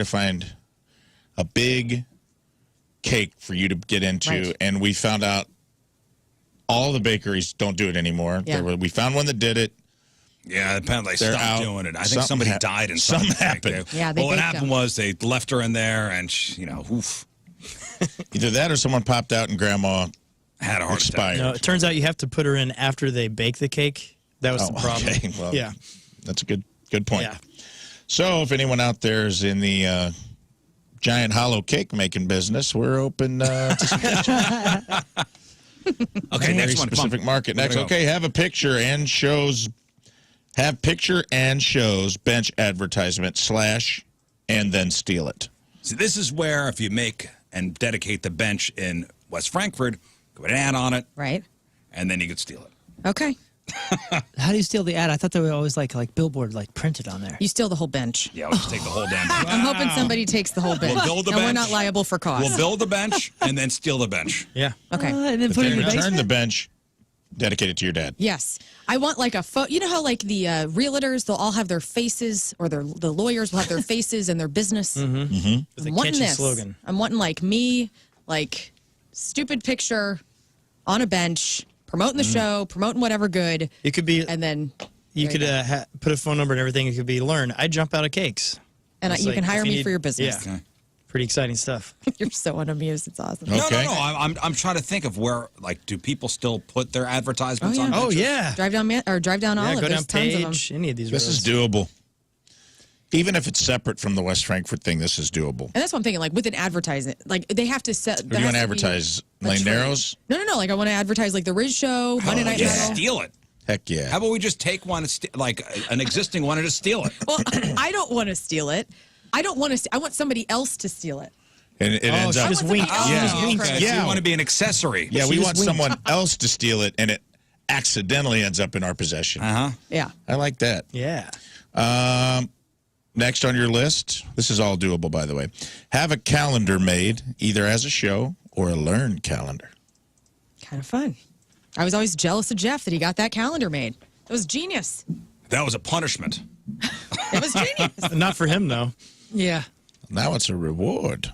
to find a big cake for you to get into, and we found out all the bakeries don't do it anymore. Yeah. We found one that did it. Yeah, apparently they They're stopped out. doing it. I think somebody died in something happened. Yeah, they well, what baked happened them. was they left her in there, and oof, Either that or someone popped out and Grandma had a heart expired. attack. No, it turns out you have to put her in after they bake the cake. That was the problem. Okay. Well, Yeah. that's a good point. Yeah. So if anyone out there is in the giant hollow cake making business, we're open to some Okay, very next one. Come on. specific market. We're Next, gonna go. okay, have picture and shows bench advertisement / and then steal it. See, this is where if you make and dedicate the bench in West Frankfurt, put an ad on it, Right. and then you could steal it. Okay. How do you steal the ad? I thought they were always like Billboard, like printed on there. You steal the whole bench. Yeah, we'll just take the whole damn bench. I'm hoping somebody takes the whole bench. We'll build the and we're bench. not liable for costs. We'll build the bench and then steal the bench. Yeah. Okay. And then But put it then in the return basement. the bench, dedicate it to your dad. Yes. I want like a photo. You know how like the realtors, they'll all have their faces, or the lawyers will have their faces and their business. It's a I'm wanting catchy this. slogan. I'm wanting like me, like stupid picture on a bench, promoting the show, promoting whatever good, It could be, and then you there could go. put a phone number and everything. It could be, learn, I jump out of cakes. and It's you like, can hire if me need- for your business. Yeah. Pretty exciting stuff. You're so unamused. It's awesome. Okay. No. I'm trying to think of where, like, do people still put their advertisements Oh, yeah. on? Oh, benches? yeah. Drive down Yeah, Olive. go There's down tons of them. Page, any of these This is roads. doable. Even if it's separate from the West Frankfurt thing, this is doable. And that's what I'm thinking. Like with an advertisement, like they have to set. Or do you want to advertise Lane Narrows? No. Like I want to advertise like the Riz Show, Monday Night Just Metal. steal it. Heck yeah. How about we just take one, like an existing one, and just steal it? Well, I don't want to steal it. I don't want to. I want somebody else to steal it. And it ends she up. just I want winked. somebody Yeah. else to steal Okay, it. so Yeah. you want to be an accessory. Yeah, She we just want winked. someone else to steal it, and it accidentally ends up in our possession. Uh-huh. Yeah. I like that. Yeah. Next on your list, this is all doable, by the way. Have a calendar made, either as a show or a learn calendar. Kind of fun. I was always jealous of Jeff that he got that calendar made. It was genius. That was a punishment. It was genius. Not for him, though. Yeah. Now it's a reward.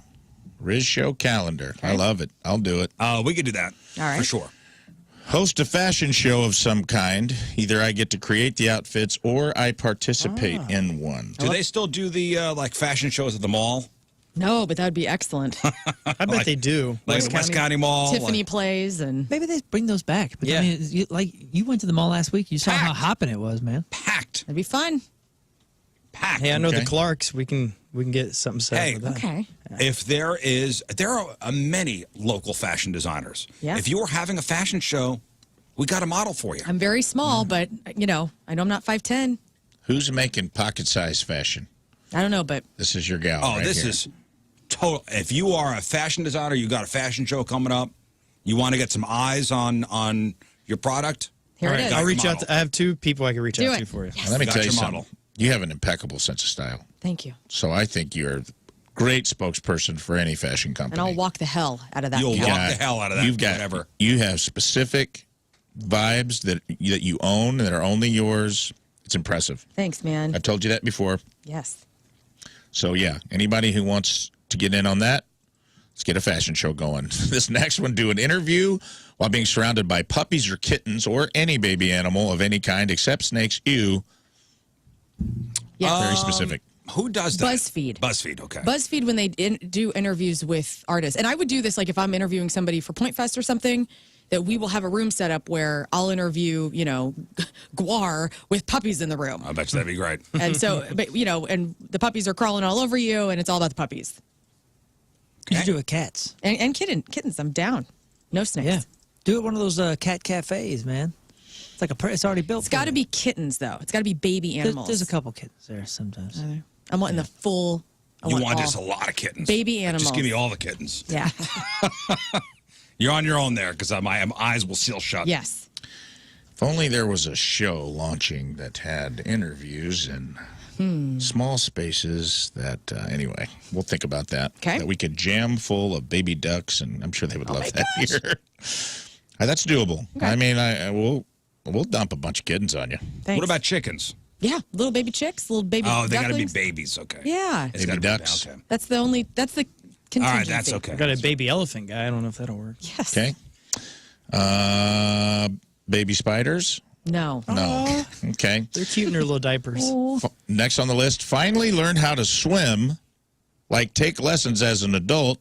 Riz Show calendar. I love it. I'll do it. We could do that. All right. For sure. Host a fashion show of some kind. Either I get to create the outfits or I participate in one. Do they still do the like fashion shows at the mall? No, but that would be excellent. I bet they do. Like the West County Mall? Tiffany like- plays and Maybe they bring those back. But Yeah. I mean, you went to the mall last week. You saw how Packed. hopping it was, man. packed. it'd be fun. Packed. Hey, I know Okay. the Clarks. We can get something set Hey, up with that. Okay. If there are many local fashion designers. Yeah. If you were having a fashion show, we got a model for you. I'm very small, Mm. but I know I'm not 5'10". Who's making pocket-sized fashion? I don't know, but This is your gal. Oh, right this here. is total. If you are a fashion designer, you got a fashion show coming up, you want to get some eyes on your product. here All it right, is. I'll reach out. Model. I have two people I can reach Do out it. to for you. Yes. Let me Got tell you your something. model. You have an impeccable sense of style. Thank you. So I think you're a great spokesperson for any fashion company. And I'll walk the hell out of that. You'll calendar. walk the hell out of that. You've got whatever. You have specific vibes that you own that are only yours. It's impressive. Thanks, man. I've told you that before. Yes. So yeah, anybody who wants to get in on that, let's get a fashion show going. This next one, do an interview while being surrounded by puppies or kittens or any baby animal of any kind except snakes. Ew. Yeah. Very specific. Who does that? BuzzFeed. BuzzFeed. Okay. BuzzFeed, when they do interviews with artists, and I would do this like if I'm interviewing somebody for Point Fest or something, that we will have a room set up where I'll interview, Guar with puppies in the room. I bet you that'd be great. And so, but, and the puppies are crawling all over you, and it's all about the puppies. You should do it with cats. And kittens, I'm down. No snakes. Yeah. Do it one of those cat cafes, man. It's like it's already built. It's got to be kittens, though. It's got to be baby animals. There's a couple kittens there sometimes. I'm wanting the full. I You want all. just a lot of kittens. Baby Like, Just animals. give me all the kittens. Yeah. You're on your own there because my eyes will seal shut. Yes. If only there was a show launching that had interviews in small spaces that, anyway, we'll think about that. Okay. That we could jam full of baby ducks, and I'm sure they would love my that here. That's doable. Okay. I mean, we'll dump a bunch of kittens on you. Thanks. What about chickens? Yeah, little baby chicks, little baby Oh, they got to be ducklings. babies. Okay. Yeah. It's Baby gotta be- ducks. okay. That's the All contingency. right, that's okay. I got a baby elephant guy. I don't know if that'll work. Yes. Okay. Baby spiders? No. No. Okay. They're cute in their little diapers. Next on the list, finally learn how to swim, like take lessons as an adult,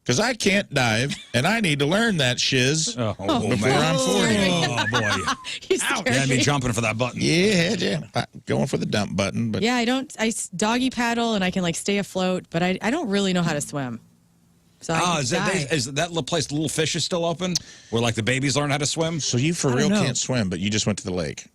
because I can't dive, and I need to learn that shiz Oh, before I'm 40. Oh, boy. He's scared Yeah, me me. jumping for that button. Yeah. Going for the dump button, but Yeah, I doggy paddle and I can like stay afloat, but I don't really know how to swim. So I Oh, could is die. that little place, the Little Fish, is still open? Where, like, the babies learn how to swim? so you for I real don't know. can't swim, but you just went to the lake.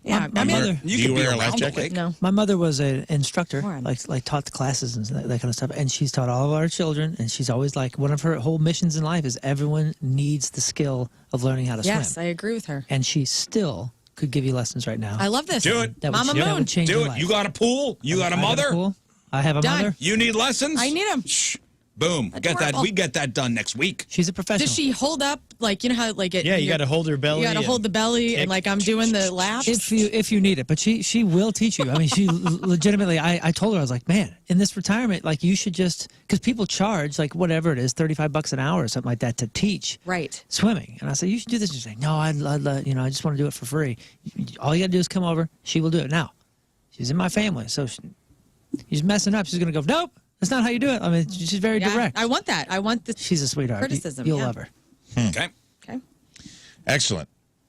Yeah, My I mean, mother- You Do could you be wear a life around the jacket? lake. no. My mother was an instructor, Warren. like taught the classes and that kind of stuff, and she's taught all of our children. And she's always like, one of her whole missions in life is everyone needs the skill of learning how to Yes, swim. I agree with her. And she still could give you lessons right now. I love this. Do it. That would- Mama that Moon. would change Do your it. life. You got a pool? You got a I got mother? pool. I have a Done. mother. You need lessons? I need 'em. Shh. Boom. Get that. Adorable. We get that done next week. She's a professional. Does she hold up like you know how like it? Yeah, you got to hold her belly. You got to and hold the belly and kick. like I'm doing the laps. if you need it, but she will teach you. I mean, she legitimately. I told her, I was like, man, in this retirement, like you should just, because people charge like whatever it is, $35 an hour or something like that to teach Right. swimming. And I said, you should do this. She's like, no, I I just want to do it for free. All you got to do is come over. She will do it. Now, she's in my family, so she's messing up. She's gonna go, nope, that's not how you do it. I mean, she's very Yeah, direct. I want that. I want the She's a sweetheart. criticism, You'll yeah. love her. Okay. Okay. Excellent.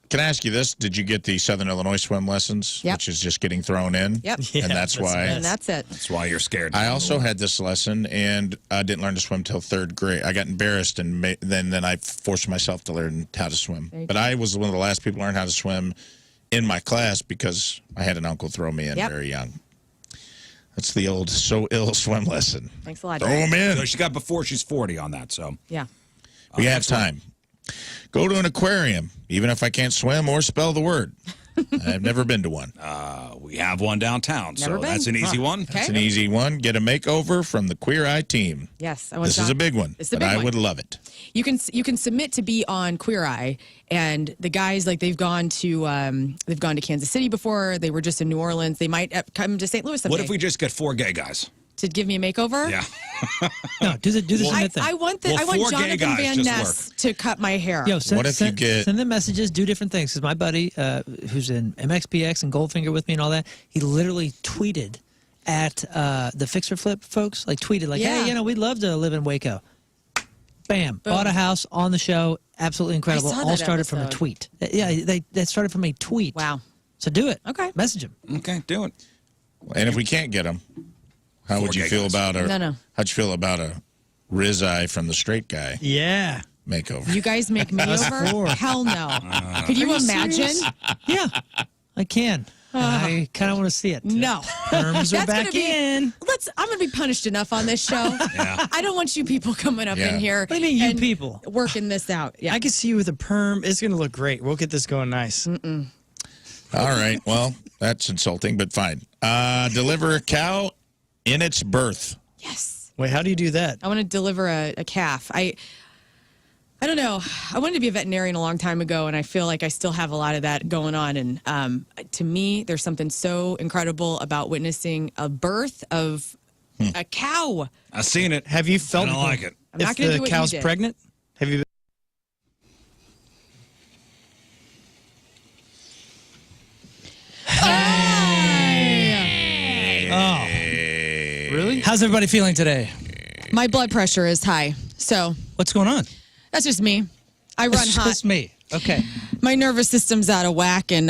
Can I ask you this? Did you get the Southern Illinois swim lessons, Yep. which is just getting thrown in? Yep. Yeah, And that's why And that's it. That's why you're scared. I also had this lesson, and I didn't learn to swim till third grade. I got embarrassed, and then I forced myself to learn how to swim. There you But go. I was one of the last people to learn how to swim in my class because I had an uncle throw me in Yep. very young. That's the old so ill swim lesson. Thanks a lot. Throw them in. So she got before she's 40 on that, so. Yeah. We have time. Go to an aquarium, even if I can't swim or spell the word. I've never been to one. We have one downtown, Never so been. that's an easy one. Okay. It's an easy one. Get a makeover from the Queer Eye team. Yes. I want This is John- a big one, It's the but big I one. would love it. You can submit to be on Queer Eye, and the guys like they've gone to Kansas City before. They were just in New Orleans. They might come to St. Louis someday What if we just get 4 gay guys? to give me a makeover. Yeah. No, do the submit thing. I want Well, I want 4 gay Jonathan guys Van just Ness to cut my hair. Yo, send, What if you get- send them messages, do different things. Because my buddy, who's in MXPX and Goldfinger with me and all that, he literally tweeted at the Fixer Flip folks, like tweeted like, Yeah. hey, we'd love to live in Waco. Bam, bought a house on the show, absolutely incredible. saw All that started from a episode. tweet. Yeah, that started from a tweet. Wow. So do it. Okay. Message him. Okay, do it. And if we can't get them, how 4 would you gay feel guys. about a? No. How'd you feel about a Riz Eye from the straight guy Yeah. makeover? You guys make me over? four. Hell no. Could you imagine? Yeah, I can. And I kind of want to see it. No. Terms are That's gonna back be- in. I'm going to be punished enough on this show. Yeah. I don't want you people coming up Yeah. in here. What do you mean, you and people? Working this out. Yeah. I can see you with a perm. It's going to look great. We'll get this going nice. All right. Well, that's insulting, but fine. Deliver a cow in its birth. Yes. Wait, how do you do that? I want to deliver a calf. I don't know. I wanted to be a veterinarian a long time ago, and I feel like I still have a lot of that going on. And to me, there's something so incredible about witnessing a birth of a cow. I've seen it. Have you felt I don't like it. I'm if not gonna the do what you cow's did. pregnant? Have you? Oh, really? How's everybody feeling today? My blood pressure is high, so What's going on? that's just me. I run It's hot. just me. Okay. My nervous system's out of whack, and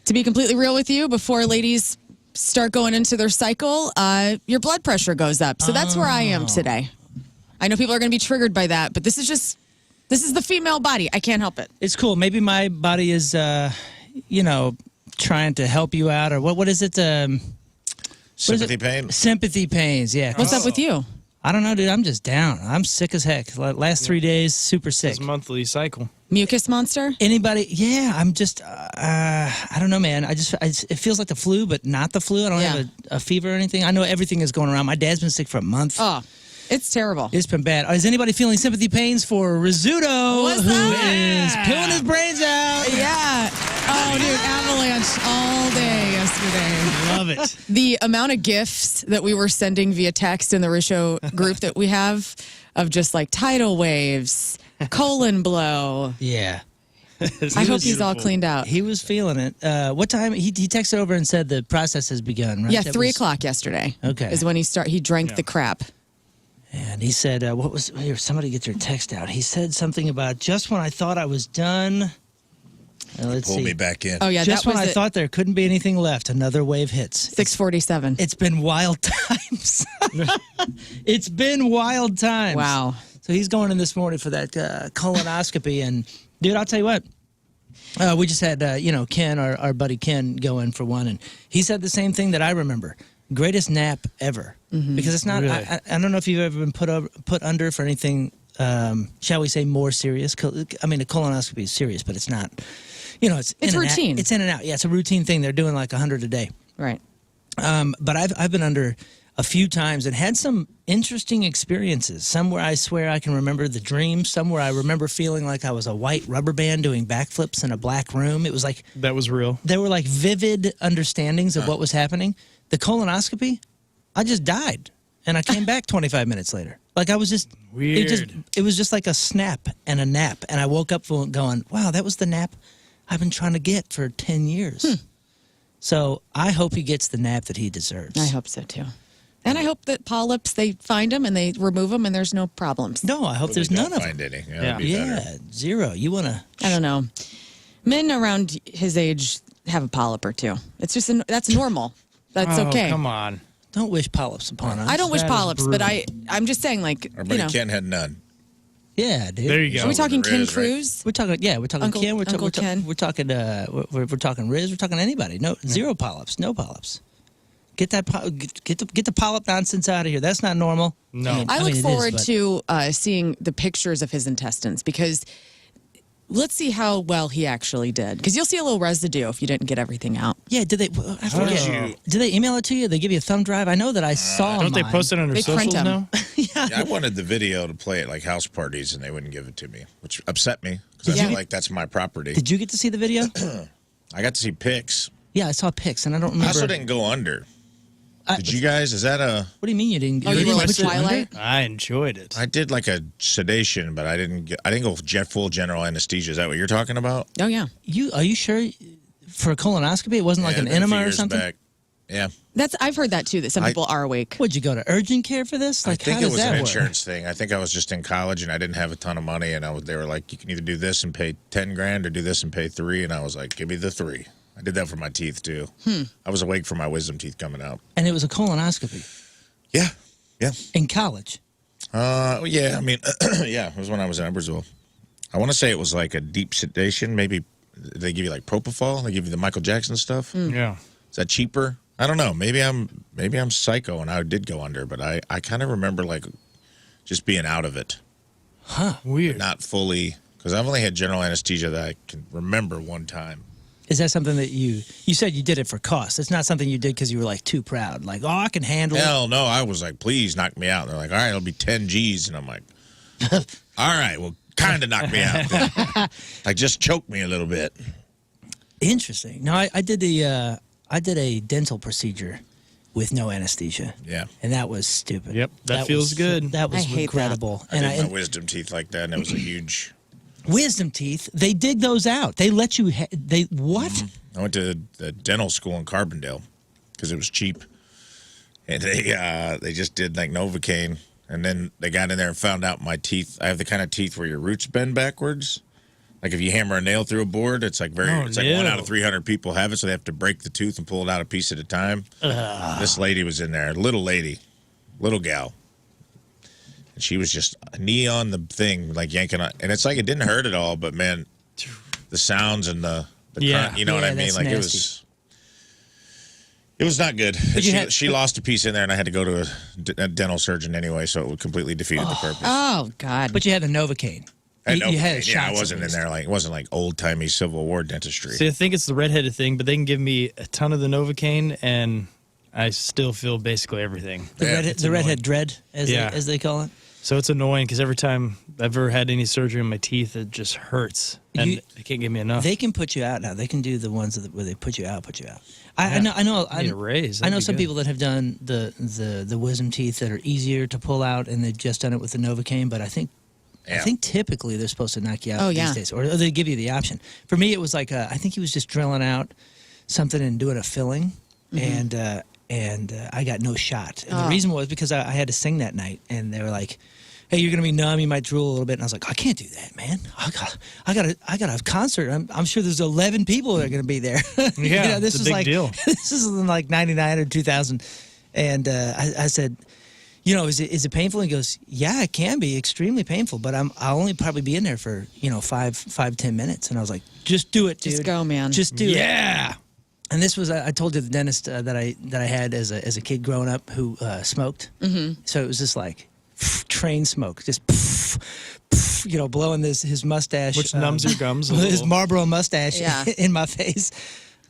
to be completely real with you, before ladies start going into their cycle, your blood pressure goes up. So that's where I am today. I know people are going to be triggered by that, but this is the female body. I can't help it. It's cool. Maybe my body is, trying to help you out, or what is it? Sympathy pain. Sympathy pains. Yeah. What's up with you? I don't know, dude. I'm just down. I'm sick as heck. Last 3 days, super sick. It's a monthly cycle. Mucus monster? Anybody? Yeah, I'm just. I don't know, man. It feels like the flu, but not the flu. I don't have a fever or anything. I know everything is going around. My dad's been sick for a month. Oh, it's terrible. It's been bad. Is anybody feeling sympathy pains for Rizzuto, What's who up? is pulling his brains out? Yeah. Oh, dude, avalanche all day yesterday. Love it. The amount of gifts that we were sending via text in the Risho group that we have of just like tidal waves, colon blow. Yeah. I hope he's all cleaned out. He was feeling it. What time? He texted over and said the process has begun, right? Yeah, That 3 was- o'clock yesterday. Okay. Is when he drank the crap. And he said, what was, here, somebody get their text out. He said something about just when I thought I was done. Let's Pull see. me back in. Oh, yeah, Just that when was I thought there couldn't be anything left, another wave hits. 6:47. It's been wild times. It's been wild times. Wow. So he's going in this morning for that colonoscopy. And, dude, I'll tell you what. We just had, Ken, our buddy Ken, go in for one. And he said the same thing that I remember. Greatest nap ever. Because it's not, Really? I don't know if you've ever been put under for anything, shall we say, more serious. I mean, a colonoscopy is serious, but it's not, it's in and out. routine. It's in and out. Yeah, it's a routine thing. They're doing like 100 a day. Right. But I've been under a few times and had some interesting experiences. Some where I swear I can remember the dream. Some where I remember feeling like I was a white rubber band doing backflips in a black room. It was like That was real. there were like vivid understandings of what was happening. The colonoscopy, I just died and I came back 25 minutes later. Like I was just Weird. It was just like a snap and a nap, and I woke up going, "Wow, that was the nap I've been trying to get for 10 years." So I hope he gets the nap that he deserves. I hope so too. And I hope that polyps, they find them and they remove them and there's no problems. No, I hope there's Don't none of find them. any. Yeah. That'd be Yeah, better. zero. You want to? I don't know. Men around his age have a polyp or two. It's just that's normal. That's Oh, okay. come on. Don't wish polyps upon us. I don't wish That is polyps, but brutal. I'm just saying, like, Our buddy Ken had none. Yeah, dude. There you Are go. we talking Riz, Ken right? Cruz? We're talking. Yeah, we're talking Uncle- Ken. We're, Uncle Ken. we're talking. We're talking Riz. We're talking anybody. No, zero polyps. No polyps. Get that. Get the polyp nonsense out of here. That's not normal. No. I mean, look it is, forward but- to seeing the pictures of his intestines because let's see how well he actually did. Because you'll see a little residue if you didn't get everything out. Yeah. Did they? I forget. Oh. Did they email it to you? They give you a thumb drive? I know that I saw. Don't they mine. post it on their They print socials 'em. now? Yeah, I wanted the video to play at like house parties, and they wouldn't give it to me, which upset me because I Yeah. feel like that's my property. Did you get to see the video? I got to see pics. Yeah, I saw pics, and I don't I remember. also didn't go under. I- Did you guys? Is that a? What do you mean you didn't? Oh, you didn't were like put your Twilight? under? I enjoyed it. I did like a sedation, but I didn't go full general anesthesia. Is that what you're talking about? Oh, yeah. Are you sure? For a colonoscopy, it wasn't like Yeah, an been a few enema or years something. back. Yeah, I've heard that too, that some people are awake. Would you go to urgent care for this? Like, I think how it does was that an work? insurance thing. I think I was just in college and I didn't have a ton of money, and they were like, you can either do this and pay 10 grand or do this and pay 3, and I was like, give me the 3. I did that for my teeth too. I was awake for my wisdom teeth coming out. And it was a colonoscopy Yeah, yeah. in college. Yeah, I mean, yeah, it was when I was in Edwardsville. I want to say it was like a deep sedation. Maybe they give you like propofol. They give you the Michael Jackson stuff. Yeah. Is that cheaper? I don't know. Maybe I'm psycho and I did go under, but I kind of remember like just being out of it, Weird. not fully, because I've only had general anesthesia that I can remember one time. Is that something that you said you did it for cost? It's not something you did because you were like too proud. Like, oh, I can handle it. Hell no, I was like, please knock me out. And they're like, all right, it'll be 10 G's, and I'm like, all right, well, kind of knock me out. then. Like just choke me a little bit. Interesting. No, I did a dental procedure with no anesthesia. Yeah. And that was stupid. Yep, that feels was, good. That was I hate that. regrettable. I And did my wisdom teeth like that, and it was a huge. wisdom teeth, they dig those out. They let you. What? I went to the dental school in Carbondale because it was cheap, and they just did like Novocaine, and then they got in there and found out my teeth. I have the kind of teeth where your roots bend backwards. Like if you hammer a nail through a board, it's like it's like 1 out of 300 people have it, so they have to break the tooth and pull it out a piece at a time. This lady was in there, little lady, little gal. And she was just a knee on the thing, like yanking on. And it's like it didn't hurt at all, but man, the sounds and the Yeah. crunch, you know what Yeah, I mean? that's Like nasty. it was not good. you had- She lost a piece in there, and I had to go to a dental surgeon anyway, so it completely defeated the purpose. Oh, God. But you had the Novocaine. I You had yeah, shots I at wasn't in least. there like it wasn't like old timey Civil War dentistry. See, I think it's the redheaded thing, but they can give me a ton of the Novocaine, and I still feel basically everything. The Yeah, redhead, it's the redhead annoying. dread, as Yeah. they call it. So it's annoying because every time I've ever had any surgery on my teeth, it just hurts, and they can't give me enough. They can put you out now. They can do the ones where they put you out. I know. I need a raise. I know That'd be some good. people that have done the wisdom teeth that are easier to pull out, and they've just done it with the Novocaine. But I think typically they're supposed to knock you out these days, or they give you the option. For me, it was like I think he was just drilling out something and doing a filling, and I got no shot. And the reason was because I had to sing that night, and they were like, "Hey, you're gonna be numb. You might drool a little bit." And I was like, "I can't do that, man. I got a concert. I'm sure there's 11 people that are gonna be there." Yeah, this it's a is big like deal. this is in like '99 or 2000, and I said, is it painful? And he goes, "Yeah, it can be extremely painful, but I'll only probably be in there for 5-10 minutes." And I was like, "Just do it, dude. Just go, man. Just do it." Yeah. And this was I told you the dentist that I had as a kid growing up who smoked. Mm-hmm. So it was just like train smoke, just blowing his mustache, Which numbs your gums a his little. Marlboro mustache Yeah. in my face.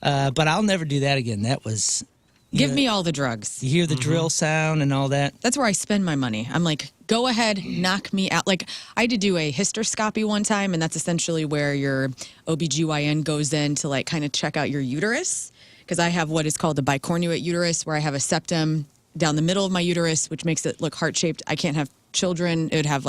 But I'll never do that again. That was Give me all the drugs. you hear the drill sound and all that. That's where I spend my money. I'm like, go ahead, knock me out. Like, I had to do a hysteroscopy one time, and that's essentially where your OBGYN goes in to like kind of check out your uterus. Because I have what is called a bicornuate uterus, where I have a septum down the middle of my uterus, which makes it look heart-shaped. I can't have children. It would have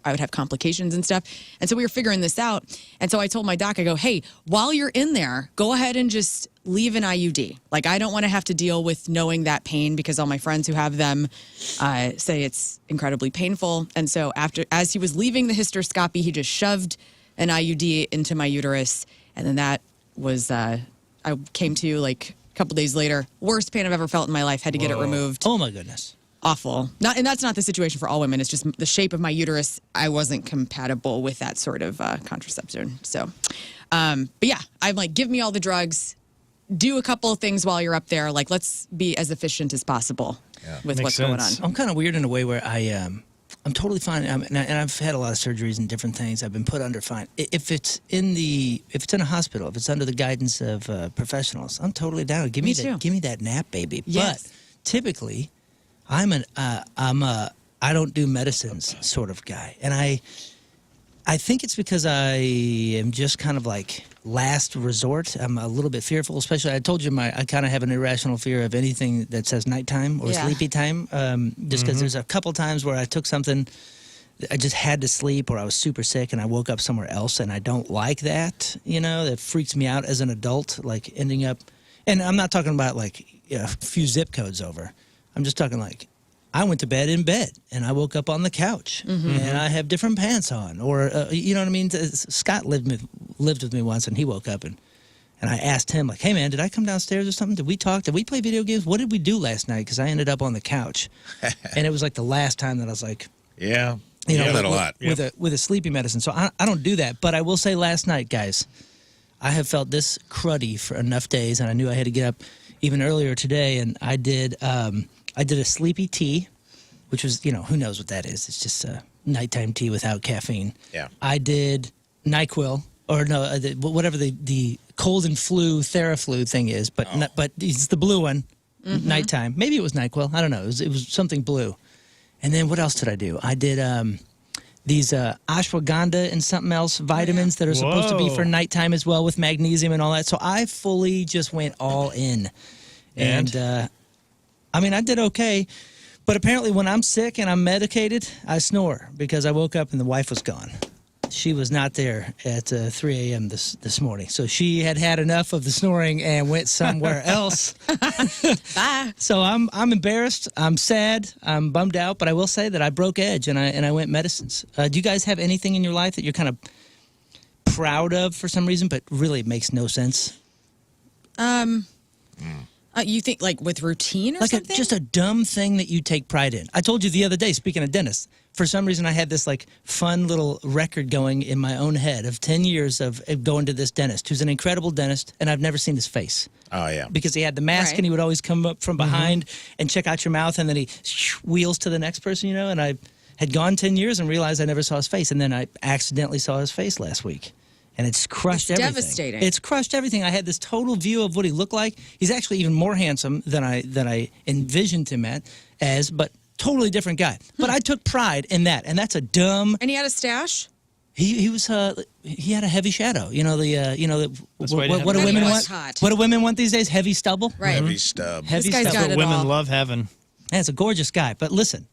I would have complications and stuff. And so we were figuring this out. And so I told my doc, I go, hey, while you're in there, go ahead and just leave an IUD. Like, I don't want to have to deal with knowing that pain because all my friends who have them say it's incredibly painful. And so as he was leaving the hysteroscopy, he just shoved an IUD into my uterus. And then that was, I came to like a couple days later, worst pain I've ever felt in my life, had to get it removed. Oh my goodness. Awful. And that's not the situation for all women. It's just the shape of my uterus. I wasn't compatible with that sort of contraception. So, but yeah, I'm like, give me all the drugs. Do a couple of things while you're up there. Like, let's be as efficient as possible with Makes what's sense. going on. I'm kind of weird in a way where I'm totally fine, and I've had a lot of surgeries and different things. I've been put under fine. If it's in a hospital, if it's under the guidance of professionals, I'm totally down. Give me that nap, baby. Yes. But typically, I don't do medicines sort of guy, and I think it's because I am just kind of like last resort. I'm a little bit fearful, especially I told you I kind of have an irrational fear of anything that says nighttime or sleepy time. Just because there's a couple times where I took something, I just had to sleep, or I was super sick and I woke up somewhere else, and I don't like that. That freaks me out as an adult, like ending up. And I'm not talking about like a few zip codes over. I'm just talking like I went to bed in bed and I woke up on the couch and I have different pants on, or you know what I mean? Scott lived with me once, and he woke up and I asked him like, "Hey man, did I come downstairs or something? Did we talk? Did we play video games? What did we do last night?" Because I ended up on the couch, and it was like the last time that I was like, Yeah. that a lot. with a sleepy medicine. So I don't do that. But I will say, last night, guys, I have felt this cruddy for enough days, and I knew I had to get up even earlier today, and I did a sleepy tea, which was, who knows what that is. It's just a nighttime tea without caffeine. Yeah. I did NyQuil, or no, whatever the cold and flu Theraflu thing is, but it's the blue one, nighttime. Maybe it was NyQuil. I don't know. It was something blue. And then what else did I do? I did these ashwagandha and something else vitamins that are supposed to be for nighttime as well, with magnesium and all that. So I fully just went all in. And I did okay. But apparently when I'm sick and I'm medicated, I snore, because I woke up and the wife was gone. She was not there at 3 a.m. this morning. So she had enough of the snoring and went somewhere else. Bye. So I'm embarrassed. I'm sad. I'm bummed out. But I will say that I broke edge and I went medicines. Do you guys have anything in your life that you're kind of proud of for some reason, but really makes no sense? You think like with routine or Like something? just a dumb thing that you take pride in. I told you the other day, speaking of dentists, for some reason I had this like fun little record going in my own head of 10 years of going to this dentist, who's an incredible dentist, and I've never seen his face. Oh, yeah. Because he had the mask, Right. and he would always come up from behind and check out your mouth, and then he wheels to the next person, and I had gone 10 years and realized I never saw his face, and then I accidentally saw his face last week. And it's crushed It's everything. devastating. It's crushed everything. I had this total view of what he looked like. He's actually even more handsome than I envisioned him as, but totally different guy. But I took pride in that, and that's a dumb. And he had a stash? He had a heavy shadow. You know That's why he what do didn't women have want? a hot. What do women want these days? Heavy stubble. Right. Heavy stub. Heavy This guy's stubble. got What it women all. love having. That's a gorgeous guy. But listen,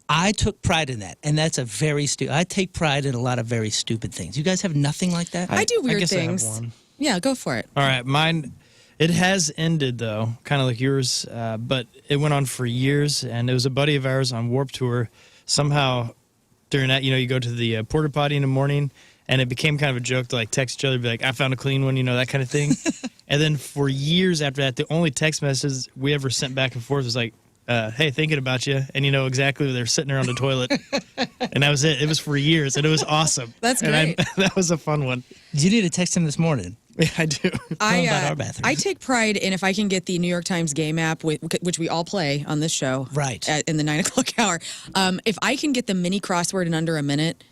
I took pride in that, and that's a very stupid. I take pride in a lot of very stupid things. You guys have nothing like that? I do weird guess I have things. one. Yeah, go for it. All right, mine. It has ended though, kind of like yours, but it went on for years. And it was a buddy of ours on Warped Tour. Somehow, during that, you go to the porta potty in the morning, and it became kind of a joke to like text each other, be like, "I found a clean one," that kind of thing. And then for years after that, the only text messages we ever sent back and forth was like, "Hey, thinking about you," and exactly they're sitting there on the toilet, and that was it. It was for years, and it was awesome. That's And great. that was a fun one. You need to text him this morning. Yeah, I do. about our bathrooms. I take pride in if I can get the New York Times game app, which we all play on this show, Right. in the 9 o'clock hour. If I can get the mini crossword in under a minute,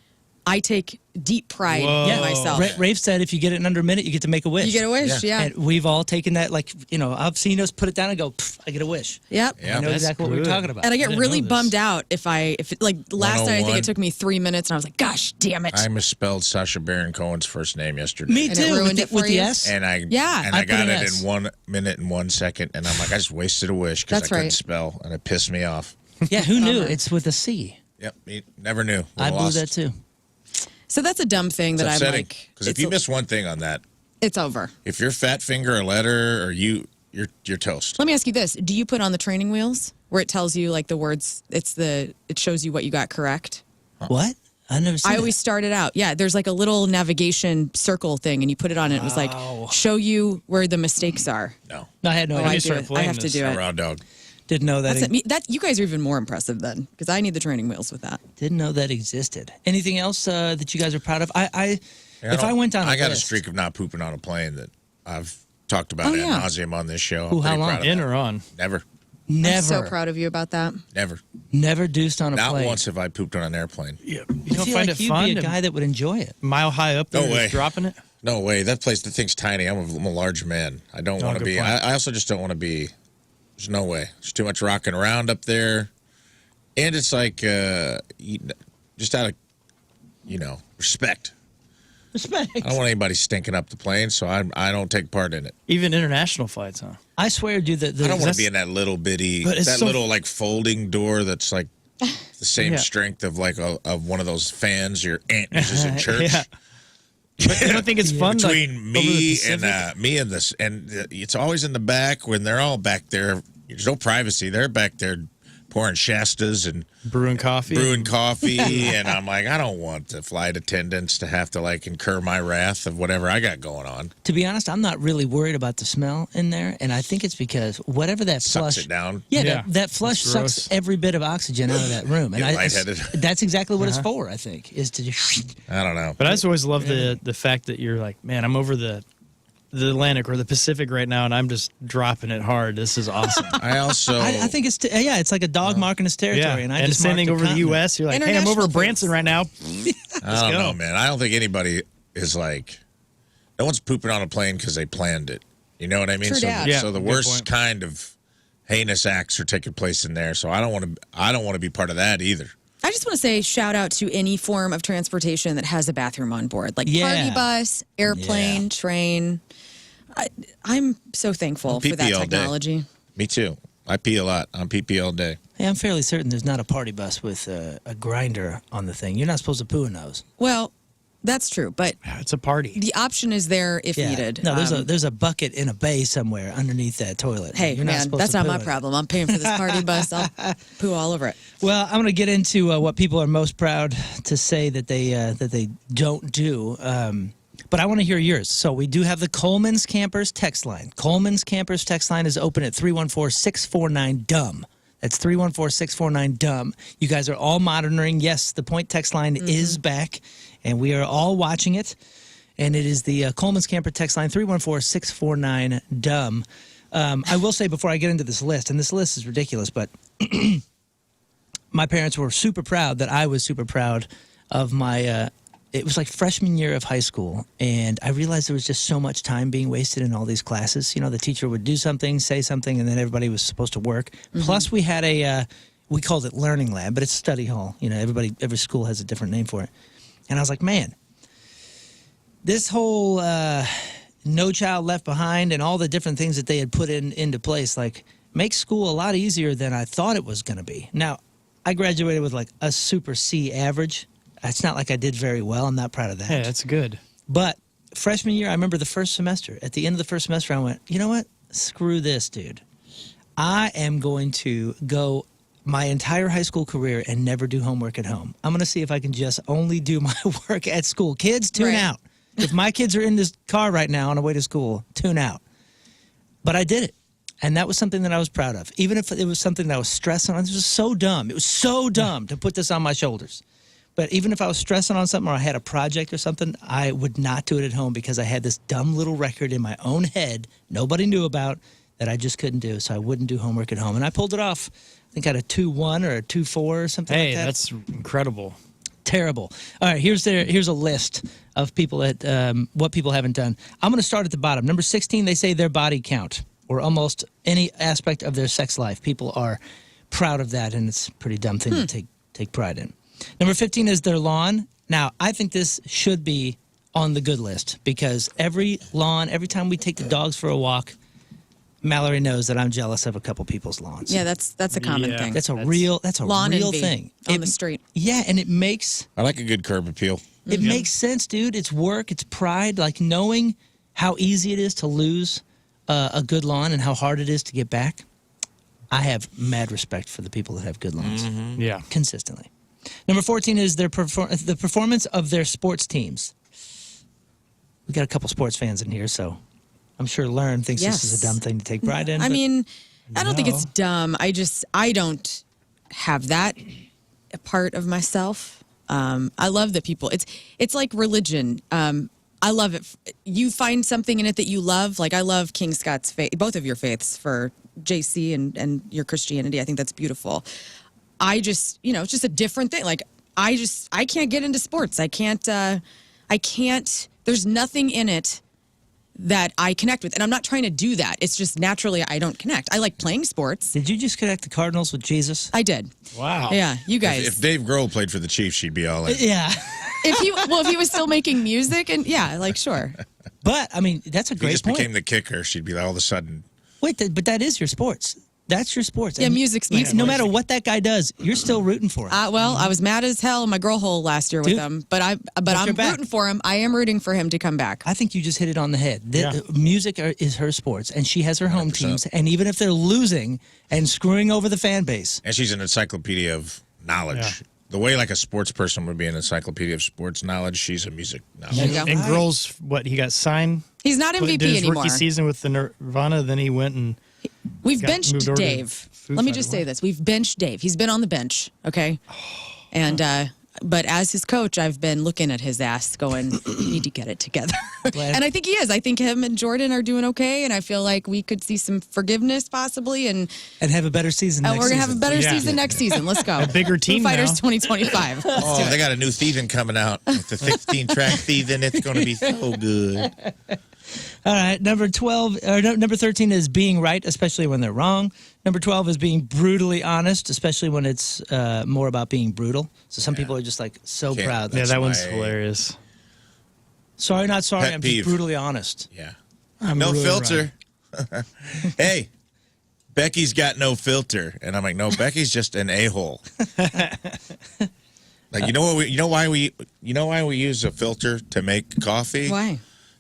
I take deep pride Whoa. in myself. Rafe said if you get it in under a minute, you get to make a wish. You get a wish, yeah. And we've all taken that, like, I've seen us put it down and go, "Pff, I get a wish. Yep. Yeah. I know That's exactly what we're good. talking about. And I get didn't really know this. bummed out if like last night I think 101. it took me 3 minutes and I was like, gosh damn it. I misspelled Sacha Baron Cohen's first name yesterday. Me And it too, ruined with it the, with for the you? S. And I I put got an it S. in 1 minute and 1 second, and I'm like, I just wasted a wish because I That's couldn't right. spell, and it pissed me off. Yeah, who knew? Bummer. It's with a C. Yep, never knew. I blew that too. So that's a dumb thing It's that I'm upsetting like, because if you miss one thing on that, it's over. if you're fat finger a letter, or you're toast. Let me ask you this. Do you put on the training wheels where it tells you like the words, it shows you what you got correct? What? I never seen I always start it out. Yeah, there's like a little navigation circle thing, and you put it on, and it was like, Wow. show you where the mistakes are. No, No, I had no Oh, idea. I you do start it. I playing have to this do it. raw dog. Didn't know that. That's it. You guys are even more impressive then, because I need the training wheels with that. Didn't know that existed. Anything else that you guys are proud of? If I don't- went down, I got list, a streak of not pooping on a plane that I've talked about Oh, ad yeah. nauseum on this show. Ooh, I'm how pretty long? proud of In that. or on? Never, Never, I'm so proud of you about that. never deuced on a Not plane. once have I pooped on an airplane. Yeah. I You don't feel find like it you'd fun be a to guy that would enjoy it. mile high up there No way. just dropping it? No way. That thing's tiny. I'm a large man. I don't want to good be. point. I also just don't want to be. There's no way. There's too much rocking around up there, and it's like just out of respect. Respect. I don't want anybody stinking up the plane, so I don't take part in it. Even international flights, huh? I swear, dude. I don't want to be in that little bitty, But it's that so- little like folding door that's like the same Yeah. strength of like of one of those fans your aunt uses in church. Yeah. But you don't think it's fun Between like, over the me Pacific? me and this, and it's always in the back when they're all back there. There's no privacy. They're back there pouring Shastas and brewing coffee? brewing coffee, and I'm like, I don't want the flight attendants to have to like incur my wrath of whatever I got going on. To be honest, I'm not really worried about the smell in there, and I think it's because whatever that Sucks flush it down. Yeah, Yeah. that flush It's sucks gross. every bit of oxygen out of that room, and Get lightheaded. that's exactly what it's for. I think is to just. I don't know. But I just always love the fact that you're like, man, I'm over the Atlantic or the Pacific right now, and I'm just dropping it hard. This is awesome. I also I think it's it's like a dog marking his territory, and I and just same thing marked over the continent. U.S. You're like, hey, I'm International over foods. Branson right now. I don't go. know, man. I don't think anybody is like, no one's pooping on a plane because they planned it. You know what I mean? True so, dat. Yeah, so the good worst point. kind of heinous acts are taking place in there. So I don't want to be part of that either. I just want to say shout out to any form of transportation that has a bathroom on board, like Yeah. party bus, airplane, train. I'm so thankful for that PP all day. technology. Me too. I pee a lot. I'm PP all day. Hey, I'm fairly certain there's not a party bus with a grinder on the thing. You're not supposed to poo in those. Well, that's true, but It's a party. the option is there if needed. No, there's a bucket in a bay somewhere underneath that toilet. Hey, You're not man, supposed that's to not poo my in it. problem. I'm paying for this party bus. I'll poo all over it. Well, I'm going to get into what people are most proud to say that they don't do. But I want to hear yours. So we do have the Coleman's Campers text line. Coleman's Campers text line is open at 314-649-DUMB. That's 314-649-DUMB. You guys are all monitoring. Yes, the point text line is back, and we are all watching it. And it is the Coleman's Camper text line, 314-649-DUMB. I will say before I get into this list, and this list is ridiculous, but my parents were super proud that I was super proud of my it was like freshman year of high school, and I realized there was just so much time being wasted in all these classes. You know, the teacher would do something, say something, and then everybody was supposed to work. Plus we had we called it Learning Lab, but it's study hall. You know, every school has a different name for it. And I was like, man, this whole No Child Left Behind and all the different things that they had put into place, like, makes school a lot easier than I thought it was going to be. Now, I graduated with like a super C average. It's not like I did very well. I'm not proud of that. Hey, that's good. But freshman year, I remember the first semester. At the end of the first semester, I went, you know what? Screw this, dude. I am going to go my entire high school career and never do homework at home. I'm going to see if I can just only do my work at school. Kids, tune out. If my kids are in this car right now on the way to school, tune out. But I did it. And that was something that I was proud of. Even if it was something that I was stressing on. This was so dumb. It was so dumb to put this on my shoulders. But even if I was stressing on something or I had a project or something, I would not do it at home because I had this dumb little record in my own head nobody knew about that I just couldn't do. So I wouldn't do homework at home. And I pulled it off. I think I had a 2.1 or a 2.4 or something like that. Hey, that's incredible. Terrible. All right, here's a list of people that what people haven't done. I'm going to start at the bottom. Number 16, they say their body count or almost any aspect of their sex life. People are proud of that, and it's a pretty dumb thing to take pride in. Number 15 is their lawn. Now, I think this should be on the good list because every time we take the dogs for a walk, Mallory knows that I'm jealous of a couple people's lawns. Yeah, that's a common thing. That's a real lawn real envy thing on the street. Yeah, and it makes I like a good curb appeal. it makes sense, dude. It's work, it's pride, like knowing how easy it is to lose a good lawn and how hard it is to get back. I have mad respect for the people that have good lawns. Yeah. Consistently. Number 14 is the performance of their sports teams. We got a couple sports fans in here, so I'm sure Learn thinks this is a dumb thing to take pride in. I but mean, I don't think it's dumb. I don't have that part of myself. I love that people. It's like religion. I love it. You find something in it that you love. Like I love King Scott's faith, both of your faiths for JC and your Christianity. I think that's beautiful. I just, it's just a different thing. Like I can't get into sports. I can't, there's nothing in it that I connect with. And I'm not trying to do that. It's just naturally I don't connect. I like playing sports. Did you just connect the Cardinals with Jesus? I did. Wow. Yeah, you guys. If Dave Grohl played for the Chiefs, she'd be all in. Yeah. If he was still making music and sure. But, I mean, that's a If he great just point. became the kicker, she'd be all of a sudden. Wait, but that is your sports. That's your sports. Yeah, And music's my no sports. matter what that guy does, you're still rooting for him. Well, I was mad as hell in my girl hole last year with Dude, him, but I'm you're back. rooting for him. I am rooting for him to come back. I think you just hit it on the head. Yeah. Music is her sports, and she has her home 100%. teams. And even if they're losing and screwing over the fan base, And she's an encyclopedia of knowledge. Yeah. The way like a sports person would be an encyclopedia of sports knowledge, she's a music knowledge. There you go. And Grohl's, he got signed? He's not Did MVP his anymore. rookie season with the Nirvana, then he went and We've got moved benched over to Dave. Foo Let me Fighters. just say this. We've benched Dave. He's been on the bench, okay? And but as his coach, I've been looking at his ass going, you need to get it together. And I think he is. I think him and Jordan are doing okay, and I feel like we could see some forgiveness possibly, and have a better season next we're going to season. have a better Yeah. season next season. Let's go. A bigger team Foo Fighters now. 2025. Oh, they got a new thieving coming out. With the 15-track thieving. It's going to be so good. All right, number 13 is being right, especially when they're wrong. Number 12 is being brutally honest, especially when it's more about being brutal. So some people are just like so Can't- proud. yeah, That's that one's my- hilarious. Sorry, not sorry. Pet I'm peeve. just brutally honest. Yeah. I'm No really filter. Hey, Becky's got no filter. And I'm like, no, Becky's just an a-hole. Like, you know why we use a filter to make coffee? Why?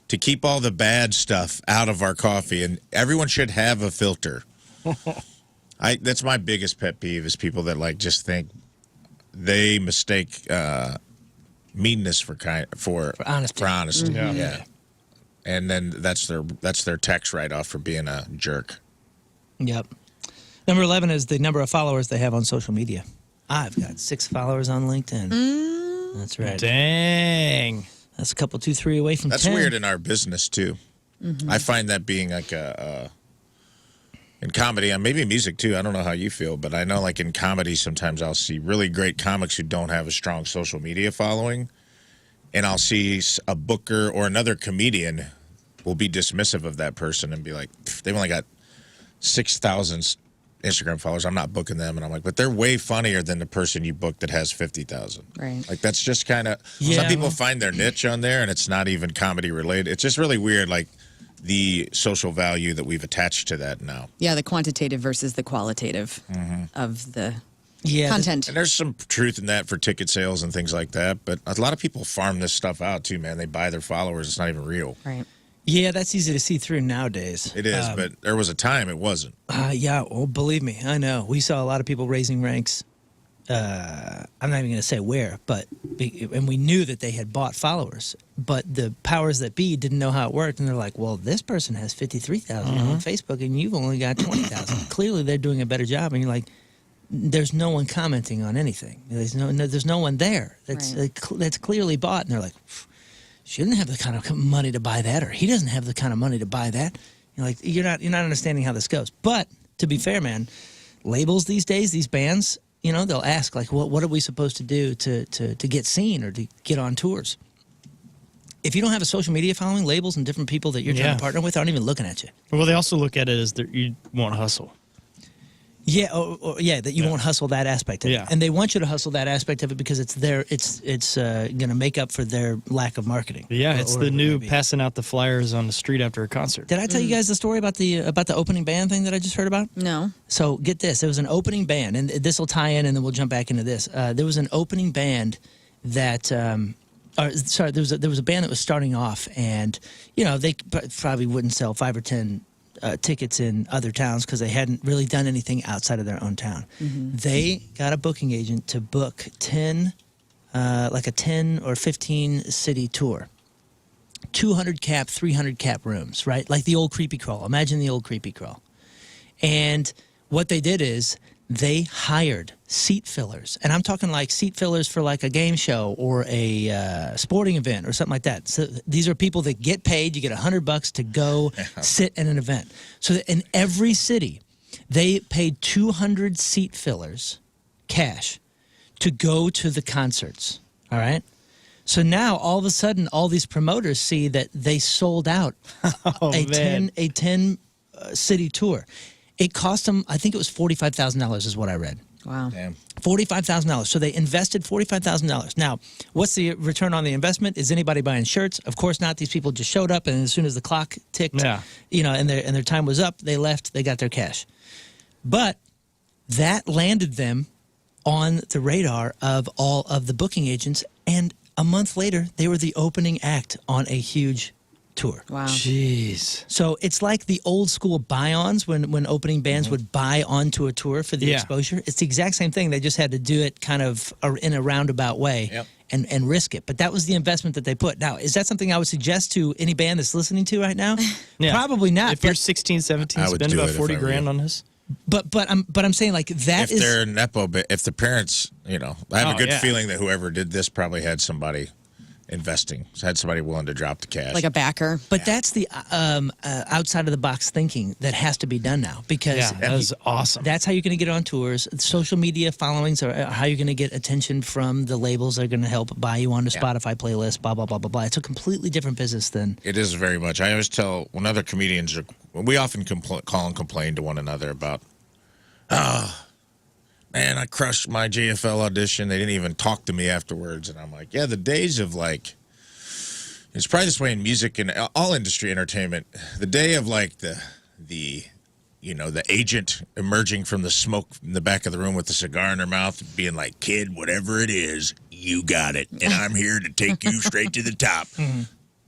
To keep all the bad stuff out of our coffee, and everyone should have a filter. That's my biggest pet peeve is people that like just think they mistake meanness for honesty. For honesty. Yeah. Yeah. And then that's their tax write-off for being a jerk. Yep. Number 11 is the number of followers they have on social media. I've got 6 followers on LinkedIn. That's right. Dang. That's a couple, 2, 3 away from That's 10. weird in our business too. I find that being like in comedy and maybe music too. I don't know how you feel, but I know like in comedy sometimes I'll see really great comics who don't have a strong social media following, and I'll see a booker or another comedian will be dismissive of that person and be like, they've only got 6,000 Instagram followers. I'm not booking them. And I'm like, but they're way funnier than the person you booked that has 50,000. Right. Like, that's just kind of, some people find their niche on there and it's not even comedy related. It's just really weird, like the social value that we've attached to that now. Yeah, the quantitative versus the qualitative of the content. And there's some truth in that for ticket sales and things like that. But a lot of people farm this stuff out too, man. They buy their followers. It's not even real. Right. Yeah, that's easy to see through nowadays. It is, but there was a time it wasn't. Yeah, well, believe me, I know. We saw a lot of people raising ranks. I'm not even going to say where, and we knew that they had bought followers, but the powers that be didn't know how it worked, and they're like, well, this person has 53,000 on Facebook, and you've only got 20,000. Clearly, they're doing a better job, and you're like, there's no one commenting on anything. There's no one there that's clearly bought, and they're like, she doesn't have the kind of money to buy that, or he doesn't have the kind of money to buy that. You're like, you're not understanding how this goes. But to be fair, man, labels these days, these bands, you know, they'll ask like, what are we supposed to do to get seen or to get on tours? If you don't have a social media following, labels and different people that you're trying to partner with aren't even looking at you. Well, they also look at it as that you won't hustle. Yeah, that you won't hustle that aspect of it. And they want you to hustle that aspect of it because it's going to make up for their lack of marketing. Yeah, it's the new passing out the flyers on the street after a concert. Did I tell you guys the story about the opening band thing that I just heard about? No. So get this. There was an opening band, and this will tie in, and then we'll jump back into this. There was an opening band that... there was a band that was starting off, and, you know, they probably wouldn't sell 5 or 10 tickets in other towns because they hadn't really done anything outside of their own town. They got a booking agent to book 10 or 15 city tour. 200 cap, 300 cap rooms, right? Like the old Creepy Crawl. Imagine the old Creepy Crawl. And what they did is they hired seat fillers. And I'm talking like seat fillers for like a game show or a sporting event or something like that. So these are people that get paid. You get $100 to go sit at an event. So in every city, they paid 200 seat fillers, cash, to go to the concerts. All right? So now, all of a sudden, all these promoters see that they sold out a 10 city tour. It cost them, I think it was $45,000 is what I read. Wow. Damn. $45,000. So they invested $45,000. Now, what's the return on the investment? Is anybody buying shirts? Of course not. These people just showed up, and as soon as the clock ticked, you know, and their time was up, they left, they got their cash. But that landed them on the radar of all of the booking agents, and a month later, they were the opening act on a huge tour. Wow. Jeez. So it's like the old school buy-ons when opening bands would buy onto a tour for the exposure. It's the exact same thing. They just had to do it kind of in a roundabout way and risk it. But that was the investment that they put. Now, is that something I would suggest to any band that's listening to right now? Probably not. If you're 16, 17, spend about 40 grand on this. But I'm saying like that if they're nepo, if the parents, you know, I have a good feeling that whoever did this probably had somebody investing, had somebody willing to drop the cash, like a backer. But that's the outside of the box thinking that has to be done now because that is awesome. That's how you're going to get on tours. Social media followings are how you're going to get attention from the labels that are going to help buy you onto Spotify playlists. Blah blah blah blah blah. It's a completely different business than it is. Very much. I always tell when other comedians we often call and complain to one another about, man, I crushed my JFL audition. They didn't even talk to me afterwards. And I'm like, yeah, the days of like, it's probably this way in music and all industry entertainment. The day of like the agent emerging from the smoke in the back of the room with the cigar in her mouth, being like, kid, whatever it is, you got it. And I'm here to take you straight to the top.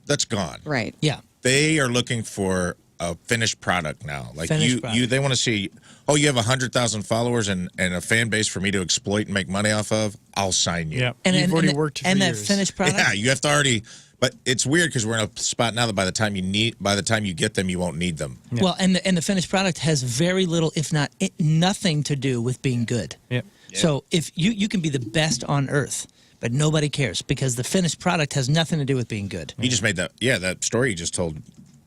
That's gone. Right. Yeah. They are looking for a finished product now. Like they want to see, oh, you have 100,000 followers and a fan base for me to exploit and make money off of. I'll sign you. Yeah, you've already worked for and years. That finished product. Yeah, you have to already. But it's weird because we're in a spot now that by the time you get them, you won't need them. Yeah. Well, and the finished product has very little, if not nothing, to do with being good. Yep. So if you can be the best on earth, but nobody cares because the finished product has nothing to do with being good. You just made that. Yeah, that story you just told.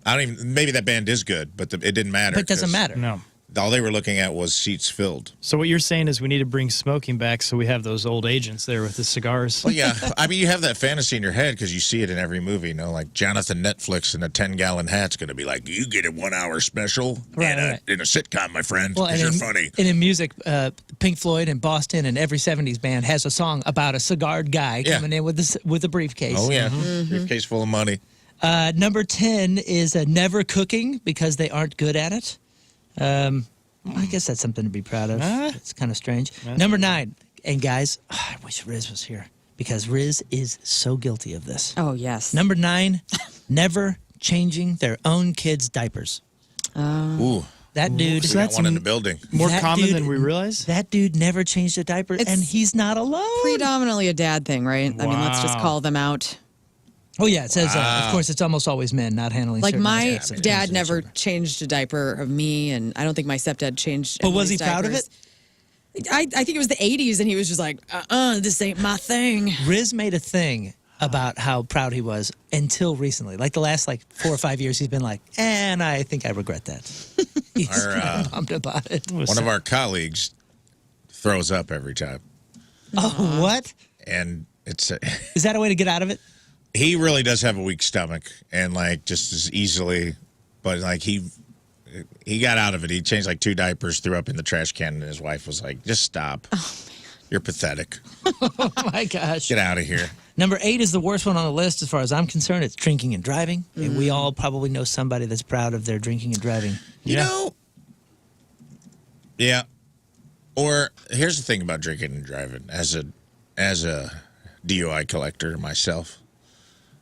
I don't even. Maybe that band is good, but it didn't matter. But it doesn't matter. No. all they were looking at was seats filled. So what you're saying is we need to bring smoking back so we have those old agents there with the cigars. Well, yeah. I mean, you have that fantasy in your head because you see it in every movie. You know, like Jonathan Netflix in a 10-gallon hat's going to be like, you get a 1 hour special in a sitcom, my friend, because you're funny. And in music, Pink Floyd and Boston and every 70s band has a song about a cigared guy coming in with a briefcase. Oh, yeah. Briefcase full of money. Number 10 is never cooking because they aren't good at it. I guess that's something to be proud of. It's kind of strange. Number 9, and guys, I wish Riz was here because Riz is so guilty of this. Oh, yes. Number 9, never changing their own kids' diapers. Ooh. That dude. So that's one in the building. More that common dude- than we realize? That dude never changed a diaper, and he's not alone. Predominantly a dad thing, right? I mean, let's just Wow. call them out. Oh yeah, it says. Of course, it's almost always men not handling. Like certain my aspects of dad things. never changed a diaper of me, and I don't think my stepdad changed. But was he Emily's proud of diapers. I think it was the 80s, and he was just like, this ain't my thing. Riz made a thing about how proud he was until recently. Like the last 4 or 5 years, he's been like, and I think I regret that. He's kind of bummed about it. One of our colleagues throws up every time. Oh, what? And it's Is that a way to get out of it? he really does have a weak stomach and just as easily, but he got out of it. He changed 2 diapers, threw up in the trash can, and his wife was like, just stop. You're pathetic. Oh my gosh. Get out of here. Number 8 is the worst one on the list as far as I'm concerned. It's drinking and driving. And we all probably know somebody that's proud of their drinking and driving. You know? Yeah. Or here's the thing about drinking and driving. As a DUI collector myself,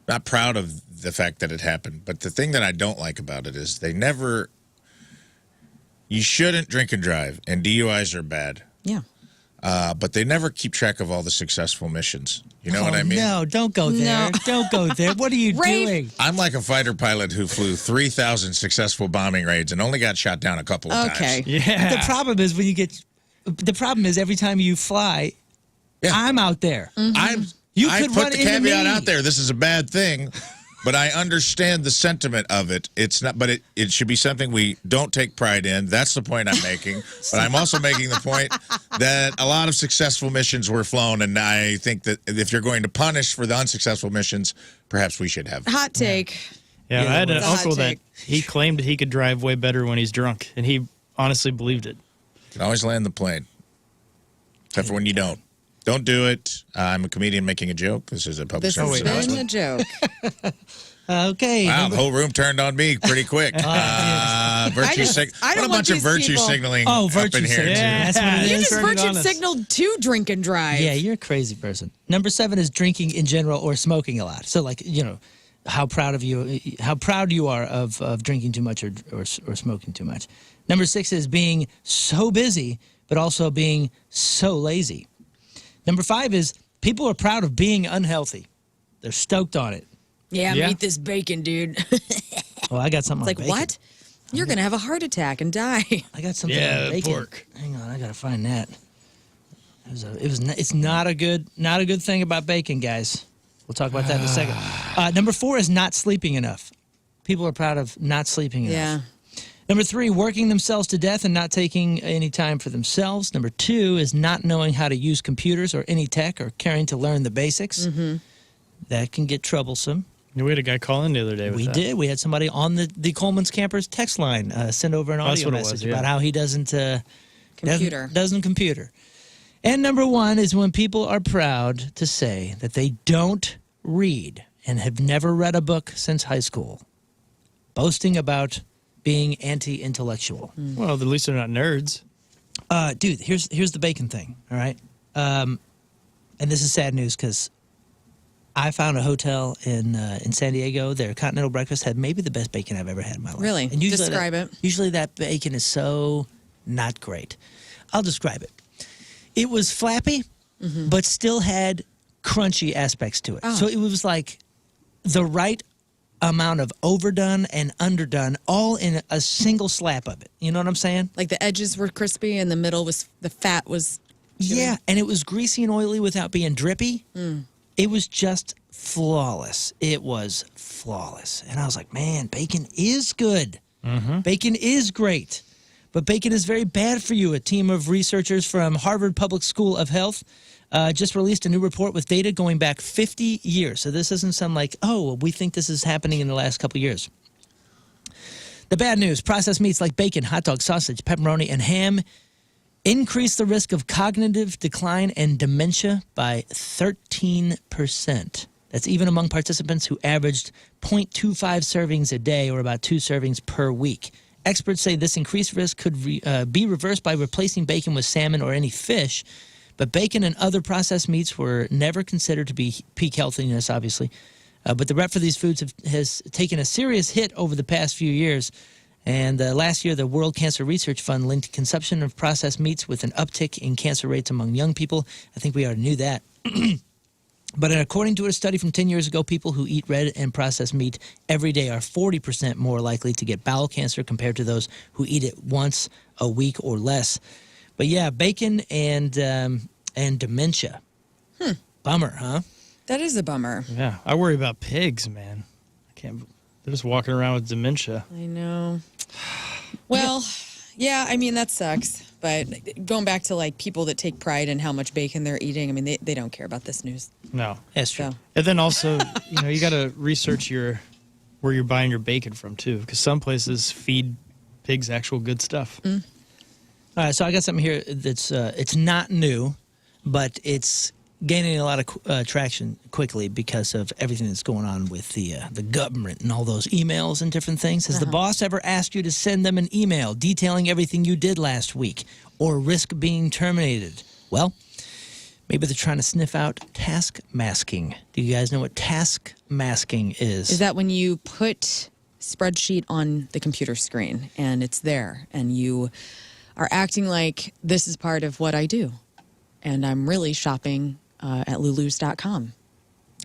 not proud of the fact that it happened, but the thing that I don't like about it is you shouldn't drink and drive, and DUIs are bad. Yeah. But they never keep track of all the successful missions. You know what I mean? No, don't go there. No. Don't go there. What are you Rafe. doing? I'm like a fighter pilot who flew 3,000 successful bombing raids and only got shot down a couple of Okay. times. Yeah. The problem is every time you fly, I'm out there. I could put run the into caveat me. out there. This is a bad thing, but I understand the sentiment of it. It's not, but it should be something we don't take pride in. That's the point I'm making. But I'm also making the point that a lot of successful missions were flown, and I think that if you're going to punish for the unsuccessful missions, perhaps we should have. Hot take. Yeah, I had an It's a hot uncle that take. he claimed he could drive way better when he's drunk, and he honestly believed it. You can always land the plane, except for when you don't. Don't do it. I'm a comedian making a joke. This is a public This service has been announcement. a joke. Okay. Wow, the whole room turned on me pretty quick. Virtue I don't what a want bunch of these virtue people- signaling Oh, up virtue in here. signaling. too. That's what it You is. just Turn it virtue on us. signaled to drink and drive. Yeah, you're a crazy person. Number 7 is drinking in general or smoking a lot. So, how proud you are of drinking too much or smoking too much. Number 6 is being so busy, but also being so lazy. Number 5 is people are proud of being unhealthy. They're stoked on it. Yeah, Yeah. eat this bacon, dude. Well, I got something Like, on bacon. what? You're going to have a heart attack and die. I got something Yeah, on bacon. pork. Hang on, I gotta find that. It's not a good thing about bacon, guys. We'll talk about that in a second. Number 4 is not sleeping enough. People are proud of not sleeping enough. Yeah. Number 3, working themselves to death and not taking any time for themselves. Number 2 is not knowing how to use computers or any tech or caring to learn the basics. Mm-hmm. That can get troublesome. We had a guy call in the other day with We that. did. We had somebody on the Coleman's Campers text line send over an That's audio what it was, message yeah. about how he doesn't Computer. doesn't computer. And number 1 is when people are proud to say that they don't read and have never read a book since high school, boasting about being anti-intellectual. Well, at least they're not nerds. Dude, here's the bacon thing. All right, and this is sad news because I found a hotel in San Diego. Their continental breakfast had maybe the best bacon I've ever had in my life. Really? And usually Describe it. Usually that bacon is so not great. I'll describe it. It was flappy, but still had crunchy aspects to it. Oh. So it was like the right amount of overdone and underdone all in a single slap of it. You know what I'm saying? Like the edges were crispy and the middle was, the fat was. Yeah, and it was greasy and oily without being drippy. It was just flawless. It was flawless. And I was like, man, bacon is good. Bacon is great. but bacon is very bad for you. A team of researchers from Harvard Public School of Health just released a new report with data going back 50 years. So this doesn't sound like, oh, we think this is happening in the last couple of years. The bad news, processed meats like bacon, hot dog, sausage, pepperoni, and ham increase the risk of cognitive decline and dementia by 13%. That's even among participants who averaged 0.25 servings a day, or about 2 servings per week. Experts say this increased risk could be reversed by replacing bacon with salmon or any fish, but bacon and other processed meats were never considered to be peak healthiness, obviously. But the rep for these foods has taken a serious hit over the past few years. And last year, the World Cancer Research Fund linked consumption of processed meats with an uptick in cancer rates among young people. I think we already knew that. But according to a study from 10 years ago, people who eat red and processed meat every day are 40% more likely to get bowel cancer compared to those who eat it once a week or less. But yeah, bacon and dementia. Bummer, huh? That is a bummer. Yeah, I worry about pigs, man. I can't. They're just walking around with dementia. I know. Well, yeah, I mean, that sucks. But going back to like people that take pride in how much bacon they're eating, I mean, they don't care about this news. No. That's true. So, And then also, you got to research where you're buying your bacon from too, because some places feed pigs actual good stuff. All right, so I got something here that's it's not new, but it's gaining a lot of traction quickly because of everything that's going on with the government and all those emails and different things. Has the boss ever asked you to send them an email detailing everything you did last week or risk being terminated? Well, maybe they're trying to sniff out task masking. Do you guys know what task masking is? is that when you put spreadsheet on the computer screen and it's there and you are acting like this is part of what I do and I'm really shopping at lulus.com.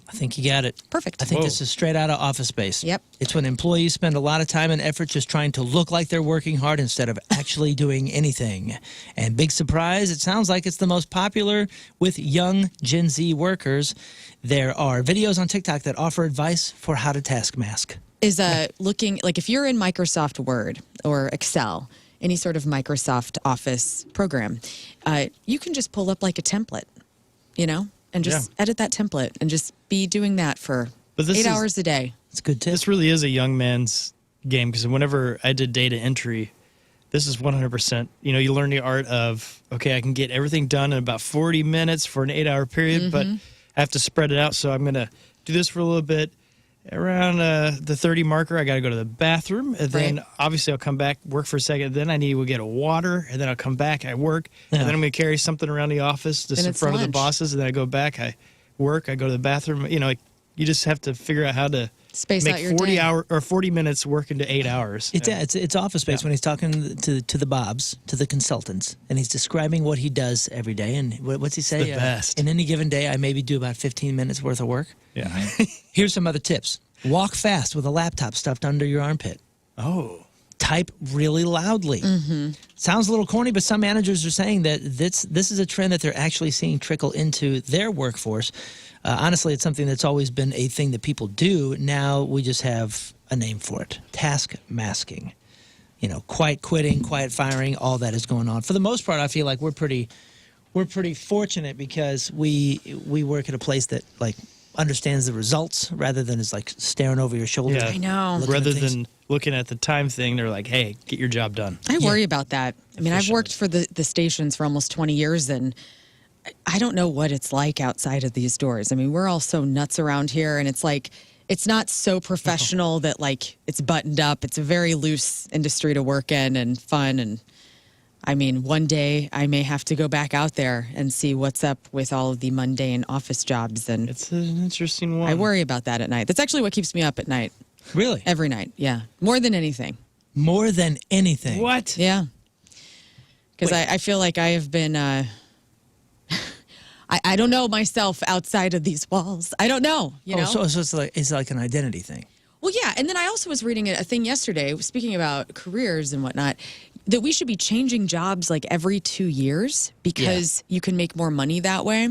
I think you got it. Perfect. I think this is straight out of Office Space. Yep. It's when employees spend a lot of time and effort just trying to look like they're working hard instead of actually doing anything. And big surprise, it sounds like it's the most popular with young Gen Z workers. There are videos on TikTok that offer advice for how to task mask. Is looking like if you're in Microsoft Word or Excel, any sort of Microsoft Office program, you can just pull up like a template, and just edit that template and just be doing that for 8 hours a day. It's a good tip. This really is a young man's game, because whenever I did data entry, this is 100%. You learn the art of, okay, I can get everything done in about 40 minutes for an 8-hour period, but I have to spread it out. So I'm going to do this for a little bit. Around the 30 marker, I got to go to the bathroom. And then obviously I'll come back, work for a second. Then I need to get a water. And then I'll come back, I work. And then I'm going to carry something around the office just in front of the bosses. And then I go back, I work, I go to the bathroom. You just have to figure out how to Space out your make day. 40 minutes work into 8 hours. It's Office Space when he's talking to the Bobs, to the consultants, and he's describing what he does every day. And what's he say? The best. In any given day, I maybe do about 15 minutes worth of work. Yeah. Here's some other tips. Walk fast with a laptop stuffed under your armpit. Oh. Type really loudly. Sounds a little corny, but some managers are saying that this is a trend that they're actually seeing trickle into their workforce. Honestly, it's something that's always been a thing that people do. Now we just have a name for it. Task masking. Quiet quitting, quiet firing, all that is going on. For the most part, I feel like we're pretty fortunate because we work at a place that understands the results rather than is staring over your shoulder. Yeah. I know. Rather than looking at the time thing, they're like, hey, get your job done. I worry about that. I mean, I've worked for the stations for almost 20 years, and I don't know what it's like outside of these doors. I mean, we're all so nuts around here, and it's not so professional that it's buttoned up. It's a very loose industry to work in and fun. And I mean, one day I may have to go back out there and see what's up with all of the mundane office jobs. And It's an interesting one. I worry about that at night. That's actually what keeps me up at night. Really? Every night. Yeah. More than anything. More than anything. What? Yeah. Because I feel like I have been, I don't know myself outside of these walls. I don't know, know? So it's like an identity thing. Well, yeah. And then I also was reading a thing yesterday, speaking about careers and whatnot, that we should be changing jobs every 2 years because you can make more money that way.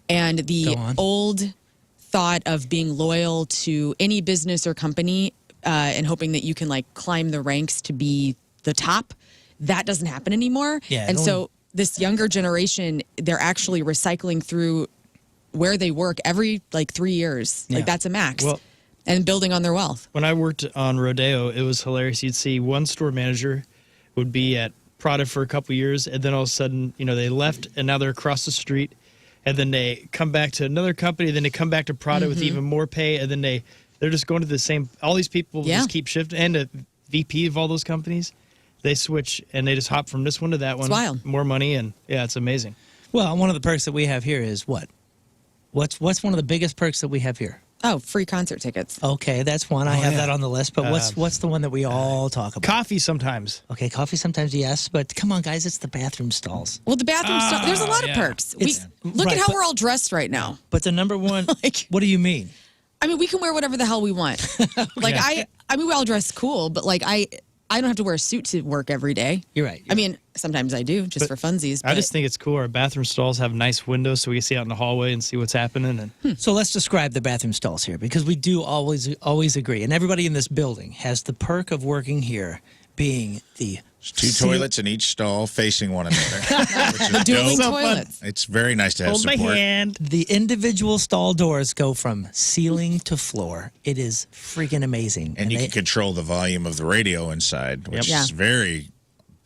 And the old thought of being loyal to any business or company and hoping that you can climb the ranks to be the top that doesn't happen anymore. Yeah, and so this younger generation, they're actually recycling through where they work every like 3 years. Yeah. Like that's a max. Well- and building on their wealth. When I worked on Rodeo, it was hilarious. You'd see one store manager would be at Prada for a couple years, and then all of a sudden, they left, and now they're across the street, and then they come back to another company, then they come back to Prada with even more pay, and then they're just going to the same. All these people just keep shifting, and the VP of all those companies, they switch and they just hop from this one to that one. It's wild. More money, and yeah, it's amazing. Well, one of the perks that we have here is what? What's one of the biggest perks that we have here? Oh, free concert tickets. Okay, that's one. I have that on the list. But what's the one that we all talk about? Coffee sometimes. Okay, coffee sometimes, yes. But come on, guys, it's the bathroom stalls. Well, the bathroom stuff, there's a lot of perks. Look right, at how but- we're all dressed right now. But the number one, what do you mean? I mean, we can wear whatever the hell we want. Like I mean, we all dress cool, but like I don't have to wear a suit to work every day. You're right. I mean, sometimes I do just for funsies. I just think it's cool. Our bathroom stalls have nice windows so we can see out in the hallway and see what's happening. And So let's describe the bathroom stalls here, because we do always agree, and everybody in this building has the perk of working here being the There's 2 toilets in each stall facing one another. Which is dueling dope. toilets. It's very nice to have hold my support. hand. The individual stall doors go from ceiling to floor. It is freaking amazing. And you can control the volume of the radio inside, which Yep. is very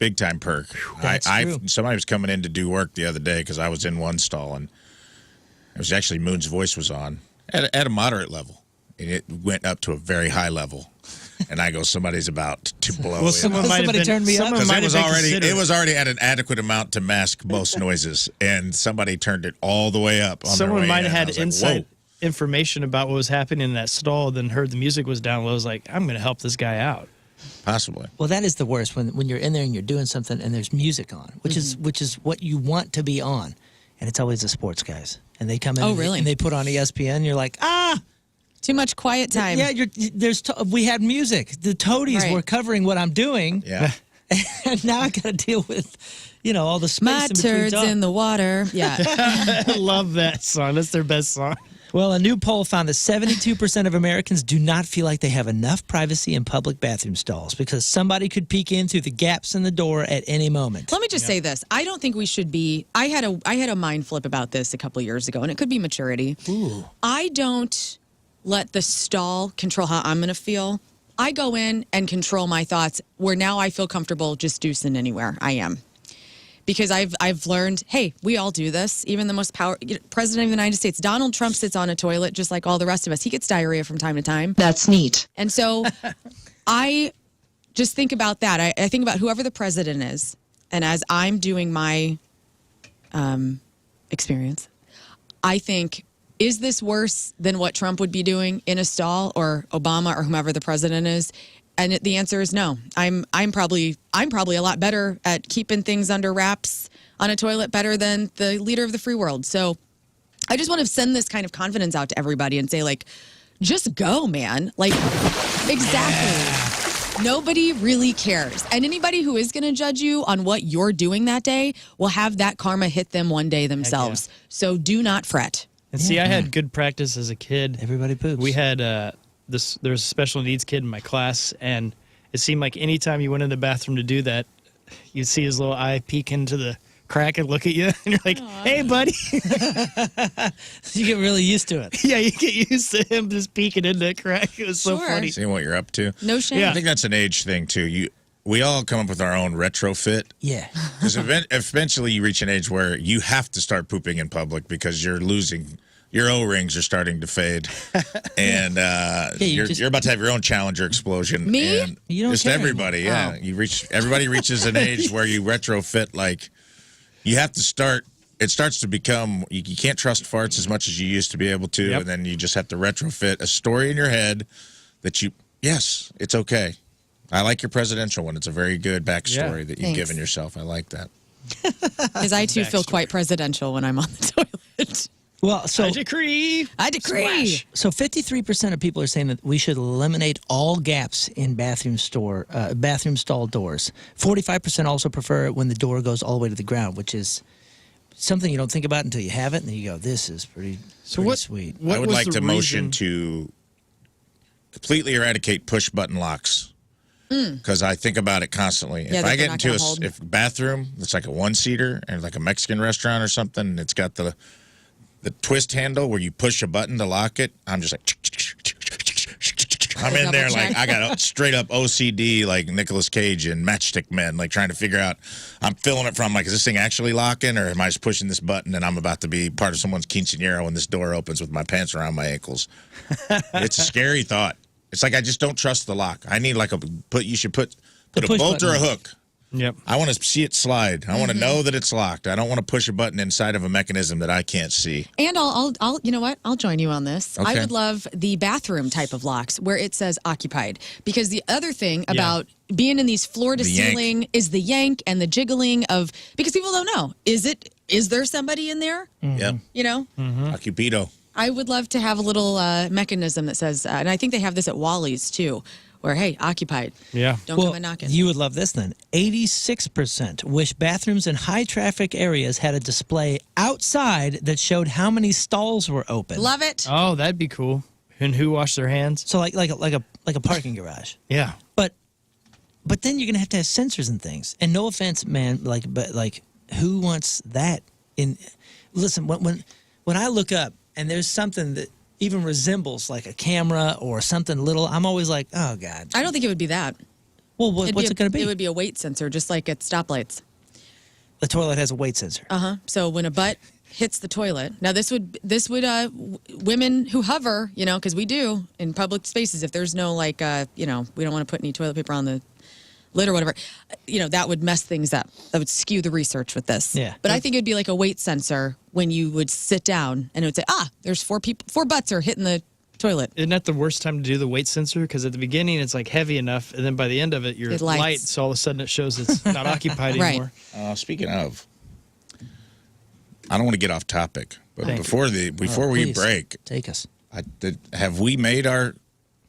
big time perk. That's true. Somebody was coming in to do work the other day because I was in one stall, and it was actually Moon's voice was on at a moderate level, and it went up to a very high level. And I go, somebody's about to blow Well, it. someone might have Somebody been, turned me up. someone Because might it was have been already considerate. at an adequate amount to mask most noises, and somebody turned it all the way up. On their Someone way might in. have I had was like, inside whoa. information about what was happening in that stall, then heard the music was down low. I was like, I'm going to help this guy out. Possibly. Well, that is the worst when you're in there and you're doing something and there's music on, which is what you want to be on, and it's always the sports guys, and they come in. Oh, really? And they put on ESPN. You're like, Too much quiet time. yeah. We had music. The Toadies Right. were covering what I'm doing. Yeah. And now I got to deal with, all the space My in between turds talk. in the water. Yeah. I love that song. That's their best song. Well, a new poll found that 72% of Americans do not feel like they have enough privacy in public bathroom stalls because somebody could peek in through the gaps in the door at any moment. Let me just say this. I don't think we should be. I had a mind flip about this a couple of years ago, and it could be maturity. Ooh. I don't let the stall control how I'm going to feel. I go in and control my thoughts where now I feel comfortable just deucing anywhere I am. Because I've learned, hey, we all do this. Even the most president of the United States, Donald Trump, sits on a toilet just like all the rest of us. He gets diarrhea from time to time. That's neat. And so I just think about that. I think about whoever the president is. And as I'm doing my experience, I think, is this worse than what Trump would be doing in a stall, or Obama, or whomever the president is? And the answer is no. I'm probably a lot better at keeping things under wraps on a toilet better than the leader of the free world. So I just want to send this kind of confidence out to everybody and say, like, just go, man. Like, exactly. Nobody really cares. And anybody who is going to judge you on what you're doing that day will have that karma hit them one day themselves. So do not fret. And see, I had good practice as a kid. Everybody poops. We had there was a special needs kid in my class, and it seemed like anytime you went in the bathroom to do that, you'd see his little eye peek into the crack and look at you, and you're like, hey, buddy. You get really used to it. Yeah, you get used to him just peeking in that crack. It was so Sure. funny. Seeing what you're up to. No shame. Yeah. I think that's an age thing, too. We all come up with our own retrofit. Yeah. Because eventually you reach an age where you have to start pooping in public because you're losing. Your O-rings are starting to fade, and you're about to have your own Challenger explosion. Me? And You don't just care everybody, yeah. Oh. Everybody reaches an age where you retrofit. Like you have to start. It starts to become you can't trust farts as much as you used to be able to, Yep. and then you just have to retrofit a story in your head that yes, it's okay. I like your presidential one. It's a very good backstory Yeah. that you've Thanks. given yourself. I like that. Because I, too, feel quite presidential when I'm on the toilet. Well, so I decree. I decree. Splash. So 53% of people are saying that we should eliminate all gaps in bathroom stall doors. 45% also prefer it when the door goes all the way to the ground, which is something you don't think about until you have it, and then you go, "This is pretty sweet." What I would was like the to motion reason- to completely eradicate push button locks. because I think about it constantly. Yeah, If that I they're get not into gonna a hold. if bathroom that's like a one-seater and like a Mexican restaurant or something, and it's got the twist handle where you push a button to lock it, I'm just like, I'm in there like I got straight up OCD like Nicolas Cage in Matchstick Men, like trying to figure out. I'm feeling it from like, is this thing actually locking, or am I just pushing this button and I'm about to be part of someone's quinceañera when this door opens with my pants around my ankles? It's a scary thought. It's like I just don't trust the lock. I need like you should put a push bolt or a button. hook. Yep. I want to see it slide. I want to know that it's locked. I don't want to push a button inside of a mechanism that I can't see. And I'll you know what? I'll join you on this. I Okay. would love the bathroom type of locks where it says occupied, because the other thing about being in these floor to The yank. ceiling is the yank and the jiggling of, because people don't know, is there somebody in there? Yep. You know, Occupido. I would love to have a little mechanism that says, and I think they have this at Wally's too, where hey, occupied. Yeah. Don't come a knocking. You would love this then. 86% wish bathrooms in high traffic areas had a display outside that showed how many stalls were open. Love it. Oh, that'd be cool. And who washed their hands? So like a parking garage. Yeah. But then you're gonna have to have sensors and things. And no offense, man, but who wants that in? Listen, when I look up and there's something that even resembles like a camera or something little, I'm always like, oh God. I don't think it would be that. Well, what's it gonna be? It would be a weight sensor, just like at stoplights. The toilet has a weight sensor. So when a butt hits the toilet, now this would women who hover, you know, because we do in public spaces. If there's no like, you know, we don't want to put any toilet paper on the lid or whatever, you know, that would mess things up. That would skew the research with this. Yeah. But I think it'd be like a weight sensor when you would sit down and it would say, there's 4 butts are hitting the toilet. Isn't that the worst time to do the weight sensor? Because at the beginning it's like heavy enough, and then by the end of it, you're It lights. light, so all of a sudden it shows it's not occupied Right. anymore. Speaking of, I don't want to get off topic, but Thank before we Please, break, take us. have we made our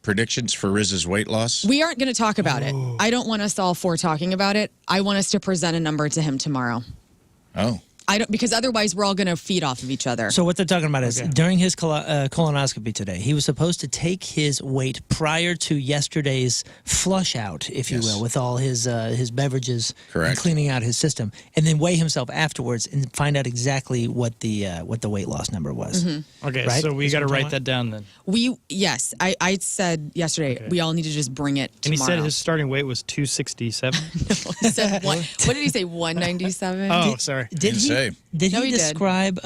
predictions for Riz's weight loss? We aren't going to talk about it. I don't want us all 4 talking about it. I want us to present a number to him tomorrow. Oh. I don't, because otherwise we're all going to feed off of each other. So what they're talking about is during his colonoscopy today, he was supposed to take his weight prior to yesterday's flush out, if you will, with all his beverages, Correct. and cleaning out his system, and then weigh himself afterwards and find out exactly what the weight loss number was. Okay, Right? so we Is got to what we're write talking that down then. I said yesterday, we all need to just bring it And he tomorrow. said his starting weight was 267. He said what did he say, 197? Oh, sorry. Did Didn't he? say. Did No, he he did. describe?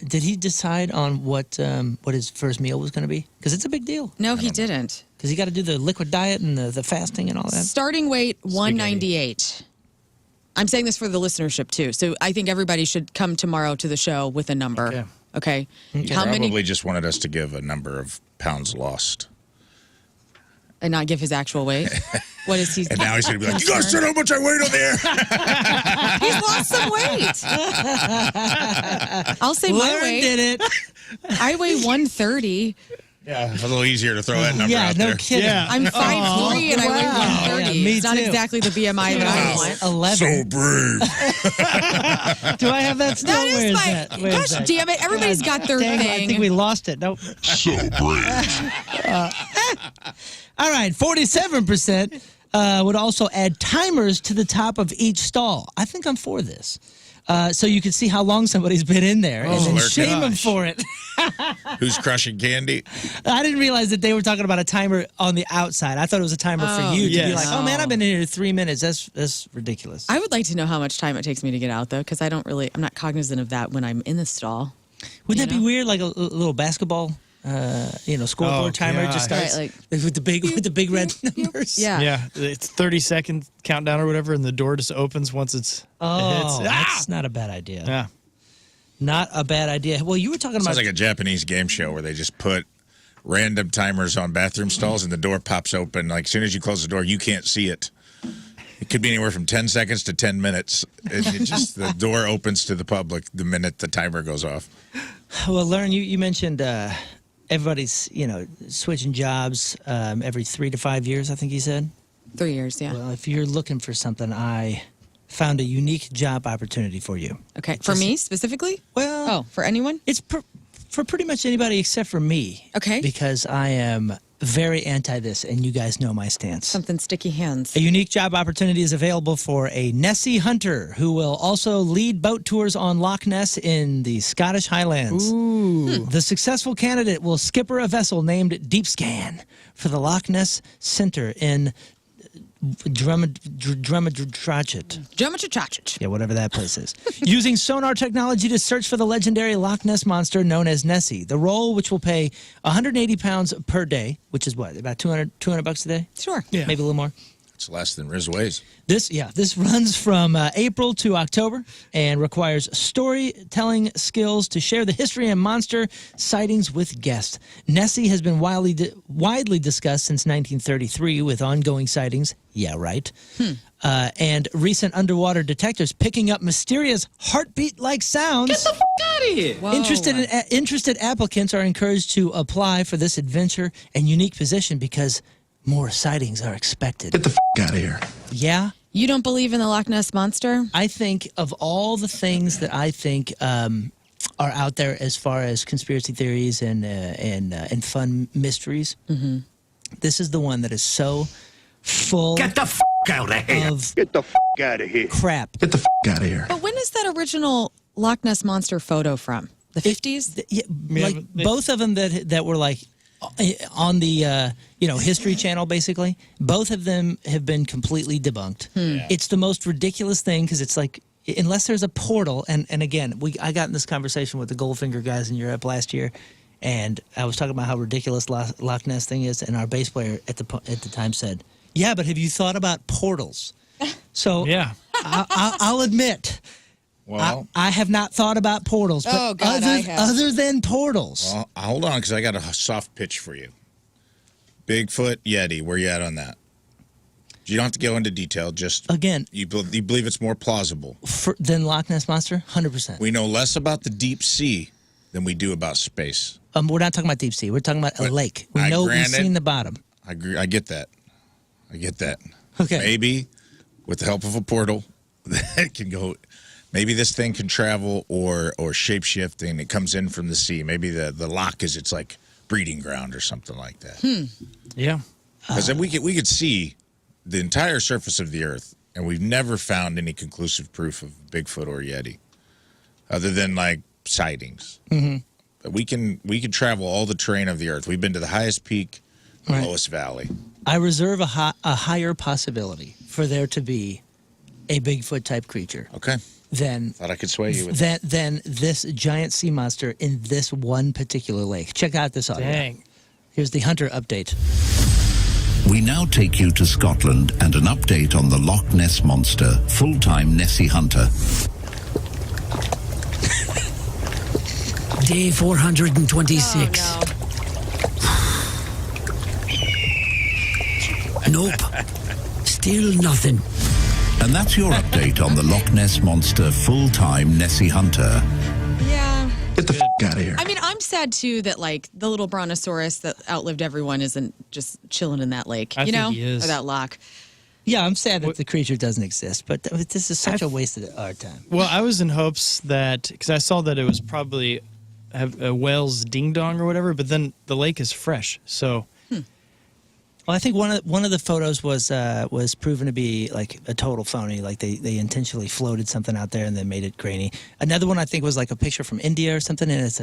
Did he decide on what his first meal was going to be? Because it's a big deal. No, he didn't. Because he got to do the liquid diet and the fasting and all that. Starting weight, 198. I'm saying this for the listenership too. So I think everybody should come tomorrow to the show with a number. Okay. How Probably many, just wanted us to give a number of pounds lost. and not give his actual weight? What is he? And now he's going to be like, you guys said how much I weighed on the air. He's lost some weight. I'll say my Lauren weight. did it. I weigh 130. Yeah, a little easier to throw that number Yeah, out no there. kidding. Yeah. I'm 5'3" and I weigh Wow. 130. Yeah, me it's not too. exactly the BMI that I want. 11. So brave. Do I have that still? That is Where is my. that? Where is Gosh that? damn it! Everybody's got their Dang it, I thing. think we lost it. Nope. So brave. All right, 47% would also add timers to the top of each stall. I think I'm for this. So you can see how long somebody's been in there and then their shame them gosh. for it. Who's crushing candy? I didn't realize that they were talking about a timer on the outside. I thought it was a timer for you to be yes. like, oh man, I've been in here 3 minutes. That's ridiculous. I would like to know how much time it takes me to get out though, because I'm not cognizant of that when I'm in the stall. Would that know? be weird? Like a little basketball, scoreboard Oh, timer gosh. just starts Right, with the big red numbers. Yeah. Yeah, it's 30-second countdown or whatever, and the door just opens once it hits. That's not a bad idea. Yeah. Not a bad idea. Well, you were talking about Sounds like a Japanese game show where they just put random timers on bathroom stalls and the door pops open. Like, as soon as you close the door, you can't see it. It could be anywhere from 10 seconds to 10 minutes. The door opens to the public the minute the timer goes off. Well, Lauren, you mentioned everybody's switching jobs every 3 to 5 years. I think you said. 3 years, yeah. Well, if you're looking for something, I found a unique job opportunity for you. Okay. For me specifically? Well, Oh, for anyone? it's for pretty much anybody except for me. Okay. Because I am very anti this, and you guys know my stance. Something sticky hands. A unique job opportunity is available for a Nessie hunter who will also lead boat tours on Loch Ness in the Scottish Highlands. Ooh. The successful candidate will skipper a vessel named Deep Scan for the Loch Ness Center in Drummond-Chachich. Yeah, whatever that place is. Using sonar technology to search for the legendary Loch Ness monster known as Nessie. The role, which will pay 180 pounds per day, which is what, about 200 bucks a day? Sure. Yeah. Maybe a little more. It's less than Riz weighs. This runs from April to October and requires storytelling skills to share the history and monster sightings with guests. Nessie has been widely discussed since 1933 with ongoing sightings. Yeah, right. And recent underwater detectors picking up mysterious heartbeat-like sounds. Get the f*** out of here. Whoa. Interested applicants are encouraged to apply for this adventure and unique position because more sightings are expected. Get the f*** out of here. Yeah. You don't believe in the Loch Ness Monster? I think of all the things that I think are out there as far as conspiracy theories and fun mysteries, this is the one that is so full Get the f*** out of here. of Get the f*** out of here. crap. Get the f*** out of here. But when is that original Loch Ness Monster photo from? The 50s? Yeah, Yeah, like but they- both of them that were like on the History Channel, basically. Both of them have been completely debunked. It's the most ridiculous thing because it's like, unless there's a portal, and again, I got in this conversation with the Goldfinger guys in Europe last year, and I was talking about how ridiculous Loch Ness thing is, and our bass player at the time said, "Yeah, but have you thought about portals?" So Yeah. I'll admit. Well, I have not thought about portals, but Oh, God, I have. other than portals. hold on, because I got a soft pitch for you. Bigfoot, Yeti, where you at on that? You don't have to go into detail. Just Again, you believe it's more plausible. than Loch Ness Monster, 100%. We know less about the deep sea than we do about space. We're not talking about deep sea. We're talking about a But lake. We've granted- seen the bottom. I agree. I get that. Okay. Maybe with the help of a portal that can go. Maybe this thing can travel or shapeshift and it comes in from the sea. Maybe the loch is its like breeding ground or something like that. Yeah. Because then we could see the entire surface of the earth, and we've never found any conclusive proof of Bigfoot or Yeti, other than like sightings. But we can travel all the terrain of the earth. We've been to the highest peak, the Right. lowest valley. I reserve a higher possibility for there to be a Bigfoot type creature Okay, than thought I could sway you with that. than this giant sea monster in this one particular lake. Check out this audio. Dang. Here's the hunter update. We now take you to Scotland and an update on the Loch Ness Monster, full-time Nessie hunter. Day 426. Oh, Nope. Still nothing. And that's your update on the Loch Ness Monster, full-time Nessie hunter. no. Yeah. Get the f*** out of here. I mean, I'm sad too that like the little brontosaurus that outlived everyone isn't just chilling in that lake, I you think know, he is. or that loch. Yeah, I'm sad that the creature doesn't exist, but this is such a waste of our time. Well, I was in hopes that, because I saw that it was probably a whale's ding dong or whatever, but then the lake is fresh. So Well, I think one of the photos was proven to be like a total phony. Like they intentionally floated something out there and then made it grainy. Another one I think was like a picture from India or something, and it's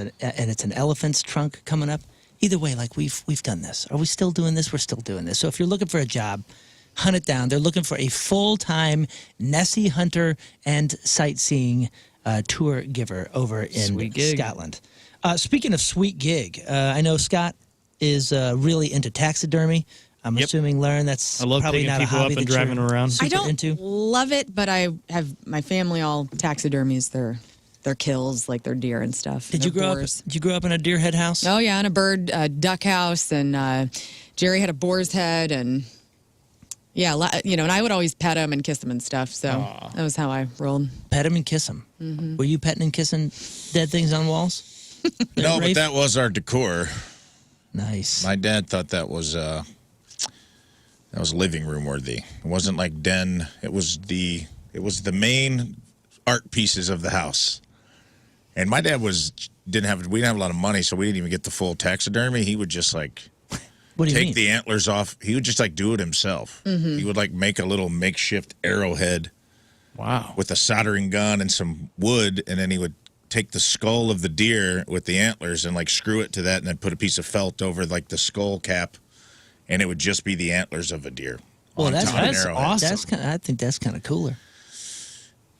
an elephant's trunk coming up. Either way, like we've done this. Are we still doing this? We're still doing this. So if you're looking for a job, hunt it down. They're looking for a full-time Nessie hunter and sightseeing tour giver over in Sweet gig. Scotland. Speaking of sweet gig, I know Scott is really into taxidermy. I'm Yep. assuming, Lauren, that's I love probably picking not a people hobby up and that you're driving around. I super don't into. love it, but I have my family all taxidermies their kills, like their deer and stuff. Did and you their grow up? boars. Did you grow up in a deer head house? Oh yeah, and a bird duck house, and Jerry had a boar's head, and yeah, and I would always pet him and kiss him and stuff. So that was how I rolled. Pet him and kiss him. Mm-hmm. Were you petting and kissing dead things on walls? No, but Rafe? that was our decor. Nice. My dad thought that was living room worthy. It wasn't like den. It was the main art pieces of the house. And my dad we didn't have a lot of money, so we didn't even get the full taxidermy. He would just like What do you take mean? the antlers off. He would just like do it himself. He would like make a little makeshift arrowhead Wow. with a soldering gun and some wood, and then he would take the skull of the deer with the antlers and like screw it to that, and then put a piece of felt over like the skull cap, and it would just be the antlers of a deer. Well, on that's top of an that's arrowhead. awesome. That's kind. I think that's kind of cooler.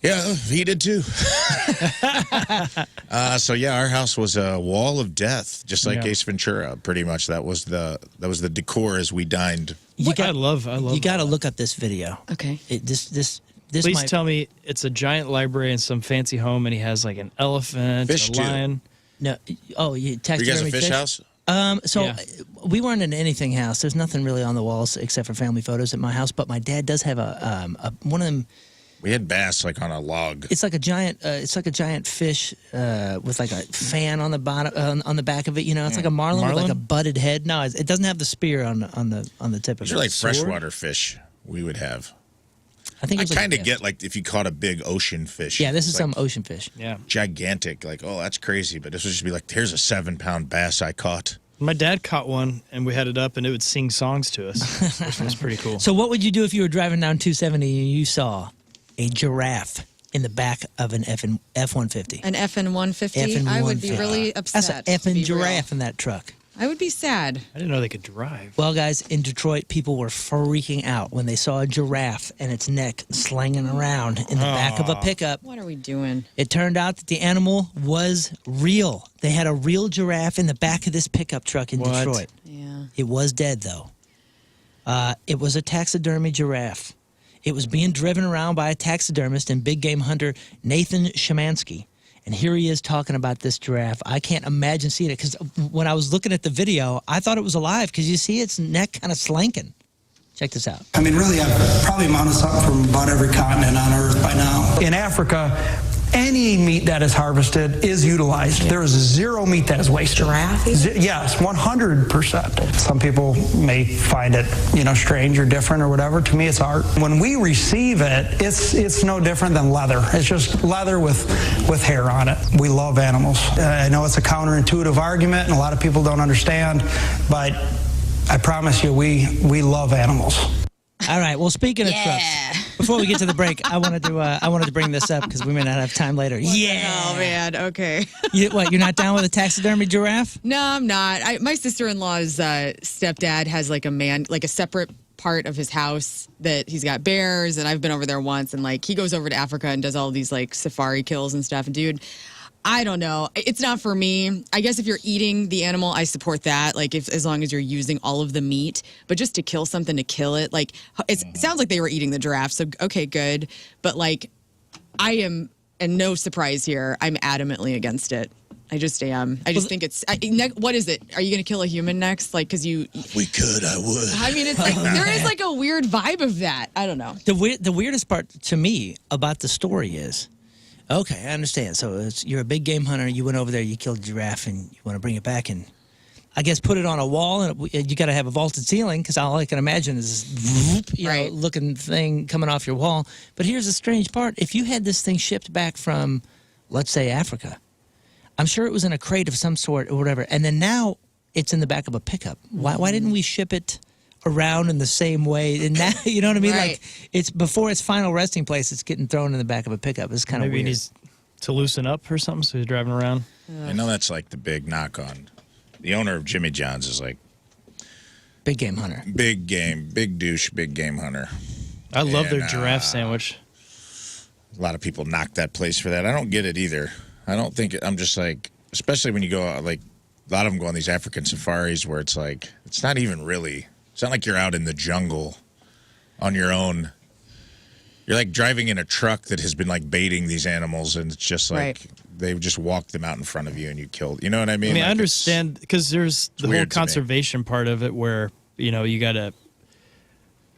Yeah, he did too. So yeah, our house was a wall of death, just like Yeah. Ace Ventura. Pretty much, that was the decor as we dined. I love You got to look up this video. Okay. This Please might, tell me it's a giant library in some fancy home, and he has like an elephant, Fish, a too. lion. No. Oh, you Were you taxidermy guys a fish house? So Yeah. we weren't in anything house. There's nothing really on the walls except for family photos at my house. But my dad does have a one of them. We had bass like on a log. It's like a giant. It's like a giant fish with like a fan on the bottom on the back of it. You know, it's like a marlin with like a Marlin? butted head. No, it doesn't have the spear on the tip of These it. are like Sword? freshwater fish we would have. I think I it was like kind a of gift. get like if you caught a big ocean fish. Yeah, this is It's some like ocean fish. Yeah. gigantic. Like, oh, that's crazy. But this would just be like, here's a 7-pound bass I caught. My dad caught one, and we had it up, and it would sing songs to us, which was pretty cool. So what would you do if you were driving down 270 and you saw a giraffe in the back of an F-150? An FN 150. I would be really That's upset. an to be effing real. giraffe in that truck. I would be sad. I didn't know they could drive. Well, guys, in Detroit, people were freaking out when they saw a giraffe and its neck slanging around in the back of a pickup. What are we doing? It turned out that the animal was real. They had a real giraffe in the back of this pickup truck in What? Detroit. Yeah. It was dead, though. It was a taxidermy giraffe. It was being driven around by a taxidermist and big game hunter Nathan Shemansky. And here he is talking about this giraffe. I can't imagine seeing it because when I was looking at the video, I thought it was alive because you see its neck kind of slanking. Check this out. I mean, really, I've probably mounted something from about every continent on Earth by now. In Africa, any meat that is harvested is utilized. There is zero meat that is wasted. Giraffe? Yes, 100%. Some people may find it, strange or different or whatever. To me, it's art. When we receive it, it's no different than leather. It's just leather with hair on it. We love animals. I know it's a counterintuitive argument, and a lot of people don't understand, but I promise you, we love animals. All right. Well, speaking of trucks, before we get to the break, I wanted to bring this up because we may not have time later. Oh man. Okay. You're not down with a taxidermy giraffe? No, I'm not. My sister-in-law's stepdad has like a separate part of his house that he's got bears, and I've been over there once, and like he goes over to Africa and does all these like safari kills and stuff. And dude, I don't know. It's not for me. I guess if you're eating the animal, I support that. Like as long as you're using all of the meat, but just to kill something to kill it, like it sounds like they were eating the giraffe. So okay, good. But like I am, and no surprise here, I'm adamantly against it. I just am. I just think it's. What is it? Are you going to kill a human next? Like, because you. We could, I would. I mean, it's like there is like a weird vibe of that. I don't know. The weirdest part to me about the story is, okay, I understand. So you're a big game hunter. You went over there, you killed a giraffe, and you want to bring it back and, I guess, put it on a wall. And you got to have a vaulted ceiling because all I can imagine is this looking thing coming off your wall. But here's the strange part: if you had this thing shipped back from, let's say, Africa, I'm sure it was in a crate of some sort or whatever, and then now it's in the back of a pickup. Why didn't we ship it around in the same way? And now, you know what I mean? Right. Like it's before its final resting place, it's getting thrown in the back of a pickup. It's kind of Maybe weird. he needs to loosen up or something, so he's driving around. I know that's like the big knock on. The owner of Jimmy John's is like Big game hunter. big game, big douche, big game hunter. I love their And, giraffe sandwich. A lot of people knock that place for that. I don't get it either. I don't think I'm just like, especially when you go out, like a lot of them go on these African safaris where it's like, it's not even really, it's not like you're out in the jungle on your own. You're like driving in a truck that has been like baiting these animals, and it's just like they just walk them out in front of you and you kill. You know what I mean? I mean, Like, I understand because there's the whole weird to me. conservation part of it where, you got to,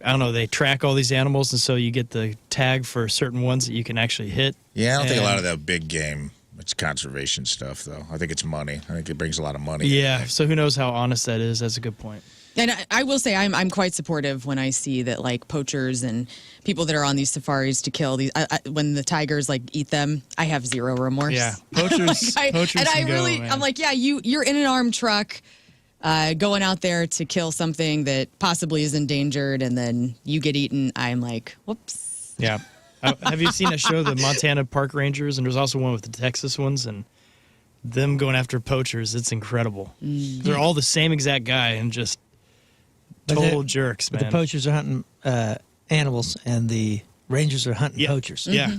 I don't know, they track all these animals, and so you get the tag for certain ones that you can actually hit. Yeah, I don't think a lot And- of that big game. It's conservation stuff, though. I think it's money. I think it brings a lot of money. Yeah, so who knows how honest that is. That's a good point. And I will say I'm quite supportive when I see that like poachers and people that are on these safaris to kill these when the tigers like eat them. I have zero remorse. Yeah, poachers. Like, poachers and I can go, really, man. I'm like, yeah, you're in an armed truck going out there to kill something that possibly is endangered, and then you get eaten. I'm like, whoops. Yeah. Have you seen a show, the Montana Park Rangers? And there's also one with the Texas ones, and them going after poachers. It's incredible. They're all the same exact guy and just total jerks, man. But the poachers are hunting animals, and the rangers are hunting poachers. Yeah.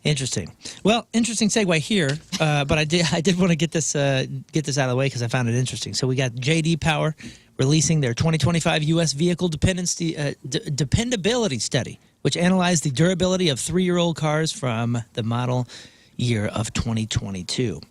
Interesting. Well, interesting segue here, but I did want to get this out of the way because I found it interesting. So we got J.D. Power releasing their 2025 U.S. Vehicle Dependability Study, which analyzed the durability of 3-year-old cars from the model year of 2022.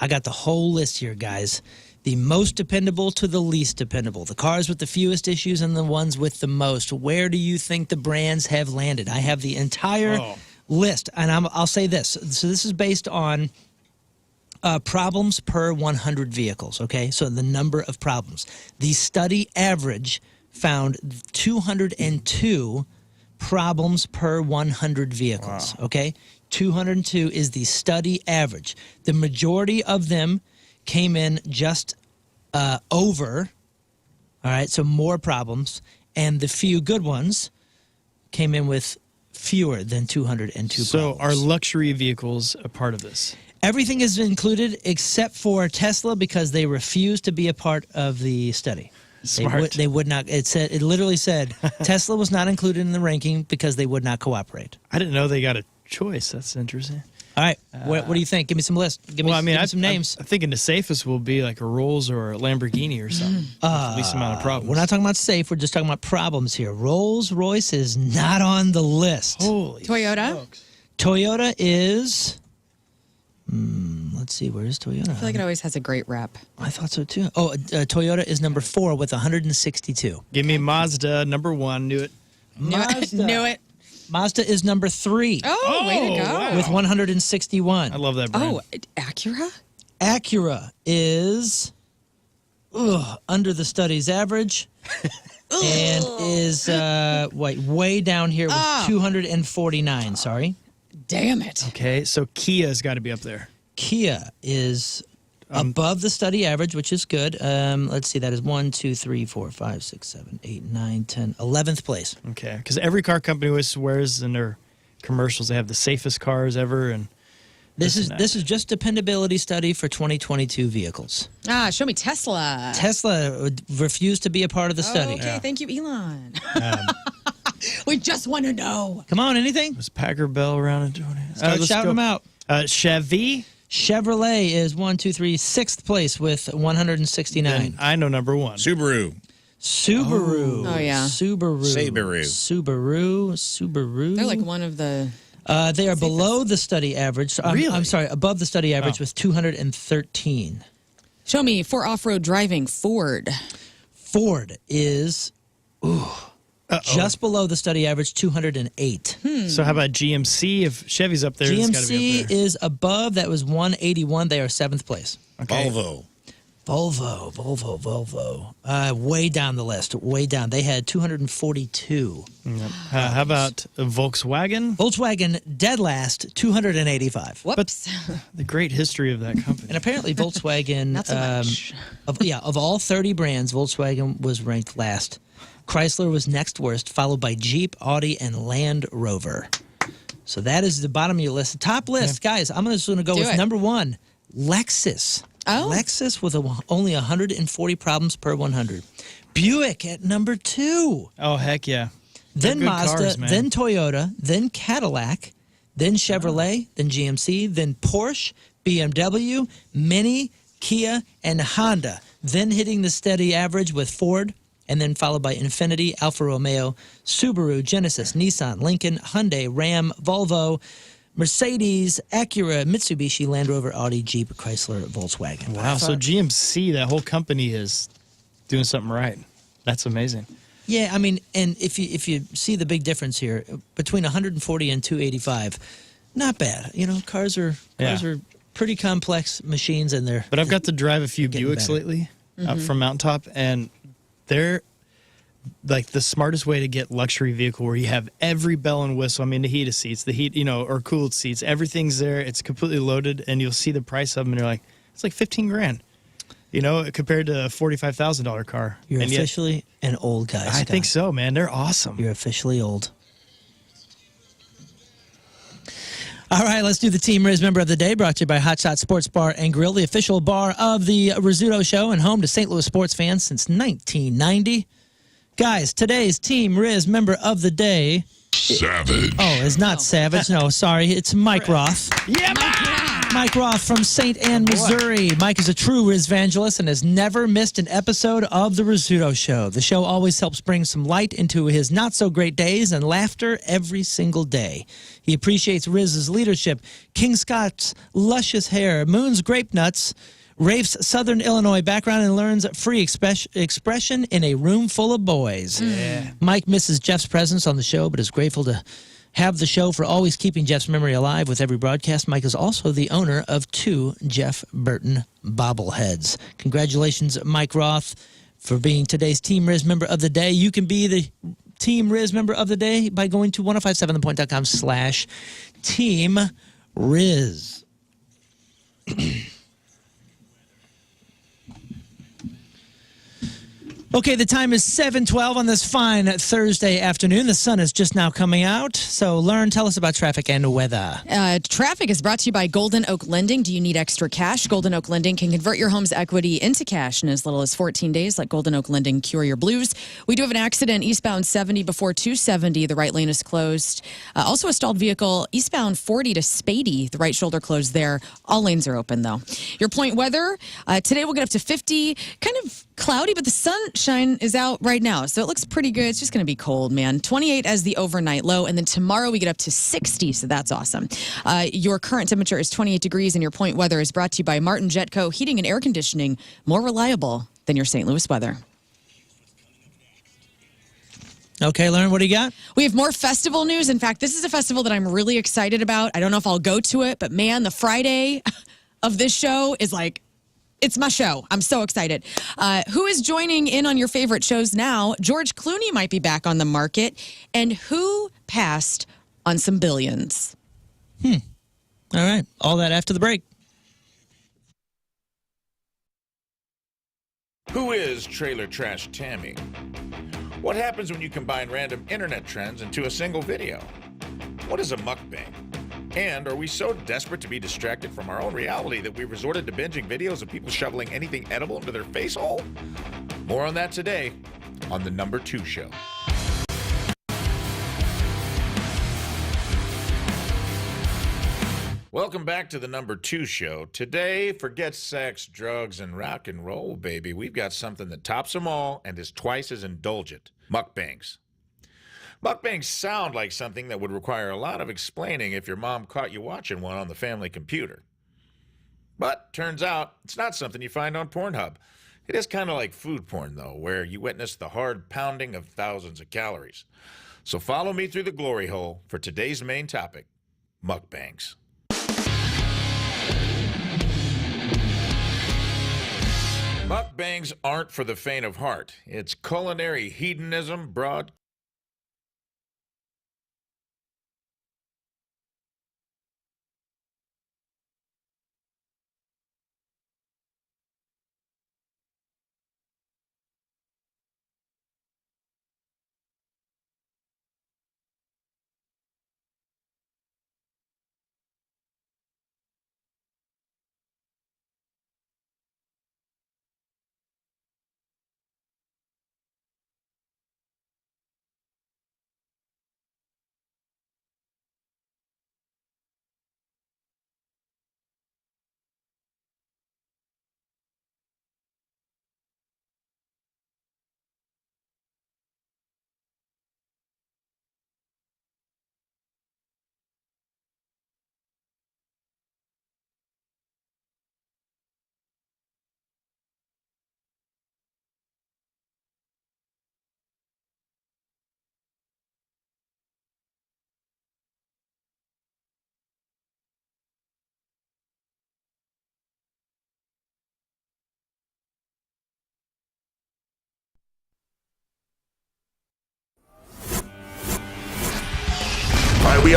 I got the whole list here, guys. The most dependable to the least dependable. The cars with the fewest issues and the ones with the most. Where do you think the brands have landed? I have the entire list, and I'll say this. So this is based on problems per 100 vehicles, okay? So the number of problems. The study average found 202 problems per 100 vehicles, okay? 202 is the study average. The majority of them came in just over, all right, so more problems, and the few good ones came in with fewer than 202 So problems. are luxury vehicles a part of this? Everything is included except for Tesla because they refused to be a part of the study. Smart. They would not. It literally said Tesla was not included in the ranking because they would not cooperate. I didn't know they got a choice. That's interesting. All right, what do you think? Give me some list. Give me some names. I'm thinking the safest will be like a Rolls or a Lamborghini or something. With the least amount of problems. We're not talking about safe. We're just talking about problems here. Rolls-Royce is not on the list. Holy Toyota? smokes. Toyota is... let's see. Where is Toyota? I feel like it always has a great rep. I thought so, too. Oh, Toyota is number 4 with 162. Give me Mazda, number 1. Knew it. Mazda. Knew it. Mazda is number 3 Oh, way to go. wow. with 161. I love that brand. Oh, Acura? Acura is under the study's average and is way down here with 249. Sorry. Damn it. Okay, so Kia's got to be up there. Kia is above the study average, which is good. Let's see, that is 1, 2, 3, 4, 5, 6, 7, 8, 9, 10, 11th place. Okay, because every car company always swears in their commercials they have the safest cars ever, and This is just dependability study for 2022 vehicles. Show me Tesla. Tesla refused to be a part of the study. Okay, thank you, Elon. We just want to know. Come on, anything? was Packer Bell around in 20? Start shouting them out. Chevy. Chevrolet is 6th place with 169. And I know number 1. Subaru. Subaru. Oh, yeah. Subaru. Subaru. They're like one of the... They are below the study average. So I'm sorry, above the study average with 213. Show me for off-road driving, Ford. Ford is just below the study average, 208. So how about GMC? If Chevy's up there, it's got to be GMC up there. is above. That was 181. They are 7th place. Okay. Volvo. Way down the list. Way down. They had 242. Yep. How about Volkswagen? Volkswagen, dead last, 285. Whoops. The great history of that company. And apparently Volkswagen, Not so much. of all 30 brands, Volkswagen was ranked last. Chrysler was next worst, followed by Jeep, Audi, and Land Rover. So that is the bottom of your list. The top list, guys, I'm just going to go Do with it. number 1, Lexus. Oh. Lexus with only 140 problems per 100. Buick at number 2. Oh, heck yeah. Then They're good Mazda, cars, man. then Toyota, then Cadillac, then Chevrolet, then GMC, then Porsche, BMW, Mini, Kia, and Honda. Then hitting the steady average with Ford, and then followed by Infiniti, Alfa Romeo, Subaru, Genesis, Nissan, Lincoln, Hyundai, Ram, Volvo, Mercedes, Acura, Mitsubishi, Land Rover, Audi, Jeep, Chrysler, Volkswagen. Wow, so GMC, that whole company is doing something right. That's amazing. Yeah, I mean, and if you see the big difference here between 140 and 285, not bad. You know, cars are pretty complex machines, and they're. But I've got to drive a few getting Buicks better. lately out from Mountaintop, and they're like the smartest way to get luxury vehicle where you have every bell and whistle. I mean, the heated seats, or cooled seats, everything's there. It's completely loaded, and you'll see the price of them, and you're like, it's like $15,000. You know, compared to a $45,000 car. You're And yet- officially an old guy, I Scott. think so, man. They're awesome. You're officially old. All right, let's do the Team Riz Member of the Day, brought to you by Hot Shot Sports Bar and Grill, the official bar of the Rizzuto Show and home to St. Louis sports fans since 1990. Guys, today's Team Riz Member of the Day. Savage. Oh, it's not Savage. No, sorry. It's Mike Roth. Yeah, Mike Roth from St. Anne, Missouri. Mike is a true Riz evangelist and has never missed an episode of The Rizzuto Show. The show always helps bring some light into his not-so-great days and laughter every single day. He appreciates Riz's leadership, King Scott's luscious hair, Moon's grape nuts, Rafe's Southern Illinois background, and learns free expression in a room full of boys. Yeah. Mike misses Jeff's presence on the show, but is grateful to have the show for always keeping Jeff's memory alive with every broadcast. Mike is also the owner of 2 Jeff Burton bobbleheads. Congratulations, Mike Roth, for being today's Team Riz Member of the Day. You can be the Team Riz Member of the Day by going to 1057thepoint.com/Team Riz. Okay, the time is 7:12 on this fine Thursday afternoon. The sun is just now coming out. So, Lauren, tell us about traffic and weather. Traffic is brought to you by Golden Oak Lending. Do you need extra cash? Golden Oak Lending can convert your home's equity into cash in as little as 14 days. Let Golden Oak Lending cure your blues. We do have an accident eastbound 70 before 270. The right lane is closed. Also a stalled vehicle eastbound 40 to Spady. The right shoulder closed there. All lanes are open, though. Your point weather, today we'll get up to 50. Kind of cloudy, but the sunshine is out right now, so it looks pretty good. It's just going to be cold, man. 28 as the overnight low, and then tomorrow we get up to 60, so that's awesome. Your current temperature is 28 degrees, and your point weather is brought to you by Martin Jetco Heating and Air Conditioning, more reliable than your St. Louis weather. Okay, Lauren, what do you got? We have more festival news. In fact, this is a festival that I'm really excited about. I don't know if I'll go to it, but man, the Friday of this show is like, it's my show. I'm so excited. Who is joining in on your favorite shows now? George Clooney might be back on the market. And who passed on some billions? All right. All that after the break. Who is Trailer Trash Tammy? What happens when you combine random internet trends into a single video? What is a mukbang? And are we so desperate to be distracted from our own reality that we resorted to binging videos of people shoveling anything edible into their face hole? More on that today on the Number 2 Show. Welcome back to the Number 2 Show. Today, forget sex, drugs, and rock and roll, baby. We've got something that tops them all and is twice as indulgent. Mukbangs. Mukbangs sound like something that would require a lot of explaining if your mom caught you watching one on the family computer. But turns out it's not something you find on Pornhub. It is kind of like food porn, though, where you witness the hard pounding of thousands of calories. So follow me through the glory hole for today's main topic, mukbangs. Mukbangs aren't for the faint of heart. It's culinary hedonism broad.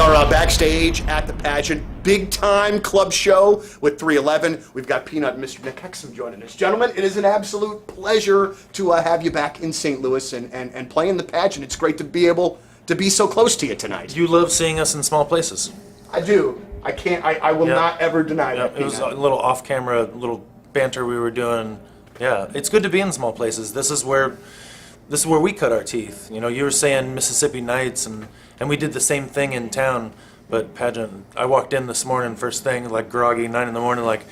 are backstage at the pageant. Big time club show with 311. We've got Peanut and Mr. Nick Hexum joining us. Gentlemen, it is an absolute pleasure to have you back in St. Louis and playing the pageant. It's great to be able to be so close to you tonight. You love seeing us in small places. I do. I can't. I will not ever deny that. It was a little off-camera, little banter we were doing. Yeah, it's good to be in small places. This is where we cut our teeth. You know, you were saying Mississippi Nights, and we did the same thing in town. But pageant, I walked in this morning, first thing, like groggy, 9 in the morning, like,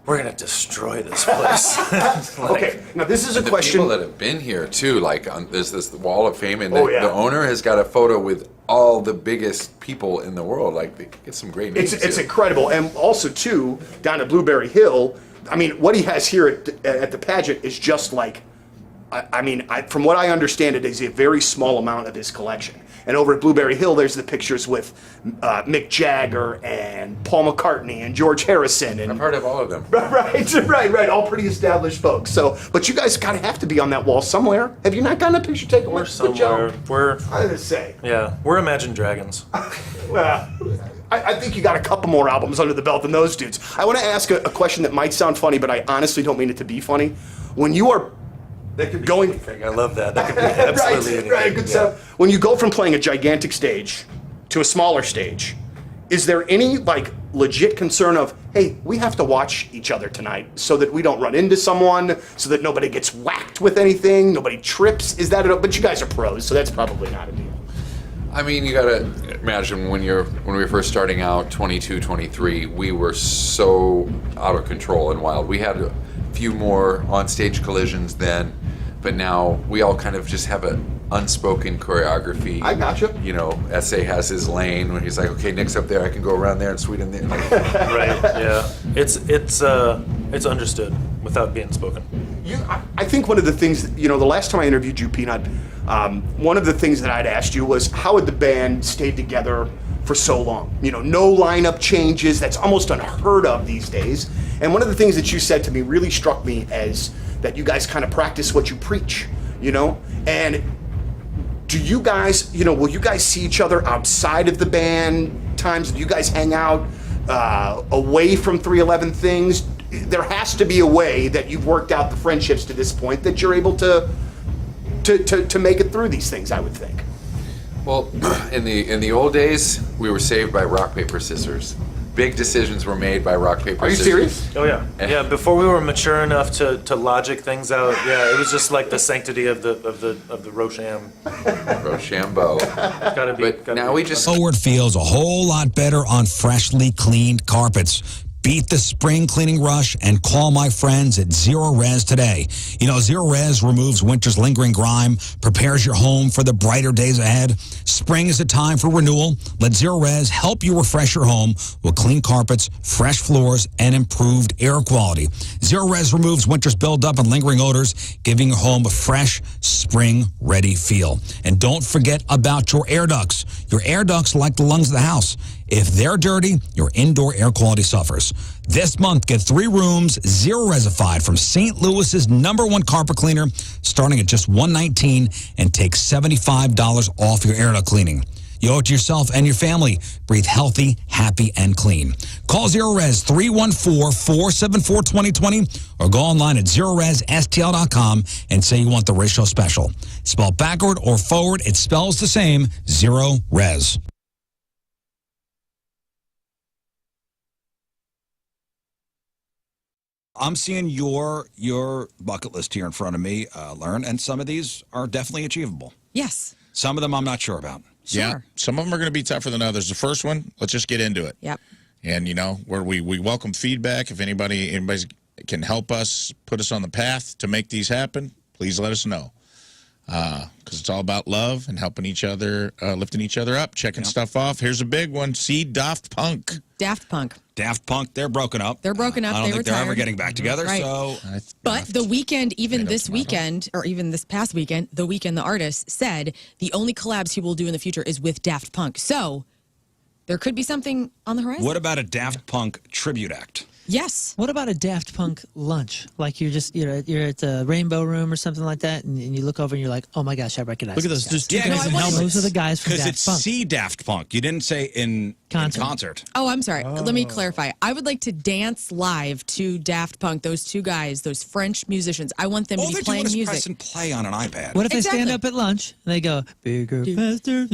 we're gonna destroy this place. Okay, now this is a question. People that have been here too, like there's this Wall of Fame, and the owner has got a photo with all the biggest people in the world. Like they get some great names. It's incredible, and also too down at Blueberry Hill. I mean, what he has here at the pageant is just like, from what I understand, it is a very small amount of his collection. And over at Blueberry Hill, there's the pictures with Mick Jagger and Paul McCartney and George Harrison. And I've heard of all of them. Right. All pretty established folks. So, but you guys kind of have to be on that wall somewhere. Have you not gotten a picture taken with Joe? We're I was gonna say. Yeah, we're Imagine Dragons. Well, I think you got a couple more albums under the belt than those dudes. I want to ask a question that might sound funny, but I honestly don't mean it to be funny. When you are going, anything. I love that. That could be absolutely anything. Right, good stuff. When you go from playing a gigantic stage to a smaller stage, is there any like legit concern of, hey, we have to watch each other tonight so that we don't run into someone, so that nobody gets whacked with anything, nobody trips? Is that but you guys are pros, so that's probably not a deal. I mean, you gotta imagine when we were first starting out, 22, 23, we were so out of control and wild. We had a few more on-stage collisions then, but now we all kind of just have an unspoken choreography. I gotcha. You know, SA has his lane when he's like, okay, Nick's up there, I can go around there and sweet in there. Right. Yeah. It's understood without being spoken. I think one of the things, the last time I interviewed you, Peanut, one of the things that I'd asked you was how had the band stayed together for so long? No lineup changes. That's almost unheard of these days. And one of the things that you said to me really struck me as that you guys kind of practice what you preach, And do you guys, will you guys see each other outside of the band times? Do you guys hang out away from 311 things? There has to be a way that you've worked out the friendships to this point that you're able to make it through these things, I would think. Well, in the old days, we were saved by rock, paper, scissors. Big decisions were made by rock, paper, scissors. Are you serious? Oh yeah. Yeah, before we were mature enough to logic things out, it was just like the sanctity of the Rocham. Rochambeau. Gotta be. Forward feels a whole lot better on freshly cleaned carpets. Beat the spring cleaning rush and call my friends at Zero Res today. Zero Res removes winter's lingering grime, prepares your home for the brighter days ahead. Spring is a time for renewal. Let Zero Res help you refresh your home with clean carpets, fresh floors, and improved air quality. Zero Res removes winter's buildup and lingering odors, giving your home a fresh, spring-ready feel. And don't forget about your air ducts. Your air ducts are like the lungs of the house. If they're dirty, your indoor air quality suffers. This month, get 3 rooms, Zero Resified from St. Louis's #1 carpet cleaner, starting at just $119, and take $75 off your air duct cleaning. You owe it to yourself and your family. Breathe healthy, happy, and clean. Call Zero Res 314-474-2020 or go online at ZeroResSTL.com and say you want the Riz Show special. Spelled backward or forward, it spells the same, Zero Res. I'm seeing your bucket list here in front of me, Learn, and some of these are definitely achievable. Yes. Some of them I'm not sure about. Sure. Yeah, some of them are going to be tougher than others. The first one, let's just get into it. Yep. And, where we welcome feedback. If anybody can help us, put us on the path to make these happen, please let us know. Because it's all about love and helping each other, lifting each other up, checking stuff off. Here's a big one. See Daft Punk. Daft Punk. Daft Punk, they're broken up. They're broken up. I don't think they're ever getting back together. Right. So, but the weekend, even this weekend, or even this past weekend, The Weeknd, the artist, said the only collabs he will do in the future is with Daft Punk. So there could be something on the horizon. What about a Daft Punk tribute act? Yes. What about a Daft Punk lunch? Like you're at the Rainbow Room or something like that, and you look over and you're like, oh my gosh, I recognize. Look at those those, just guys. two guys in No, helmets. those are the guys from Because Daft it's Punk. see Daft Punk. You didn't say in concert. Oh, I'm sorry. Let me clarify. I would like to dance live to Daft Punk. Those two guys, those French musicians. I want them All to they're be playing doing is music. press and play on an iPad. What if they Exactly. stand up at lunch and they go bigger, faster?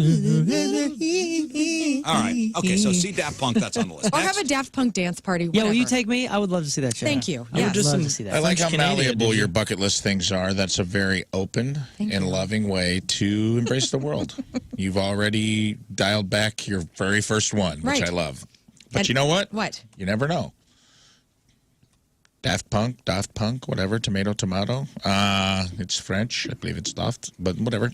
All right. Okay, so see Daft Punk, that's on the list. Or have a Daft Punk dance party. Yeah, Whatever. will you take me? I would love to see that show. Thank you. I would Yes. love to see that. I like how French-Canadian, malleable did you? your bucket list things are. That's a very open and loving way to embrace the world. You've already dialed back your very first one, which Right. I love. But And- you know what? What? You never know. Daft Punk, whatever, tomato. It's French. I believe it's Daft, but whatever.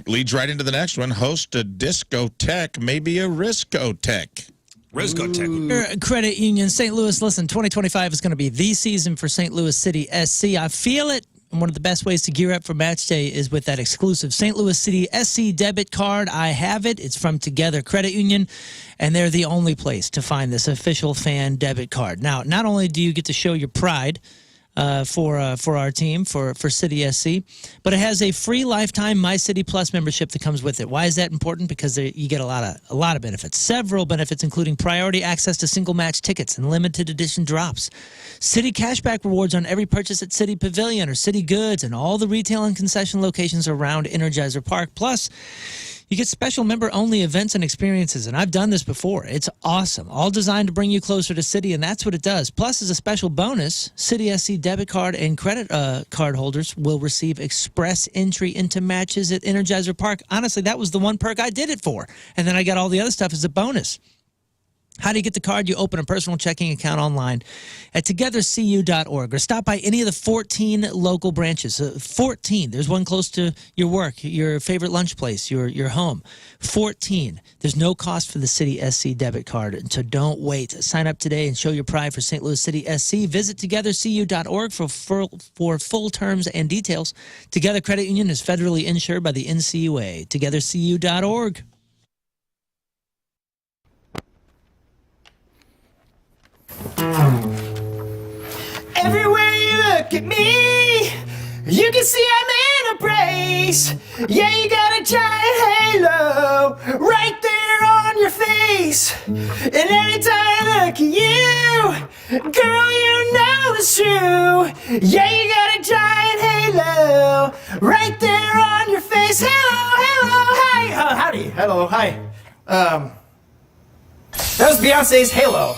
Leads right into the next one. Host a discotheque, maybe a riscotech. Rizzuto. Credit Union, St. Louis. Listen, 2025 is going to be the season for St. Louis City SC. I feel it. And one of the best ways to gear up for match day is with that exclusive St. Louis City SC debit card. I have it. It's from Together Credit Union, and they're the only place to find this official fan debit card. Now, not only do you get to show your pride for our team, for City SC, but it has a free lifetime My City Plus membership that comes with it. Why is that important? Because you get a lot of benefits. Several benefits, including priority access to single match tickets and limited edition drops. City cashback rewards on every purchase at City Pavilion or City Goods and all the retail and concession locations around Energizer Park. Plus, you get special member-only events and experiences, and I've done this before. It's awesome. All designed to bring you closer to City, and that's what it does. Plus, as a special bonus, City SC debit card and credit card holders will receive express entry into matches at Energizer Park. Honestly, that was the one perk I did it for, and then I got all the other stuff as a bonus. How do you get the card? You open a personal checking account online at togethercu.org or stop by any of the 14 local branches. 14. There's one close to your work, your favorite lunch place, your home. 14. There's no cost for the City SC debit card, so don't wait. Sign up today and show your pride for St. Louis City SC. Visit togethercu.org for full terms and details. Together Credit Union is federally insured by the NCUA. Togethercu.org. Everywhere you look at me, you can see I'm in a brace. Yeah, you got a giant halo right there on your face. And anytime I look at you, girl, you know it's true. Yeah, you got a giant halo right there on your face. Hello, hi. Howdy. Hello, hi. That was Beyonce's Halo.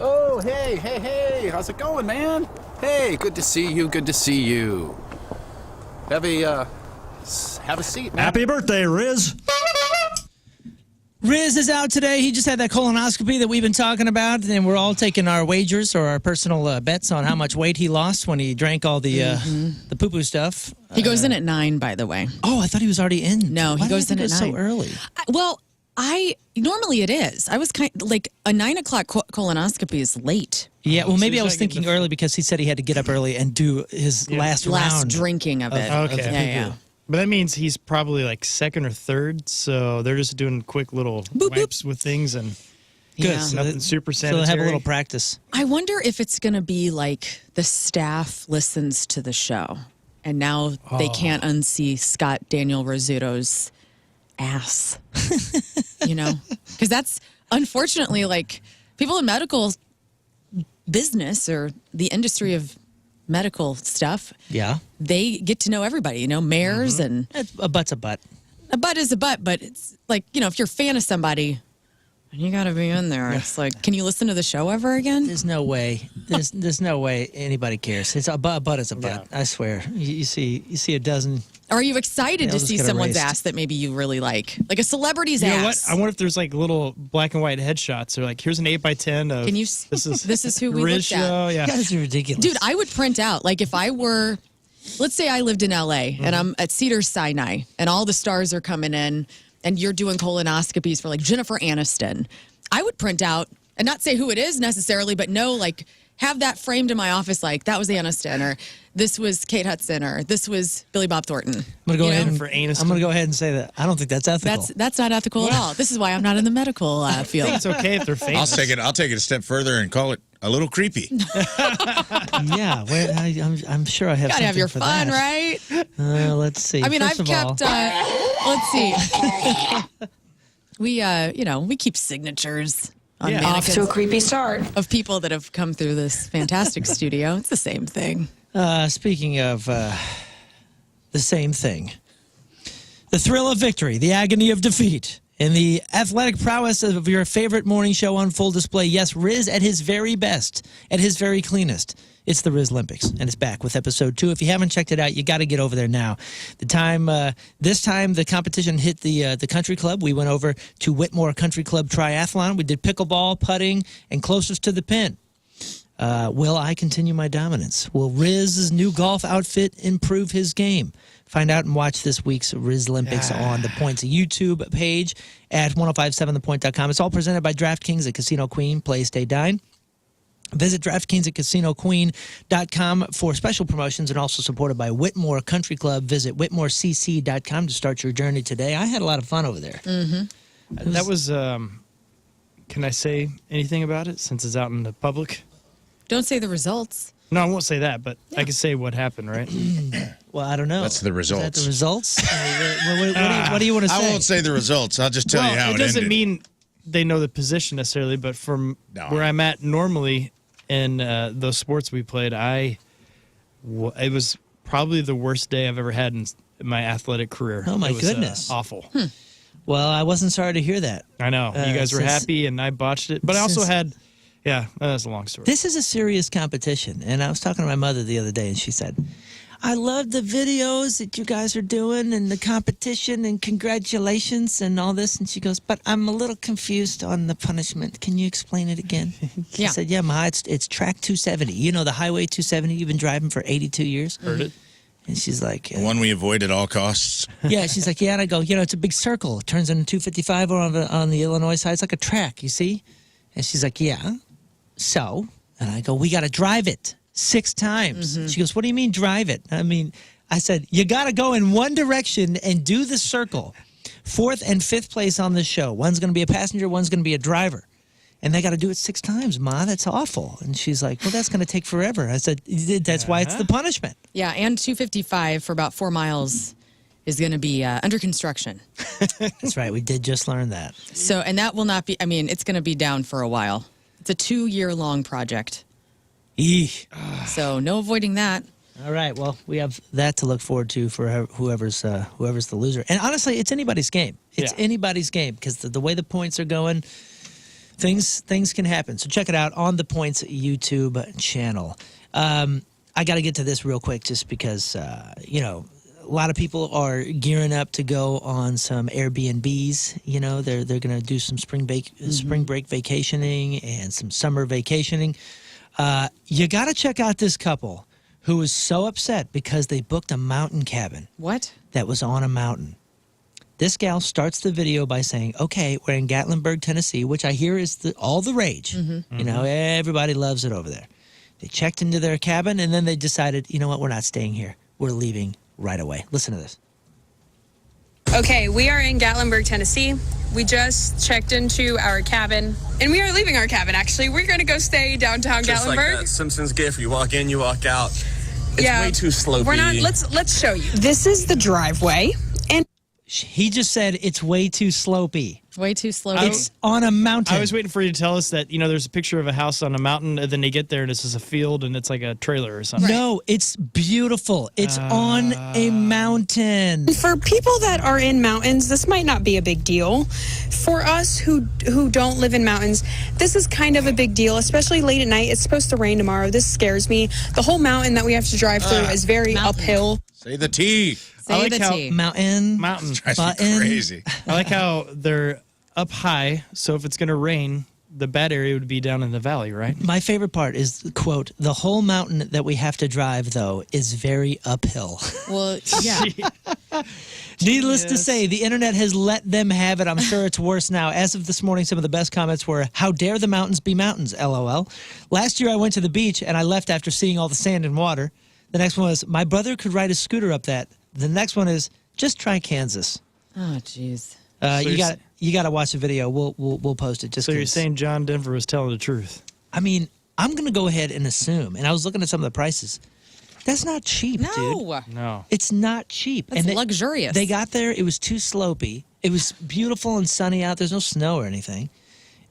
Oh, hey, how's it going, man? Hey, good to see you. Have a seat, man. Happy birthday, Riz. Riz is out today. He just had that colonoscopy that we've been talking about, and we're all taking our wagers or our personal bets on how much weight he lost when he drank all the poo-poo stuff. He goes in at 9, by the way. Oh, I thought he was already in. No, he Why goes did I in think at it 9. was so early. Normally it is. I was like a 9 o'clock colonoscopy is late. Yeah, well, maybe I was he's not getting thinking early because he said he had to get up early and do his last round. drinking of it. Okay. Yeah. But that means he's probably like second or third, so they're just doing quick little wipes with things and Good. It's nothing super So sanitary. they'll have a little practice. I wonder if it's going to be like the staff listens to the show and now they can't unsee Scott Daniel Rizzuto's ass. You know? Because that's unfortunately like people in medical business or the industry of medical stuff. Yeah. They get to know everybody, you know, mayors and a butt's a butt. A butt is a butt, but it's like, you know, if you're a fan of somebody, you got to be in there. It's like, can you listen to the show ever again? There's no way. There's no way anybody cares. It's a butt is a butt. I swear. You see a dozen. Or are you excited They'll to just see get someone's erased. ass that maybe you really like a celebrity's You know ass? what? I wonder if there's like little black and white headshots. They're like, here's an 8x10 of. Can you? This is who we Riz looked at. show. Yeah. You guys are ridiculous. Dude, I would print out like if I were, let's say I lived in LA and I'm at Cedars Sinai and all the stars are coming in and you're doing colonoscopies for like Jennifer Aniston. I would print out and not say who it is necessarily, but know like, have that framed in my office like that was Aniston, or this was Kate Hudson, or this was Billy Bob Thornton. I'm gonna go ahead. For Aniston. I'm gonna go ahead and say that I don't think that's ethical. That's not ethical at all. This is why I'm not in the medical I field. think it's okay if they're famous. I'll take it a step further and call it a little creepy. Yeah, I'm sure I have. Gotta have something your for fun, that. right? Let's see. I mean, First I've of all, kept. Let's see. We keep signatures on Off to a creepy start. of people that have come through this fantastic studio. It's the same thing. speaking of the same thing, the thrill of victory, the agony of defeat, and the athletic prowess of your favorite morning show on full display. Yes, Riz at his very best, at his very cleanest. It's the Riz Olympics, and it's back with episode 2. If you haven't checked it out, you got to get over there now. This time the competition hit the country club. We went over to Whitmore Country Club Triathlon. We did pickleball, putting, and closest to the pin. Will I continue my dominance? Will Riz's new golf outfit improve his game? Find out and watch this week's Riz Olympics on the Points YouTube page at 1057thepoint.com. It's all presented by DraftKings at Casino Queen. Play, stay, dine. Visit DraftKings at CasinoQueen.com for special promotions, and also supported by Whitmore Country Club. Visit WhitmoreCC.com to start your journey today. I had a lot of fun over there. Mm-hmm. That was, can I say anything about it since it's out in the public? Don't say the results. No, I won't say that, but I can say what happened, right? Well, I don't know. That's the results. Is that the results? What do you want to say? I won't say the results. I'll just tell you how it doesn't ended. mean they know the position necessarily, but from where I'm at normally in those sports we played, it was probably the worst day I've ever had in my athletic career. Oh, my it was, goodness. Awful. Well, I wasn't sorry to hear that. I know. You guys were happy, and I botched it. But I also had... Yeah, that's a long story. This is a serious competition, and I was talking to my mother the other day, and she said, I love the videos that you guys are doing and the competition and congratulations and all this. And she goes, but I'm a little confused on the punishment. Can you explain it again? I said, yeah, Ma, it's track 270. You know, the highway 270 you've been driving for 82 years? Heard it. And she's like... The one we avoid at all costs. Yeah, she's like, yeah, and I go, it's a big circle. It turns into 255 on the Illinois side. It's like a track, you see? And she's like, yeah. So, and I go, we got to drive it 6 times. Mm-hmm. She goes, what do you mean drive it? I said, you got to go in one direction and do the circle. 4th and 5th place on this show. One's going to be a passenger, one's going to be a driver. And they got to do it 6 times, Ma. That's awful. And she's like, well, that's going to take forever. I said, that's why it's the punishment. Yeah, and 255 for about 4 miles is going to be under construction. That's right. We did just learn that. So, and that will not be, it's going to be down for a while. It's a 2-year-long project. Eesh. So no avoiding that. All right. Well, we have that to look forward to for whoever's the loser. And honestly, it's anybody's game. It's anybody's game because the way the points are going, things can happen. So check it out on the Points YouTube channel. I got to get to this real quick just because, a lot of people are gearing up to go on some Airbnbs. They're going to do some spring break vacationing and some summer vacationing. You got to check out this couple who was so upset because they booked a mountain cabin. What? That was on a mountain. This gal starts the video by saying, okay, we're in Gatlinburg, Tennessee, which I hear is all the rage. Mm-hmm. Everybody loves it over there. They checked into their cabin, and then they decided, you know what, we're not staying here. We're leaving right away. Listen to this. Okay, we are in Gatlinburg, Tennessee. We just checked into our cabin, and we are leaving our cabin, actually. We're going to go stay downtown Just Gatlinburg. like that Simpsons gif, you walk in, you walk out. It's way too slopey. We're not, let's show you. This is the driveway, and he just said it's way too slopey. Way too slopey. It's on a mountain. I was waiting for you to tell us that, there's a picture of a house on a mountain, and then they get there, and it's just a field, and it's like a trailer or something. No, it's beautiful. It's on a mountain. for people that are in mountains, this might not be a big deal. For us who don't live in mountains, this is kind of a big deal, especially late at night. It's supposed to rain tomorrow. This scares me. The whole mountain that we have to drive through is very uphill. Say the T. Say the T. Mountain. Drives me crazy. I like how they're up high, so if it's going to rain, the bad area would be down in the valley, right? My favorite part is, quote, the whole mountain that we have to drive, though, is very uphill. Well, yeah. Needless to say, the internet has let them have it. I'm sure it's worse now. As of this morning, some of the best comments were, "How dare the mountains be mountains, LOL. Last year I went to the beach and I left after seeing all the sand and water." The next one was, "My brother could ride a scooter up that." The next one is, "Just try Kansas." Oh, jeez. You got to watch the video. We'll post it. So you're saying John Denver was telling the truth? I mean, I'm going to go ahead and assume, and I was looking at some of the prices. That's not cheap, dude. No. It's not cheap. That's luxurious. They got there. It was too slopey. It was beautiful and sunny out. There's no snow or anything.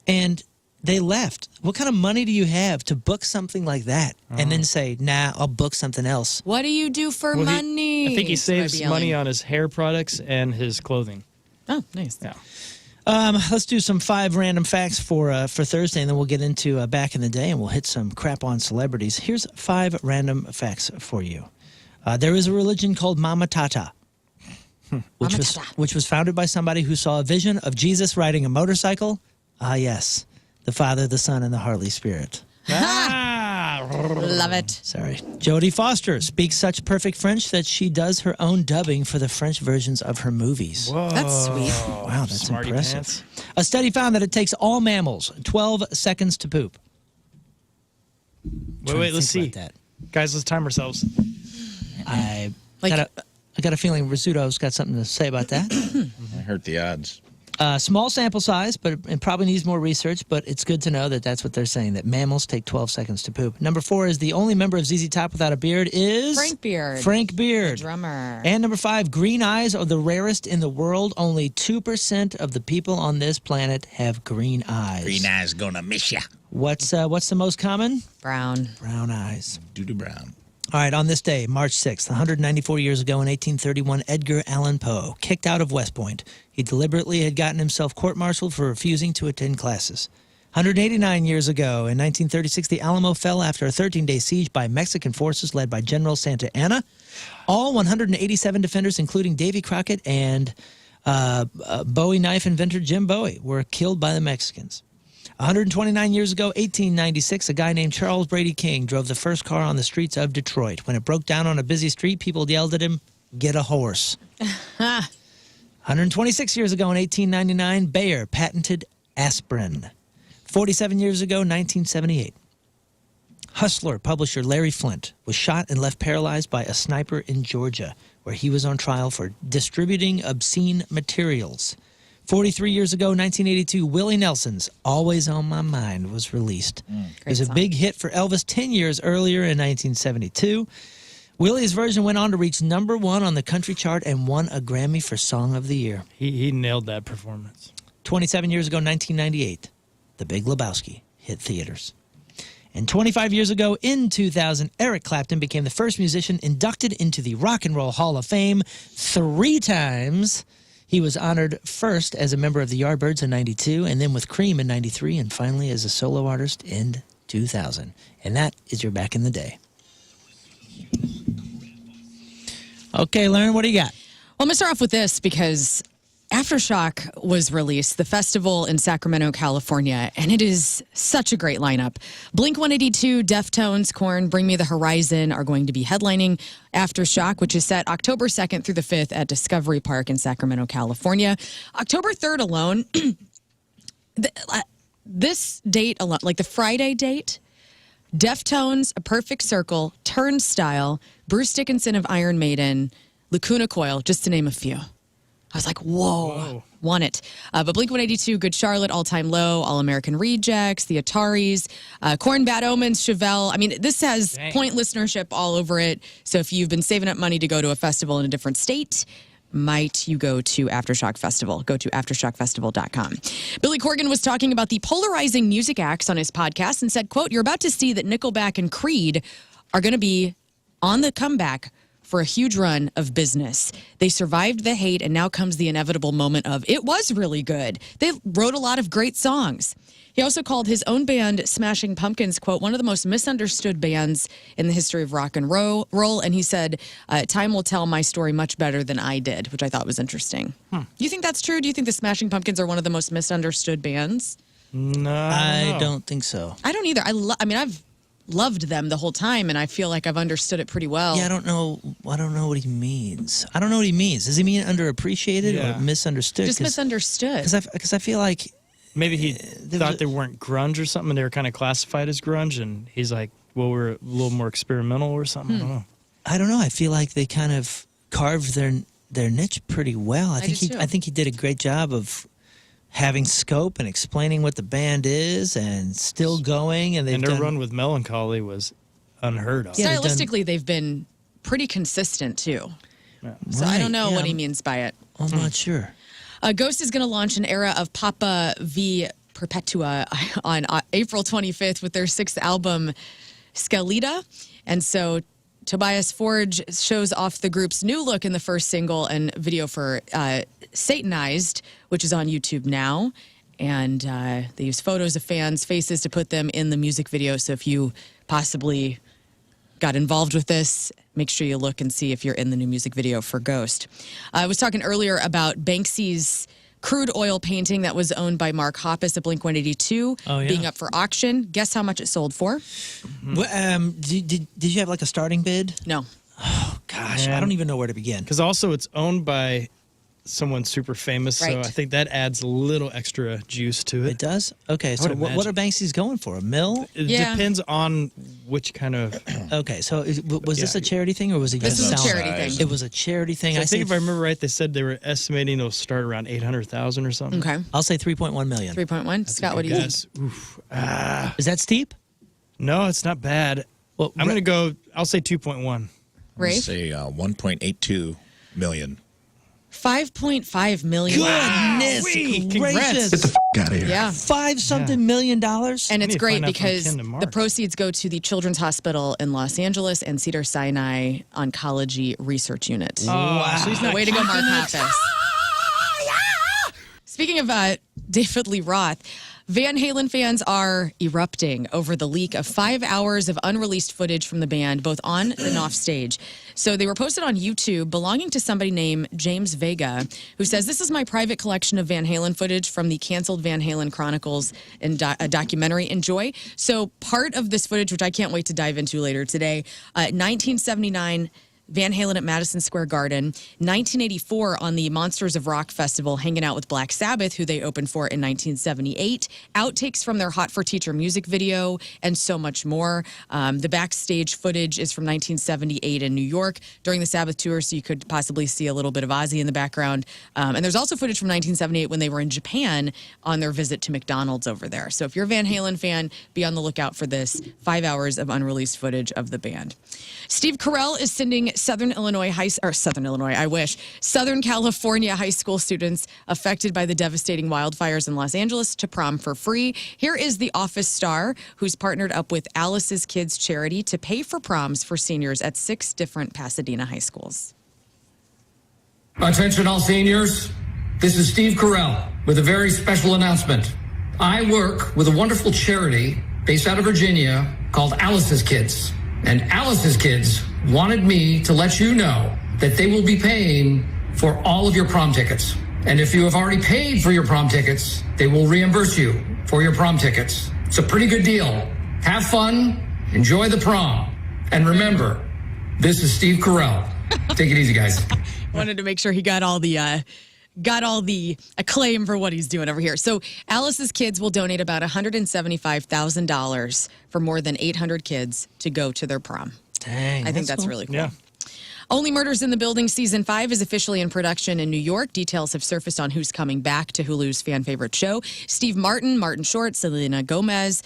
And they left. What kind of money do you have to book something like that and then say, "Nah, I'll book something else"? What do you do for money? I think he saves money on his hair products and his clothing. Oh, nice. Yeah. Let's do some 5 random facts for Thursday, and then we'll get into back in the day, and we'll hit some crap on celebrities. Here's 5 random facts for you. There is a religion called Mama Tata, which was founded by somebody who saw a vision of Jesus riding a motorcycle. Ah, yes, the Father, the Son, and the Holy Spirit. Love it. Sorry. Jodie Foster speaks such perfect French that she does her own dubbing for the French versions of her movies. Whoa. That's sweet. Wow, that's Smarty impressive. pants. A study found that it takes all mammals 12 seconds to poop. Wait, let's see. That. Guys, let's time ourselves. I got a feeling Rizzuto's got something to say about that. I heard the odds. Small sample size, but it probably needs more research, but it's good to know that that's what they're saying, that mammals take 12 seconds to poop. Number 4 is the only member of ZZ Top without a beard is... Frank Beard. Frank Beard. The drummer. And number 5, green eyes are the rarest in the world. Only 2% of the people on this planet have green eyes. Green eyes gonna miss ya. What's the most common? Brown. Brown eyes. Doo-doo brown. All right, on this day, March 6th, 194 years ago in 1831, Edgar Allan Poe, kicked out of West Point. He deliberately had gotten himself court-martialed for refusing to attend classes. 189 years ago, in 1936, the Alamo fell after a 13-day siege by Mexican forces led by General Santa Anna. All 187 defenders, including Davy Crockett and Bowie knife inventor Jim Bowie, were killed by the Mexicans. 129 years ago, 1896, a guy named Charles Brady King drove the first car on the streets of Detroit. When it broke down on a busy street, people yelled at him, "Get a horse." 126 years ago, in 1899, Bayer patented aspirin. 47 years ago, 1978, Hustler publisher Larry Flynt was shot and left paralyzed by a sniper in Georgia, where he was on trial for distributing obscene materials. 43 years ago, 1982, Willie Nelson's Always on My Mind was released. It was a big hit for Elvis 10 years earlier in 1972. Willie's version went on to reach number 1 on the country chart and won a Grammy for Song of the Year. He nailed that performance. 27 years ago, 1998, The Big Lebowski hit theaters. And 25 years ago, in 2000, Eric Clapton became the first musician inducted into the Rock and Roll Hall of Fame 3 times. He was honored first as a member of the Yardbirds in 92, and then with Cream in 93, and finally as a solo artist in 2000. And that is your Back in the Day. Okay, Lauren, what do you got? Well, I'm going to start off with this because Aftershock was released, the festival in Sacramento, California, and it is such a great lineup. Blink-182, Deftones, Korn, Bring Me the Horizon are going to be headlining Aftershock, which is set October 2nd through the 5th at Discovery Park in Sacramento, California. October 3rd alone, this date alone, like the Friday date, Deftones, A Perfect Circle, Turnstile, Bruce Dickinson of Iron Maiden, Lacuna Coil, just to name a few. I was like, whoa. Want it. But Blink-182, Good Charlotte, All Time Low, All American Rejects, The Ataris, Korn, Bad Omens, Chevelle. I mean, this has point listenership all over it. So if you've been saving up money to go to a festival in a different state, might you go to Aftershock Festival? Go to aftershockfestival.com. Billy Corgan was talking about the polarizing music acts on his podcast and said, quote, "You're about to see that Nickelback and Creed are going to be on the comeback for a huge run of business. They survived the hate, and now comes the inevitable moment of, it was really good. They wrote a lot of great songs." He also called his own band, Smashing Pumpkins, quote, "one of the most misunderstood bands in the history of rock and roll." And he said, "Time will tell my story much better than I did," which I thought was interesting. Do you think that's true? Do you think the Smashing Pumpkins are one of the most misunderstood bands? No, I don't think so. I don't either. I mean, I've loved them the whole time, and I feel like I've understood it pretty well. Yeah, I don't know what he means. I don't know what he means. Does he mean underappreciated or misunderstood? Just misunderstood. Because I feel like maybe he thought they weren't grunge or something, and they were kind of classified as grunge, and he's like, well, we're a little more experimental or something. I don't know. I feel like they kind of carved their niche pretty well. I think he did a great job of having scope and explaining what the band is and still going. And their run with Melancholy was unheard of. Stylistically, they've been pretty consistent, too. Yeah. So I don't know what he means by it. I'm not sure. Ghost is going to launch an era of Papa V Perpetua on April 25th with their 6th album, Skeleta. And so Tobias Forge shows off the group's new look in the first single and video for Satanized, which is on YouTube now. And they use photos of fans' faces to put them in the music video. So if you possibly got involved with this, make sure you look and see if you're in the new music video for Ghost. I was talking earlier about Banksy's crude oil painting that was owned by Mark Hoppus of Blink-182 being up for auction. Guess how much it sold for? Well, did you have like a starting bid? No. Oh, gosh. I don't even know where to begin. Because also it's owned by someone super famous, so I think that adds a little extra juice to it. It does? Okay, so what are Banksy's going for? $1 million? It depends on which kind of... Okay, so was this a charity thing or was it just a charity thing? It was a charity thing. So I think if I remember right, they said they were estimating it'll start around $800,000 or something. Okay. I'll say $3.1 million. 3.1? Scott, what do you think? Is that steep? No, it's not bad. Well, I'm going to go, I'll say 2.1. Rafe? I'll say 1.82 million. 5.5 million. Goodness gracious. Get the out of here. Yeah. $5-something million. And it's great because the proceeds go to the Children's Hospital in Los Angeles and Cedars-Sinai Oncology Research Unit. Wow. So he's way to go, Mark Hoppus. Speaking of David Lee Roth, Van Halen fans are erupting over the leak of 5 hours of unreleased footage from the band, both on and off stage. So they were posted on YouTube belonging to somebody named James Vega, who says, "This is my private collection of Van Halen footage from the canceled Van Halen Chronicles and a documentary. Enjoy." So part of this footage, which I can't wait to dive into later today, 1979, Van Halen at Madison Square Garden. 1984 on the Monsters of Rock Festival, hanging out with Black Sabbath, who they opened for in 1978. Outtakes from their Hot for Teacher music video, and so much more. The backstage footage is from 1978 in New York during the Sabbath tour, so you could possibly see a little bit of Ozzy in the background. And there's also footage from 1978 when they were in Japan on their visit to McDonald's over there. So if you're a Van Halen fan, be on the lookout for this 5 hours of unreleased footage of the band. Steve Carell is sending Southern California high school students affected by the devastating wildfires in Los Angeles to prom for free. Here is the Office star who's partnered up with Alice's Kids charity to pay for proms for seniors at 6 different Pasadena high schools. Attention all seniors, this is Steve Carell with a very special announcement. I work with a wonderful charity based out of Virginia called Alice's Kids. And Alice's Kids wanted me to let you know that they will be paying for all of your prom tickets. And if you have already paid for your prom tickets, they will reimburse you for your prom tickets. It's a pretty good deal. Have fun, enjoy the prom, and remember, this is Steve Carell. Take it easy, guys. Wanted to make sure he got all the acclaim for what he's doing over here. So Alice's Kids will donate about $175,000 for more than 800 kids to go to their prom. Dang, I think that's cool. really cool. Yeah. Only Murders in the Building Season 5 is officially in production in New York. Details have surfaced on who's coming back to Hulu's fan favorite show. Steve Martin, Martin Short, Selena Gomez,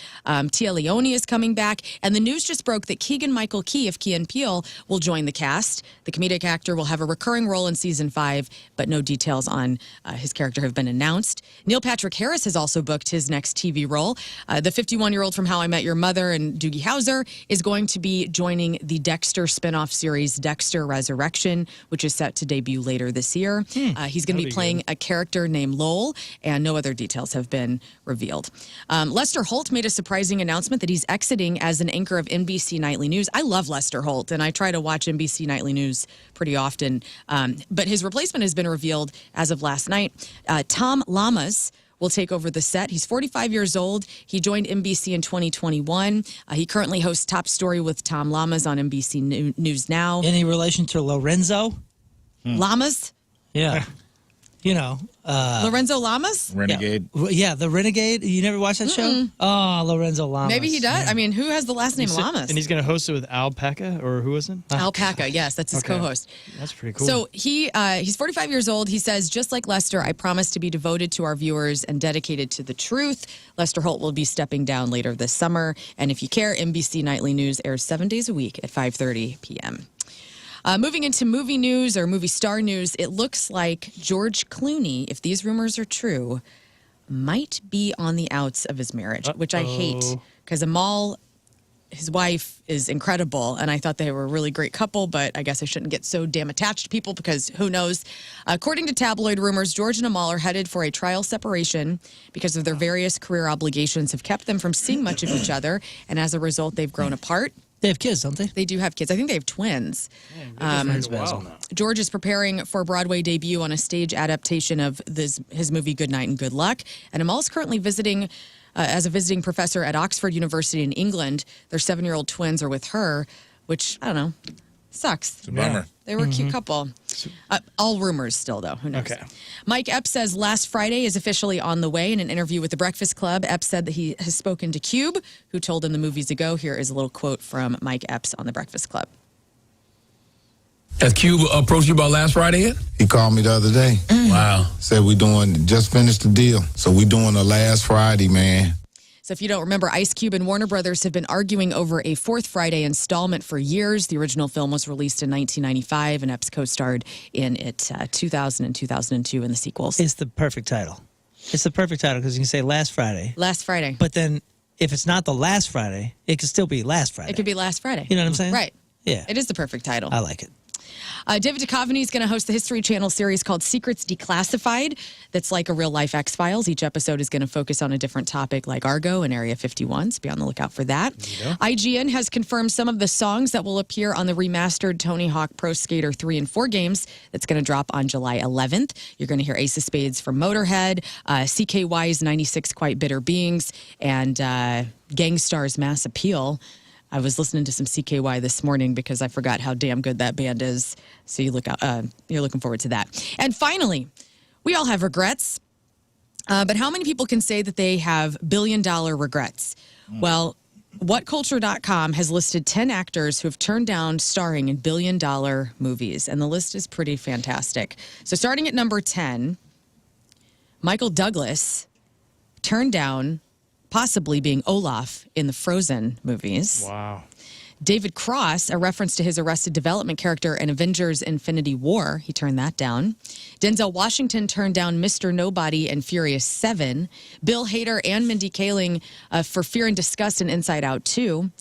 Tia Leone is coming back. And the news just broke that Keegan-Michael Key of Key and Peele will join the cast. The comedic actor will have a recurring role in Season 5, but no details on his character have been announced. Neil Patrick Harris has also booked his next TV role. The 51-year-old from How I Met Your Mother and Doogie Howser is going to be joining the Dexter spinoff series, Dexter Resurrection, which is set to debut later this year. He's going to be playing a character named Lowell, and no other details have been revealed. Lester Holt made a surprising announcement that he's exiting as an anchor of NBC Nightly News. I love Lester Holt, and I try to watch NBC Nightly News pretty often. But his replacement has been revealed as of last night. Tom Lamas will take over the set. He's 45 years old. He joined NBC in 2021. He currently hosts Top Story with Tom Lamas on NBC News Now. Any relation to Lorenzo? Lamas? Yeah. You know. Lorenzo Lamas? Renegade. Yeah, the Renegade. You never watched that show? Oh, Lorenzo Lamas. Maybe he does. I mean, who has the last name Lamas? And he's going to host it with Alpaca, or who was it? Alpaca, yes, that's his Okay. co-host. That's pretty cool. So he's 45 years old. He says, just like Lester, I promise to be devoted to our viewers and dedicated to the truth. Lester Holt will be stepping down later this summer. And if you care, NBC Nightly News airs 7 days a week at 5:30 p.m. Moving into movie news or movie star news, it looks like George Clooney, if these rumors are true, might be on the outs of his marriage, which I hate because Amal, his wife, is incredible, and I thought they were a really great couple, but I guess I shouldn't get so damn attached to people because who knows. According to tabloid rumors, George and Amal are headed for a trial separation because of their various career obligations have kept them from seeing much of each other, and as a result, they've grown apart. They have kids, don't they? They do have kids. I think they have twins. George is preparing for a Broadway debut on a stage adaptation of his movie Good Night and Good Luck. And Amal's currently visiting as a visiting professor at Oxford University in England. Their 7-year-old twins are with her, which, I don't know, sucks. It's a bummer. They were a cute couple. All rumors still, though. Who knows? Okay. Mike Epps says Last Friday is officially on the way. In an interview with The Breakfast Club, Epps said that he has spoken to Cube, who told him the movie's a go. Here is a little quote from Mike Epps on The Breakfast Club. Has Cube approached you about Last Friday yet? He called me the other day. Wow. Said just finished the deal. So we doing the Last Friday, man. So if you don't remember, Ice Cube and Warner Brothers have been arguing over a Fourth Friday installment for years. The original film was released in 1995, and Epps co-starred in it 2000 and 2002 in the sequels. It's the perfect title. It's the perfect title because you can say Last Friday. Last Friday. But then if it's not the Last Friday, it could still be Last Friday. It could be Last Friday. You know what I'm saying? Right. Yeah. It is the perfect title. I like it. David Duchovny is going to host the History Channel series called Secrets Declassified. That's like a real-life X-Files. Each episode is going to focus on a different topic like Argo and Area 51, so be on the lookout for that. IGN has confirmed some of the songs that will appear on the remastered Tony Hawk Pro Skater 3 and 4 games that's going to drop on July 11th. You're going to hear Ace of Spades from Motorhead, CKY's 96 Quite Bitter Beings, and Gangstar's Mass Appeal. I was listening to some CKY this morning because I forgot how damn good that band is. So you're looking forward to that. And finally, we all have regrets. But how many people can say that they have billion-dollar regrets? Well, WhatCulture.com has listed 10 actors who have turned down starring in billion-dollar movies. And the list is pretty fantastic. So starting at number 10, Michael Douglas turned down possibly being Olaf in the Frozen movies. Wow. David Cross, a reference to his Arrested Development character in Avengers Infinity War, he turned that down. Denzel Washington turned down Mr. Nobody and Furious 7. Bill Hader and Mindy Kaling for Fear and Disgust and Inside Out 2.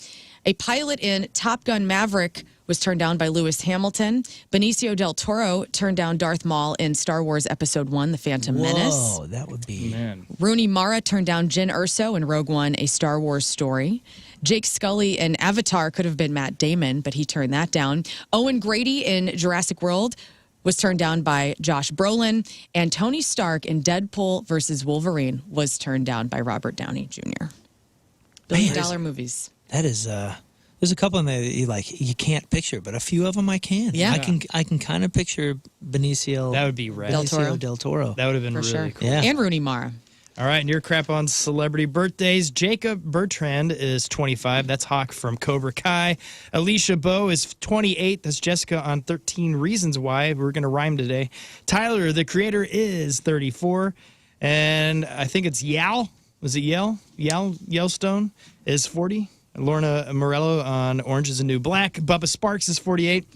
A pilot in Top Gun Maverick was turned down by Lewis Hamilton. Benicio del Toro turned down Darth Maul in Star Wars Episode 1, The Phantom Menace. Oh, that would be... Rooney Mara turned down Jyn Erso in Rogue One, A Star Wars Story. Jake Scully in Avatar could have been Matt Damon, but he turned that down. Owen Grady in Jurassic World was turned down by Josh Brolin. And Tony Stark in Deadpool versus Wolverine was turned down by Robert Downey Jr. Billion-dollar movies. That is... There's a couple in there that you can't picture, but a few of them I can. Yeah. I can kind of picture Benicio. That would be rad. Del Toro. That would have been For really sure. cool. Yeah. And Rooney Mara. All right, and your crap on celebrity birthdays. Jacob Bertrand is 25. That's Hawk from Cobra Kai. Alicia Bowe is 28. That's Jessica on 13 Reasons Why. We're going to rhyme today. Tyler, the creator, is 34. And I think it's Yal. Was it Yale? Yellowstone is 40. Lorna Morello on Orange is the New Black. Bubba Sparks is 48.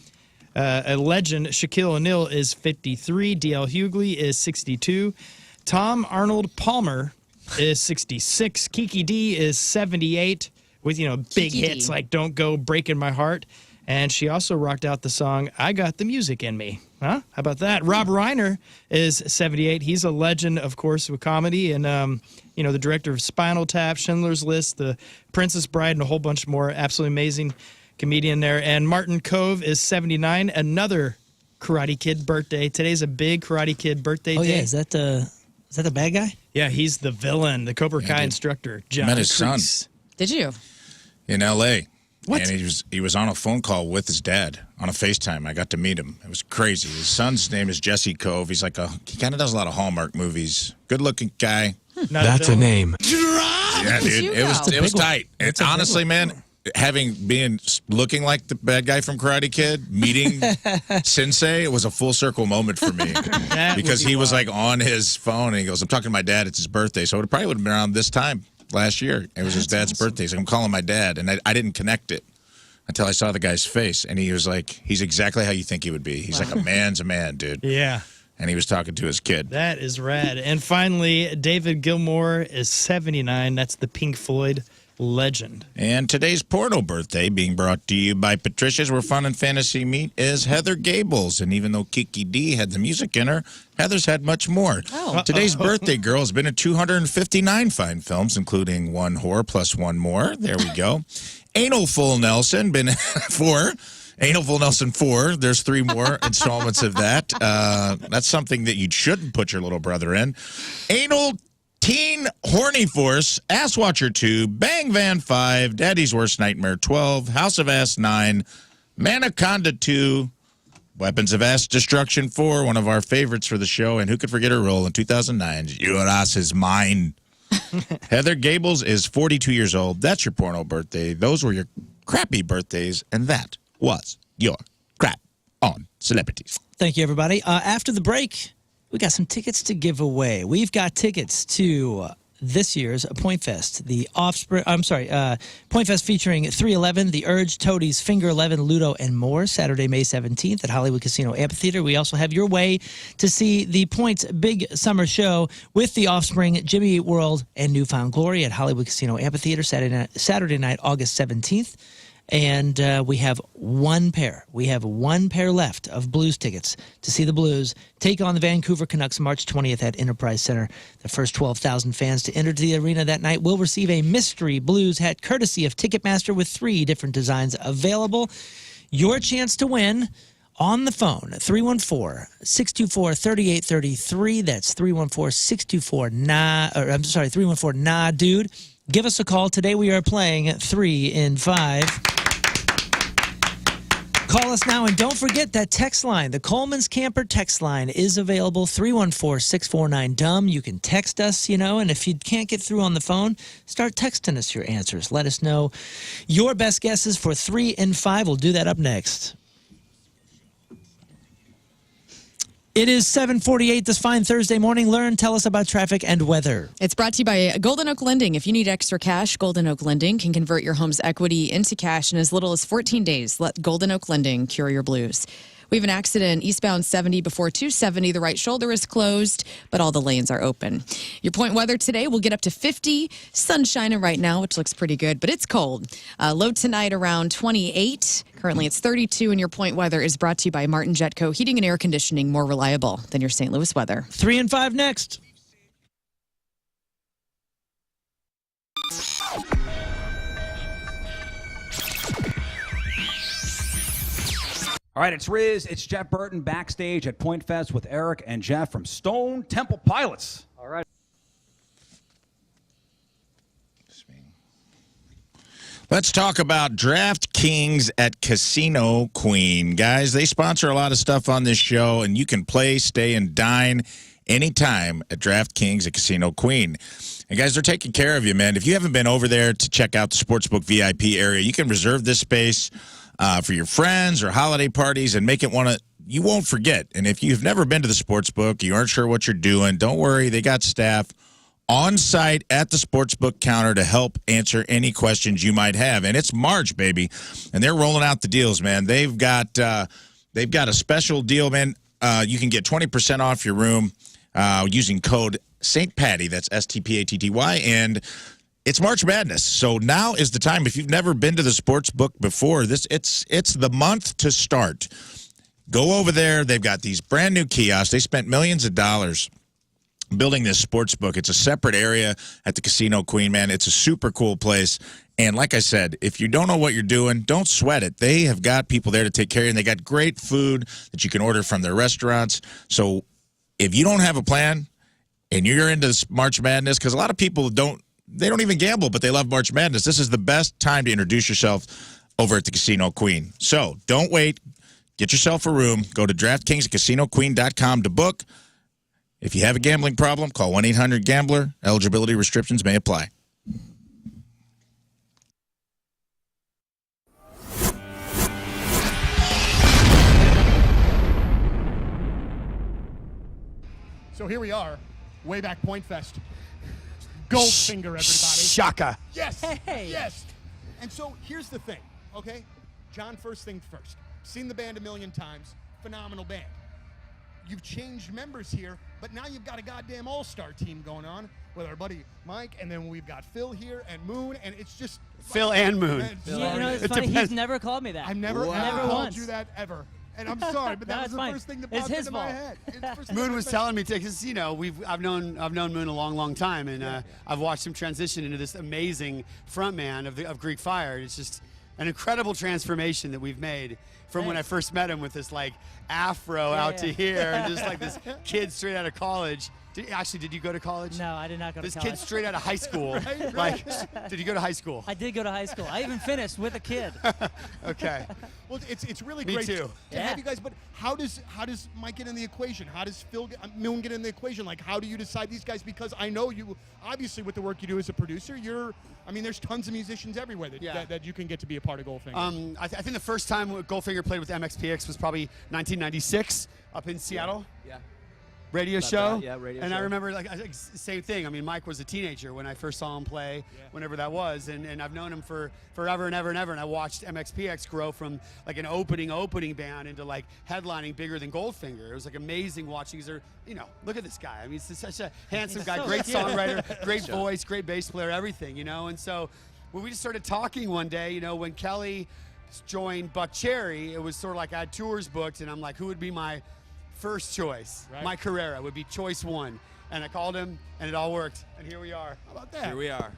A legend, Shaquille O'Neal is 53. D.L. Hughley is 62. Tom Arnold Palmer is 66. Kiki D is 78 with, big Kiki hits D. like Don't Go, Breaking My Heart. And she also rocked out the song I Got the Music in Me. Huh? How about that? Rob Reiner is 78. He's a legend, of course, with comedy and, the director of Spinal Tap, Schindler's List, The Princess Bride, and a whole bunch more. Absolutely amazing comedian there. And Martin Kove is 79. Another Karate Kid birthday. Today's a big Karate Kid birthday day. Yeah, is that the Is that the bad guy? Yeah, he's the villain, the Cobra Kai instructor, John Met his son Kreese. Did you? in L.A. What? And he was on a phone call with his dad on a FaceTime. I got to meet him. It was crazy. His son's name is Jesse Cove. He's he kind of does a lot of Hallmark movies. Good looking guy. That's a name. Yeah, dude. It was tight. It's honestly, man, looking like the bad guy from Karate Kid, meeting Sensei, it was a full circle moment for me. Because he was like on his phone and he goes, I'm talking to my dad, it's his birthday. So it probably would have been around this time last year. It was his dad's birthday. So I'm calling my dad and I didn't connect it until I saw the guy's face. And he was like, he's exactly how you think he would be. He's like a man's a man, dude. Yeah. And he was talking to his kid. That is rad. And finally, David Gilmour is 79. That's the Pink Floyd legend. And today's porno birthday, being brought to you by Patricia's, where fun and fantasy meet, is Heather Gables. And even though Kiki D had the music in her, Heather's had much more. Today's birthday girl has been in 259 fine films, including One Whore Plus One More. There we go. Anal Full Nelson, been 4. Anal Full Nelson 4. There's 3 more installments of that. That's something that you shouldn't put your little brother in. Anal Teen Horny Force, Ass Watcher 2, Bang Van 5, Daddy's Worst Nightmare 12, House of Ass 9, Manaconda 2, Weapons of Ass Destruction 4, one of our favorites for the show, and who could forget her role in 2009's Your Ass Is Mine. Heather Gables is 42 years old. That's your porno birthday. Those were your crappy birthdays, and that was your crap on celebrities. Thank you, everybody. After the break, we got some tickets to give away. We've got tickets to this year's Point Fest, Point Fest featuring 311, The Urge, Toadies, Finger 11, Ludo, and more, Saturday, May 17th at Hollywood Casino Amphitheater. We also have your way to see the Point's big summer show with The Offspring, Jimmy Eat World, and Newfound Glory at Hollywood Casino Amphitheater, Saturday night, August 17th. And we have one pair. We have one pair left of Blues tickets to see the Blues take on the Vancouver Canucks March 20th at Enterprise Center. The first 12,000 fans to enter the arena that night will receive a mystery Blues hat courtesy of Ticketmaster with 3 different designs available. Your chance to win on the phone, 314-624-3833. That's 314-624-NA-DUDE. Give us a call. Today we are playing 3 in 5. Call us now, and don't forget that text line. The Coleman's Camper text line is available, 314-649-DUMB. You can text us, and if you can't get through on the phone, start texting us your answers. Let us know your best guesses for 3 in 5. We'll do that up next. It is 7:48 this fine Thursday morning. Learn, tell us about traffic and weather. It's brought to you by Golden Oak Lending. If you need extra cash, Golden Oak Lending can convert your home's equity into cash in as little as 14 days. Let Golden Oak Lending cure your blues. We have an accident eastbound 70 before 270. The right shoulder is closed, but all the lanes are open. Your point weather today will get up to 50. Sun shining right now, which looks pretty good, but it's cold. Low tonight around 28. Currently it's 32, and your point weather is brought to you by Martin Jetco Heating and Air Conditioning, more reliable than your St. Louis weather. 3 in 5 next. All right, it's Riz. It's Jeff Burton backstage at Point Fest with Eric and Jeff from Stone Temple Pilots. All right. Let's talk about DraftKings at Casino Queen. Guys, they sponsor a lot of stuff on this show, and you can play, stay, and dine anytime at DraftKings at Casino Queen. And guys, they're taking care of you, man. If you haven't been over there to check out the Sportsbook VIP area, you can reserve this space for your friends or holiday parties and make it you won't forget. And if you've never been to the Sportsbook, you aren't sure what you're doing, don't worry. They got staff on site at the Sportsbook counter to help answer any questions you might have. And it's March, baby, and they're rolling out the deals, man. They've got a special deal, man. You can get 20% off your room using code St. Patty. That's STPATTY, and it's March Madness. So now is the time. If you've never been to the Sportsbook before, it's the month to start. Go over there. They've got these brand new kiosks. They spent millions of dollars building this Sportsbook. It's a separate area at the Casino Queen, man. It's a super cool place. And like I said, if you don't know what you're doing, don't sweat it. They have got people there to take care of you, and they got great food that you can order from their restaurants. So if you don't have a plan, and you're into this March Madness, because a lot of people don't even gamble, but they love March Madness. This is the best time to introduce yourself over at the Casino Queen. So don't wait. Get yourself a room. Go to DraftKings at CasinoQueen.com to book. If you have a gambling problem, call 1-800-GAMBLER. Eligibility restrictions may apply. So here we are, way back Point Fest. Goldfinger, everybody. Shaka. Yes. Hey. Yes. And so here's the thing, okay? John, first things first. Seen the band a million times. Phenomenal band. You've changed members here, but now you've got a goddamn all-star team going on with our buddy Mike, and then we've got Phil here and Moon, and it's just Phil and Moon. Sorry. You know, it's funny. He's never called me that. I've never never called once. you that ever. And I'm sorry, but that was the first thing that popped into my head. It's the first thing Moon that was popped- telling me because I've known Moon a long time, and I've watched him transition into this amazing frontman of Greek Fire. It's just an incredible transformation that we've made from when I first met him with this like afro out to here, and just like this kid straight out of college. Did you go to college? No, I did not go to this college. kid straight out of high school. Right. Like, did you go to high school? I did go to high school. I even finished with a kid. Okay. Well, it's really Me great too. to have you guys. But how does Mike get in the equation? How does Moon get in the equation? Like, how do you decide these guys? Because I know you, obviously, with the work you do as a producer, there's tons of musicians everywhere that you can get to be a part of Goldfinger. I think the first time Goldfinger played with MXPX was probably 1996 up in Seattle. Yeah. Radio About show. that, yeah, radio and show. I remember same thing. I mean, Mike was a teenager when I first saw him play, whenever that was, and I've known him for forever and ever and ever. And I watched MXPX grow from like an opening band into like headlining bigger than Goldfinger. It was like amazing watching. Look at this guy. I mean, he's such a handsome guy, great songwriter, great voice, great bass player, everything. And so when we just started talking one day, when Kelly joined Buck Cherry, it was sort of like I had tours booked, and I'm like, who would be my first choice? Right. Mike Carrera would be choice one. And I called him, and it all worked. And here we are. How about that? Here we are.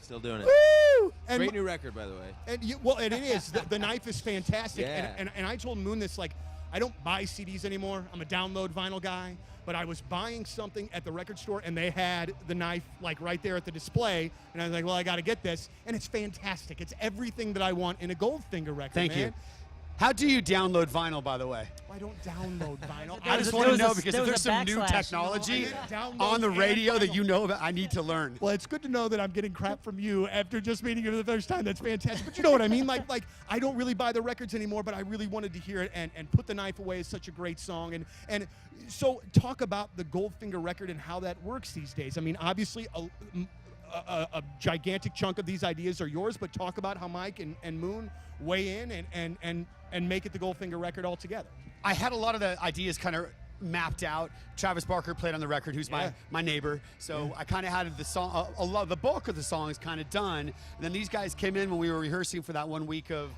Still doing it. Woo! And Great new record, by the way. And it is. The knife is fantastic. Yeah. And I told Moon this, like, I don't buy CDs anymore. I'm a download vinyl guy. But I was buying something at the record store, and they had the knife, like, right there at the display. And I was like, well, I got to get this. And it's fantastic. It's everything that I want in a Goldfinger record, Thank man. you. How do you download vinyl, by the way? I don't download vinyl. I just want to know, because if there's some new technology on the radio that you know about, I need to learn. Well, it's good to know that I'm getting crap from you after just meeting you for the first time. That's fantastic. But you know what I mean? Like I don't really buy the records anymore, but I really wanted to hear it. And Put the Knife Away is such a great song. And so talk about the Goldfinger record and how that works these days. I mean, obviously, a gigantic chunk of these ideas are yours, but talk about how Mike and Moon weigh in and make it the Goldfinger record altogether. I had a lot of the ideas kind of mapped out. Travis Barker played on the record, who's my neighbor. So I kind of had the song, the bulk of the songs kind of done. And then these guys came in when we were rehearsing for that 1 week of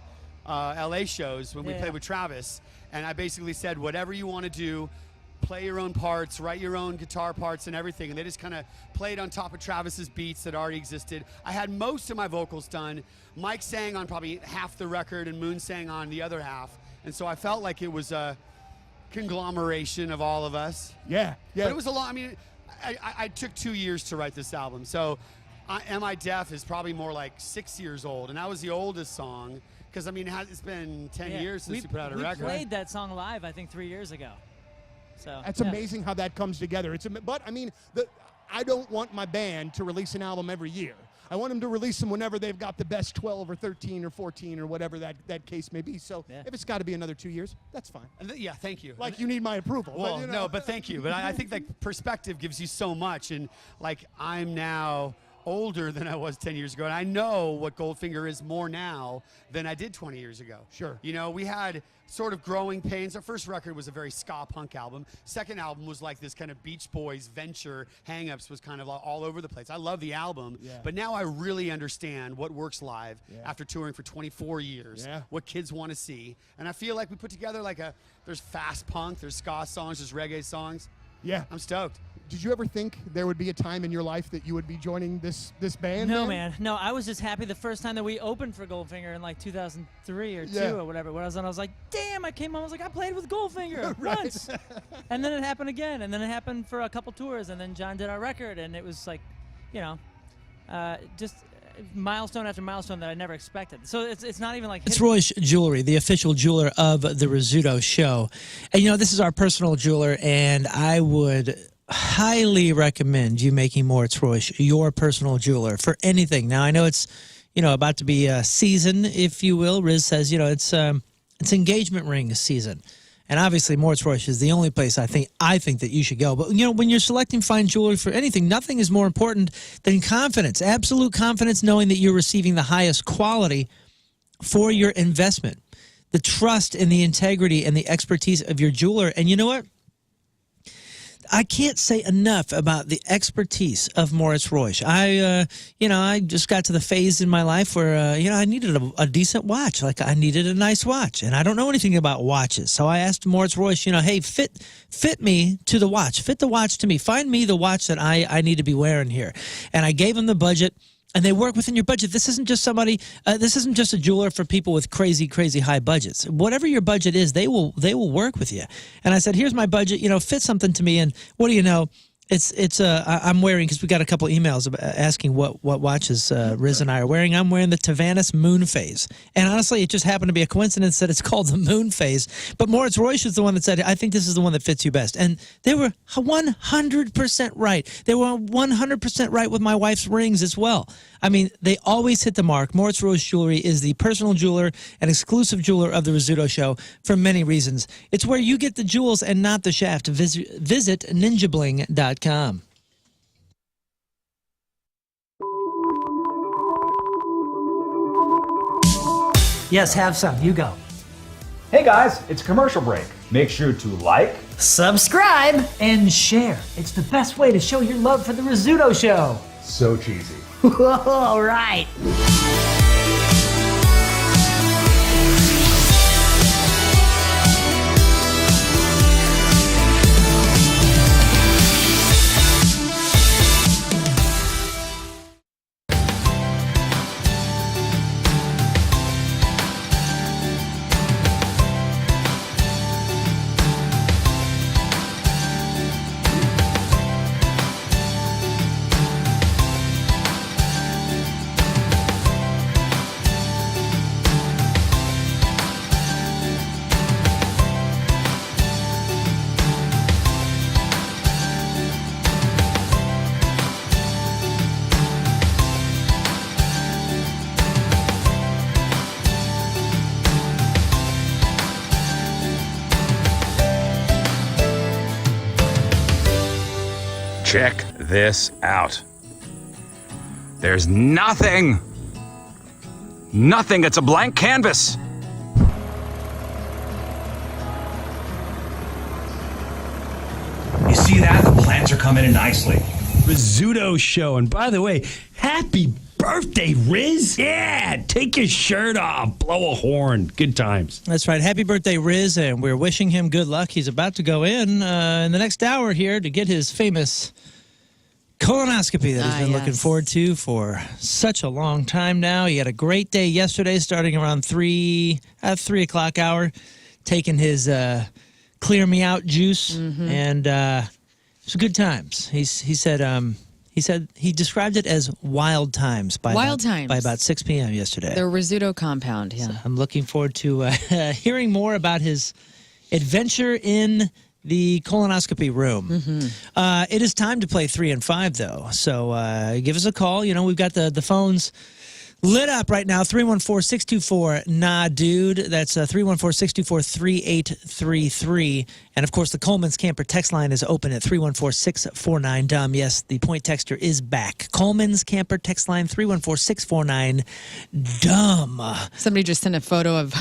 LA shows when we played with Travis. And I basically said, whatever you want to do, play your own parts, write your own guitar parts and everything. And they just kind of played on top of Travis's beats that already existed. I had most of my vocals done. Mike sang on probably half the record, and Moon sang on the other half. And so I felt like it was a conglomeration of all of us. Yeah. But it was a lot. I mean, I took 2 years to write this album. So Am I Deaf is probably more like 6 years old. And that was the oldest song. Because, I mean, it's been 10 years since we put out a record. We played that song live, I think, 3 years ago. So That's amazing how that comes together. But I mean, I don't want my band to release an album every year. I want them to release them whenever they've got the best 12 or 13 or 14 or whatever that case may be. So if it's got to be another 2 years, that's fine. Yeah, thank you. Like, you need my approval. Well, but, no, but thank you. But I think like perspective gives you so much. And like, I'm now older than I was 10 years ago. And I know what Goldfinger is more now than I did 20 years ago. Sure. We had sort of growing pains. Our first record was a very ska punk album. Second album was like this kind of Beach Boys venture. Hang-Ups was kind of all over the place. I love the album, but now I really understand what works live after touring for 24 years, what kids want to see. And I feel like we put together there's fast punk, there's ska songs, there's reggae songs. Yeah, I'm stoked. Did you ever think there would be a time in your life that you would be joining this band? No, man. No, I was just happy the first time that we opened for Goldfinger in like 2003 or 2 or whatever. When I was like, damn, I came home, I was like, I played with Goldfinger once. And then it happened again. And then it happened for a couple tours. And then John did our record. And it was like, you know, just milestone after milestone that I never expected. So it's not even like... It's Roy's Jewelry, the official jeweler of the Rizzuto show. And, you know, this is our personal jeweler. And I would... highly recommend you making Moritz Royce your personal jeweler for anything. Now, I know it's, you know, about to be a season, if you will. Riz says, you know, it's engagement ring season. And obviously, Moritz Royce is the only place I think that you should go. But, you know, when you're selecting fine jewelry for anything, nothing is more important than confidence, absolute confidence, knowing that you're receiving the highest quality for your investment, the trust and the integrity and the expertise of your jeweler. And you know what? I can't say enough about the expertise of Moritz Royce. I just got to the phase in my life where, I needed a decent watch. Like, I needed a nice watch. And I don't know anything about watches. So I asked Moritz Royce, hey, fit me to the watch. Fit the watch to me. Find me the watch that I need to be wearing here. And I gave him the budget. And they work within your budget. This isn't just this isn't just a jeweler for people with crazy, crazy high budgets. Whatever your budget is, they will work with you. And I said, here's my budget, fit something to me. And what do you know? I'm wearing, because we got a couple emails asking what watches Riz and I are wearing. I'm wearing the Tavanis Moon Phase. And honestly, it just happened to be a coincidence that it's called the Moon Phase. But Moritz Royce is the one that said, I think this is the one that fits you best. And they were 100% right. They were 100% right with my wife's rings as well. I mean, they always hit the mark. Moritz Royce Jewelry is the personal jeweler and exclusive jeweler of the Rizzuto show for many reasons. It's where you get the jewels and not the shaft. Visit ninjabling.com. Yes, have some. You go. Hey guys, it's commercial break. Make sure to like, subscribe, and share. It's the best way to show your love for the Rizzuto show. So cheesy. All right. Check this out. There's nothing. It's a blank canvas. You see that? The plants are coming in nicely. Rizzuto show. And by the way, happy birthday, Riz. Yeah, take your shirt off. Blow a horn. Good times. That's right. Happy birthday, Riz. And we're wishing him good luck. He's about to go in the next hour here to get his famous colonoscopy that he's been looking forward to for such a long time now. He had a great day yesterday, starting around 3 o'clock hour, taking his Clear Me Out juice, and it was good times. He said he described it as wild times by about 6 p.m. yesterday. The Rizzuto compound. Yeah, so I'm looking forward to hearing more about his adventure in the colonoscopy room. It is time to play 3 and 5, though. So give us a call. We've got the phones lit up right now. 314-624-NA-DUDE. That's 314-624-3833. And, of course, the Coleman's Camper text line is open at 314-649-DUMB. Yes, the point texter is back. Coleman's Camper text line, 314-649-DUMB. Somebody just sent a photo of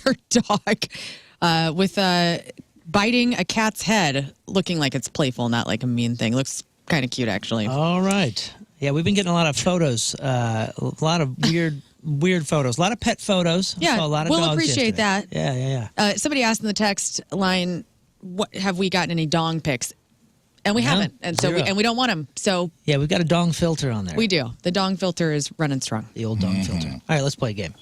their dog with biting a cat's head, looking like it's playful, not like a mean thing. Looks kind of cute, actually. All right. Yeah, we've been getting a lot of photos, a lot of weird photos, a lot of pet photos. Yeah, saw a lot of we'll dogs appreciate yesterday. that. Yeah. Somebody asked in the text line, have we gotten any dong pics? And we No, haven't. And so zero. we don't want them. So Yeah, we've got a dong filter on there. we do. The dong filter is running strong. The old dong filter. All right, let's play a game.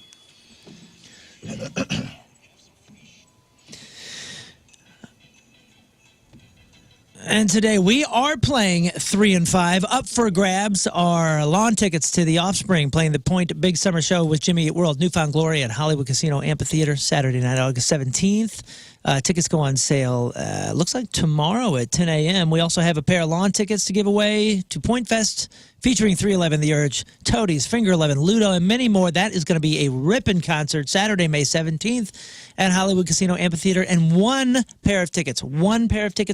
And today we are playing 3 and 5. Up for grabs are lawn tickets to The Offspring playing the Point Big Summer Show with Jimmy Eat World, Newfound Glory at Hollywood Casino Amphitheater, Saturday night, August 17th. Tickets go on sale, looks like tomorrow at 10 a.m. We also have a pair of lawn tickets to give away to Point Fest featuring 311 The Urge, Toadies, Finger 11, Ludo, and many more. That is going to be a ripping concert Saturday, May 17th at Hollywood Casino Amphitheater. And one pair of tickets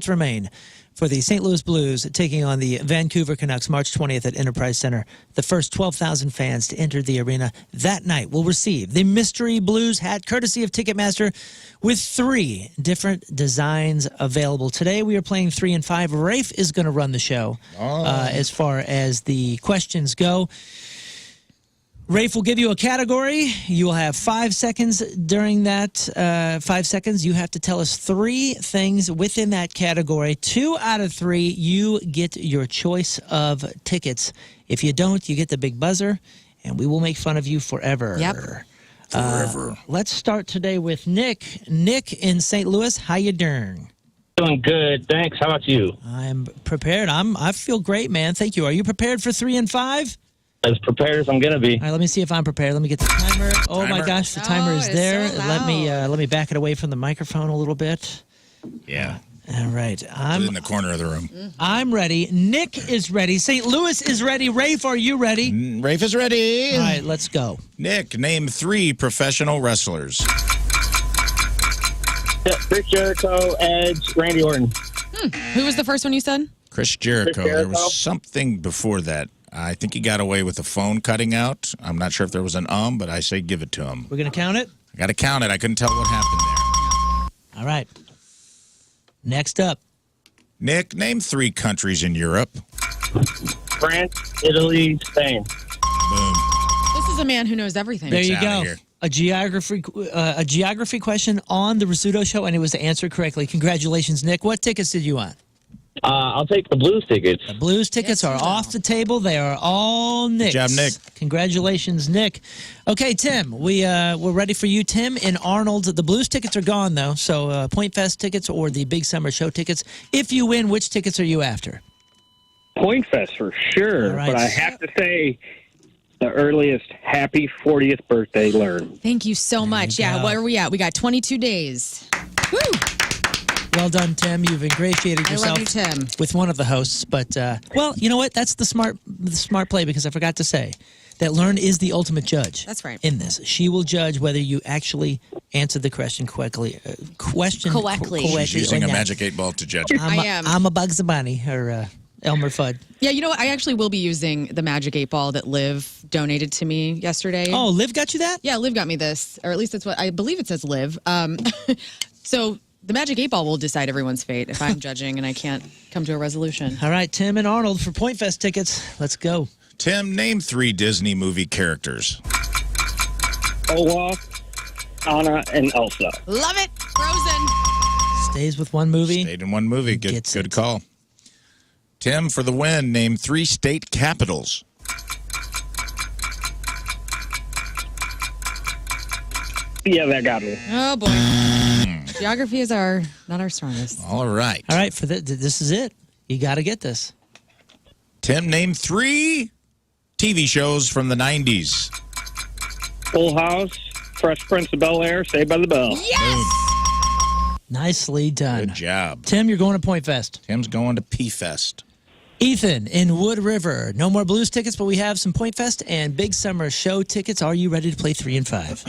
remain for the St. Louis Blues taking on the Vancouver Canucks March 20th at Enterprise Center. The first 12,000 fans to enter the arena that night will receive the Mystery Blues hat courtesy of Ticketmaster with 3 different designs available. Today we are playing 3 and 5. Rafe is going to run the show as far as the questions go. Rafe will give you a category. You will have 5 seconds during that 5 seconds. You have to tell us 3 things within that category. 2 out of 3, you get your choice of tickets. If you don't, you get the big buzzer, and we will make fun of you forever. Yep. Forever. Let's start today with Nick. Nick in St. Louis, how you doing? Doing good, thanks. How about you? I'm prepared. I feel great, man. Thank you. Are you prepared for 3 and 5? As prepared as I'm gonna be. All right, let me see if I'm prepared. Let me get the timer. Oh my gosh, the timer is it's there. so Let me back it away from the microphone a little bit. Yeah. All right, In the corner of the room. I'm ready. Nick is ready. St. Louis is ready. Rafe, are you ready? Rafe is ready. All right, let's go. Nick, name 3 professional wrestlers. Chris Jericho, Edge, Randy Orton. Who was the first one you said? Chris Jericho. Chris Jericho. There was something before that. I think he got away with the phone cutting out. I'm not sure if there was an but I say give it to him. We're going to count it? I got to count it. I couldn't tell what happened there. All right. Next up. Nick, name 3 countries in Europe. France, Italy, Spain. Boom. This is a man who knows everything. There you outta go. here. A geography question on the Rizzuto Show, and it was answered correctly. Congratulations, Nick. What tickets did you want? I'll take the Blues tickets. The Blues tickets are off the table. They are all Nick's. Good job, Nick. Congratulations, Nick. Okay, Tim, we're ready for you. Tim in Arnold. The Blues tickets are gone, though, so Point Fest tickets or the Big Summer Show tickets. If you win, which tickets are you after? Point Fest for sure, All right. but I have to say the earliest happy 40th birthday, Learn. Thank you so much. Yeah, go. where are we at? We got 22 days. Woo! Well done, Tim. You've ingratiated I yourself love you, Tim. with one of the hosts. But, well, you know what? That's the smart play because I forgot to say that Learn is the ultimate judge. That's right. In this. She will judge whether you actually answered the question correctly. Correctly. She's using or a not. magic 8 ball to judge. I am. I'm a Bugs Bunny or Elmer Fudd. Yeah, you know what? I actually will be using the Magic 8 Ball that Liv donated to me yesterday. Oh, Liv got you that? Yeah, Liv got me this, or at least that's what I believe it says. Liv. So the Magic 8 Ball will decide everyone's fate if I'm judging and I can't come to a resolution. All right, Tim and Arnold for Point Fest tickets. Let's go. Tim, name 3 Disney movie characters. Olaf, Anna, and Elsa. Love it. Frozen. Stays with one movie. Stayed in one movie. Good Gets it. call. Tim, for the win, name 3 state capitals. Yeah, that got me. Oh boy. Geography is not our strongest. All right. All right, for this is it. You got to get this. Tim, name 3 TV shows from the 90s. Full House, Fresh Prince of Bel-Air, Saved by the Bell. Yes. Nicely done. Good job. Tim, you're going to Point Fest. Tim's going to P-Fest. Ethan in Wood River. No more Blues tickets, but we have some Point Fest and Big Summer Show tickets. Are you ready to play 3 and 5?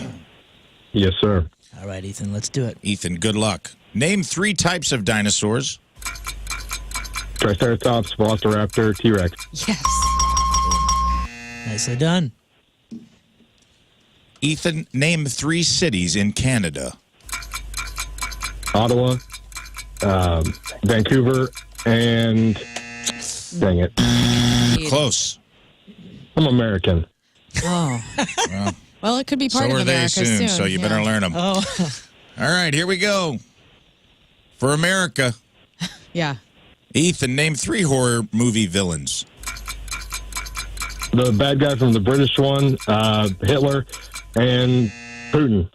Yes, sir. All right, Ethan, let's do it. Ethan, good luck. Name 3 types of dinosaurs. Triceratops, Velociraptor, T-Rex. Yes. Nicely done. Ethan, name 3 cities in Canada. Ottawa, Vancouver, and dang it. Close. I'm American. Oh. Well, it could be part So of are they America soon, so you better learn them. Oh. All right, here we go. For America, Yeah. Ethan, name 3 horror movie villains. The bad guy from the British one, Hitler, and Putin.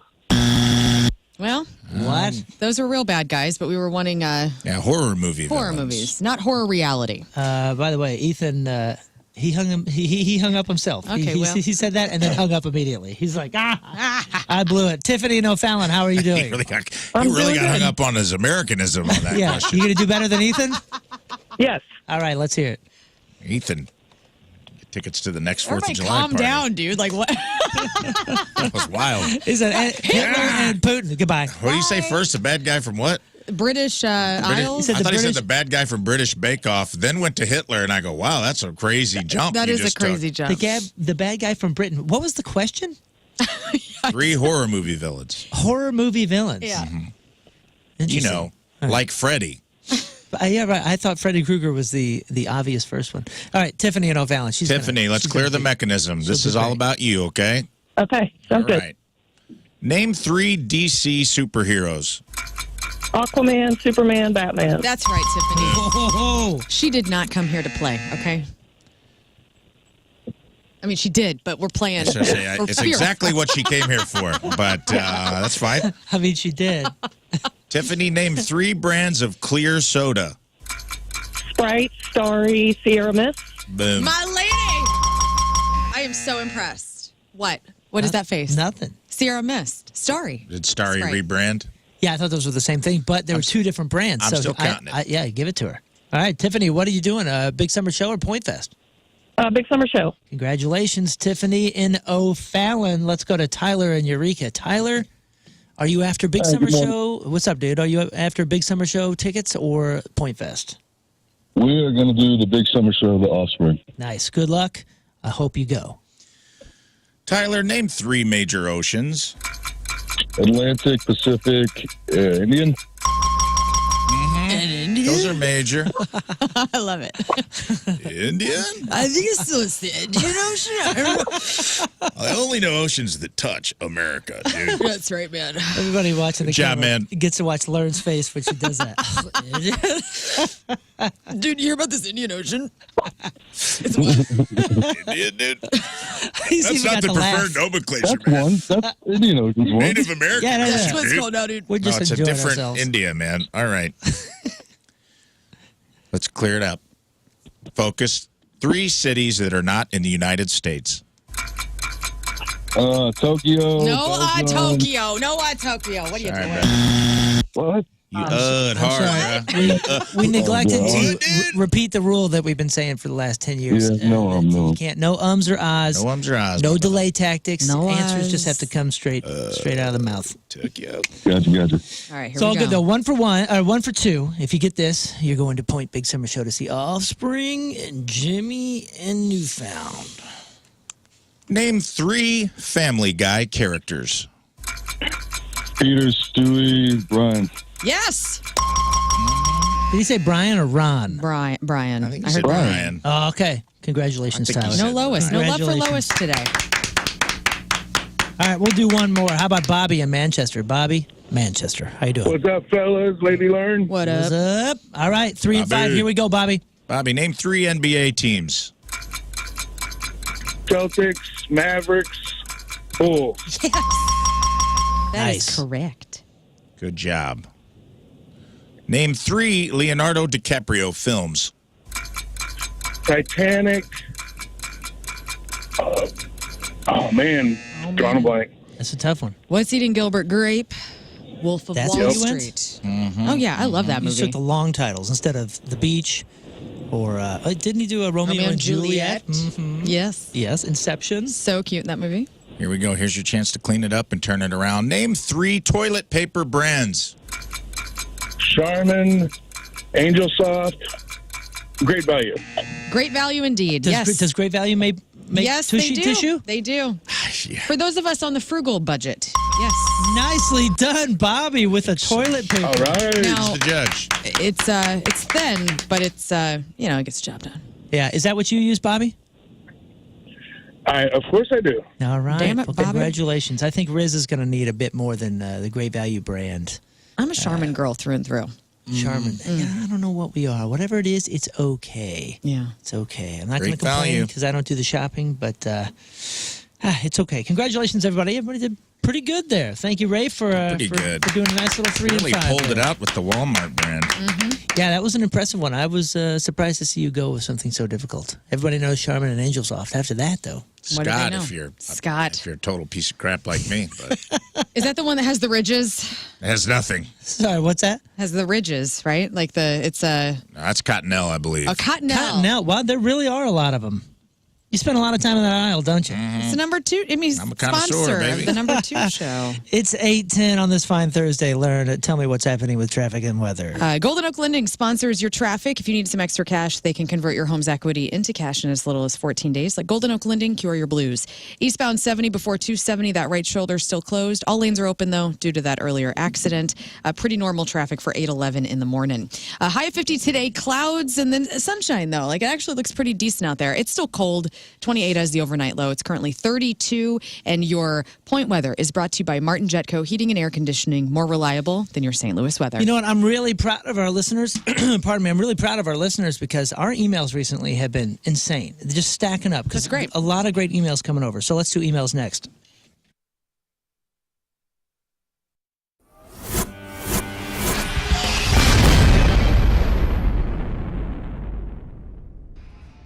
Well, what? Those are real bad guys, but we were wanting horror movie horror villains. movies, not horror reality. By the way, Ethan, he hung up himself. Okay, he said that and then hung up immediately. He's like, I blew it. Tiffany and O'Fallon, how are you He doing? really got hung up on his Americanism on that Yeah, question. you gonna do better than Ethan? Yes. All right, let's hear it. Ethan, get tickets to the next 4th of Everybody July calm party. down, dude. Like, what? That was wild. He said Hitler and Putin. Goodbye. What do you say first? The bad guy from what? British Isles? I thought he said the bad guy from British Bake Off, then went to Hitler, and I go, wow, that's a crazy jump. That you is a just crazy took. jump. The bad guy from Britain. What was the question? 3 horror movie villains. Horror movie villains. Yeah. You know, like Freddy. Yeah, right. I thought Freddy Krueger was the obvious first one. All right, Tiffany and O'Fallon. Tiffany, let's clear the mechanism. This is all about you, okay? Okay, sounds good. Right. Name 3 DC superheroes. Aquaman, Superman, Batman. That's right, Tiffany. She did not come here to play, okay? I mean, she did, but we're playing. So it's exactly what she came here for, but that's fine. I mean, she did. Tiffany, name 3 brands of clear soda. Sprite, Starry, Sierra Mist. Boom. My lady! I am so impressed. What? What is that face? Nothing. Sierra Mist. Starry. Did Starry Sprite. rebrand? Yeah, I thought those were the same thing, but there were 2 different brands. I'm still counting it. Yeah, give it to her. All right, Tiffany, what are you doing? A Big Summer Show or Point Fest? Big Summer Show. Congratulations, Tiffany and O'Fallon. Let's go to Tyler and Eureka. Tyler, are you after Big Summer good morning. Show? What's up, dude? Are you after Big Summer Show tickets or Point Fest? We are going to do the big summer show, The Offspring. Nice. Good luck. I hope you go. Tyler, name 3 major oceans. Atlantic, Pacific, Indian. Those are major. I love it. Indian? I think it's still the Indian Ocean. I only know oceans that touch America, dude. That's right, man. Everybody watching the Good job, camera man. gets to watch Lauren's face when she does that. Dude, you hear about this Indian Ocean? Indian, dude. He's That's even not got the the preferred laugh. nomenclature, That's man. one. That's Indian Ocean's one. Native American. Yeah, ocean, That's what it's dude. called now, dude. We're No, just it's a enjoying different ourselves. India, man. All right. Let's clear it up. Focus. 3 cities that are not in the United States. Tokyo. No, Belgium. Tokyo. No, Tokyo. What are you Sorry, doing? man. What? You hard, bruh. We neglected bro. to repeat the rule that we've been saying for the last 10 years. Yeah, no, You can't, no ums or ahs. No ums or ahs. No delay tactics. No Answers ahs. just have to come straight out of the mouth. Tokyo. Gotcha. All right, here It's we all go. good though. 1 for 1, or 1 for 2. If you get this, you're going to Point Big Summer Show to see Offspring and Jimmy and Newfound. Name 3 Family Guy characters. Peter, Stewie, Brian. Yes. Did he say Brian or Ron? Brian. I think I he heard said Brian. Oh, okay. Congratulations, I think he Tyler. said No Lois. No love for Congratulations. Lois today. All right, we'll do one more. How about Bobby in Manchester? Bobby, Manchester. How you doing? What's up, fellas? Lady Learn. What What's up? up? All right, 3 and 5. Bobby. Here we go, Bobby. Bobby, name 3 NBA teams. Celtics, Mavericks, Bulls. Yes. That is Nice. correct. Good job. Name 3 Leonardo DiCaprio films. Titanic. Oh, man. Drawing a blank. That's a tough one. What's Eating Gilbert Grape? Wolf of That's Wall where you went? Street. Mm-hmm. Oh, yeah. I love that You movie. took the long titles instead of The Beach or didn't he do a Romeo and Juliet? Mhm. Yes. Yes, Inception. So cute in that movie. Here we go. Here's your chance to clean it up and turn it around. Name 3 toilet paper brands. Charmin, Angel Soft, Great Value. Great value indeed. yes. Does Great Value make yes, tushy they do. tissue? They do. For those of us on the frugal budget. Yes. Nicely done, Bobby, with a toilet paper. All right. Now, The judge. it's thin, but it's it gets the job done. Yeah, is that what you use, Bobby? Of course I do. All right. Damn it, well, Bobby. congratulations. I think Riz is going to need a bit more than the Great Value brand. I'm a Charmin girl through and through. Charmin. I don't know what we are. Whatever it is, it's okay. Yeah. It's okay. I'm not going Great to complain value. because I don't do the shopping, but it's okay. Congratulations, everybody. Everybody did pretty good there. Thank you, Ray, for Pretty good. doing a nice little 3 Really and 5. pulled it out with the Walmart brand. Yeah, that was an impressive one. I was surprised to see you go with something so difficult. Everybody knows Charmin and Angels Loft. After that, though. What do they Scott, know? if you're a total piece of crap like me, but Is that the one that has the ridges? it has nothing. Sorry, what's that? Has the ridges, right? Like it's No, that's Cottonelle, I believe. a cottonelle. Cottonelle. Wow, there really are a lot of them. You spend a lot of time in that aisle, don't you? It's the number 2. I mean, I'm a connoisseur, sponsor baby. of the number 2 show. It's 8:10 on this fine Thursday. Tell me what's happening with traffic and weather. Golden Oak Lending sponsors your traffic. If you need some extra cash, they can convert your home's equity into cash in as little as 14 days. Like Golden Oak Lending, cure your blues. Eastbound 70 before 270, that right shoulder still closed. All lanes are open, though, due to that earlier accident. Pretty normal traffic for 8:11 in the morning. High of 50 today, clouds and then sunshine, though. Like, it actually looks pretty decent out there. It's still cold. 28 as the overnight low. It's currently 32, and your point weather is brought to you by Martin Jetco Heating and Air Conditioning, more reliable than your St. Louis weather. You know what? I'm really proud of our listeners. Pardon me. I'm really proud of our listeners because our emails recently have been insane. They're just stacking up. That's great. A lot of great emails coming over. So let's do emails next.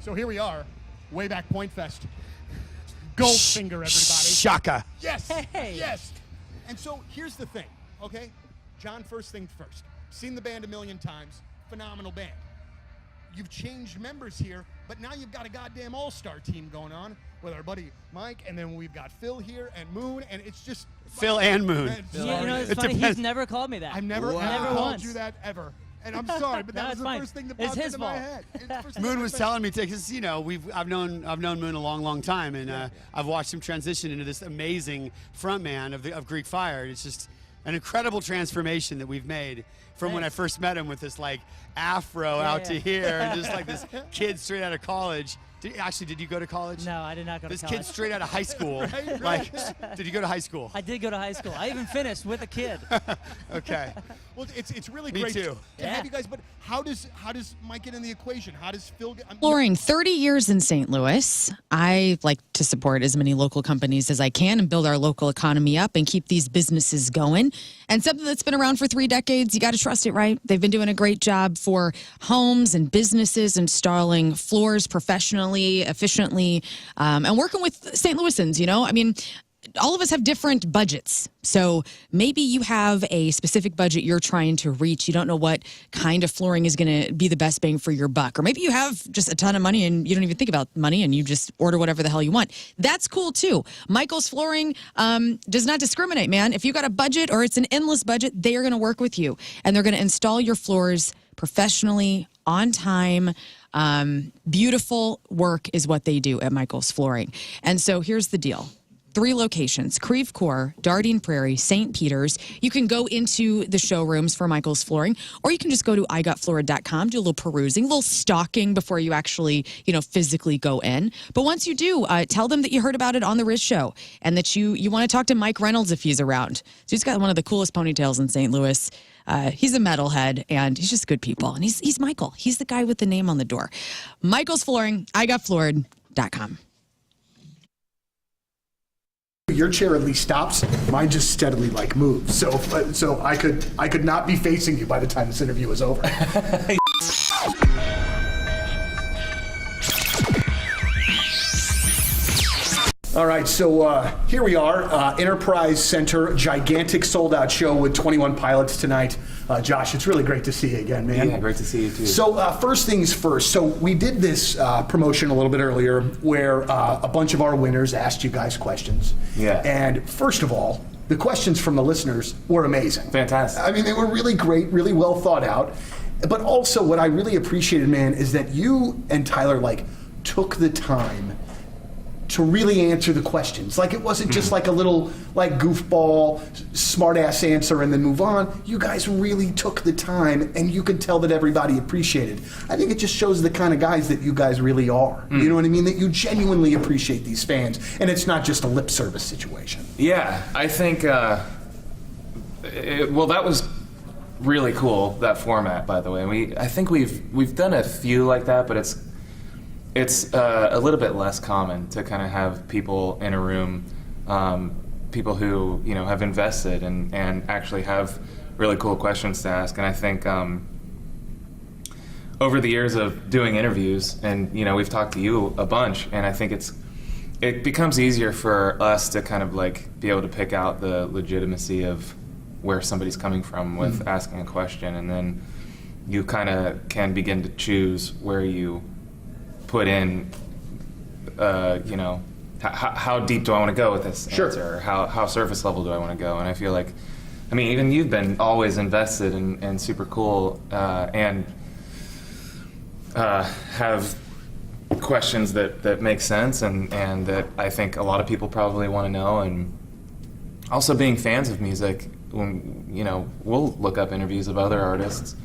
So here we are, way back Point Fest. Goldfinger, everybody. Shaka. Yes, yes. And so here's the thing, okay? John, first thing first. Seen the band a million times. Phenomenal band. You've changed members here, but now you've got a goddamn all-star team going on with our buddy Mike, and then we've got Phil here and Moon, and it's just... Phil and Moon. You know, it's funny. He's never called me that. I've never Never called once. you that ever. And I'm sorry, but that No, was it's the fine. first thing that It's popped his into my fault. head. It's the first thing Moon that was popped telling me, because you know I've known Moon a long time, and I've watched him transition into this amazing frontman of Greek Fire. It's just an incredible transformation that we've made from when I first met him with this like afro out to here, and just like this kid straight out of college. Did you go to college? No, I did not go to college. This kid straight out of high school. Like, did you go to high school? I did go to high school. I even finished with a kid. Okay. Well, it's really Me great too. to have you guys. But how does Mike get in the equation? How does Phil get? Flooring, 30 years in St. Louis. I like to support as many local companies as I can and build our local economy up and keep these businesses going. And something that's been around for 3 decades, you got to trust it, right? They've been doing a great job for homes and businesses installing floors professionally, efficiently, and working with St. Louisans, you know? I mean, all of us have different budgets. So maybe you have a specific budget you're trying to reach. You don't know what kind of flooring is going to be the best bang for your buck. Or maybe you have just a ton of money and you don't even think about money and you just order whatever the hell you want. That's cool too. Michael's Flooring does not discriminate, man. If you got a budget or it's an endless budget, they are going to work with you. And they're going to install your floors professionally, on time. Beautiful work is what they do at Michael's Flooring. And so here's the deal. 3 locations, Creve Coeur, Dardine Prairie, St. Peter's. You can go into the showrooms for Michael's Flooring, or you can just go to igotfloored.com, do a little perusing, a little stalking before you actually, physically go in. But once you do, tell them that you heard about it on the Riz Show and that you want to talk to Mike Reynolds if he's around. So he's got one of the coolest ponytails in St. Louis. He's a metalhead, and he's just good people. And he's Michael. He's the guy with the name on the door. Michael's Flooring, igotfloored.com. Your chair at least stops. Mine just steadily moves. So I could not be facing you by the time this interview is over. All right, so here we are, Enterprise Center, gigantic sold-out show with 21 pilots tonight. Josh, it's really great to see you again, man. Yeah, great to see you too. So first things first. So we did this promotion a little bit earlier where a bunch of our winners asked you guys questions. Yeah. And first of all, the questions from the listeners were amazing. Fantastic. I mean, they were really great, really well thought out. But also what I really appreciated, man, is that you and Tyler took the time to really answer the questions. It wasn't just a little goofball, smart ass answer and then move on. You guys really took the time, and you could tell that everybody appreciated. I think it just shows the kind of guys that you guys really are. You know what I mean? That you genuinely appreciate these fans, and it's not just a lip service situation. Yeah, I think, that was really cool, that format, by the way. I think we've done a few like that, but it's a little bit less common to kind of have people in a room, people who have invested and actually have really cool questions to ask. And I think over the years of doing interviews, and we've talked to you a bunch, and I think it becomes easier for us to kind of like be able to pick out the legitimacy of where somebody's coming from with asking a question, and then you kind of can begin to choose where you put in, how deep do I want to go with this answer, or how surface level do I want to go. And I feel like, even you've been always invested and super cool, and have questions that make sense and that I think a lot of people probably want to know. And also being fans of music, when we'll look up interviews of other artists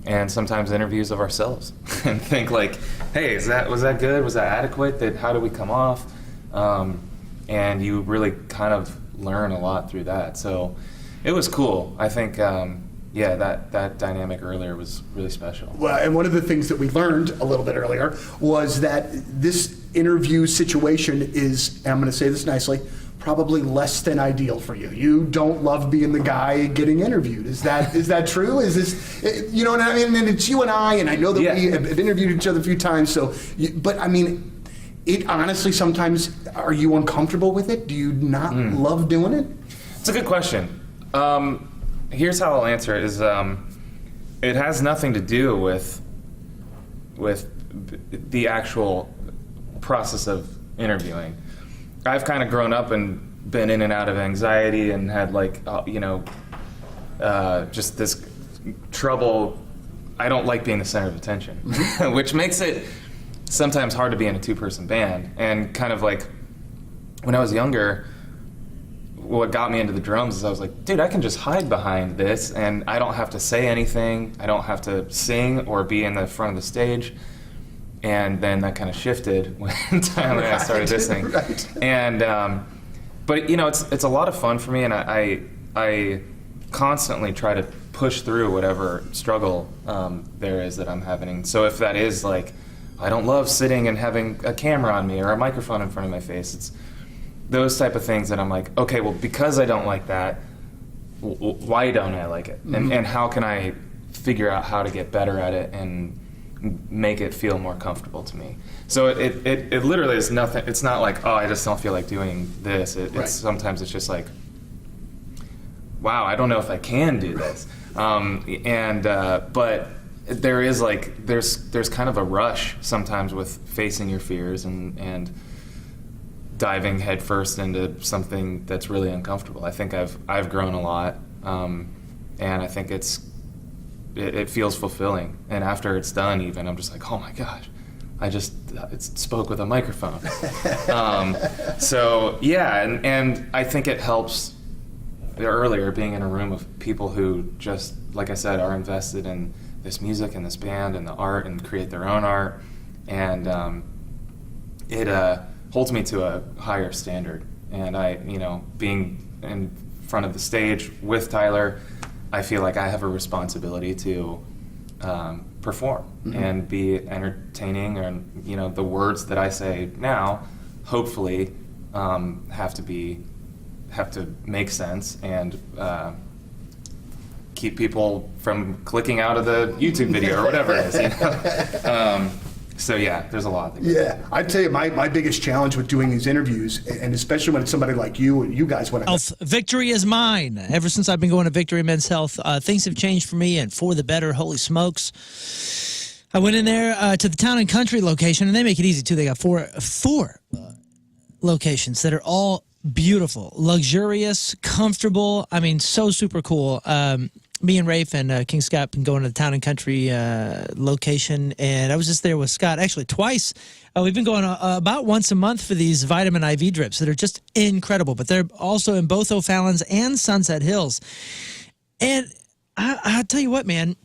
and sometimes interviews of ourselves and think like, hey, was that good? Was that adequate? How do we come off? And you really kind of learn a lot through that. So it was cool. I think, that dynamic earlier was really special. Well, and one of the things that we learned a little bit earlier was that this interview situation is, and I'm going to say this nicely, probably less than ideal for you. You don't love being the guy getting interviewed. Is that true? Is this, you know what I mean? And it's you and I know that we have interviewed each other a few times. So, but it honestly, sometimes, are you uncomfortable with it? Do you not love doing it? It's a good question. Here's how I'll answer it. It has nothing to do with the actual process of interviewing. I've kind of grown up and been in and out of anxiety and had just this trouble. I don't like being the center of attention, which makes it sometimes hard to be in a two-person band. And kind of like when I was younger, what got me into the drums is I was like, dude, I can just hide behind this and I don't have to say anything. I don't have to sing or be in the front of the stage. And then that kind of shifted when I started this thing. Right. And but it's a lot of fun for me, and I constantly try to push through whatever struggle there is that I'm having. So if that is like, I don't love sitting and having a camera on me or a microphone in front of my face, it's those type of things that I'm like, okay, well, because I don't like that, why don't I like it? Mm-hmm. And how can I figure out how to get better at it and make it feel more comfortable to me? So it literally is nothing. It's not like, oh, I just don't feel like doing this. It's sometimes it's just like, wow, I don't know if I can do this. But there is like, there's kind of a rush sometimes with facing your fears and diving headfirst into something that's really uncomfortable. I think I've grown a lot, and I think it feels fulfilling. And after it's done, even I'm just like, oh my gosh, I just spoke with a microphone. So yeah, and I think it helps earlier being in a room of people who just, like I said, are invested in this music and this band and the art and create their own art, and it holds me to a higher standard. And I, being in front of the stage with Tyler, I feel like I have a responsibility to perform and be entertaining, and the words that I say now, hopefully, have to make sense and keep people from clicking out of the YouTube video or whatever it is. So yeah, there's a lot. Yeah, I'd tell you my biggest challenge with doing these interviews, and especially when it's somebody like you and you guys want to. Victory is mine. Ever since I've been going to Victory Men's Health, things have changed for me and for the better. Holy smokes! I went in there to the Town and Country location, and they make it easy too. They got four locations that are all beautiful, luxurious, comfortable. I mean, so super cool. Me and Rafe and King Scott been going to the Town and Country location, and I was just there with Scott actually twice. We've been going about once a month for these vitamin IV drips that are just incredible, but they're also in both O'Fallon's and Sunset Hills. And I'll tell you what, man,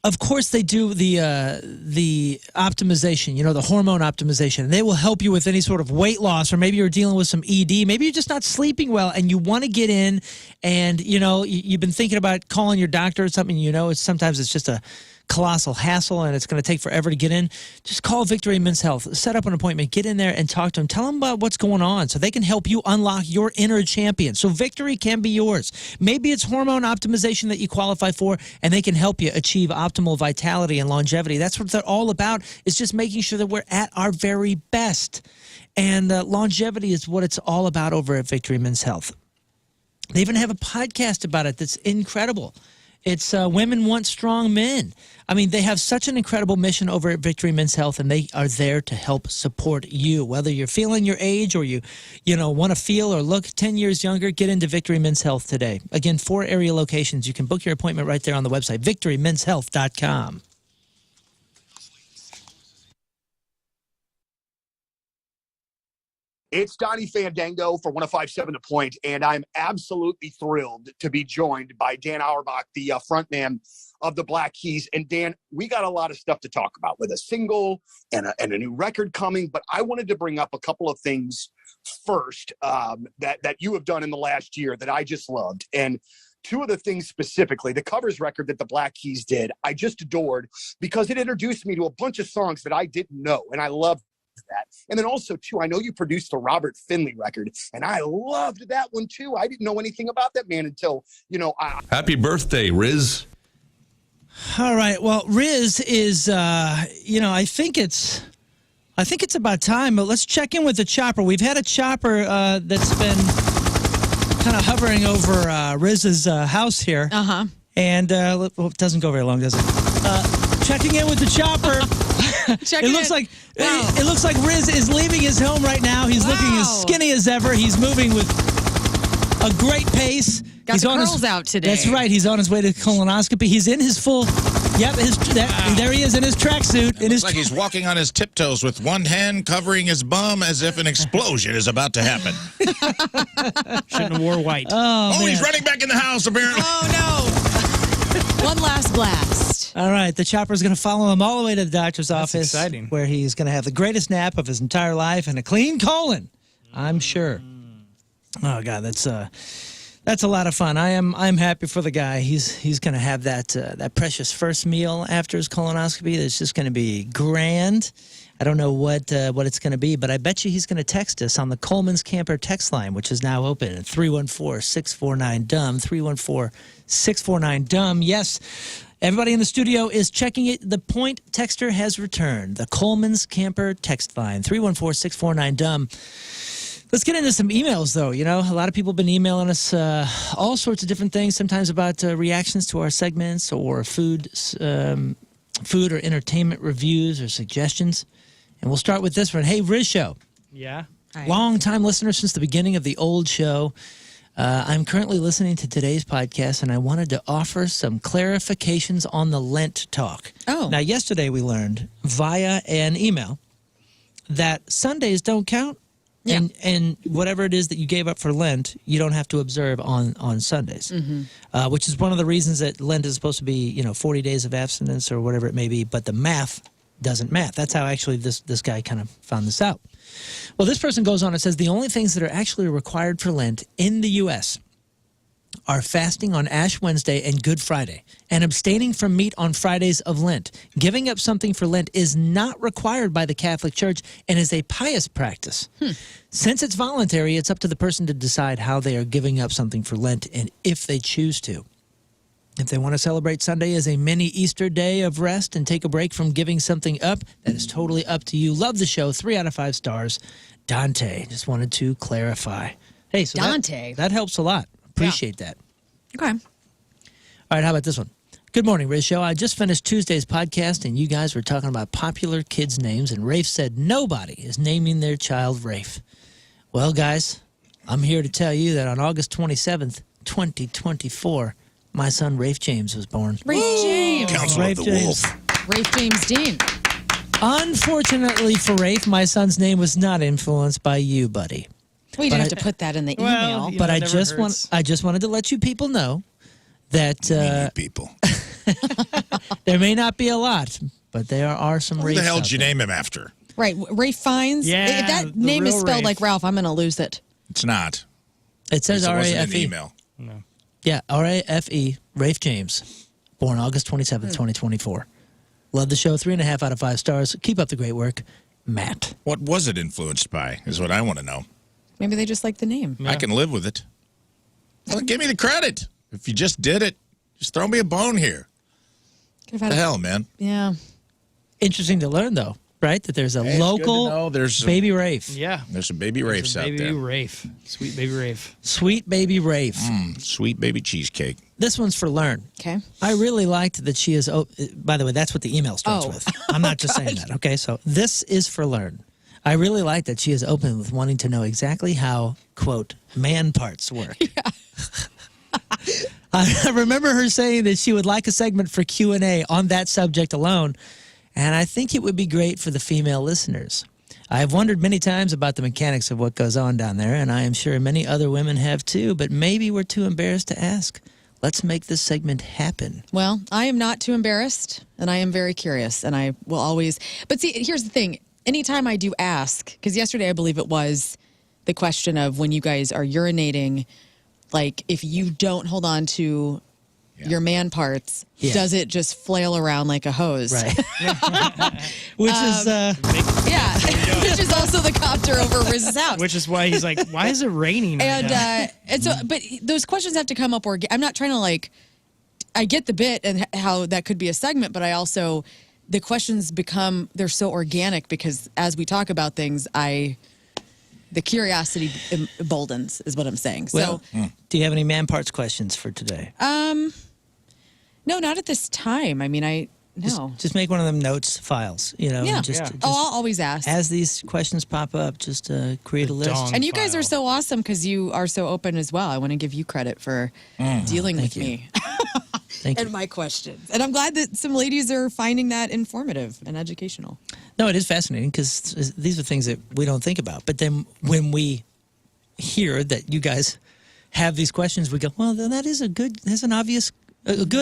of course, they do the optimization, the hormone optimization. They will help you with any sort of weight loss, or maybe you're dealing with some ED. Maybe you're just not sleeping well, and you want to get in, and you've been thinking about calling your doctor or something. Sometimes it's just a colossal hassle, and it's going to take forever to get in. Just call Victory Men's Health, set up an appointment, get in there and talk to them. Tell them about what's going on so they can help you unlock your inner champion. So victory can be yours. Maybe it's hormone optimization that you qualify for, and they can help you achieve optimal vitality and longevity. That's what they're all about, is just making sure that we're at our very best. And longevity is what it's all about over at Victory Men's Health. They even have a podcast about it that's incredible. It's Women Want Strong Men. I mean, they have such an incredible mission over at Victory Men's Health, and they are there to help support you. Whether you're feeling your age or you want to feel or look 10 years younger, get into Victory Men's Health today. Again, 4 area locations. You can book your appointment right there on the website, victorymenshealth.com. It's Donnie Fandango for 105.7 The Point, and I'm absolutely thrilled to be joined by Dan Auerbach, the frontman of the Black Keys. And Dan, we got a lot of stuff to talk about with a single and a new record coming, but I wanted to bring up a couple of things first that you have done in the last year that I just loved. And two of the things specifically, the covers record that the Black Keys did, I just adored because it introduced me to a bunch of songs that I didn't know, and I loved that. And then also, too, I know you produced the Robert Finley record, and I loved that one, too. I didn't know anything about that man until, Happy birthday, Riz. All right. Well, Riz is, I think it's about time, but let's check in with the chopper. We've had a chopper that's been kind of hovering over Riz's house here. Uh-huh. And it doesn't go very long, does it? Checking in with the chopper. It looks like Riz is leaving his home right now. He's looking as skinny as ever. He's moving with a great pace. Got the curls out today. That's right. He's on his way to colonoscopy. He's in his full. Yep, there he is in his tracksuit. It looks like he's walking on his tiptoes with one hand covering his bum as if an explosion is about to happen. Shouldn't have wore white. Oh, he's running back in the house, apparently. Oh, no. One last blast. All right, the chopper's going to follow him all the way to the doctor's office, exciting. where he's going to have the greatest nap of his entire life and a clean colon, I'm sure. Oh, God, that's a lot of fun. I'm happy for the guy. He's going to have that precious first meal after his colonoscopy. That's just going to be grand. I don't know what it's going to be, but I bet you he's going to text us on the Coleman's Camper text line, which is now open at 314-649-DUMB, 314-649-DUMB. Yes, everybody in the studio is checking it. The Point texter has returned. The Coleman's Camper text line, 314-649-DUMB. Let's get into some emails, though. A lot of people have been emailing us all sorts of different things, sometimes about reactions to our segments or food or entertainment reviews or suggestions. And we'll start with this one. Hey, Riz Show. Yeah? Long-time listener since the beginning of the old show. I'm currently listening to today's podcast, and I wanted to offer some clarifications on the Lent talk. Oh. Now, yesterday we learned via an email that Sundays don't count. Yeah. And whatever it is that you gave up for Lent, you don't have to observe on Sundays, which is one of the reasons that Lent is supposed to be, 40 days of abstinence or whatever it may be, but the math doesn't math. That's how actually this guy kind of found this out. Well, this person goes on and says the only things that are actually required for Lent in the U.S. are fasting on Ash Wednesday and Good Friday, and abstaining from meat on Fridays of Lent. Giving up something for Lent is not required by the Catholic Church and is a pious practice. Since it's voluntary, it's up to the person to decide how they are giving up something for Lent and if they choose to. If they want to celebrate Sunday as a mini Easter day of rest and take a break from giving something up, that is totally up to you. Love the show. 3 out of 5 stars. Dante, just wanted to clarify. Hey, so Dante. That helps a lot. Appreciate that. Okay. All right, how about this one? Good morning, Riz Show. I just finished Tuesday's podcast, and you guys were talking about popular kids' names, and Rafe said nobody is naming their child Rafe. Well, guys, I'm here to tell you that on August 27th, 2024, my son Rafe James was born. Rafe James. Council of the Wolf. Rafe James Dean. Unfortunately for Rafe, my son's name was not influenced by you, buddy. Well, you didn't have to put that in the email. But I just wanted to let you people know that There may not be a lot, but there are some Who Rafes the hell out did you there. name him after? Right, Rafe Fiennes. Yeah, If that the name is real spelled Rafe. like Ralph, I'm going to lose it. It's not. It says It wasn't in R-A-F-E. the email. No. Yeah, R-A-F-E, Rafe James, born August 27th, 2024. Love the show, 3.5 out of 5 stars. Keep up the great work, Matt. What was it influenced by is what I want to know. Maybe they just like the name. I can live with it. Well, give me the credit. If you just did it, just throw me a bone here. Could have What had the hell, man? Yeah. Interesting to learn, though, right? That there's a Hey, it's good to local know there's some- baby Rafe. Yeah. There's some baby There's Rafes a out baby there. Rafe. Sweet baby Rafe. Sweet baby Rafe. Sweet baby cheesecake. This one's for Learn. Okay. I really liked that she is. By the way, that's what the email starts Oh. with. I'm not just saying that. Okay, so this is for Learn. I really like that she is open with wanting to know exactly how, quote, man parts work. I remember her saying that she would like a segment for Q&A on that subject alone, and I think it would be great for the female listeners. I have wondered many times about the mechanics of what goes on down there, and I am sure many other women have too, but maybe we're too embarrassed to ask. Let's make this segment happen. Well, I am not too embarrassed, and I am very curious, and I will always. But see, here's the thing. Anytime I do ask, because yesterday I believe it was the question of when you guys are urinating, like if you don't hold on to your man parts, Yeah. does it just flail around like a hose? Right. Which is yeah, which is also the copter over Riz's house. Which is why he's like, why is it raining? right And now?" and so, but those questions have to come up. I'm not trying to like. I get the bit and how that could be a segment, but I also the questions they're so organic because as we talk about things, the curiosity emboldens is what I'm saying. well. So, Do you have any man parts questions for today? no, not at this time. I mean, no. Just make one of them notes files. You know. Yeah. and just I'll always ask. as these questions pop up, just create a list. And you guys are so awesome because you are so open as well. I want to give you credit for dealing with me Thank and my questions. And I'm glad that some ladies are finding that informative and educational. No, it is fascinating because these are things that we don't think about. But then when we hear that you guys have these questions, we go, well, then that's a good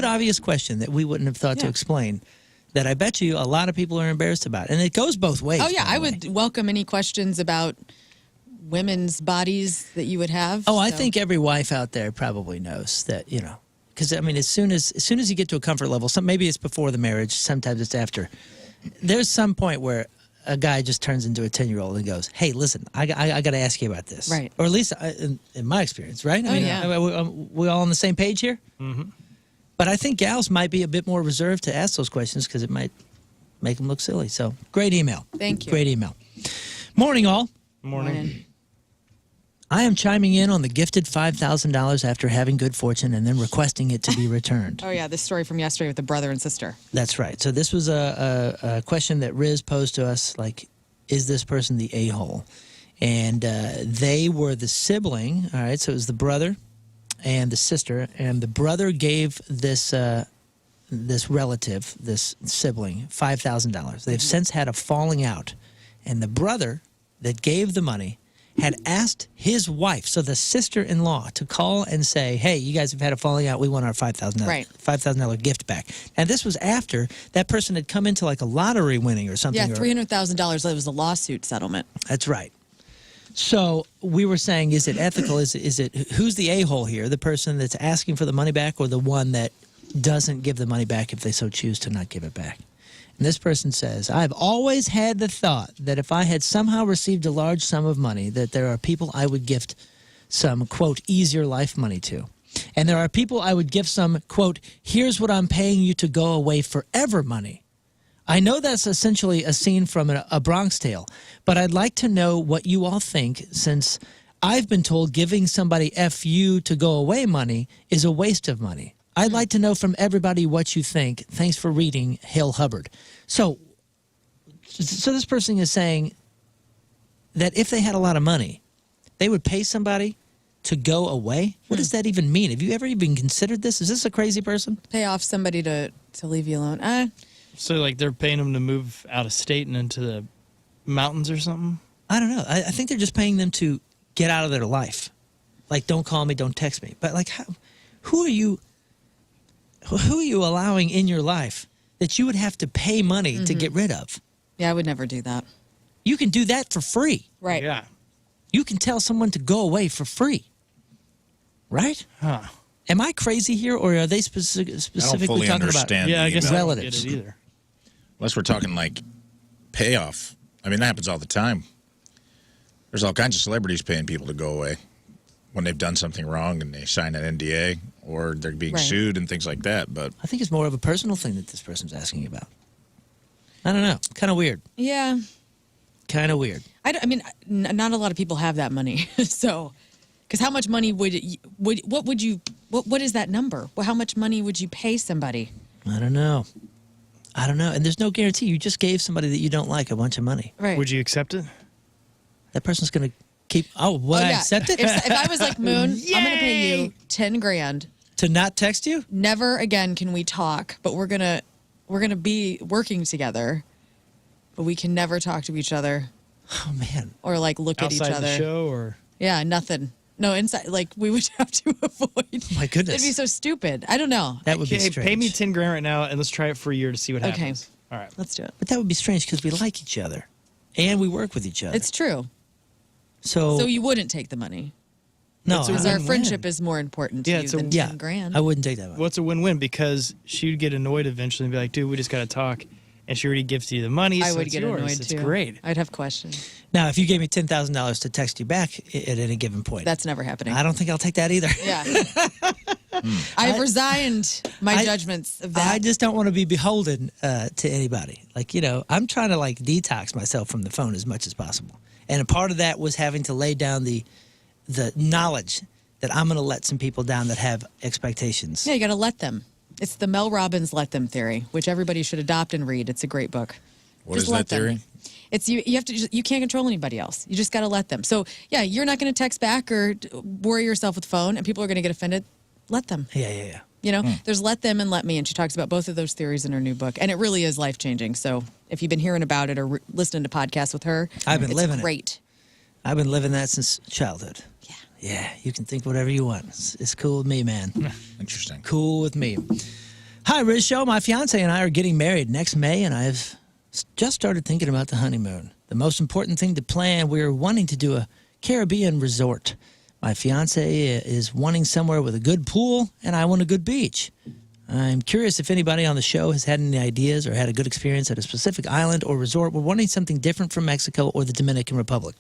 obvious question that we wouldn't have thought to explain. That I bet you a lot of people are embarrassed about, and it goes both ways. Oh yeah, by the I way. would welcome any questions about women's bodies that you would have. Oh, I so. think every wife out there probably knows that, you know, because I mean, as soon as you get to a comfort level, maybe it's before the marriage, sometimes it's after. There's some point where a guy just turns into a 10-year-old and goes, "Hey, listen, I got to ask you about this." Right. Or at least in my experience, right? Oh, yeah. We all on the same page here. Mm-hmm. But I think gals might be a bit more reserved to ask those questions because it might make them look silly. So great email. Thank you. Great email. Morning, all. Morning. I am chiming in on the gifted $5,000 after having good fortune and then requesting it to be returned. Oh yeah, this story from yesterday with the brother and sister. That's right. So this was a question that Riz posed to us, like, is this person the a-hole? And they were the sibling, all right? So it was the brother and the sister, and the brother gave this this relative, this sibling, $5,000. They've since had a falling out, and the brother that gave the money had asked his wife, so the sister-in-law, to call and say, hey, you guys have had a falling out. We want our $5,000 Right. $5,000 gift back. And this was after that person had come into like a lottery winning or something. Yeah, $300,000. That was the lawsuit settlement. That's right. So we were saying, is it ethical? Is it who's the a-hole here? The person that's asking for the money back or the one that doesn't give the money back if they so choose to not give it back? And this person says, I've always had the thought that if I had somehow received a large sum of money, that there are people I would gift some, quote, easier life money to. And there are people I would give some, quote, here's what I'm paying you to go away forever money. I know that's essentially a scene from a Bronx Tale, but I'd like to know what you all think, since I've been told giving somebody FU to go away money is a waste of money. I'd like to know from everybody what you think. Thanks for reading, Hale Hubbard. So this person is saying that if they had a lot of money, they would pay somebody to go away? What does that even mean? Have you ever even considered this? Is this a crazy person? Pay off somebody to leave you alone. So, like, they're paying them to move out of state and into the mountains or something? I don't know. I think they're just paying them to get out of their life. Like, don't call me, don't text me. But, like, who are you allowing in your life that you would have to pay money to get rid of. Yeah, I would never do that. You can do that for free. Right. Yeah. You can tell someone to go away for free. Right? Huh. Am I crazy here, or are they specifically fully talking understand about Yeah, I guess I don't get relatives? it either. Unless we're talking like payoff. I mean, that happens all the time. There's all kinds of celebrities paying people to go away when they've done something wrong and they sign an NDA or they're being Right. sued and things like that. But I think it's more of a personal thing that this person's asking about. I don't know. Kind of weird. Yeah. Kind of weird. I mean, not a lot of people have that money. So, because how much money what is that number? Well, how much money would you pay somebody? I don't know. And there's no guarantee. You just gave somebody that you don't like a bunch of money. Right. Would you accept it? That person's going to keep. Oh, would I accept it? If I was like, Moon, I'm going to pay you 10 grand to not text you. Never again can we talk, but we're gonna be working together, but we can never talk to each other. Oh man. Or like look Outside at each other. the show, or yeah, nothing. No, inside. Like we would have to avoid. My goodness. It'd be so stupid. I don't know. That would be Okay, strange. pay me 10 grand right now, and let's try it for a year to see what Okay. happens. All right. Let's do it. But that would be strange because we like each other, and we work with each other. It's true. So you wouldn't take the money. no, Because I our wouldn't friendship win. is more important to Yeah, you it's a- than Yeah, 10 grand. I wouldn't take that one. Well, it's a win-win because she'd get annoyed eventually and be like, dude, we just got to talk. And she already gives you the money, I so would it's get yours. annoyed It's too. great. I'd have questions. Now, if you gave me $10,000 to text you back at any given point, That's never happening. I don't think I'll take that either. Yeah. I've resigned my judgments of that. I just don't want to be beholden to anybody. Like, I'm trying to like detox myself from the phone as much as possible. And a part of that was having to lay down the knowledge that I'm going to let some people down that have expectations. Yeah, you got to let them. It's the Mel Robbins let them theory, which everybody should adopt and read. It's a great book. what Just is let that theory? them. It's you have to you can't control anybody else. You just got to let them. So, yeah, you're not going to text back or worry yourself with the phone and people are going to get offended. Let them. Yeah. There's let them and let me, and she talks about both of those theories in her new book, and it really is life-changing. So, if you've been hearing about it or listening to podcasts with her, I've been living it. great. I've been living that since childhood. Yeah, you can think whatever you want. It's cool with me, man. Interesting. Cool with me. Hi, Riz Show. My fiance and I are getting married next May, and I've just started thinking about the honeymoon. The most important thing to plan, we're wanting to do a Caribbean resort. My fiance is wanting somewhere with a good pool, and I want a good beach. I'm curious if anybody on the show has had any ideas or had a good experience at a specific island or resort. We're wanting something different from Mexico or the Dominican Republic.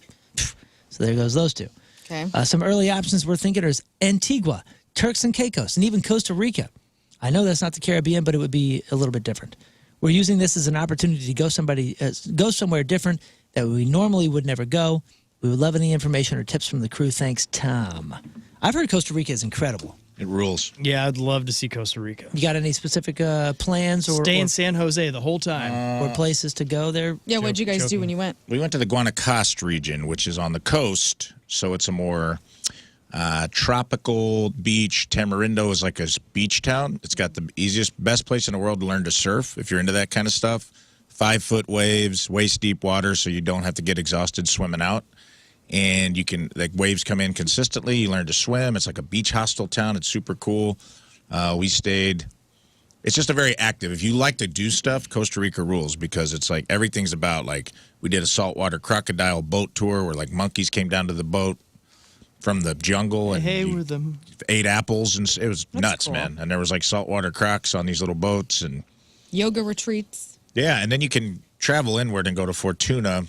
So there goes those two. Okay. Some early options we're thinking are Antigua, Turks and Caicos, and even Costa Rica. I know that's not the Caribbean, but it would be a little bit different. We're using this as an opportunity to go somewhere different that we normally would never go. We would love any information or tips from the crew. Thanks, Tom. I've heard Costa Rica is incredible. It rules. Yeah, I'd love to see Costa Rica. You got any specific plans or Stay in San Jose the whole time. or places to go there? Yeah, what'd you guys do when you went? We went to the Guanacaste region, which is on the coast, so it's a more tropical beach. Tamarindo is like a beach town. It's got the best place in the world to learn to surf if you're into that kind of stuff. 5-foot waves, waist deep water, so you don't have to get exhausted swimming out. And you can, like, waves come in consistently. You learn to swim. It's like a beach hostel town. It's super cool. We stayed. It's just a very active. If you like to do stuff, Costa Rica rules because it's like everything's about, like, we did a saltwater crocodile boat tour where, like, monkeys came down to the boat from the jungle and we're them. ate apples, and it was nuts, cool. man. And there was, like, saltwater crocs on these little boats. And Yoga retreats. yeah, and then you can travel inward and go to Fortuna.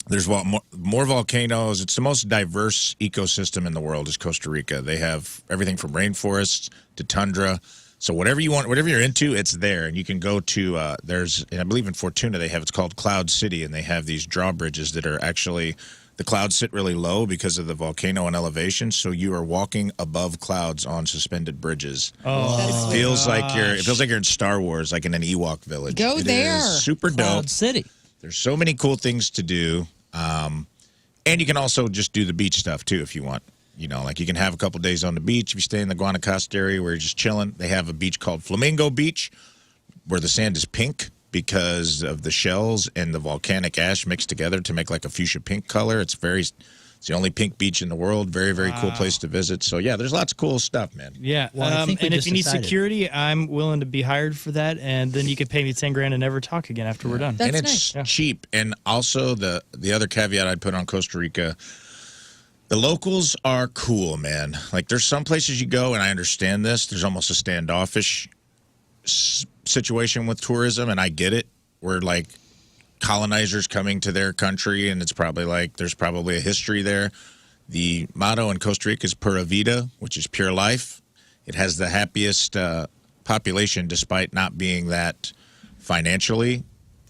There's more volcanoes. It's the most diverse ecosystem in the world is Costa Rica. They have everything from rainforests to tundra. So whatever you want, whatever you're into, it's there. And you can go to, I believe in Fortuna, it's called Cloud City, and they have these drawbridges that are actually, the clouds sit really low because of the volcano and elevation. So you are walking above clouds on suspended bridges. Oh, It feels like you're in Star Wars, like in an Ewok village. Go It there. is super dope. Cloud City. There's so many cool things to do. And you can also just do the beach stuff, too, if you want. You know, like you can have a couple days on the beach if you stay in the Guanacaste area where you're just chilling. They have a beach called Flamingo Beach where the sand is pink because of the shells and the volcanic ash mixed together to make like a fuchsia pink color. It's very It's the only pink beach in the world. Very, very cool place to visit. So, yeah, there's lots of cool stuff, man. Yeah. Well, I think we and if just you need decided. security, I'm willing to be hired for that. And then you could pay me $10,000 and never talk again after we're done. And it's cheap. And also, the other caveat I'd put on Costa Rica, the locals are cool, man. Like, there's some places you go, and I understand this. There's almost a standoffish situation with tourism, and I get it. We're like colonizers coming to their country, and it's probably like there's probably a history there. The motto in Costa Rica is Pura Vida, which is pure life. It has the happiest population despite not being that financially.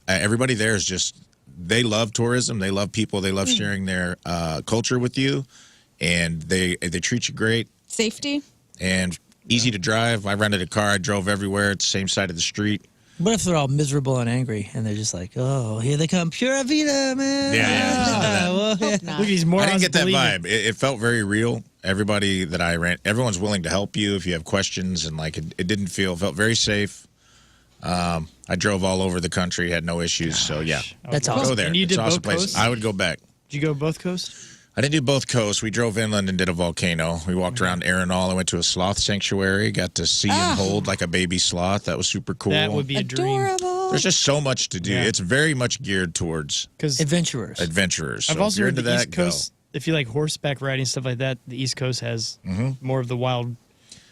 Everybody there is just, they love tourism. They love people. They love sharing their culture with you, and they treat you great. Safety? And easy to drive. I rented a car. I drove everywhere. It's the same side of the street. What if they're all miserable and angry and they're just like, oh, here they come, Pura Vida, man. Yeah. Look at these morons. I didn't get that believing. vibe. It felt very real. Everybody that I ran, everyone's willing to help you if you have questions, and like it didn't feel, felt very safe. I drove all over the country, had no issues. So yeah, That's Go awesome. there. And you It's did an awesome both place. coasts? I would go back. Did you go both coasts? I didn't do both coasts. We drove inland and did a volcano. We walked around Arenal. I went to a sloth sanctuary. Got to see and hold like a baby sloth. That was super cool. That would be a dream. There's just so much to do. Yeah. It's very much geared towards adventurers. So I've if also you're heard into the that, East Coast, if you like horseback riding, stuff like that, the East Coast has more of the wild.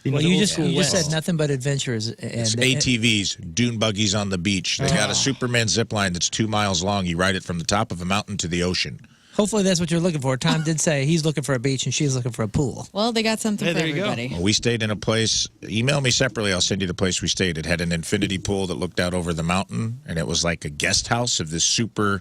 Well, you just said nothing but adventurers. It's And ATVs, dune buggies on the beach. They got a Superman zip line that's 2 miles long. You ride it from the top of a mountain to the ocean. hopefully that's what you're looking for. Tom did say he's looking for a beach and she's looking for a pool. Well, they got something for everybody. Well, we stayed in a place. Email me separately. I'll send you the place we stayed. It had an infinity pool that looked out over the mountain, and it was like a guest house of this super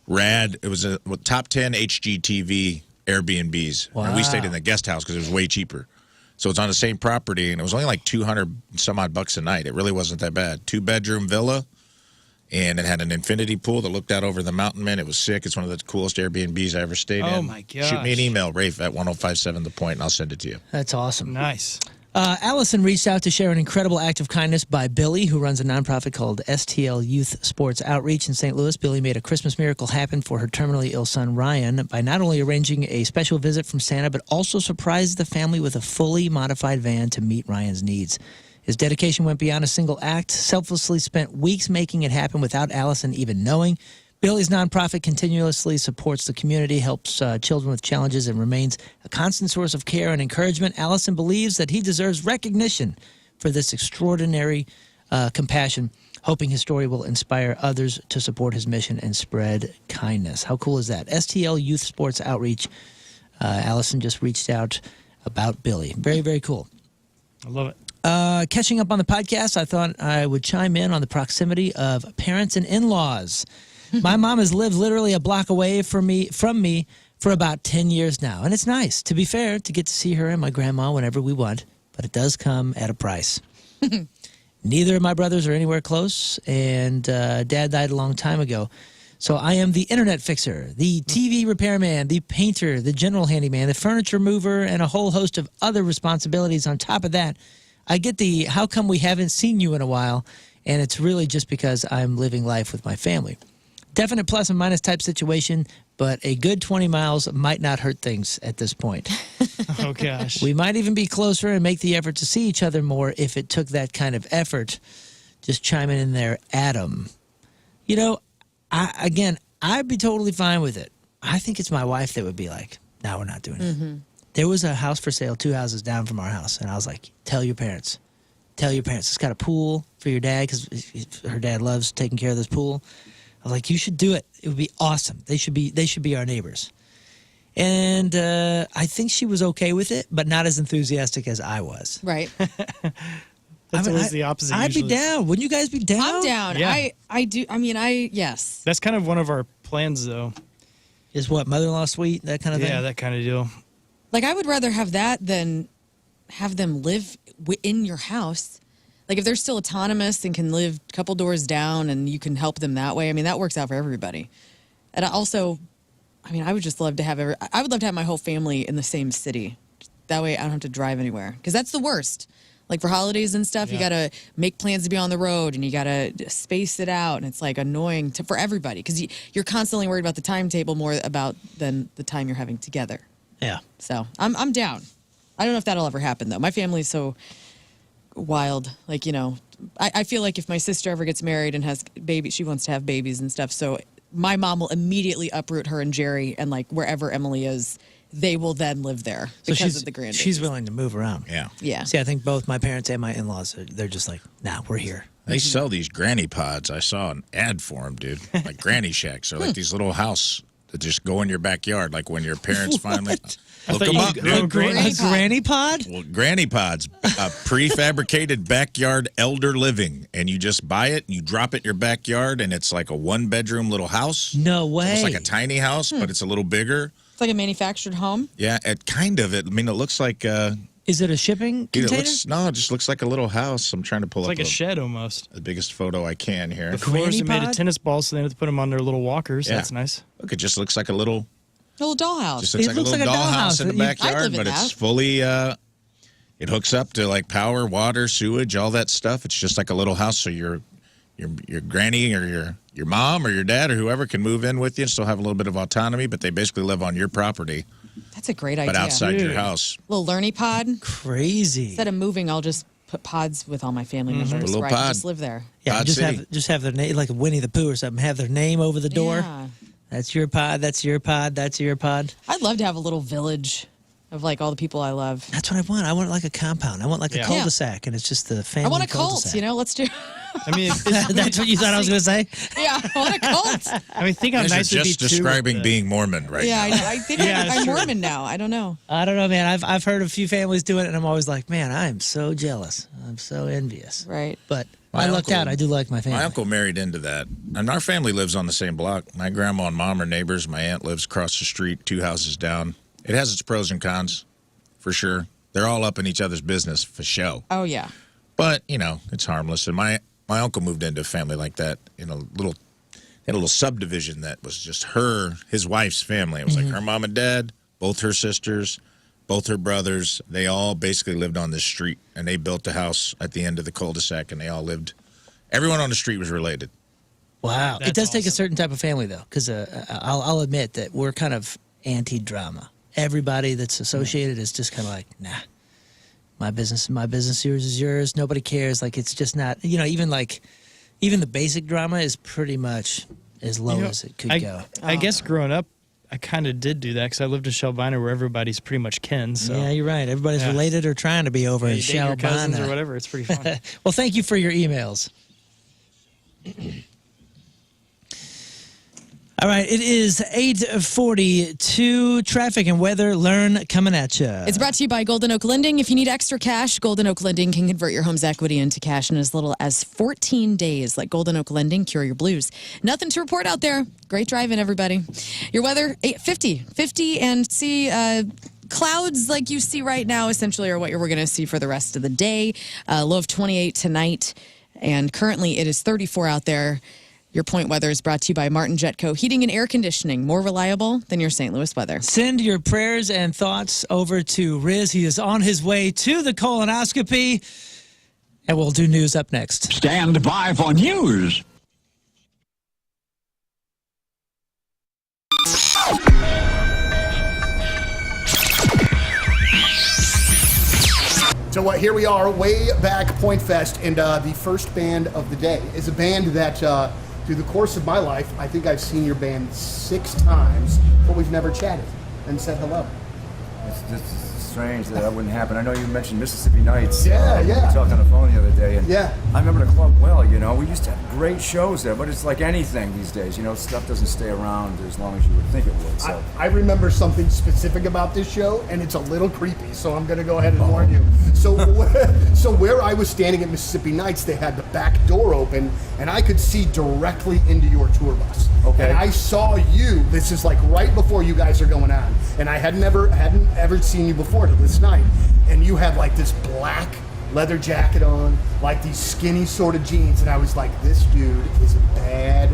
rad. It was a top 10 HGTV Airbnbs. Wow. And we stayed in the guest house because it was way cheaper. So it's on the same property, and it was only like 200 some odd bucks a night. It really wasn't that bad. 2-bedroom villa, and it had an infinity pool that looked out over the mountain, man. It was sick. It's one of the coolest Airbnbs I ever stayed in. Oh, my gosh. Shoot me an email, Rafe at 1057 The Point, and I'll send it to you. That's awesome. Nice. Allison reached out to share an incredible act of kindness by Billy, who runs a nonprofit called STL Youth Sports Outreach in St. Louis. Billy made a Christmas miracle happen for her terminally ill son, Ryan, by not only arranging a special visit from Santa, but also surprised the family with a fully modified van to meet Ryan's needs. His dedication went beyond a single act, selflessly spent weeks making it happen without Allison even knowing. Billy's nonprofit continuously supports the community, helps children with challenges, and remains a constant source of care and encouragement. Allison believes that he deserves recognition for this extraordinary compassion, hoping his story will inspire others to support his mission and spread kindness. How cool is that? STL Youth Sports Outreach. Allison just reached out about Billy. Very, very cool. I love it. Catching up on the podcast, I thought I would chime in on the proximity of parents and in-laws. My mom has lived literally a block away from me for about 10 years now. And it's nice, to be fair, to get to see her and my grandma whenever we want. But it does come at a price. Neither of my brothers are anywhere close, and Dad died a long time ago. So I am the internet fixer, the TV repairman, the painter, the general handyman, the furniture mover, and a whole host of other responsibilities. On top of that, I get the how come we haven't seen you in a while, and it's really just because I'm living life with my family. Definite plus and minus type situation, but a good 20 miles might not hurt things at this point. Oh, gosh. We might even be closer and make the effort to see each other more if it took that kind of effort. Just chiming in there, Adam. You know, I'd be totally fine with it. I think it's my wife that would be like, no, we're not doing it. Mm-hmm. There was a house for sale 2 houses down from our house, and I was like, tell your parents. Tell your parents. It's got a pool for your dad because her dad loves taking care of this pool. I was like, you should do it. It would be awesome. They should be our neighbors. And I think she was okay with it, but not as enthusiastic as I was. Right. That's always the opposite. I'd usually. be down. Wouldn't you guys be down? I'm down. Yeah. I do. I mean, yes. That's kind of one of our plans, though. Is what, mother-in-law suite, that kind of thing? Yeah, that kind of deal. Like, I would rather have that than have them live in your house. Like, if they're still autonomous and can live a couple doors down and you can help them that way, I mean, that works out for everybody. And I mean, I would just love to have I would love to have my whole family in the same city. That way I don't have to drive anywhere. Because that's the worst. Like for holidays and stuff, you got to make plans to be on the road and you got to space it out. And it's like annoying for everybody because you're constantly worried about the timetable more than the time you're having together. Yeah. So I'm down. I don't know if that'll ever happen though. My family's so wild. Like, I feel like if my sister ever gets married and has babies, she wants to have babies and stuff. So my mom will immediately uproot her and Jerry and like wherever Emily is, they will then live there because of the grandbabies. She's willing to move around. Yeah. Yeah. See, I think both my parents and my in-laws, they're just like, nah, we're here. They sell these granny pods. I saw an ad for them, dude. Like granny shacks. They're like these little house that just go in your backyard. Like when your parents finally look them up, dude. A granny pod? Well, granny pods, a prefabricated backyard elder living, and you just buy it and you drop it in your backyard, and it's like a one-bedroom little house. No way. It's like a tiny house, but it's a little bigger. It's like a manufactured home. Yeah, it kind of. It looks like. Is it a shipping container? It just looks like a little house. I'm trying to pull It's up like a shed almost. the biggest photo I can here. The floors are made of tennis balls, so they have to put them on their little walkers. Yeah. That's nice. Look, it just looks like a little dollhouse. Just looks like a little dollhouse in the backyard, but it's fully. It hooks up to like power, water, sewage, all that stuff. It's just like a little house, so your granny or your mom or your dad or whoever can move in with you and still have a little bit of autonomy, but they basically live on your property. That's a great idea. But outside your house. Little learny pod. Crazy. Instead of moving, I'll just put pods with all my family members. A little where I can pod. just live there. Yeah, Pod just have their name, like Winnie the Pooh or something. Have their name over the door. Yeah. That's your pod. That's your pod. That's your pod. I'd love to have a little village of like all the people I love. That's what I want. I want like a compound. I want like a cul-de-sac, and it's just the family. I want a cult. cul-de-sac. Let's do. I mean, that's what you thought I was going to say. Yeah, I want a cult. I mean, think how These are nice it would be just describing too. being Mormon right Yeah, now. I think Yeah, it's I'm true. Mormon now. I don't know. I don't know, man. I've heard a few families doing it, and I'm always like, man, I'm so jealous. I'm so envious. Right. But My I lucked uncle- out. I do like my family. My uncle married into that. And our family lives on the same block. My grandma and mom are neighbors. My aunt lives across the street, 2 houses down. It has its pros and cons, for sure. They're all up in each other's business, for show. Oh yeah. But, it's harmless. And my uncle moved into a family like that in a little subdivision that was just his wife's family. It was like her mom and dad, both her sisters, both her brothers. They all basically lived on this street, and they built a house at the end of the cul-de-sac, and they all lived. Everyone on the street was related. Wow. That's It does take a awesome. certain type of family, though, because I'll admit that we're kind of anti-drama. Everybody that's associated is just kind of like, nah, my business, yours is yours. Nobody cares. Like, it's just not, even the basic drama is pretty much as low as it could go. I guess growing up, I kind of did do that because I lived in Shelbina where everybody's pretty much kin. So. Yeah, you're right. Everybody's related or trying to be over in You date your cousins or Shelbina. whatever. It's pretty fun. Well, thank you for your emails. All right, it is 8:42. Traffic and weather, learn coming at you. It's brought to you by Golden Oak Lending. If you need extra cash, Golden Oak Lending can convert your home's equity into cash in as little as 14 days. Like Golden Oak Lending, cure your blues. Nothing to report out there. Great driving, everybody. Your weather, 50, and see clouds like you see right now essentially are what we're going to see for the rest of the day. Low of 28 tonight, and currently it is 34 out there. Your point weather is brought to you by Martin Jetco Heating and Air Conditioning, more reliable than your St. Louis weather. Send your prayers and thoughts over to Riz. He is on his way to the colonoscopy, and we'll do news up next. Stand by for news. So here we are, way back Point Fest, and the first band of the day is a band that, through the course of my life, I think I've seen your band 6 times, but we've never chatted and said hello. It's strange that wouldn't happen. I know you mentioned Mississippi Nights. Yeah. We talked on the phone the other day, and Yeah. I remember the club well. We used to have great shows there, but it's like anything these days. Stuff doesn't stay around as long as you would think it would. So. I remember something specific about this show, and it's a little creepy, so I'm going to go ahead and warn you. So where I was standing at Mississippi Nights, they had the back door open, and I could see directly into your tour bus. Okay. And I saw you. This is like right before you guys are going on, and I hadn't ever seen you before till this night. And you had like this black leather jacket on, like these skinny sort of jeans, and I was like, this dude is a bad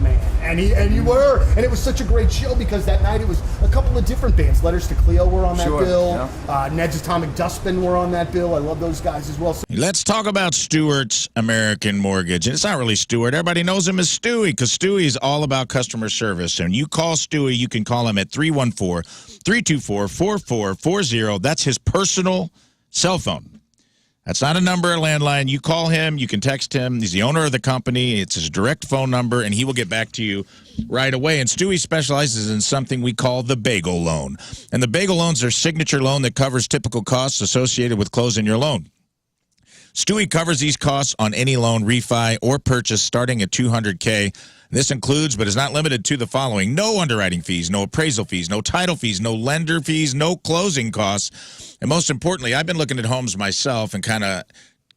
man. And you were, and it was such a great show because that night it was a couple of different bands. Letters to Cleo were on that bill. Yeah. Ned's Atomic Dustbin were on that bill. I love those guys as well. So let's talk about Stewart's American Mortgage. And it's not really Stewart. Everybody knows him as Stewie because Stewie is all about customer service. And you call Stewie, you can call him at 314-324-4440. That's his personal cell phone. That's not a number, a landline. You call him, you can text him. He's the owner of the company. It's his direct phone number, and he will get back to you right away. And Stewie specializes in something we call the bagel loan. And the bagel loan's their signature loan that covers typical costs associated with closing your loan. Stewie covers these costs on any loan, refi, or purchase starting at $200K. This includes, but is not limited to, the following: no underwriting fees, no appraisal fees, no title fees, no lender fees, no closing costs. And most importantly, I've been looking at homes myself and kind of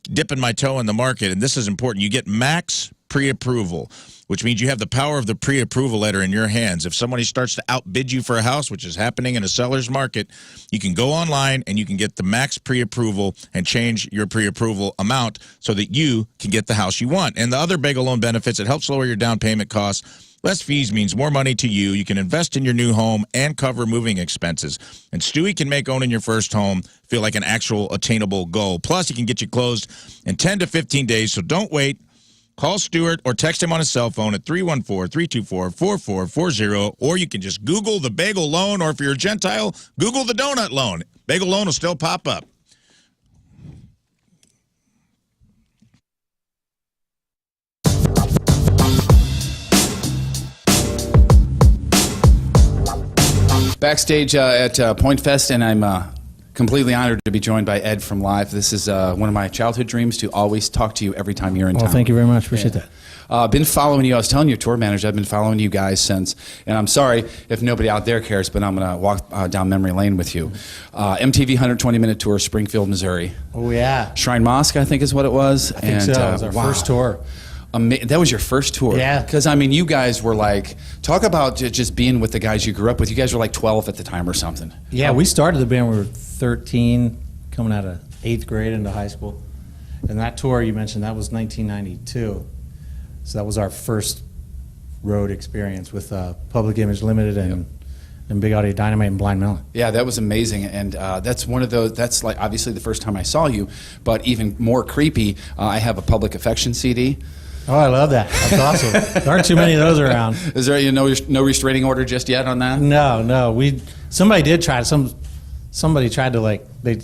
dipping my toe in the market, and this is important. You get max pre-approval, which means you have the power of the pre-approval letter in your hands. If somebody starts to outbid you for a house, which is happening in a seller's market, you can go online and you can get the max pre-approval and change your pre-approval amount so that you can get the house you want. And the other bagel loan benefits, it helps lower your down payment costs. Less fees means more money to you. You can invest in your new home and cover moving expenses. And Stewie can make owning your first home feel like an actual attainable goal. Plus, he can get you closed in 10 to 15 days, so don't wait. Call Stewart or text him on his cell phone at 314-324-4440, or you can just Google the bagel loan, or if you're a Gentile, Google the donut loan. Bagel loan will still pop up. Backstage at Point Fest, and I'm completely honored to be joined by Ed from Live. This is one of my childhood dreams, to always talk to you every time you're in town. Well, thank you very much. Appreciate that. Been following you. I was telling your tour manager, I've been following you guys since, and I'm sorry if nobody out there cares, but I'm going to walk down memory lane with you. MTV 120-minute tour, Springfield, Missouri. Oh, yeah. Shrine Mosque, I think is what it was. I think so. It was our first tour. That was your first tour? Yeah. Because, I mean, you guys were like, talk about just being with the guys you grew up with. You guys were like 12 at the time or something. Yeah, we started the band when we were 13, coming out of 8th grade into high school. And that tour you mentioned, that was 1992. So that was our first road experience with Public Image Limited and Big Audio Dynamite and Blind Melon. Yeah, that was amazing, and that's one of those. That's like obviously the first time I saw you, but even more creepy. I have a Public Affection CD. Oh, I love that. That's awesome. There aren't too many of those around. Is there no restraining order just yet on that? No. Somebody did try. Somebody tried to, like, they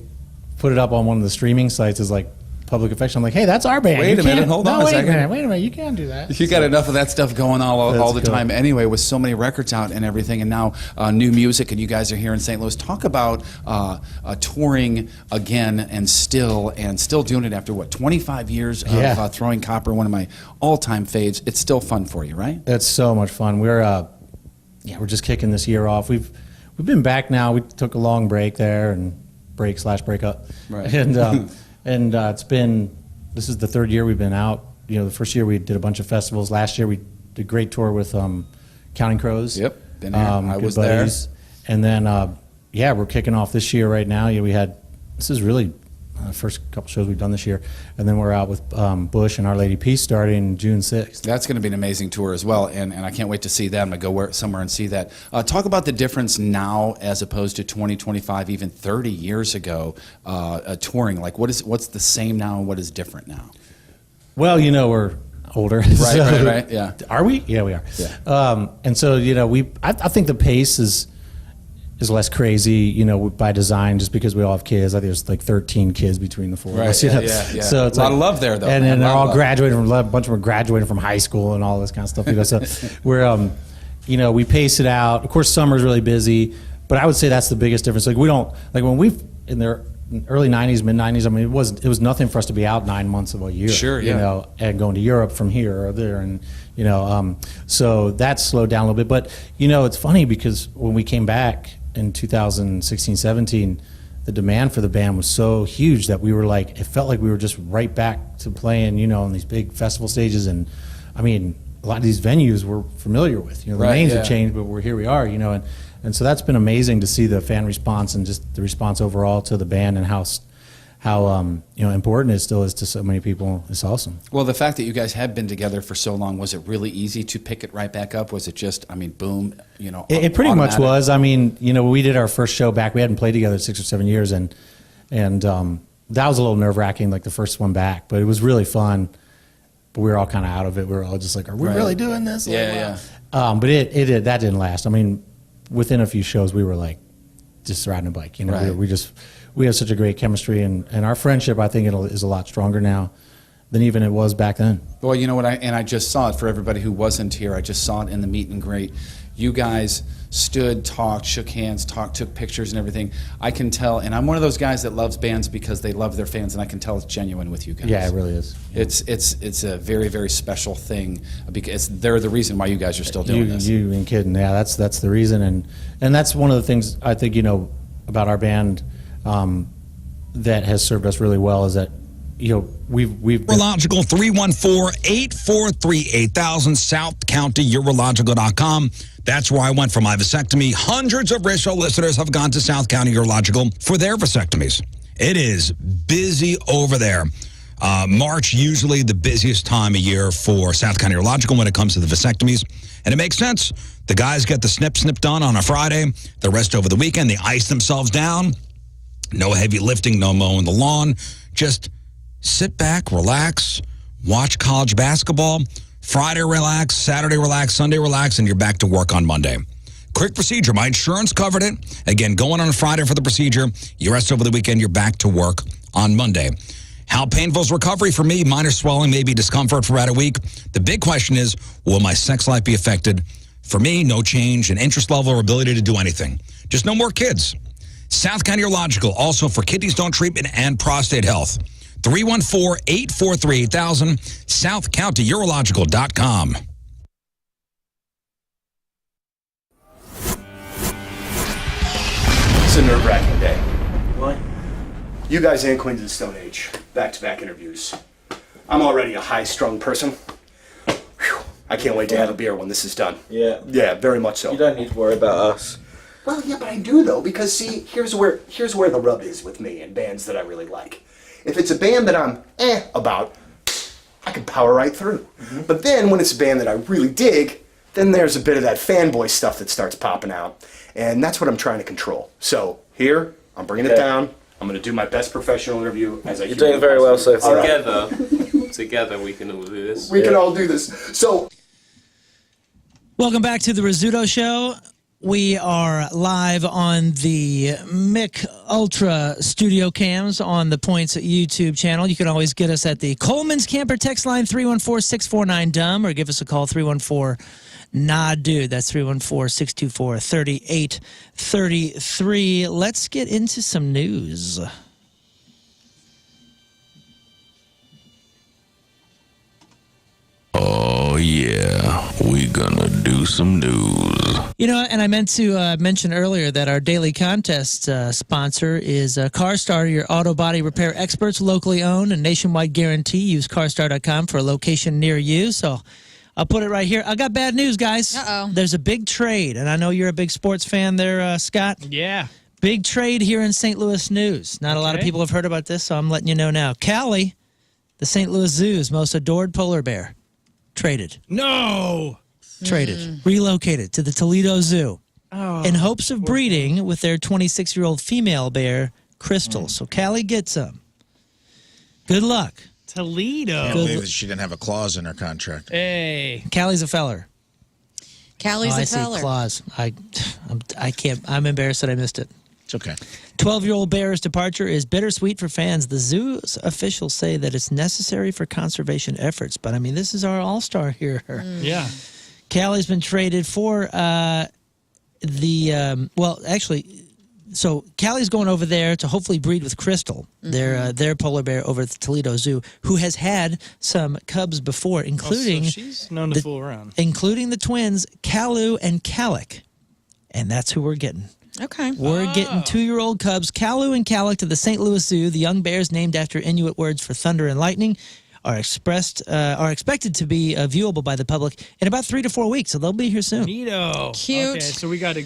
put it up on one of the streaming sites as like Public Affection. I'm like, hey, that's our band. Wait a minute, hold on a second. Wait a minute, you can't do that. You got enough of that stuff going on all the time anyway, with so many records out and everything, and now new music, and you guys are here in St. Louis. Talk about touring again and still doing it after, what, 25 years of Throwing Copper, one of my all-time faves. It's still fun for you, right? It's so much fun. We're just kicking this year off. We've been back now. We took a long break there, and break/breakup. Right. And this is the third year we've been out. You know, the first year we did a bunch of festivals. Last year we did a great tour with Counting Crows. Yep, been here. I was buddies. There. And then, we're kicking off this year right now. This is really the first couple shows we've done this year. And then we're out with Bush and Our Lady Peace starting June 6th. That's going to be an amazing tour as well, and I can't wait to see that. I'm going to go somewhere and see that. Talk about the difference now as opposed to 20, 25, even 30 years ago, touring. Like, what's the same now and what is different now? Well, we're older. Right, yeah. Are we? Yeah, we are. Yeah. And so, I think the pace is less crazy, by design, just because we all have kids. I think there's like 13 kids between the four of us. Yeah. So it's a lot of love there, though. And then they're all graduating from, a bunch of them are graduating from high school and all this kind of stuff. So we're, we pace it out. Of course, summer's really busy, but I would say that's the biggest difference. Like, we don't, like, when in the early 90s, mid 90s, I mean, it was nothing for us to be out 9 months of a year. Sure, yeah. And going to Europe from here or there, and so that slowed down a little bit. But it's funny because when we came back in 2016-17, the demand for the band was so huge that we were like, it felt like we were just right back to playing, on these big festival stages. And I mean, a lot of these venues we're familiar with. The names have changed, but here we are. And so that's been amazing to see the fan response and just the response overall to the band and how important it still is to so many people. It's awesome. Well, the fact that you guys had been together for so long, was it really easy to pick it right back up? Was it just, boom, It pretty much was. We did our first show back. We hadn't played together 6 or 7 years, and that was a little nerve-wracking, like the first one back. But it was really fun. But we were all kind of out of it. We were all just like, are we really doing this? Yeah. But that didn't last. Within a few shows, we were like just riding a bike. Right. We have such a great chemistry, and our friendship, I think, is a lot stronger now than even it was back then. Well, you know what? I just saw it for everybody who wasn't here. I just saw it in the meet and greet. You guys stood, talked, shook hands, took pictures and everything. I can tell, and I'm one of those guys that loves bands because they love their fans, and I can tell it's genuine with you guys. Yeah, it really is. It's a very, very special thing because they're the reason why you guys are still doing this. You ain't kidding. Yeah, that's the reason, and that's one of the things I think about our band that has served us really well is that we've Urological 314-843-8000 southcountyurological.com. That's where I went for my vasectomy. Hundreds of Riz listeners have gone to South County Urological for their vasectomies. It is busy over there. March usually the busiest time of year for South County Urological when it comes to the vasectomies, and it makes sense. The guys get the snip done on a Friday, the rest over the weekend. They ice themselves down. No heavy lifting, no mowing the lawn. Just sit back, relax, watch college basketball. Friday relax, Saturday relax, Sunday relax, and you're back to work on Monday. Quick procedure. My insurance covered it. Again, going on a Friday for the procedure. You rest over the weekend, you're back to work on Monday. How painful is recovery for me? Minor swelling, maybe discomfort for about a week. The big question is, will my sex life be affected? For me, no change in interest level or ability to do anything. Just no more kids. South County Urological, also for kidney stone treatment and prostate health. 314-843-8000, southcountyurological.com. It's a nerve-wracking day. Why? You guys and Queens of the Stone Age, back-to-back interviews. I'm already a high-strung person. Whew. I can't wait to have a beer when this is done. Yeah. Yeah, very much so. You don't need to worry about us. Well, yeah, but I do, though, because, see, here's where the rub is with me and bands that I really like. If it's a band that I'm about, I can power right through. Mm-hmm. But then when it's a band that I really dig, then there's a bit of that fanboy stuff that starts popping out. And that's what I'm trying to control. So here, I'm bringing it down. I'm going to do my best professional interview as I You're doing very well so far. Together we can all do this. We can all do this. So, Welcome back to the Rizzuto Show. We are live on the Mick Ultra Studio Cams on the Points YouTube channel. You can always get us at the Coleman's Camper text line 314-649-DUMB or give us a call 314-NOD-DUDE. That's 314-624-3833. Let's get into some news. Oh, yeah. We gonna do some news. And I meant to mention earlier that our daily contest sponsor is CarStar, your auto body repair experts, locally owned and nationwide guarantee. Use carstar.com for a location near you. So I'll put it right here. I got bad news, guys. Uh-oh. There's a big trade, and I know you're a big sports fan there, Scott. Yeah. Big trade here in St. Louis news. Not a lot of people have heard about this, so I'm letting you know now. Callie, the St. Louis Zoo's most adored polar bear, traded. No! Traded. Relocated to the Toledo Zoo in hopes of breeding with their 26-year-old female bear, Crystal. So Callie gets them. Good luck. Toledo. I can't believe that she didn't have a clause in her contract. Hey. Callie's a feller. Callie's I a see feller. clause. I can't. I'm embarrassed that I missed it. It's okay. 12-year-old bear's departure is bittersweet for fans. The zoo's officials say that it's necessary for conservation efforts. But, this is our all-star here. Yeah. Callie's been traded for so Callie's going over there to hopefully breed with Crystal, their polar bear over at the Toledo Zoo, who has had some cubs before, including so she's known to fool around. Including the twins, Kalu and Calic. And that's who we're getting. Okay. We're getting 2-year-old cubs, Kalu and Calic, to the St. Louis Zoo. The young bears, named after Inuit words for thunder and lightning, are expected to be viewable by the public in about 3 to 4 weeks, so they'll be here soon. Neato. Cute. Okay, so we got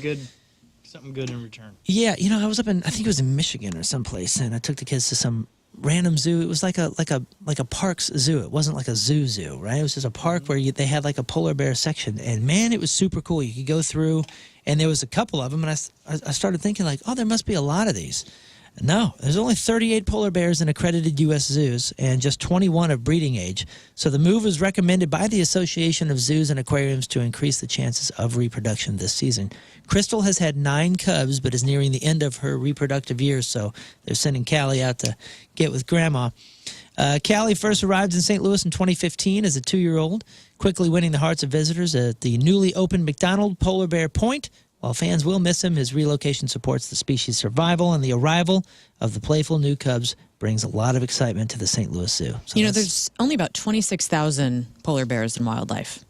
something good in return. Yeah, I was up in, I think it was in Michigan or someplace, and I took the kids to some random zoo. It was like a parks zoo. It wasn't like a zoo, right? It was just a park where they had like a polar bear section, and man, it was super cool. You could go through, and there was a couple of them, and I started thinking like, oh, there must be a lot of these. No, there's only 38 polar bears in accredited U.S. zoos and just 21 of breeding age. So the move was recommended by the Association of Zoos and Aquariums to increase the chances of reproduction this season. Crystal has had 9 cubs but is nearing the end of her reproductive years, so they're sending Callie out to get with Grandma. Callie first arrived in St. Louis in 2015 as a 2-year-old, quickly winning the hearts of visitors at the newly opened McDonald Polar Bear Point. While fans will miss him, his relocation supports the species' survival, and the arrival of the playful new cubs brings a lot of excitement to the St. Louis Zoo. So there's only about 26,000 polar bears in wildlife.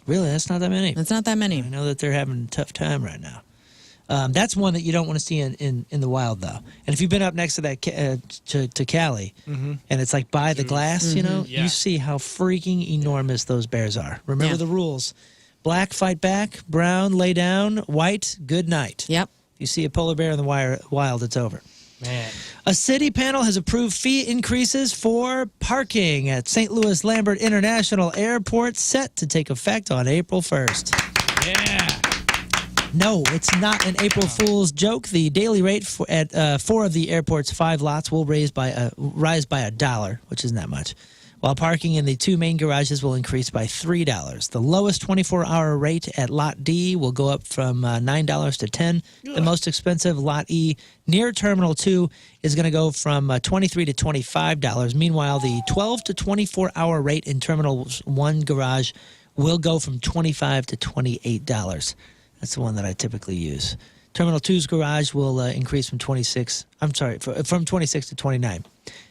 Really? That's not that many? That's not that many. I know that they're having a tough time right now. That's one that you don't want to see in the wild, though. And if you've been up next to that to Callie, and it's like by the glass, you see how freaking enormous those bears are. Remember the rules. Black, fight back. Brown, lay down. White, good night. Yep. If you see a polar bear in the wild, it's over. Man. A city panel has approved fee increases for parking at St. Louis Lambert International Airport, set to take effect on April 1st. Yeah. No, it's not an April Fool's joke. The daily rate at 4 of the airport's 5 lots will rise by $1, which isn't that much, while parking in the 2 main garages will increase by $3. The lowest 24-hour rate at Lot D will go up from $9 to $10. The most expensive, Lot E, near Terminal 2, is going to go from $23 to $25. Meanwhile, the 12 to 24-hour rate in Terminal 1 garage will go from $25 to $28. That's the one that I typically use. Terminal 2's garage will increase from 26 to 29.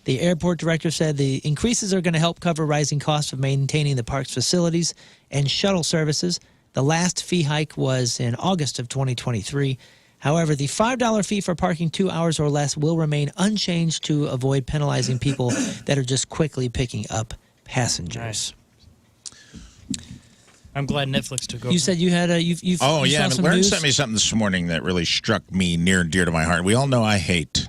The airport director said the increases are going to help cover rising costs of maintaining the park's facilities and shuttle services. The last fee hike was in August of 2023. However, the $5 fee for parking 2 hours or less will remain unchanged to avoid penalizing people that are just quickly picking up passengers. Nice. I'm glad Netflix took over. You said you had Oh, you yeah. saw some Lauren news? sent me something this morning that really struck me near and dear to my heart. We all know I hate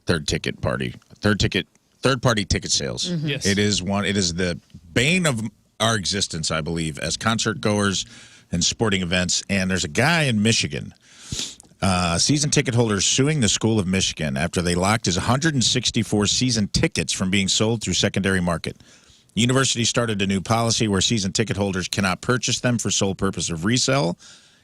third-party ticket sales. Mm-hmm. Yes. It is the bane of our existence, I believe, as concert goers and sporting events. And there's a guy in Michigan, season ticket holder, suing the School of Michigan after they locked his 164 season tickets from being sold through secondary market. The university started a new policy where season ticket holders cannot purchase them for sole purpose of resale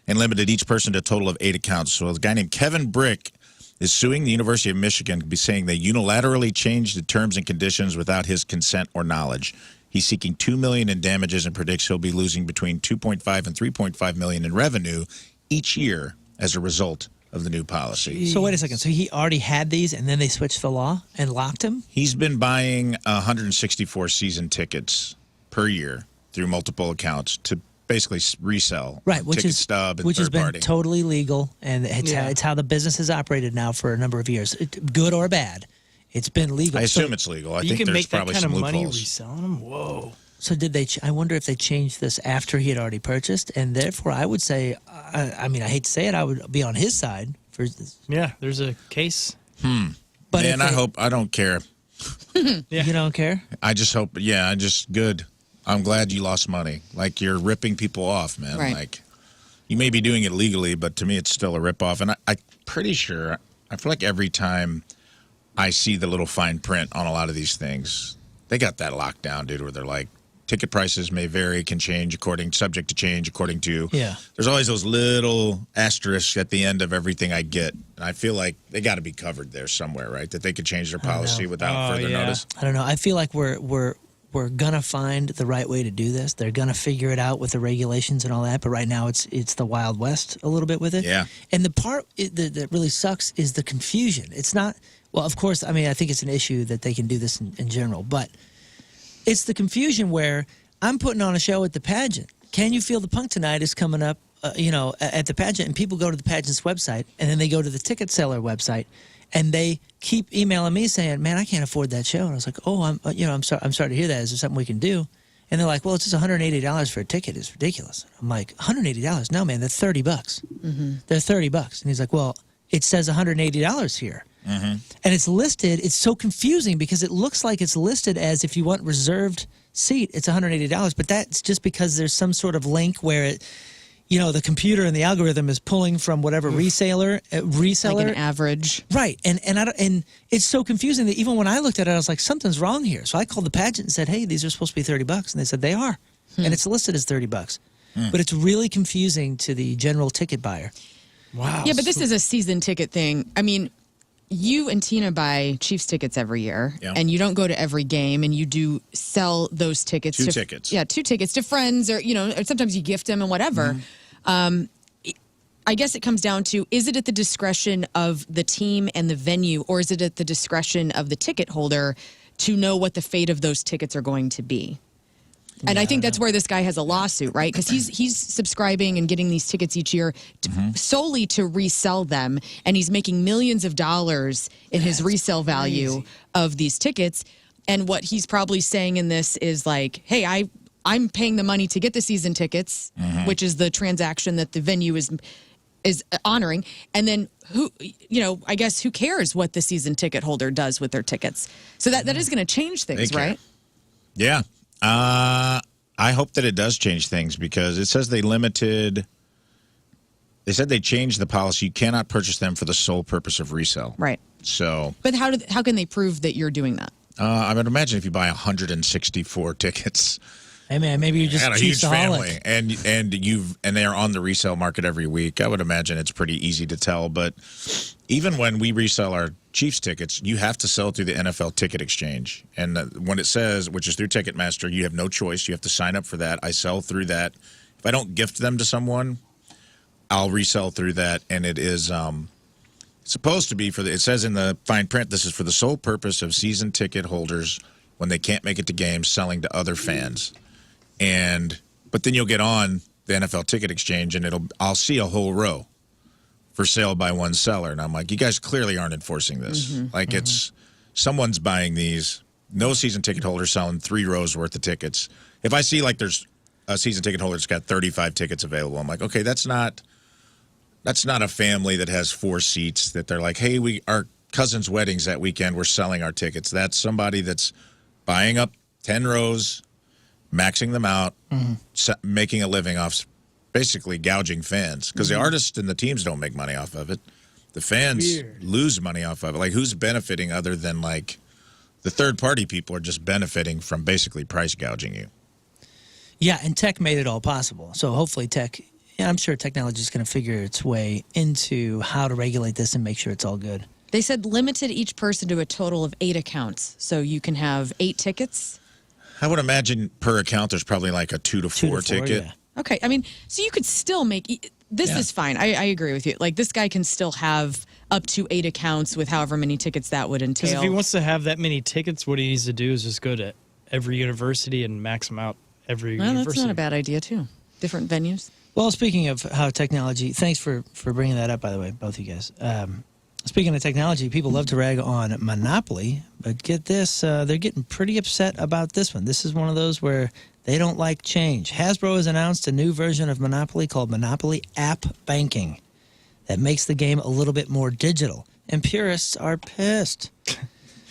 and limited each person to a total of 8 accounts. So a guy named Kevin Brick is suing the University of Michigan, saying they unilaterally changed the terms and conditions without his consent or knowledge. He's seeking $2 million in damages and predicts he'll be losing between $2.5 and $3.5 million in revenue each year as a result of the new policy. So wait a second. So he already had these, and then they switched the law and locked him? He's been buying 164 season tickets per year through multiple accounts to basically resell, right? Which ticket is stub and which has third been party. totally legal, and it's how the business has operated now for a number of years. Good or bad, it's been legal. I assume it's legal. I think can there's make that probably kind some of money loopholes. reselling them. Whoa. So did they? I wonder if they changed this after he had already purchased, and therefore I would say, I mean, I hate to say it, I would be on his side for this. Yeah, there's a case. But Man, I don't care. You don't care? I just hope, good. I'm glad you lost money. Like, you're ripping people off, man. Right. Like, you may be doing it legally, but to me, it's still a ripoff. And I'm pretty sure, I feel like every time I see the little fine print on a lot of these things, they got that locked down, dude, where they're like, ticket prices may vary, can change subject to change according to. Yeah. There's always those little asterisks at the end of everything I get. And I feel like they got to be covered there somewhere, right? That they could change their policy without further notice. I don't know. I feel like we're gonna find the right way to do this. They're gonna figure it out with the regulations and all that. But right now, it's the Wild West a little bit with it. Yeah. And the part that really sucks is the confusion. It's not. Well, of course, I mean, I think it's an issue that they can do this in general, but it's the confusion where I'm putting on a show at the pageant. Can You Feel the Punk Tonight is coming up, at the pageant, and people go to the pageant's website, and then they go to the ticket seller website, and they keep emailing me saying, "Man, I can't afford that show." And I was like, "Oh, I'm sorry to hear that. Is there something we can do?" And they're like, "Well, it's just $180 for a ticket. It's ridiculous." I'm like, $180? No, man, they're $30. Mm-hmm. They're $30. And he's like, "Well, it says $180 here." and it's listed. It's so confusing because it looks like it's listed as if you want reserved seat, it's $180, but that's just because there's some sort of link where it, you know, the computer and the algorithm is pulling from whatever reseller, like an average, right? And it's so confusing that even when I looked at it, I was like, something's wrong here. So I called the pageant and said, hey, these are supposed to be $30, and they said they are, and it's listed as $30, but it's really confusing to the general ticket buyer. Wow. Yeah, but this is a season ticket thing. I mean, you and Tina buy Chiefs tickets every year, and you don't go to every game, and you do sell those tickets. Two tickets. Yeah, 2 tickets to friends, or, you know, or sometimes you gift them and whatever. I guess it comes down to, is it at the discretion of the team and the venue, or is it at the discretion of the ticket holder to know what the fate of those tickets are going to be? And I think that's where this guy has a lawsuit, right? Because he's subscribing and getting these tickets each year solely to resell them, and he's making millions of dollars in his resale value of these tickets. And what he's probably saying in this is like, hey, I'm paying the money to get the season tickets, which is the transaction that the venue is honoring. And then who, you know, I guess who cares what the season ticket holder does with their tickets? So that is going to change things, right? Yeah. I hope that it does change things, because it says they said they changed the policy. You cannot purchase them for the sole purpose of resale. Right. So. But how can they prove that you're doing that? I would imagine if you buy 164 tickets. Hey man, maybe you're just a huge family, and they are on the resale market every week. I would imagine it's pretty easy to tell. But even when we resell our Chiefs tickets, you have to sell through the NFL Ticket Exchange, and when it says, which is through Ticketmaster, you have no choice. You have to sign up for that. I sell through that. If I don't gift them to someone, I'll resell through that, and it is supposed to be for the. It says in the fine print, this is for the sole purpose of season ticket holders when they can't make it to games, selling to other fans. But then you'll get on the NFL Ticket Exchange, and I'll see a whole row for sale by one seller, and I'm like, you guys clearly aren't enforcing this. It's someone's buying these. No season ticket holder selling 3 rows worth of tickets. If I see like there's a season ticket holder that's got 35 tickets available, I'm like, okay, that's not a family that has 4 seats that they're like, hey, our cousin's wedding's that weekend, we're selling our tickets. That's somebody that's buying up 10 rows, maxing them out, making a living off basically gouging fans, because the artists and the teams don't make money off of it. The fans lose money off of it. Like, who's benefiting other than like the third-party people are just benefiting from basically price gouging you. Yeah, and tech made it all possible. So hopefully I'm sure technology is going to figure its way into how to regulate this and make sure it's all good. They said limited each person to a total of 8 accounts, so you can have 8 tickets. I would imagine per account there's probably like a 2 to 4 ticket. Yeah. Okay, I mean, so you could still make this is fine. I agree with you. Like, this guy can still have up to 8 accounts with however many tickets that would entail. Because if he wants to have that many tickets, what he needs to do is just go to every university and max them out every university. That's not a bad idea, too. Different venues. Well, speaking of how technology, thanks for bringing that up, by the way, both of you guys. Speaking of technology, people love to rag on Monopoly, but get this, they're getting pretty upset about this one. This is one of those where they don't like change. Hasbro has announced a new version of Monopoly called Monopoly App Banking that makes the game a little bit more digital, and purists are pissed.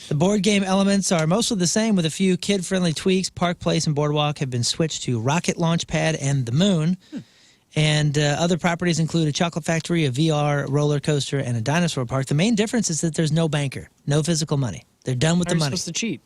The board game elements are mostly the same with a few kid-friendly tweaks. Park Place and Boardwalk have been switched to Rocket Launchpad and the Moon. And other properties include a chocolate factory, a VR roller coaster, and a dinosaur park. The main difference is that there's no banker, no physical money. They're done with the money. You're supposed to cheat.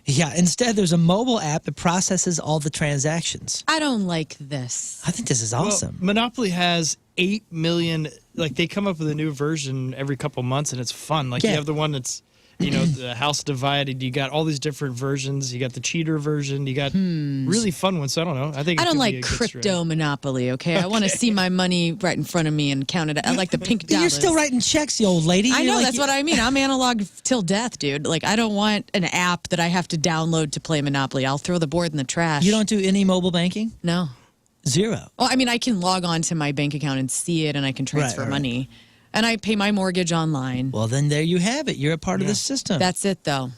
Yeah, instead there's a mobile app that processes all the transactions. I don't like this. I think this is awesome. Well, Monopoly has 8 million, like they come up with a new version every couple months and it's fun. Like you have the one that's, you know, the house divided. You got all these different versions. You got the cheater version. You got really fun ones. So I don't know. I don't like crypto Monopoly, okay? I want to see my money right in front of me and count it. I like the pink dollars. You're still writing checks, you old lady. I know, that's what I mean. I'm analog till death, dude. Like, I don't want an app that I have to download to play Monopoly. I'll throw the board in the trash. You don't do any mobile banking? No. 0. Well, I mean, I can log on to my bank account and see it, and I can transfer money. And I pay my mortgage online. Well, then there you have it. You're a part of the system. That's it, though.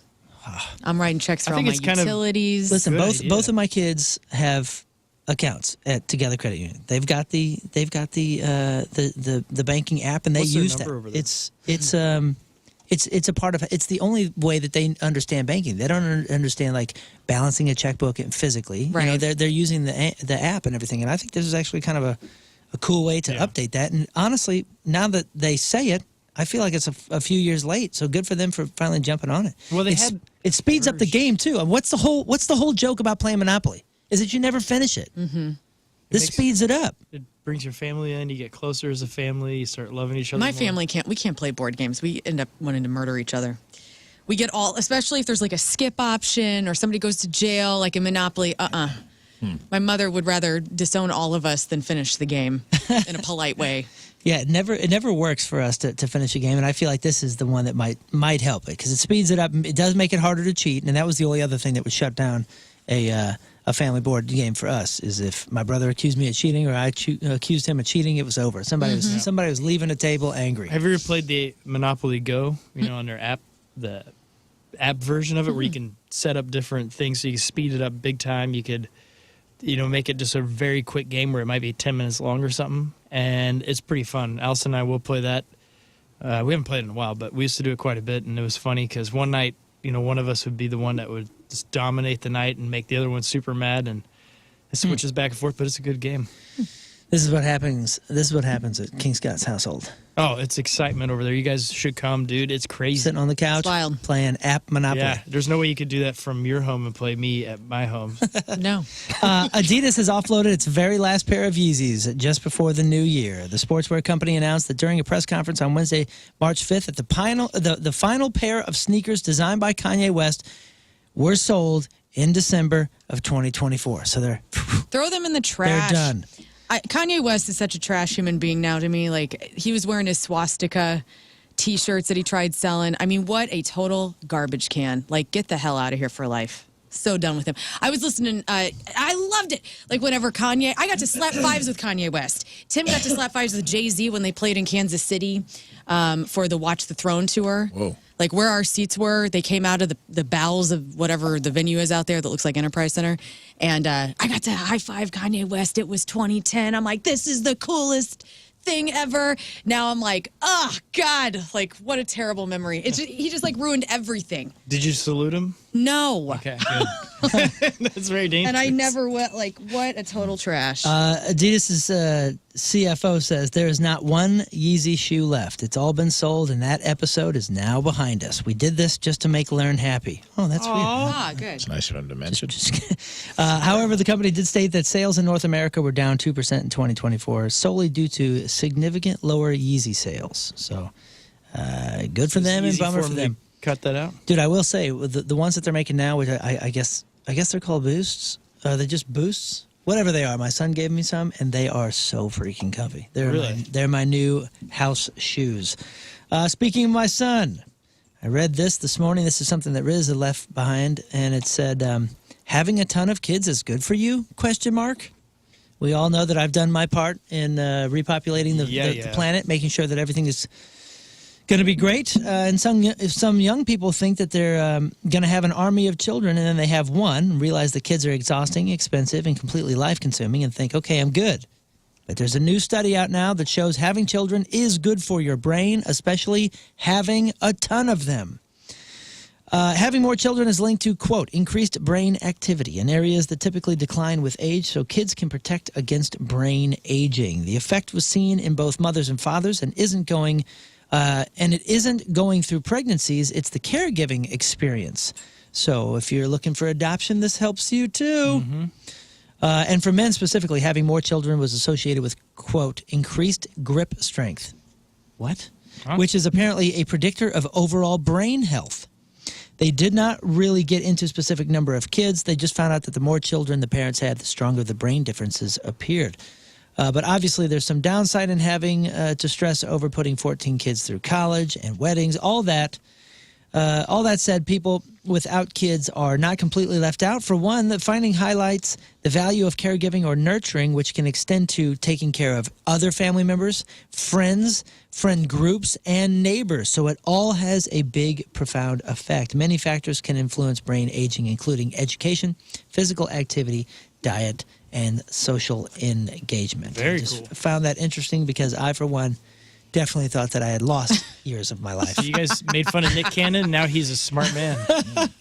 I'm writing checks for all my utilities. Listen, both of my kids have accounts at Together Credit Union. They've got the banking app, and they use that. It's a part of it's the only way that they understand banking. They don't understand like balancing a checkbook physically. Right. You know, they're using the app and everything. And I think this is actually kind of a cool way to update that. And honestly, now that they say it, I feel like it's a few years late. So good for them for finally jumping on it. Well, it speeds up the game too. And what's the whole joke about playing Monopoly? Is that you never finish it. Mm-hmm. This speeds it up. It brings your family in. You get closer as a family. You start loving each other. My more. family can't play board games. We end up wanting to murder each other. We get especially if there's like a skip option or somebody goes to jail, like in Monopoly. My mother would rather disown all of us than finish the game in a polite way. Yeah, it never works for us to finish a game, and I feel like this is the one that might help it because it speeds it up. It does make it harder to cheat, and that was the only other thing that would shut down a family board game for us. Is if my brother accused me of cheating or I accused him of cheating, it was over. Somebody was leaving a table angry. Have you ever played the Monopoly Go? You know, on their app, the app version of it, where you can set up different things so you can speed it up big time. You could, make it just a very quick game where it might be 10 minutes long or something, and it's pretty fun. Allison and I will play that. We haven't played it in a while, but we used to do it quite a bit, and it was funny because one night, one of us would be the one that would just dominate the night and make the other one super mad, and it switches back and forth, but it's a good game. This is what happens. This is what happens at King Scott's household. Oh, it's excitement over there. You guys should come, dude. It's crazy. Sitting on the couch, playing app Monopoly. Yeah, there's no way you could do that from your home and play me at my home. No. Adidas has offloaded its very last pair of Yeezys just before the new year. The sportswear company announced that during a press conference on Wednesday, March 5th, that the final pair of sneakers designed by Kanye West were sold in December of 2024. So they're throw them in the trash. They're done. Kanye West is such a trash human being now to me. Like, he was wearing his swastika T-shirts that he tried selling. I mean, what a total garbage can. Like, get the hell out of here for life. So done with him. I was listening. I loved it. Like, whenever I got to slap fives with Kanye West. Tim got to slap fives with Jay-Z when they played in Kansas City for the Watch the Throne tour. Whoa. Like, where our seats were, they came out of the bowels of whatever the venue is out there that looks like Enterprise Center. And I got to high-five Kanye West. It was 2010. I'm like, this is the coolest thing ever. Now I'm like, oh, God. Like, what a terrible memory. He just, like, ruined everything. Did you salute him? No. Okay, good. That's very dangerous. And I never went, like, what a total trash. Adidas's CFO says there is not one Yeezy shoe left. It's all been sold, and that episode is now behind us. We did this just to make Learn happy. Oh, that's weird. Ah, good. It's nice of him to mention. However, the company did state that sales in North America were down 2% in 2024, solely due to significant lower Yeezy sales. So, good for them and bummer for them. Cut that out, dude. I will say the ones that they're making now, which I guess they're called boosts. They're just boosts, whatever they are. My son gave me some, and they are so freaking comfy. They're my new house shoes. Speaking of my son, I read this morning. This is something that Riz had left behind, and it said, "Having a ton of kids is good for you?" ? We all know that I've done my part in repopulating the planet, making sure that everything is going to be great. And some young people think that they're going to have an army of children, and then they have one, realize the kids are exhausting, expensive, and completely life-consuming, and think, okay, I'm good. But there's a new study out now that shows having children is good for your brain, especially having a ton of them. Having more children is linked to, quote, increased brain activity in areas that typically decline with age, so kids can protect against brain aging. The effect was seen in both mothers and fathers and it isn't going through pregnancies. It's the caregiving experience. So if you're looking for adoption, this helps you too. Mm-hmm. And for men specifically, having more children was associated with, quote, increased grip strength. What? Huh? Which is apparently a predictor of overall brain health. They did not really get into specific number of kids. They just found out that the more children the parents had, the stronger the brain differences appeared. But obviously, there's some downside in having to stress over putting 14 kids through college and weddings, all that. All that said, people without kids are not completely left out. For one, the finding highlights the value of caregiving or nurturing, which can extend to taking care of other family members, friends, friend groups, and neighbors. So it all has a big, profound effect. Many factors can influence brain aging, including education, physical activity, diet, and social engagement. Very I just cool. found that interesting because I, for one, definitely thought that I had lost years of my life. So you guys made fun of Nick Cannon. Now he's a smart man.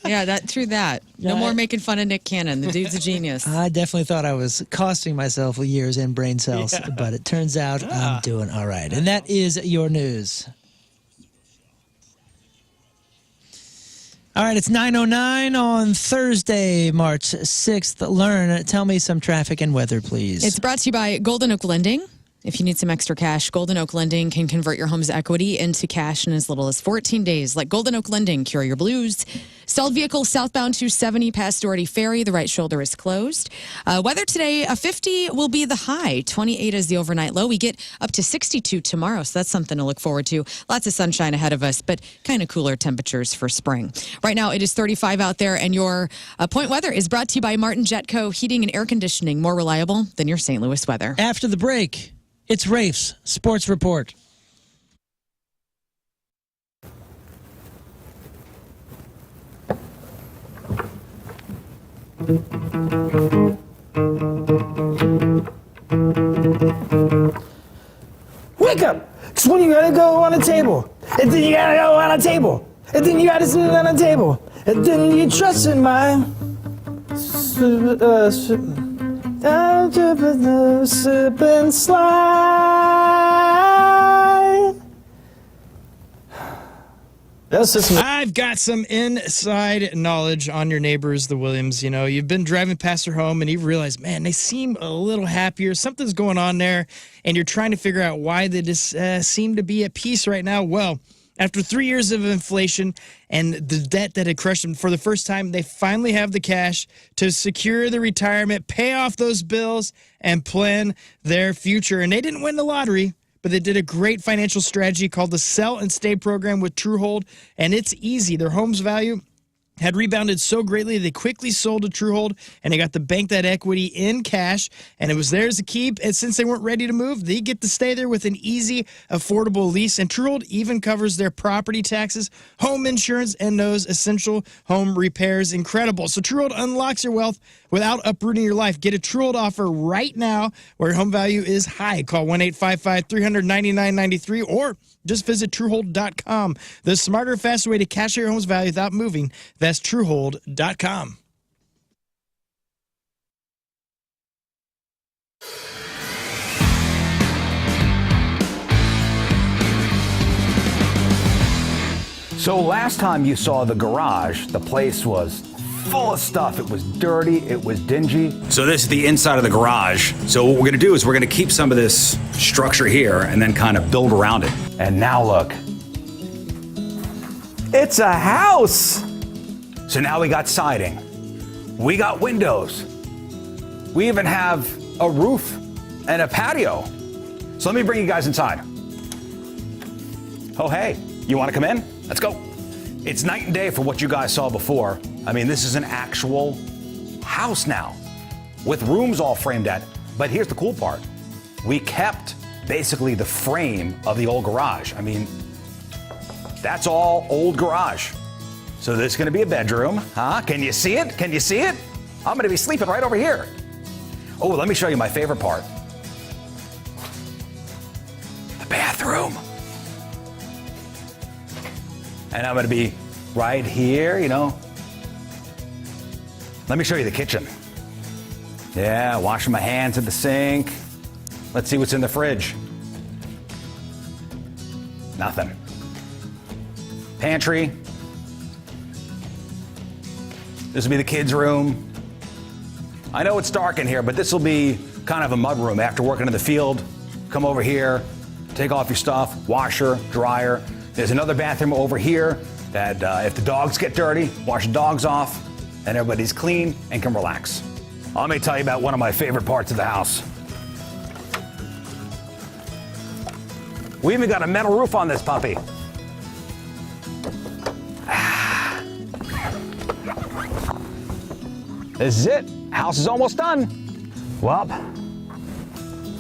Yeah, true that. No more making fun of Nick Cannon. The dude's a genius. I definitely thought I was costing myself years and brain cells, but it turns out I'm doing all right. And that is your news. All right, it's 9:09 on Thursday, March 6th. Learn, tell me some traffic and weather, please. It's brought to you by Golden Oak Lending. If you need some extra cash, Golden Oak Lending can convert your home's equity into cash in as little as 14 days. Like Golden Oak Lending, cure your blues. Stalled vehicle southbound 270 past Doherty Ferry. The right shoulder is closed. Weather today, 50 will be the high. 28 is the overnight low. We get up to 62 tomorrow, so that's something to look forward to. Lots of sunshine ahead of us, but kind of cooler temperatures for spring. Right now, it is 35 out there, and your point weather is brought to you by Martin Jetco Heating and Air Conditioning. More reliable than your St. Louis weather. After the break, it's Rafe's Sports Report. Wake up! Cause when you gotta go on a table, and then you gotta go on a table, and then you gotta sit on a table, and then you trust in my sip and slide. I've got some inside knowledge on your neighbors, the Williams. You know, you've been driving past their home and you've realized, man, they seem a little happier. Something's going on there, and you're trying to figure out why they just seem to be at peace right now. Well, after 3 years of inflation and the debt that had crushed them, for the first time, they finally have the cash to secure the retirement, pay off those bills, and plan their future. And they didn't win the lottery, but they did a great financial strategy called the Sell and Stay program with Truehold, and it's easy. Their home's value had rebounded so greatly, they quickly sold to Truehold, and they got to bank that equity in cash, and it was theirs to keep. And since they weren't ready to move, they get to stay there with an easy, affordable lease. And Truehold even covers their property taxes, home insurance, and those essential home repairs. Incredible. So Truehold unlocks your wealth without uprooting your life. Get a Truehold offer right now where home value is high. Call 1-855-300-9993 or just visit Truehold.com. The smarter, faster way to cash your home's value without moving. That's Truehold.com. So last time you saw the garage, the place was full of stuff. It was dirty, it was dingy. So this is the inside of the garage. So what we're gonna do is we're gonna keep some of this structure here and then kind of build around it. And now look, it's a house. So now we got siding. We got windows. We even have a roof and a patio. So let me bring you guys inside. Oh, hey, you wanna come in? Let's go. It's night and day for what you guys saw before. I mean, this is an actual house now with rooms all framed at. But here's the cool part. We kept basically the frame of the old garage. I mean, that's all old garage. So this is gonna be a bedroom, huh? Can you see it? Can you see it? I'm gonna be sleeping right over here. Oh, let me show you my favorite part. The bathroom. And I'm gonna be right here, you know. Let me show you the kitchen. Yeah, washing my hands at the sink. Let's see what's in the fridge. Nothing. Pantry. This will be the kids' room. I know it's dark in here, but this will be kind of a mud room. After working in the field, come over here, take off your stuff, washer, dryer. There's another bathroom over here that if the dogs get dirty, wash the dogs off, and everybody's clean and can relax. Let me tell you about one of my favorite parts of the house. We even got a metal roof on this puppy. This is it. House is almost done. Well,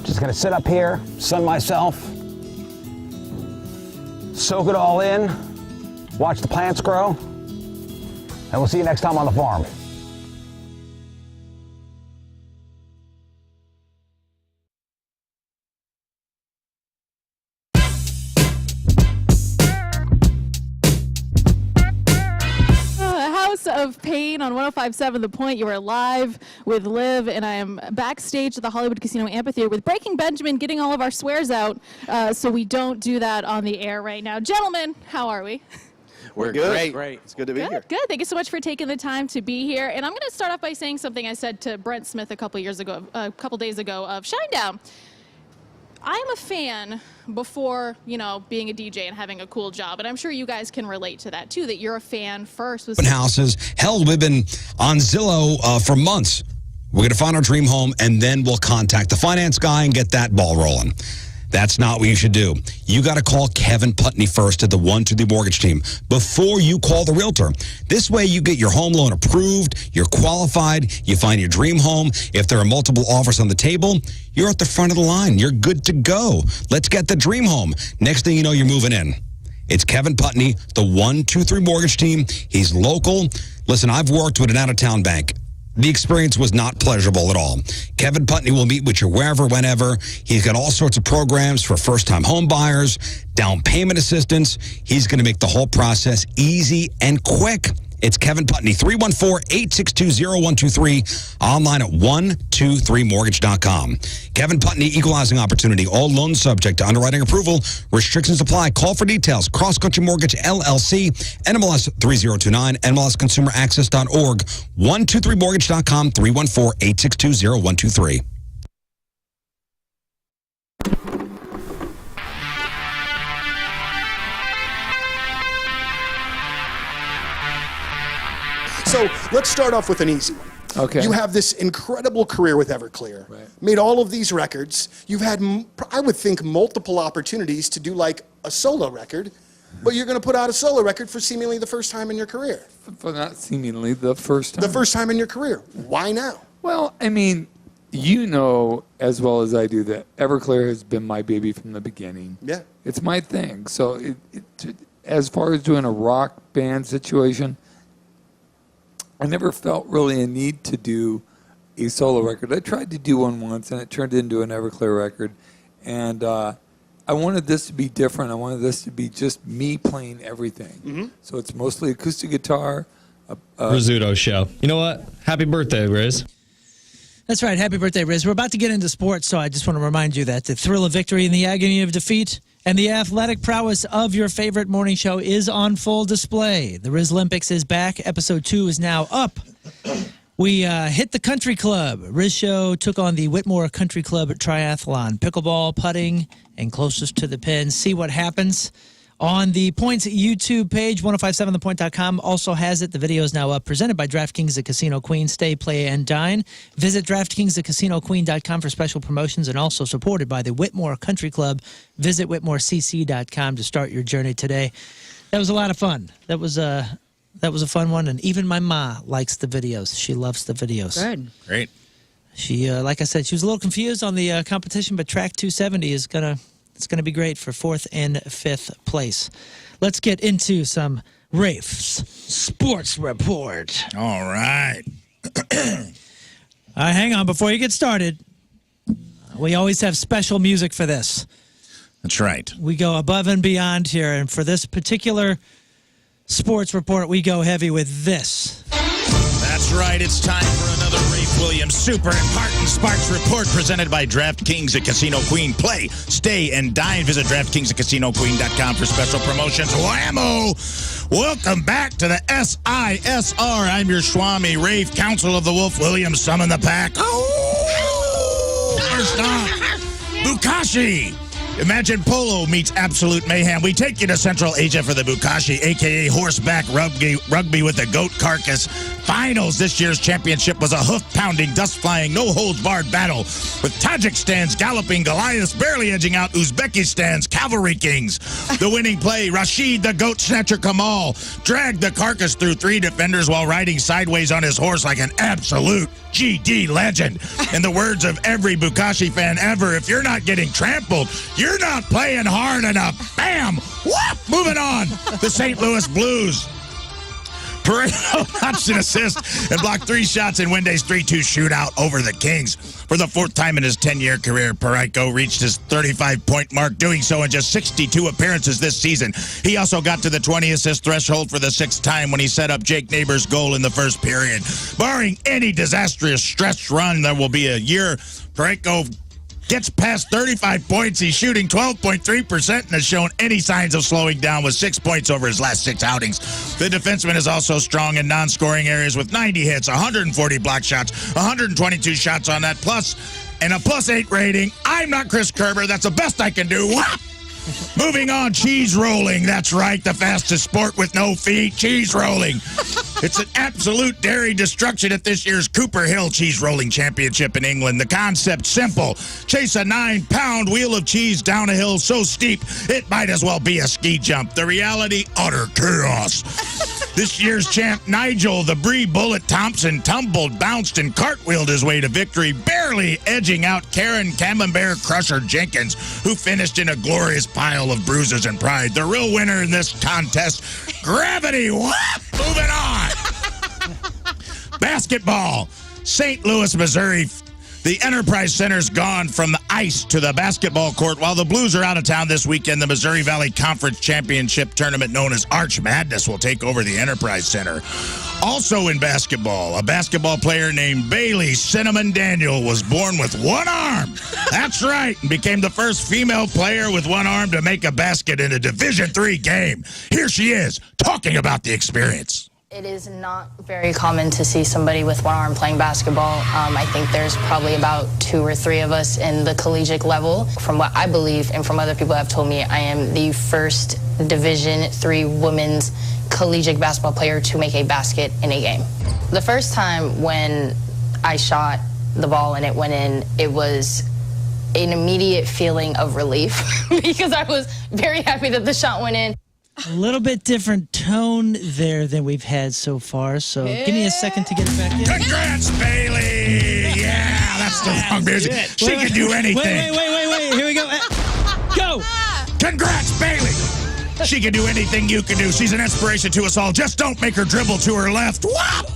just gonna sit up here, sun myself, soak it all in, watch the plants grow, and we'll see you next time on the farm. of Pain on 105.7 The Point. You are live with Liv, and I am backstage at the Hollywood Casino Amphitheater with Breaking Benjamin, getting all of our swears out so we don't do that on the air right now. Gentlemen, how are we? We're good. Great. It's good to be here. Good. Thank you so much for taking the time to be here. And I'm going to start off by saying something I said to Brent Smith a couple days ago of Shinedown. I'm a fan before, being a DJ and having a cool job. And I'm sure you guys can relate to that, too, that you're a fan first. Houses. Hell, we've been on Zillow for months. We're going to find our dream home, and then we'll contact the finance guy and get that ball rolling. That's not what you should do. You got to call Kevin Putney first at the 123 Mortgage Team before you call the realtor. This way you get your home loan approved, you're qualified, you find your dream home. If there are multiple offers on the table, you're at the front of the line. You're good to go. Let's get the dream home. Next thing you know, you're moving in. It's Kevin Putney, the 123 Mortgage Team. He's local. Listen, I've worked with an out-of-town bank. The experience was not pleasurable at all. Kevin Putney will meet with you wherever, whenever. He's got all sorts of programs for first-time home buyers, down payment assistance. He's going to make the whole process easy and quick. It's Kevin Putney, 314-862-0123, online at 123mortgage.com. Kevin Putney, equalizing opportunity, all loans subject to underwriting approval. Restrictions apply. Call for details. Cross Country Mortgage, LLC, NMLS 3029, NMLSconsumeraccess.org, 123mortgage.com, 314-862-0123. So let's start off with an easy one. Okay. You have this incredible career with Everclear. Right. Made all of these records. You've had, I would think, multiple opportunities to do like a solo record, but you're going to put out a solo record for seemingly the first time in your career. For not seemingly the first time. The first time in your career. Why now? Well, I mean, you know as well as I do that Everclear has been my baby from the beginning. Yeah. It's my thing. So as far as doing a rock band situation, I never felt really a need to do a solo record. I tried to do one once, and it turned into an Everclear record. And I wanted this to be different. I wanted this to be just me playing everything. Mm-hmm. So it's mostly acoustic guitar. Rizzuto show. You know what? Happy birthday, Riz. That's right. Happy birthday, Riz. We're about to get into sports, so I just want to remind you that the thrill of victory and the agony of defeat and the athletic prowess of your favorite morning show is on full display. The Riz Olympics is back. Episode 2 is now up. We hit the country club. Riz Show took on the Whitmore Country Club Triathlon. Pickleball, putting, and closest to the pin. See what happens on the Points YouTube page. 1057thepoint.com also has it. The video is now up. Presented by DraftKings at Casino Queen. Stay, play, and dine. Visit DraftKings at CasinoQueen.com for special promotions, and also supported by the Whitmore Country Club. Visit WhitmoreCC.com to start your journey today. That was a lot of fun. That was a fun one, and even my ma likes the videos. She loves the videos. Good. Great. She, like I said, she was a little confused on the competition, but track 270 is gonna be great for 4th and 5th place. Let's get into some Rafe's Sports Report. All right. Hang on, before you get started, we always have special music for this. That's right. We go above and beyond here, and for this particular sports report, we go heavy with this. That's right. It's time for another Rafe Williams Super Important Sparks Report presented by DraftKings at Casino Queen. Play, stay, and dine. Visit DraftKings at CasinoQueen.com for special promotions. Whammo! Welcome back to the SISR. I'm your Swami, Rafe, Council of the Wolf Williams. Summon the pack. Oh! First up, Bukashi. Imagine Polo meets Absolute Mayhem. We take you to Central Asia for the Bukashi, a.k.a. horseback rugby with the goat carcass finals. This year's championship was a hoof-pounding, dust-flying, no-holds-barred battle with Tajikistan's Galloping Goliaths barely edging out Uzbekistan's Cavalry Kings. The winning play, Rashid the Goat Snatcher Kamal dragged the carcass through 3 defenders while riding sideways on his horse like an absolute GD legend. In the words of every Bukashi fan ever, if you're not getting trampled, you're not playing hard enough. Bam! Whoop! Moving on. The St. Louis Blues. Pareto notched an assist and blocked 3 shots in Wednesday's 3-2 shootout over the Kings. For the 4th time in his 10-year career, Pareto reached his 35-point mark, doing so in just 62 appearances this season. He also got to the 20-assist threshold for the 6th time when he set up Jake Neighbors' goal in the first period. Barring any disastrous stretch run, there will be a year Pareto gets past 35 points. He's shooting 12.3% and has shown any signs of slowing down with 6 points over his last 6 outings. The defenseman is also strong in non-scoring areas with 90 hits, 140 block shots, 122 shots on that plus, and a +8 rating. I'm not Chris Kerber. That's the best I can do. Whop! Moving on, cheese rolling. That's right, the fastest sport with no feet, cheese rolling. It's an absolute dairy destruction at this year's Cooper Hill Cheese Rolling Championship in England. The concept simple. Chase a 9-pound wheel of cheese down a hill so steep it might as well be a ski jump. The reality, utter chaos. This year's champ, Nigel the Bree Bullet Thompson, tumbled, bounced, and cartwheeled his way to victory, barely edging out Karen Camembert Crusher Jenkins, who finished in a glorious pile of bruises and pride. The real winner in this contest, Gravity. Whoop! Moving on. Basketball. St. Louis, Missouri. The Enterprise Center's gone from the ice to the basketball court. While the Blues are out of town this weekend, the Missouri Valley Conference Championship tournament known as Arch Madness will take over the Enterprise Center. Also in basketball, a basketball player named Bailey Cinnamon Daniel was born with one arm. That's right, and became the first female player with one arm to make a basket in a Division III game. Here she is, talking about the experience. It is not very common to see somebody with one arm playing basketball. I think there's probably about 2 or 3 of us in the collegiate level. From what I believe and from other people have told me, I am the first Division III women's collegiate basketball player to make a basket in a game. The first time when I shot the ball and it went in, it was an immediate feeling of relief because I was very happy that the shot went in. A little bit different tone there than we've had so far, so give me a second to get it back in. Congrats, Bailey! Yeah, that's the wrong music. She can do anything. Wait. Here we go. Go! Congrats, Bailey! She can do anything you can do. She's an inspiration to us all. Just don't make her dribble to her left. Whop!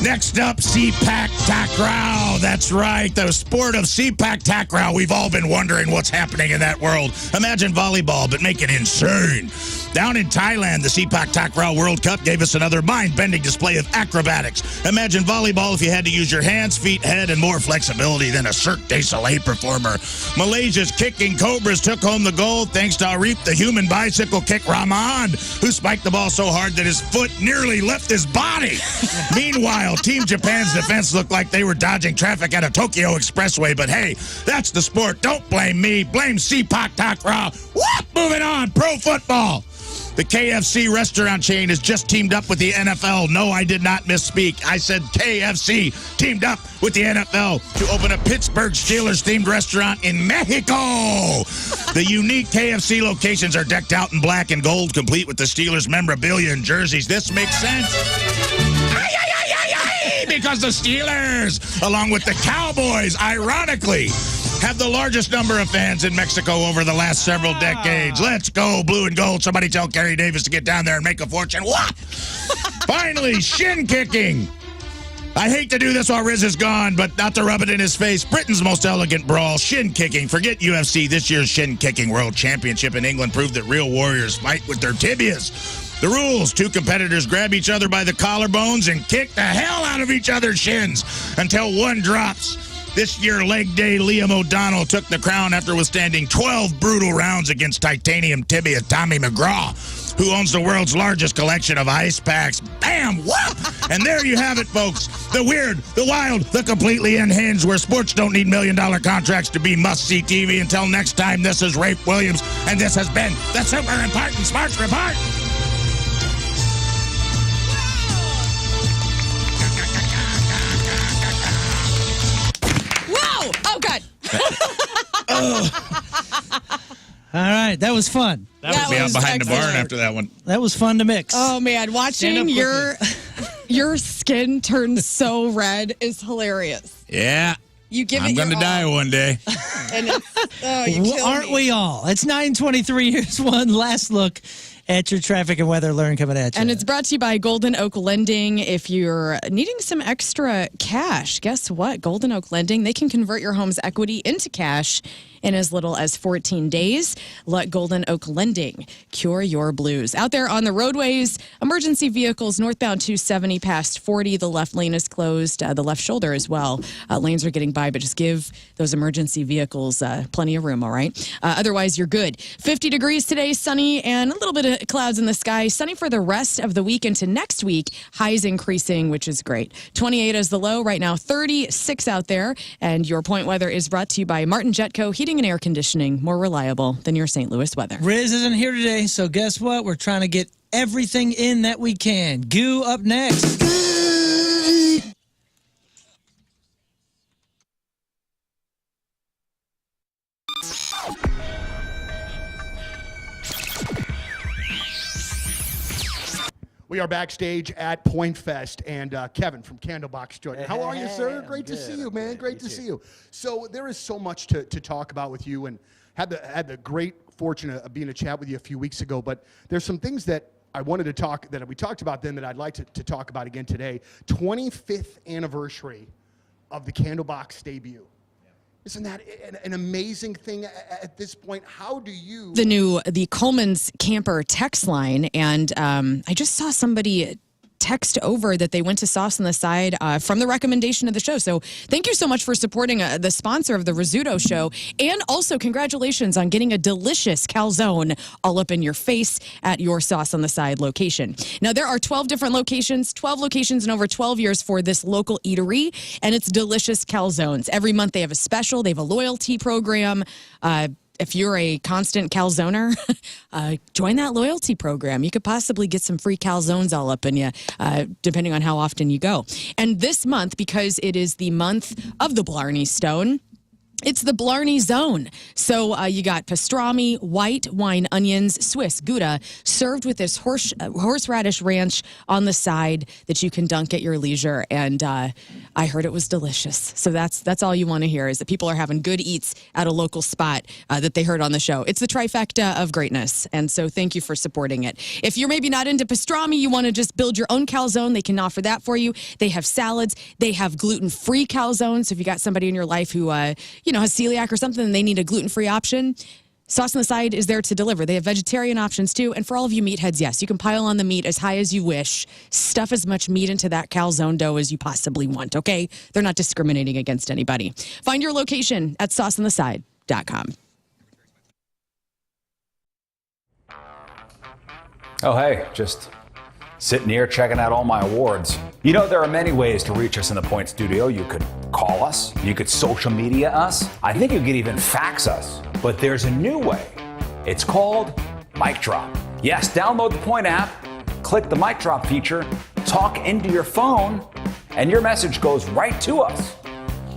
Next up, CPAC takraw. That's right, the sport of CPAC takraw. We've all been wondering what's happening in that world. Imagine volleyball, but make it insane. Down in Thailand, the CPAC takraw World Cup gave us another mind-bending display of acrobatics. Imagine volleyball if you had to use your hands, feet, head, and more flexibility than a Cirque du Soleil performer. Malaysia's Kicking Cobras took home the gold thanks to Arif, the human bicycle kick Rahman, who spiked the ball so hard that his foot nearly left his body. Meanwhile, Team Japan's defense looked like they were dodging traffic at a Tokyo expressway, but hey, that's the sport. Don't blame me. Blame CPAC takraw. Whoop! Moving on. Pro football. The KFC restaurant chain has just teamed up with the NFL. No, I did not misspeak. I said KFC teamed up with the NFL to open a Pittsburgh Steelers-themed restaurant in Mexico. The unique KFC locations are decked out in black and gold, complete with the Steelers memorabilia and jerseys. This makes sense. Because the Steelers, along with the Cowboys, ironically, have the largest number of fans in Mexico over the last several decades. Let's go, blue and gold. Somebody tell Kerry Davis to get down there and make a fortune. What? Finally, shin kicking. I hate to do this while Riz is gone, but not to rub it in his face. Britain's most elegant brawl, shin kicking. Forget UFC. This year's shin kicking world championship in England proved that real warriors fight with their tibias. The rules, 2 competitors grab each other by the collarbones and kick the hell out of each other's shins until one drops. This year, leg day, Liam O'Donnell took the crown after withstanding 12 brutal rounds against titanium tibia Tommy McGraw, who owns the world's largest collection of ice packs. Bam! Whoop! And there you have it, folks. The weird, the wild, the completely unhinged, where sports don't need $1 million contracts to be must-see TV. Until next time, this is Rafe Williams, and this has been the Super Important Sports Report. Oh, God. All right, that was fun. That would be out behind the barn after that one. That was fun to mix. Oh, man. Watching your skin turn so red is hilarious. Yeah. You give I'm it going to your die all. one day. And it's, you kill Aren't me. we all? It's 9:23. Here's one last look At your traffic and weather learn coming at you. And it's brought to you by Golden Oak Lending. If you're needing some extra cash, guess what? Golden Oak Lending, they can convert your home's equity into cash in as little as 14 days. Let Golden Oak Lending cure your blues. Out there on the roadways, emergency vehicles northbound 270 past 40. The left lane is closed, the left shoulder as well. Lanes are getting by, but just give those emergency vehicles plenty of room, all right? Otherwise, you're good. 50 degrees today, sunny, and a little bit of clouds in the sky. Sunny for the rest of the week into next week. Highs increasing, which is great. 28 is the low. Right now, 36 out there. And your point weather is brought to you by Martin Jetco Heating and Air Conditioning, more reliable than your St. Louis weather. Riz isn't here today, so guess what? We're trying to get everything in that we can. Goo up next. We are backstage at Point Fest, and Kevin from Candlebox joined. How are you, sir? Great to see you, man. Great to see you. So there is so much to talk about with you, and had the great fortune of being a chat with you a few weeks ago. But there's some things that I wanted to talk that we talked about then that I'd like to talk about again today. 25th anniversary of the Candlebox debut. Isn't that an amazing thing at this point? How do you... The Coleman's Camper text line, and I just saw somebody text over that they went to Sauce on the Side from the recommendation of the show. So thank you so much for supporting the sponsor of the Rizzuto show. And also congratulations on getting a delicious calzone all up in your face at your Sauce on the Side location. Now, there are 12 different locations, 12 locations in over 12 years for this local eatery, and it's delicious calzones. Every month they have a special. They have a loyalty program. If you're a constant calzoner, join that loyalty program. You could possibly get some free calzones all up in you, depending on how often you go. And this month, because it is the month of the Blarney Stone, it's the Blarney Zone. So you got pastrami, white wine onions, Swiss Gouda, served with this horseradish ranch on the side that you can dunk at your leisure. And I heard it was delicious. So that's all you want to hear, is that people are having good eats at a local spot that they heard on the show. It's the trifecta of greatness. And so thank you for supporting it. If you're maybe not into pastrami, you want to just build your own calzone, they can offer that for you. They have salads. They have gluten-free calzones. So if you got somebody in your life who has celiac or something and they need a gluten-free option, Sauce on the Side is there to deliver. They have vegetarian options too. And for all of you meatheads, yes, you can pile on the meat as high as you wish. Stuff as much meat into that calzone dough as you possibly want, okay? They're not discriminating against anybody. Find your location at sauceontheside.com. Oh, hey, just sitting here checking out all my awards. You know, there are many ways to reach us in the Point Studio. You could call us, you could social media us, I think you could even fax us. But there's a new way. It's called Mic Drop. Yes, download the Point app, click the Mic Drop feature, talk into your phone, and your message goes right to us.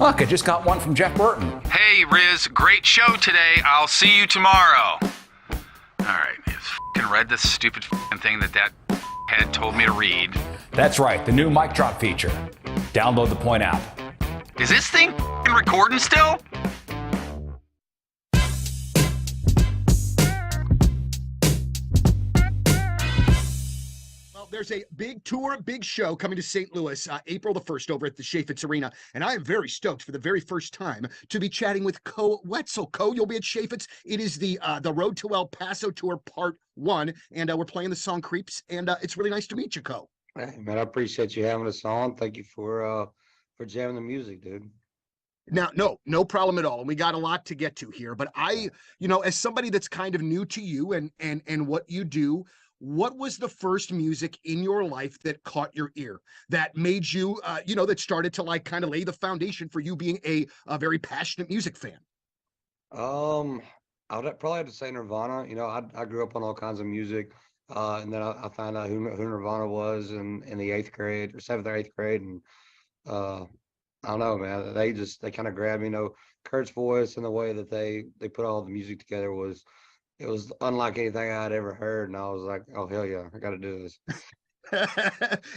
Look, I just got one from Jeff Burton. Hey, Riz, great show today. I'll see you tomorrow. All right, I f***ing read this stupid f***ing thing that head told me to read. That's right, the new Mic Drop feature. Download the Point app. Is this thing f***ing recording still? There's a big tour, big show coming to St. Louis, April the 1st over at the Chaffetz Arena. And I am very stoked for the very first time to be chatting with Co Wetzel. Co, you'll be at Chaffetz. It is the Road to El Paso Tour Part 1. And we're playing the song Creeps. And it's really nice to meet you, Co. Hey, man, I appreciate you having us on. Thank you for jamming the music, dude. Now, no problem at all. And we got a lot to get to here. But as somebody that's kind of new to you and what you do, what was the first music in your life that caught your ear, that made you, that started to kind of lay the foundation for you being a very passionate music fan? I would probably have to say Nirvana. I grew up on all kinds of music, and then I found out who Nirvana was in the 8th grade or 7th or 8th grade, and I don't know, man. They kind of grabbed me. Kurt's voice and the way that they put all the music together was unlike anything I'd ever heard, and I was like, oh hell yeah, I got to do this.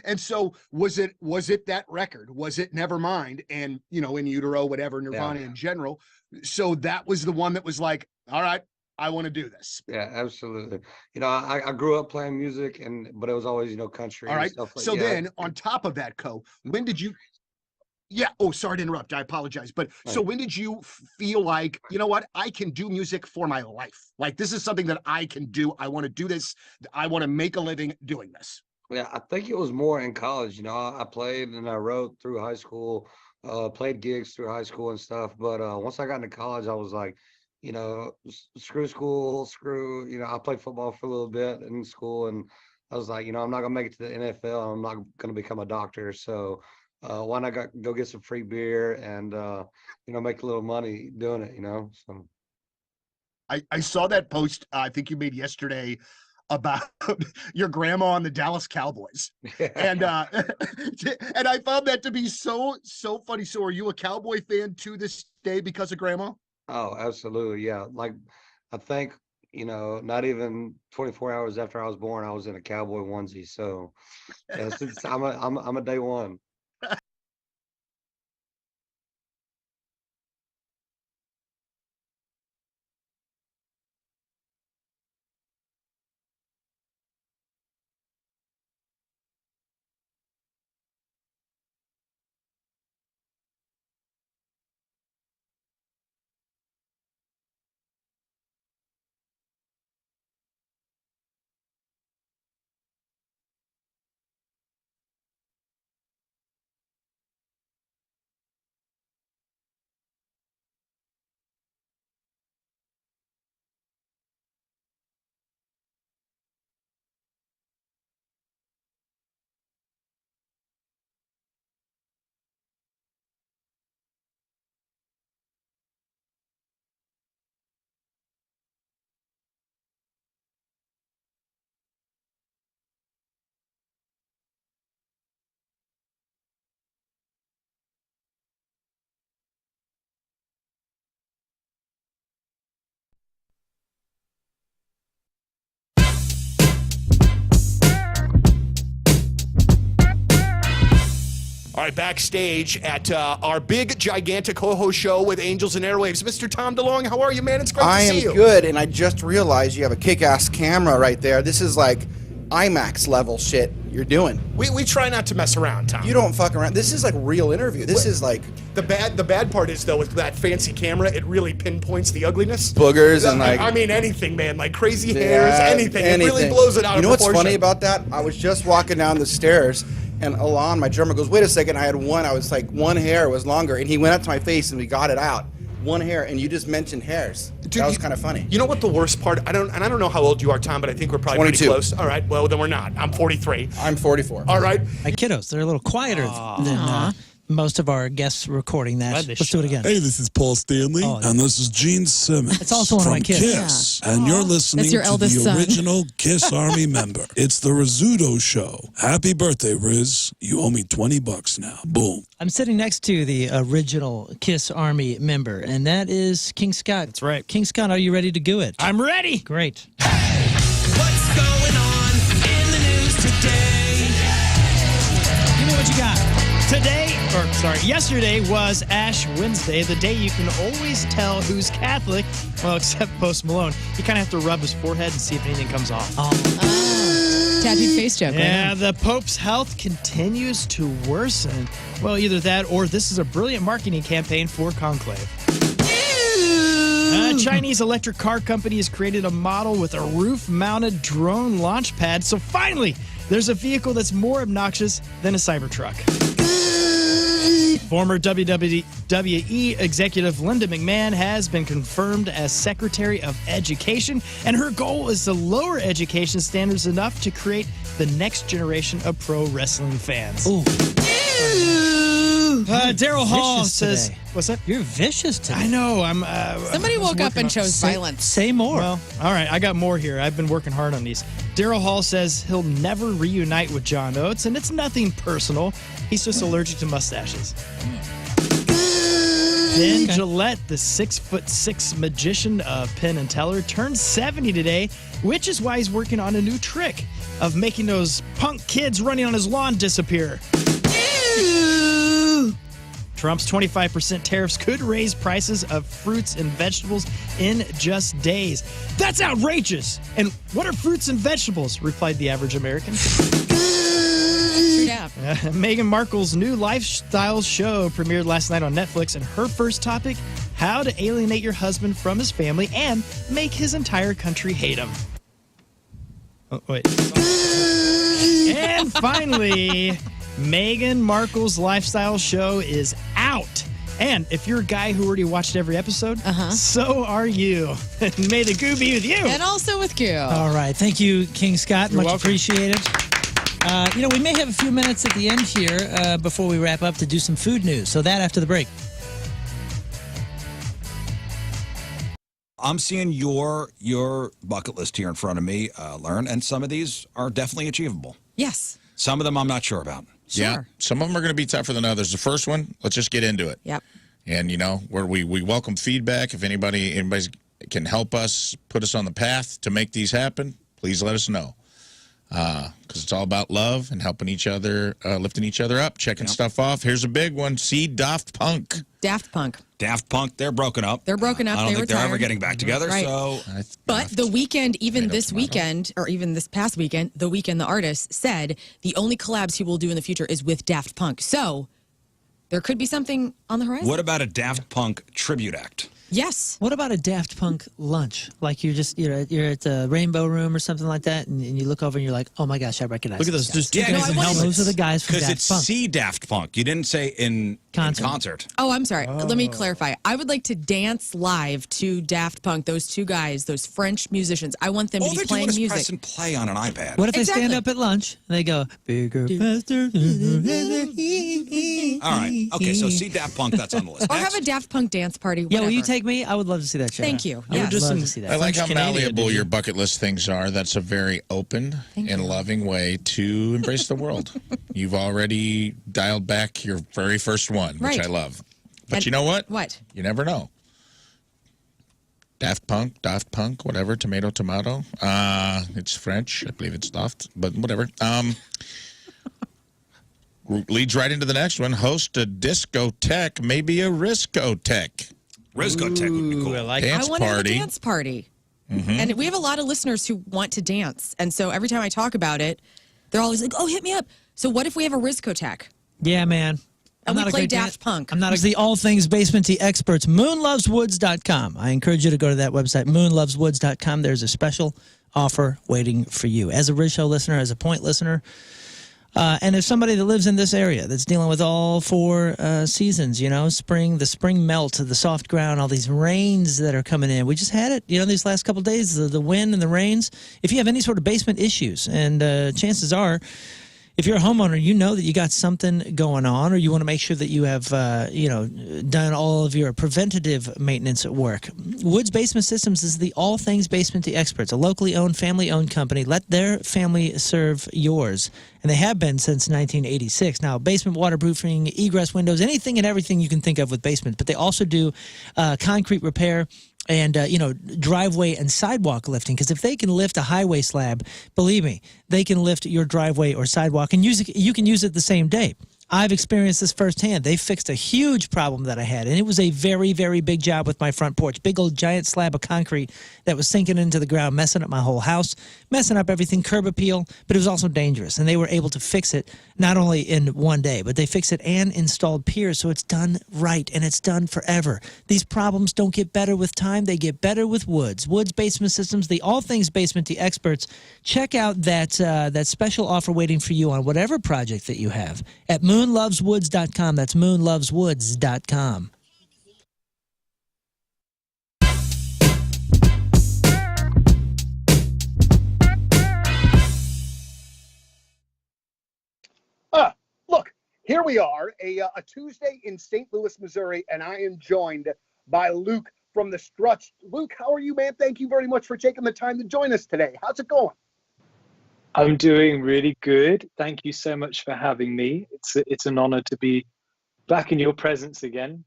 And so was it that record? Was it Nevermind and In Utero, whatever, Nirvana in general? So that was the one that was like, all right, I want to do this. Yeah, absolutely. You know, I grew up playing music, but it was always, country. All and right. stuff like So yeah. then on top of that, Co, when did you, yeah. Oh, sorry to interrupt. I apologize. But so when did you feel like, you know what, I can do music for my life? Like, this is something that I can do. I want to do this. I want to make a living doing this. Yeah, I think it was more in college. You know, I played and I wrote through high school, played gigs through high school and stuff. But once I got into college, I was like, screw school, I played football for a little bit in school, and I was like, I'm not gonna make it to the NFL. I'm not gonna become a doctor. So why not go get some free beer and make a little money doing it? So I saw that post I think you made yesterday about your grandma on the Dallas Cowboys. And and I found that to be so funny. So are you a Cowboy fan to this day because of grandma? Oh, absolutely. Yeah. Like, I think, not even 24 hours after I was born, I was in a Cowboy onesie. So yeah, since I'm a day one. All right, backstage at our big, gigantic ho-ho show with Angels and Airwaves. Mr. Tom DeLong, how are you, man? It's great to see you. I am good, and I just realized you have a kick-ass camera right there. This is like IMAX level shit you're doing. We try not to mess around, Tom. You don't fuck around. This is like real interview. This is like... The bad part is, though, with that fancy camera, it really pinpoints the ugliness. Boogers and like... I mean, anything, man. Like crazy hairs, anything. It really blows it out of proportion. You know what's funny about that? I was just walking down the stairs, and Alon, my drummer, goes, wait a second, I was like, one hair was longer, and he went up to my face, and we got it out. One hair, and you just mentioned hairs. Dude, that was kind of funny. You know what the worst part? I don't know how old you are, Tom, but I think we're probably 22. Pretty close. All right, well then we're not. I'm 43. I'm 44. All right. My kiddos, they're a little quieter than most of our guests recording that. Let's do it again. Hey, this is Paul Stanley, and this is Gene Simmons. It's also one of my kids. Kiss, and you're listening your to eldest the son. original Kiss Army member. It's the Rizzuto Show. Happy birthday, Riz. You owe me $20 now. Boom. I'm sitting next to the original Kiss Army member, and that is King Scott. That's right. King Scott, are you ready to do it? I'm ready. Great. What's going on in the news today? Give me what you got. Yesterday was Ash Wednesday, the day you can always tell who's Catholic. Well, except Post Malone. You kind of have to rub his forehead and see if anything comes off. Tattooed face joke. Yeah, right the Pope's health continues to worsen. Well, either that or this is a brilliant marketing campaign for Conclave. A Chinese electric car company has created a model with a roof-mounted drone launch pad. So finally, there's a vehicle that's more obnoxious than a Cybertruck. Former WWE executive Linda McMahon has been confirmed as Secretary of Education, and her goal is to lower education standards enough to create the next generation of pro wrestling fans. Ooh. Daryl Hall says, today. "What's that? You're vicious today." I know. Somebody woke up and chose violence. Say more. Well, all right, I got more here. I've been working hard on these. Daryl Hall says he'll never reunite with John Oates, and it's nothing personal. He's just allergic to mustaches. Penn Jillette, the 6'6" magician of Penn and Teller, turned 70 today, which is why he's working on a new trick of making those punk kids running on his lawn disappear. Trump's 25% tariffs could raise prices of fruits and vegetables in just days. That's outrageous. And what are fruits and vegetables? Replied the average American. Yeah. Meghan Markle's new lifestyle show premiered last night on Netflix, and her first topic, how to alienate your husband from his family and make his entire country hate him. Oh, wait. And finally, Meghan Markle's lifestyle show is out. And if you're a guy who already watched every episode, so are you. May the goo be with you. And also with goo. All right. Thank you, King Scott. You're Much welcome. appreciated. We may have a few minutes at the end here before we wrap up to do some food news. So that after the break. I'm seeing your bucket list here in front of me, Learn, and some of these are definitely achievable. Yes. Some of them I'm not sure about. Yeah, some of them are going to be tougher than others. The first one, let's just get into it. Yep. And, where we welcome feedback. If anybody can help us, put us on the path to make these happen, please let us know. Because it's all about love and helping each other, lifting each other up, checking stuff off. Here's a big one. See Daft Punk. Daft Punk. Daft Punk, they're broken up. They're broken up. I don't They think they're ever retired. getting back together. Right. So, But the weekend, even this weekend, or even this past weekend, The Weeknd, the artist, said the only collabs he will do in the future is with Daft Punk. So there could be something on the horizon. what about a Daft Punk tribute act? Yes. What about a Daft Punk lunch? Like you're at the Rainbow Room or something like that, and you look over and you're like, oh my gosh, I recognize. Look at those. these There's two guys. guys in helmets. Those are the guys from Because Daft it's Punk. see Daft Punk. You didn't say in concert. Oh, I'm sorry. Let me clarify. I would like to dance live to Daft Punk, those two guys, those French musicians. I want them All to they be do playing is music. press and play on an iPad. What if they stand Exactly. up at lunch and they go bigger, faster? All right. Okay, so see Daft Punk, that's on the list. Or have a Daft Punk dance party. Yeah, Whatever. will you take me? I would love to see that show. Thank you. I would Yes. love to see that. I like how French-Canadian, malleable did you? your bucket list things are. That's a very open and loving way to embrace the world. You've already dialed back your very first one, which Right. I love. But And you know what? What? You never know. Daft Punk, whatever, tomato. It's French. I believe it's Daft, but whatever. Leads right into the next one. Host a discotheque, maybe a riscotheque. Riscotheque would be cool. I like Dance I want to have a party. dance party. And we have a lot of listeners who want to dance. And so every time I talk about it, they're always like, oh, hit me up. So what if we have a riscotheque? Yeah, man. And we not a play great Daft Punk. I'm not the all things basementy experts. Moonloveswoods.com. I encourage you to go to that website, moonloveswoods.com. There's a special offer waiting for you. As a Riz Show listener, as a Point listener, and as somebody that lives in this area that's dealing with all four seasons, spring, the spring melt, the soft ground, all these rains that are coming in. We just had it, these last couple of days, the wind and the rains. If you have any sort of basement issues, and chances are, if you're a homeowner, you know that you got something going on, or you want to make sure that you have, done all of your preventative maintenance at work. Woods Basement Systems is the all things basementy experts, a locally owned, family-owned company. Let their family serve yours, and they have been since 1986. Now, basement waterproofing, egress windows, anything and everything you can think of with basement, but they also do concrete repair. And, driveway and sidewalk lifting. Because if they can lift a highway slab, believe me, they can lift your driveway or sidewalk and you can use it the same day. I've experienced this firsthand. They fixed a huge problem that I had, and it was a very, very big job with my front porch. Big old giant slab of concrete that was sinking into the ground, messing up my whole house, messing up everything, curb appeal, but it was also dangerous. And they were able to fix it not only in one day, but they fixed it and installed piers, so it's done right, and it's done forever. These problems don't get better with time. They get better with Woods. Woods Basement Systems, the all things basementy experts. Check out that special offer waiting for you on whatever project that you have at moonloveswoods.com. That's moonloveswoods.com. Look, here we are, a Tuesday in St. Louis, Missouri, and I am joined by Luke from the Struts. Luke, how are you, man? Thank you very much for taking the time to join us today. How's it going? I'm doing really good. Thank you so much for having me. It's an honor to be back in your presence again.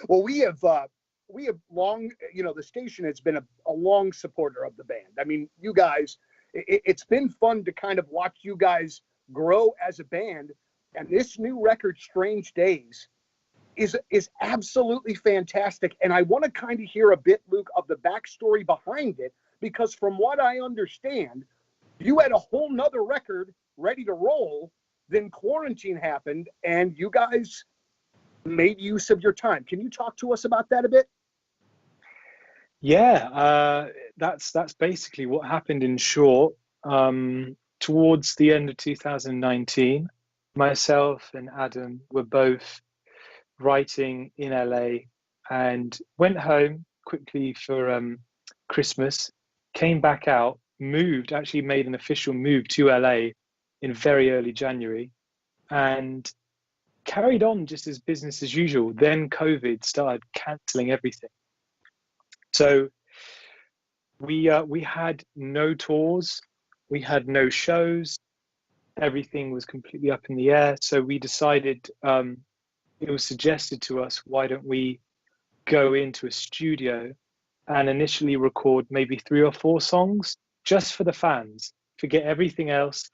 Well, we have long, the station has been a long supporter of the band. I mean, you guys, it's been fun to kind of watch you guys grow as a band. And this new record, Strange Days, is absolutely fantastic. And I want to kind of hear a bit, Luke, of the backstory behind it, because from what I understand, you had a whole nother record ready to roll, then quarantine happened, and you guys made use of your time. Can you talk to us about that a bit? Yeah, that's basically what happened in short. Towards the end of 2019, myself and Adam were both writing in LA and went home quickly for Christmas, came back out, actually made an official move to LA in very early January, and carried on just as business as usual. Then COVID started cancelling everything. So we had no tours, we had no shows, everything was completely up in the air. So we decided, it was suggested to us, why don't we go into a studio and initially record maybe 3 or 4 songs just for the fans, forget everything else.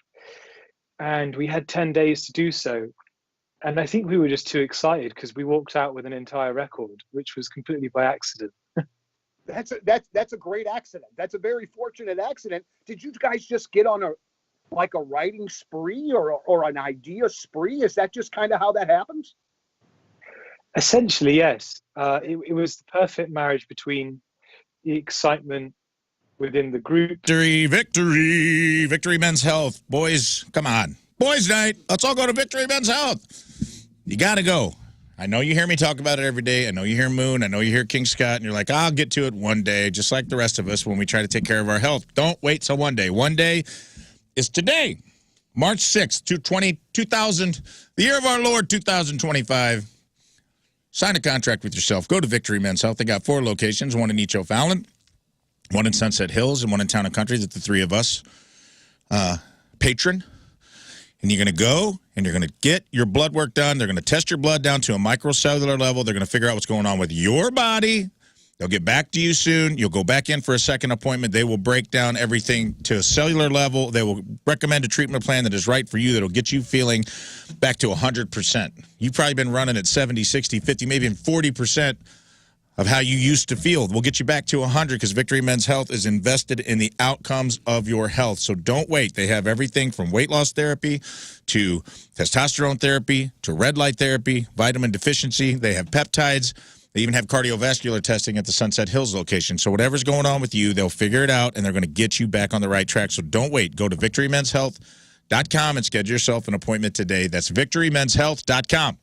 And we had 10 days to do so. And I think we were just too excited because we walked out with an entire record, which was completely by accident. That's a great accident. That's a very fortunate accident. Did you guys just get on a writing spree or an idea spree? Is that just kind of how that happens? Essentially, yes. It was the perfect marriage between the excitement within the group. Victory Men's Health. Boys, come on. Boys night. Let's all go to Victory Men's Health. You got to go. I know you hear me talk about it every day. I know you hear Moon. I know you hear King Scott. And you're like, I'll get to it one day, just like the rest of us when we try to take care of our health. Don't wait till one day. One day is today, March 6th, 2000, the year of our Lord, 2025. Sign a contract with yourself. Go to Victory Men's Health. They got 4 locations, one in East O'Fallon, one in Sunset Hills, and one in Town and Country that the 3 of us patron. And you're going to go, and you're going to get your blood work done. They're going to test your blood down to a microcellular level. They're going to figure out what's going on with your body. They'll get back to you soon. You'll go back in for a second appointment. They will break down everything to a cellular level. They will recommend a treatment plan that is right for you, that will get you feeling back to 100%. You've probably been running at 70, 60, 50, maybe even 40% of how you used to feel. We'll get you back to 100 because Victory Men's Health is invested in the outcomes of your health. So don't wait. They have everything from weight loss therapy to testosterone therapy to red light therapy, vitamin deficiency. They have peptides. They even have cardiovascular testing at the Sunset Hills location. So whatever's going on with you, they'll figure it out, and they're going to get you back on the right track. So don't wait. Go to victorymenshealth.com and schedule yourself an appointment today. That's victorymenshealth.com.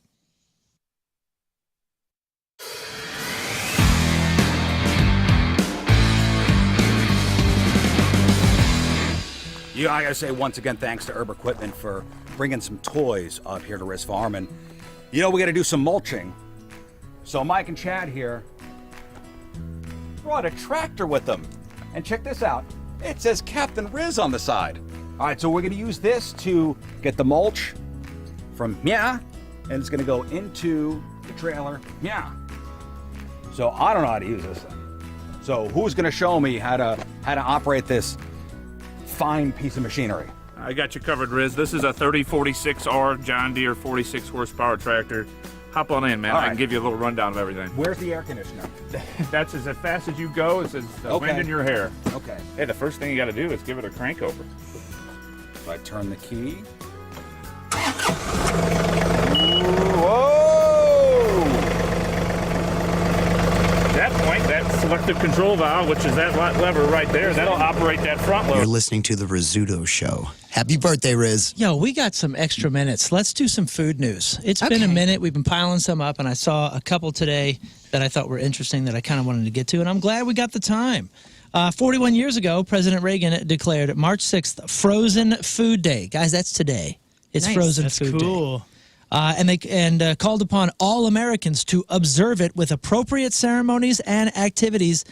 Yeah, I gotta say once again, thanks to Herb Equipment for bringing some toys up here to Riz Farm. And, we gotta do some mulching. So Mike and Chad here brought a tractor with them. And check this out. It says Captain Riz on the side. All right, so we're gonna use this to get the mulch from and it's gonna go into the trailer. So I don't know how to use this thing. So who's gonna show me how to operate this fine piece of machinery? I got you covered, Riz. This is a 3046R John Deere 46 horsepower tractor. Hop on in, man. I can give you a little rundown of everything. Where's the air conditioner? That's as fast as you go. It's as the wind in your hair. Okay. Hey, the first thing you got to do is give it a crank over. So I turn the key. At that point, that selective control valve, which is that lever right there, that'll operate that front loader. You're listening to The Rizzuto Show. Happy birthday, Riz. Yo, we got some extra minutes. Let's do some food news. It's been a minute. We've been piling some up, and I saw a couple today that I thought were interesting that I kind of wanted to get to, and I'm glad we got the time. 41 years ago, President Reagan declared March 6th Frozen Food Day. Guys, that's today. It's Nice. Frozen That's Food cool. Day. And they called upon all Americans to observe it with appropriate ceremonies and activities.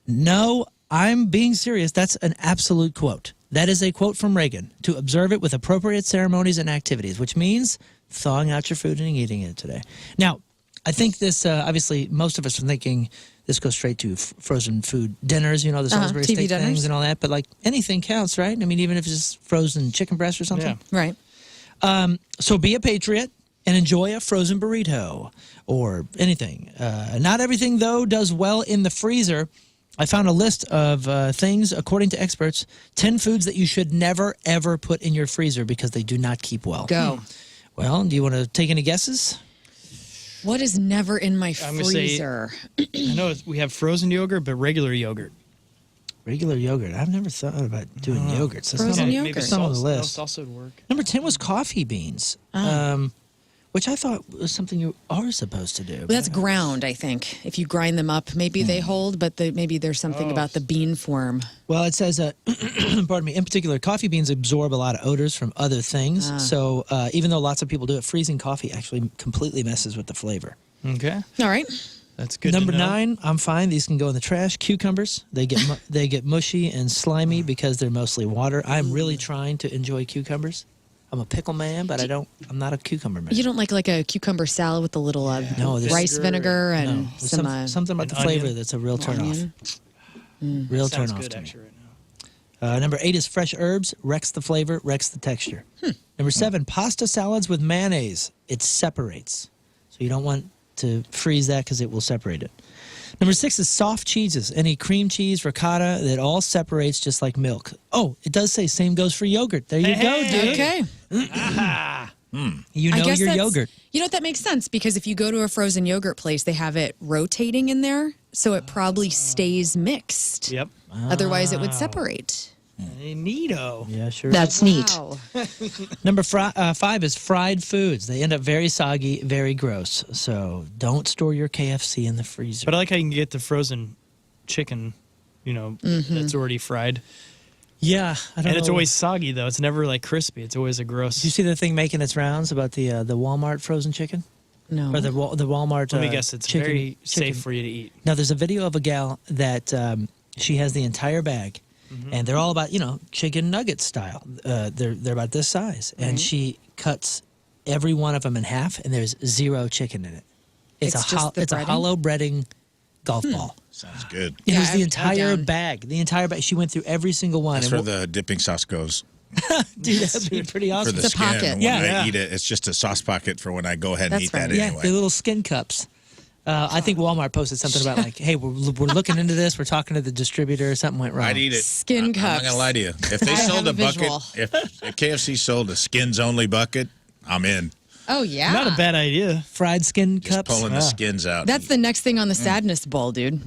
No, I'm being serious. That's an absolute quote. That is a quote from Reagan. To observe it with appropriate ceremonies and activities, which means thawing out your food and eating it today. Now, I think this, obviously, most of us are thinking this goes straight to frozen food dinners, the Salisbury TV steak dinners. things and all that. But, like, anything counts, right? I mean, even if it's just frozen chicken breast or something. Right. So be a patriot. and enjoy a frozen burrito or anything. Not everything, though, does well in the freezer. I found a list of things, according to experts, 10 foods that you should never, ever put in your freezer because they do not keep well. Go. Well, do you want to take any guesses? What is never in my I'm gonna say- freezer? I know we have frozen yogurt, but regular yogurt. Regular yogurt. I've never thought about doing yogurts. That's Frozen not, yogurt. That's not on the list. Salsa would work. Number 10 was coffee beans, which I thought was something you are supposed to do. Well, that's ground, I think. If you grind them up, maybe they hold, but maybe there's something about the bean form. Well, it says, pardon me, in particular, coffee beans absorb a lot of odors from other things. So even though lots of people do it, freezing coffee actually completely messes with the flavor. Okay. All right. That's good. Number to know. 9, I'm fine. These can go in the trash. Cucumbers. They get they get mushy and slimy because they're mostly water. I'm really trying to enjoy cucumbers. I'm a pickle man, but I'm not a cucumber man. You don't like a cucumber salad with a little No, there's- rice vinegar and There's some something about the onion. flavor that's a real turn off. onion. Real turn Sounds off good to me. actually right now. Number 8 is fresh herbs. Wrecks the flavor, wrecks the texture. Number 7, pasta salads with mayonnaise. It separates. So you don't want to freeze that because it will separate it. Number 6 is soft cheeses. Any cream cheese, ricotta, that all separates just like milk. Oh, it does say same goes for yogurt. There you go, dude. Okay. You I know guess your that's- yogurt. You know what, that makes sense because if you go to a frozen yogurt place, they have it rotating in there, so it probably stays mixed. Yep. Otherwise, it would separate. Hey, neato. Yeah, sure. That's neat. Wow. Number 5 is fried foods. They end up very soggy, very gross. So don't store your KFC in the freezer. But I like how you can get the frozen chicken, that's already fried. Yeah, I don't know. And it's always soggy, though. It's never, crispy. It's always a gross... Did you see the thing making its rounds about the Walmart frozen chicken? No. Or the Walmart Let me guess. It's chicken, very chicken. safe for you to eat. Now, there's a video of a gal that she has the entire bag, and they're all about, chicken nugget style. They're about this size. And she cuts every one of them in half, and there's 0 chicken in it. It's just the a breading? hollow breading golf ball. Sounds good. It was Yeah, the I'm entire down. bag. The entire bag. She went through every single one. That's And where the dipping sauce goes. dude, that'd be pretty For awesome. the It's a skin. pocket. When Yeah. I eat it, it's just a sauce pocket for when I go ahead and That's eat that right. Yeah, anyway. the little skin cups. I think Walmart posted something about hey, we're looking into this. We're talking to the distributor. Something went wrong. I'd eat it. Skin I'm not cups. gonna lie to you. If they I sold have a a bucket, visual. if KFC sold a skins only bucket, I'm in. Oh, yeah. Not a bad idea. Fried skin Just cups. pulling the skins out. That's the next thing on the sadness bowl, dude.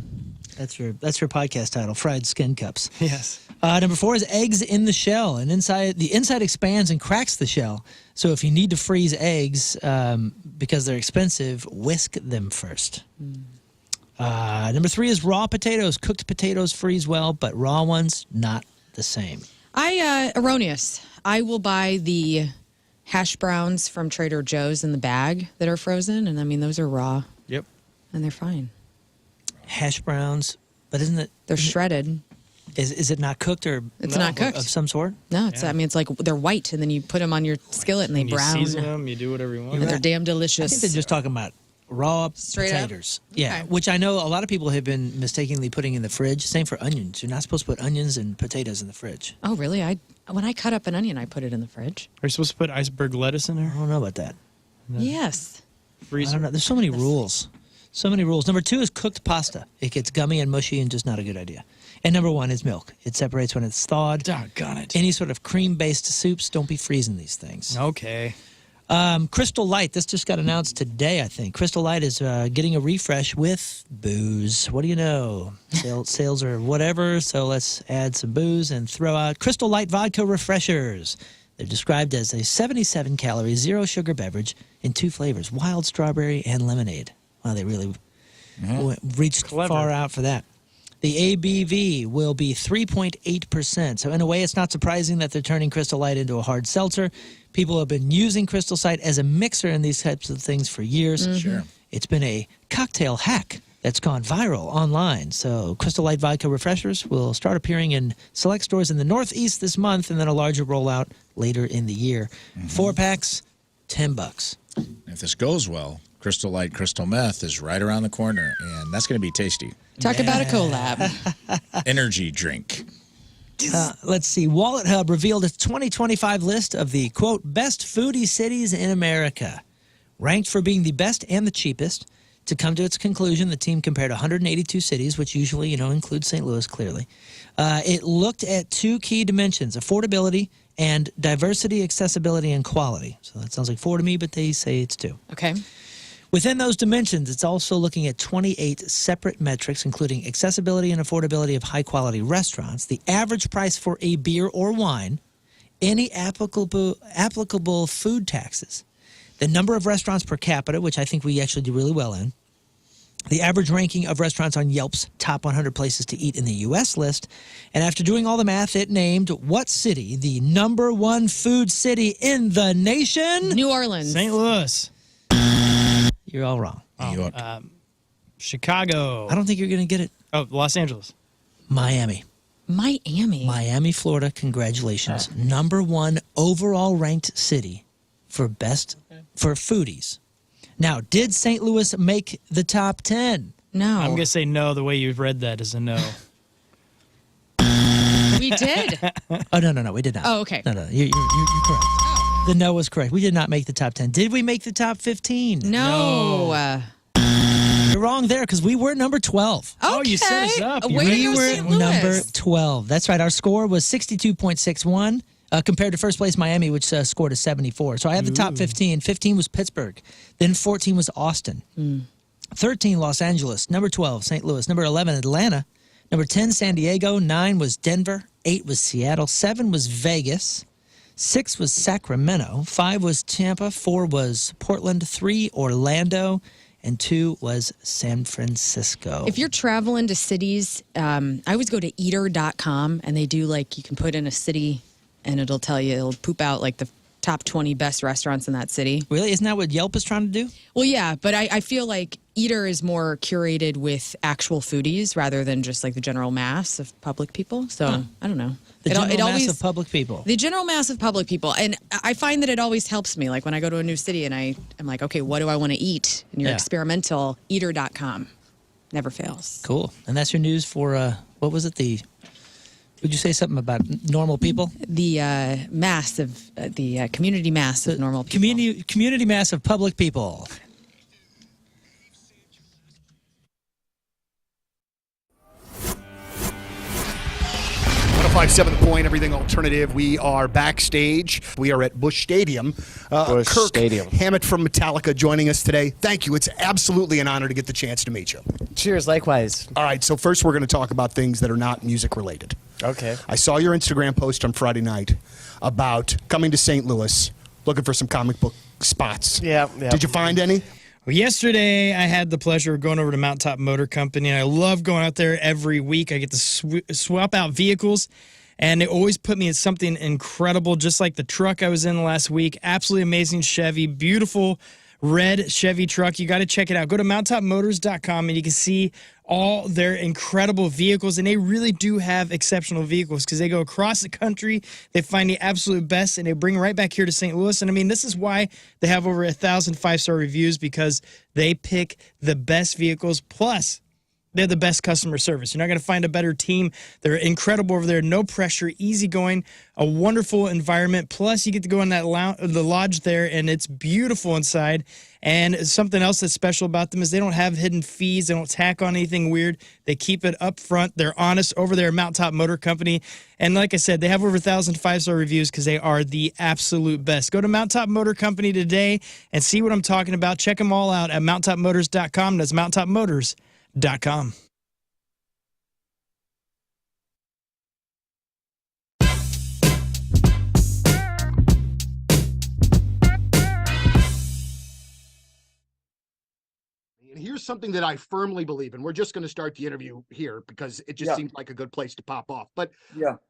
That's your podcast title. Fried skin cups. Yes. Number 4 is eggs in the shell, and the inside expands and cracks the shell. So if you need to freeze eggs because they're expensive, whisk them first. Number 3 is raw potatoes. Cooked potatoes freeze well, but raw ones not the same. Erroneous. I will buy the hash browns from Trader Joe's in the bag that are frozen, and I mean those are raw. Yep. And they're fine. Hash browns, but isn't it? They're shredded. Is it not cooked or? It's not cooked. Of some sort? No, it's. I mean, it's like they're white, and then you put them on your skillet, and they You brown. season them, you do whatever you want. And they're damn I delicious. think they're just talking about raw Straight up? potatoes. Yeah, Okay. which I know a lot of people have been mistakenly putting in the fridge. Same for onions. You're not supposed to put onions and potatoes in the fridge. Oh, really? When I cut up an onion, I put it in the fridge. Are you supposed to put iceberg lettuce in there? I don't know about that. Yes. I don't know. There's so many rules. So many rules. Number 2 is cooked pasta. It gets gummy and mushy and just not a good idea. And number 1 is milk. It separates when it's thawed. Doggone it. Any sort of cream-based soups, don't be freezing these things. Okay. Crystal Light. This just got announced today, I think. Crystal Light is getting a refresh with booze. What do you know? Sales are whatever, so let's add some booze and throw out Crystal Light Vodka Refreshers. They're described as a 77-calorie, zero-sugar beverage in 2 flavors, wild strawberry and lemonade. Wow, they really reached far out for that. The ABV will be 3.8%. So in a way, it's not surprising that they're turning Crystal Light into a hard seltzer. People have been using Crystal Light as a mixer in these types of things for years. Sure. It's been a cocktail hack that's gone viral online. So Crystal Light Vodka Refreshers will start appearing in select stores in the Northeast this month and then a larger rollout later in the year. 4 packs, $10. If this goes well, Crystal Light Crystal Meth is right around the corner, and that's going to be tasty. Talk about a collab. Energy drink. Let's see. Wallet Hub revealed its 2025 list of the, quote, best foodie cities in America. Ranked for being the best and the cheapest. To come to its conclusion, the team compared 182 cities, which usually, includes St. Louis, clearly. It looked at two key dimensions, affordability and diversity, accessibility, and quality. So that sounds like 4 to me, but they say it's 2. Okay. Within those dimensions, it's also looking at 28 separate metrics, including accessibility and affordability of high-quality restaurants, the average price for a beer or wine, any applicable food taxes, the number of restaurants per capita, which I think we actually do really well in, the average ranking of restaurants on Yelp's top 100 places to eat in the U.S. list, and after doing all the math, it named what city the number 1 food city in the nation? New Orleans. St. Louis. You're all wrong. Chicago. I don't think you're going to get it. Oh, Los Angeles. Miami. Miami, Florida. Congratulations. Number 1 overall ranked city for foodies. Now, did St. Louis make the top 10? No. I'm going to say no. The way you read that is a no. We did. Oh, no, we did not. Oh, okay. No, you're correct. The no was correct. We did not make the top 10. Did we make the top 15? No. You're wrong there because we were number 12. Oh, you set us up. We were number 12. That's right. Our score was 62.61 compared to first place Miami, which scored a 74. So I had the top 15. 15 was Pittsburgh. Then 14 was Austin. 13, Los Angeles. Number 12, St. Louis. Number 11, Atlanta. Number 10, San Diego. 9 was Denver. 8 was Seattle. 7 was Vegas. 6 was Sacramento. 5 was Tampa. 4 was Portland. 3, Orlando. And 2 was San Francisco. If you're traveling to cities, I always go to eater.com and they do you can put in a city and it'll tell you, it'll poop out the top 20 best restaurants in that city. Really? Isn't that what Yelp is trying to do? Well, yeah, but I feel like Eater is more curated with actual foodies rather than just the general mass of public people. So I don't know. The general mass of public people. The general mass of public people. And I find that it always helps me. When I go to a new city and I'm like, okay, what do I want to eat? And you're experimental, eater.com. Never fails. Cool. And that's your news for, what was it? Would you say something about normal people? The mass of, the community mass of normal people. Community mass of public people. 105.7 The Point, everything alternative. We are backstage. We are at Busch Stadium. Kirk Hammett from Metallica joining us today. Thank you. It's absolutely an honor to get the chance to meet you. Cheers, likewise. All right, so first we're going to talk about things that are not music related. Okay. I saw your Instagram post on Friday night about coming to St. Louis, looking for some comic book spots. Yeah. Did you find any? Well, yesterday I had the pleasure of going over to Mountaintop Motor Company, and I love going out there every week. I get to swap out vehicles, and they always put me in something incredible, just like the truck I was in last week. Absolutely amazing Chevy, beautiful red Chevy truck. You got to check it out. Go to mountaintopmotors.com, and you can see all their incredible vehicles, and they really do have exceptional vehicles because they go across the country. They find the absolute best, and they bring right back here to St. Louis. And I mean, this is why they have over 1,000 five-star reviews, because they pick the best vehicles. Plus, they're the best customer service. You're not going to find a better team. They're incredible over there. No pressure, easygoing, a wonderful environment. Plus, you get to go in that the lodge there, and it's beautiful inside. And something else that's special about them is they don't have hidden fees. They don't tack on anything weird. They keep it up front. They're honest over there at Mountaintop Motor Company. And like I said, they have over 1,000 five-star reviews because they are the absolute best. Go to Mountaintop Motor Company today and see what I'm talking about. Check them all out at mountaintopmotors.com. That's mountaintopmotors.com. Here's something that I firmly believe, and we're just going to start the interview here because it just seems like a good place to pop off. But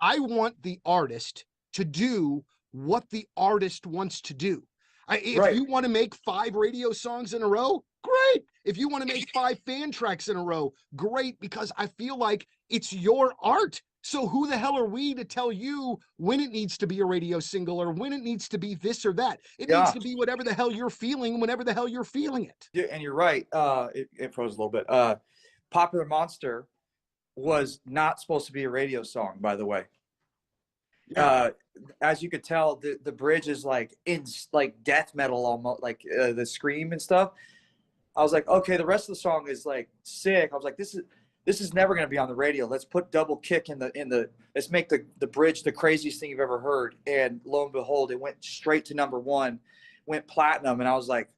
I want the artist to do what the artist wants to do. If you want to make 5 radio songs in a row, great. If you want to make 5 fan tracks in a row, great, because I feel like it's your art. So who the hell are we to tell you when it needs to be a radio single or when it needs to be this or that? It needs to be whatever the hell you're feeling, whenever the hell you're feeling it. Yeah, and you're right. It froze a little bit. Popular Monster was not supposed to be a radio song, by the way. As you could tell, the bridge is like death metal, almost like the scream and stuff. I was like, okay, the rest of the song is like sick. I was like, this is never going to be on the radio. Let's put double kick in the let's make the bridge the craziest thing you've ever heard. And lo and behold, it went straight to #1, went platinum. And I was like,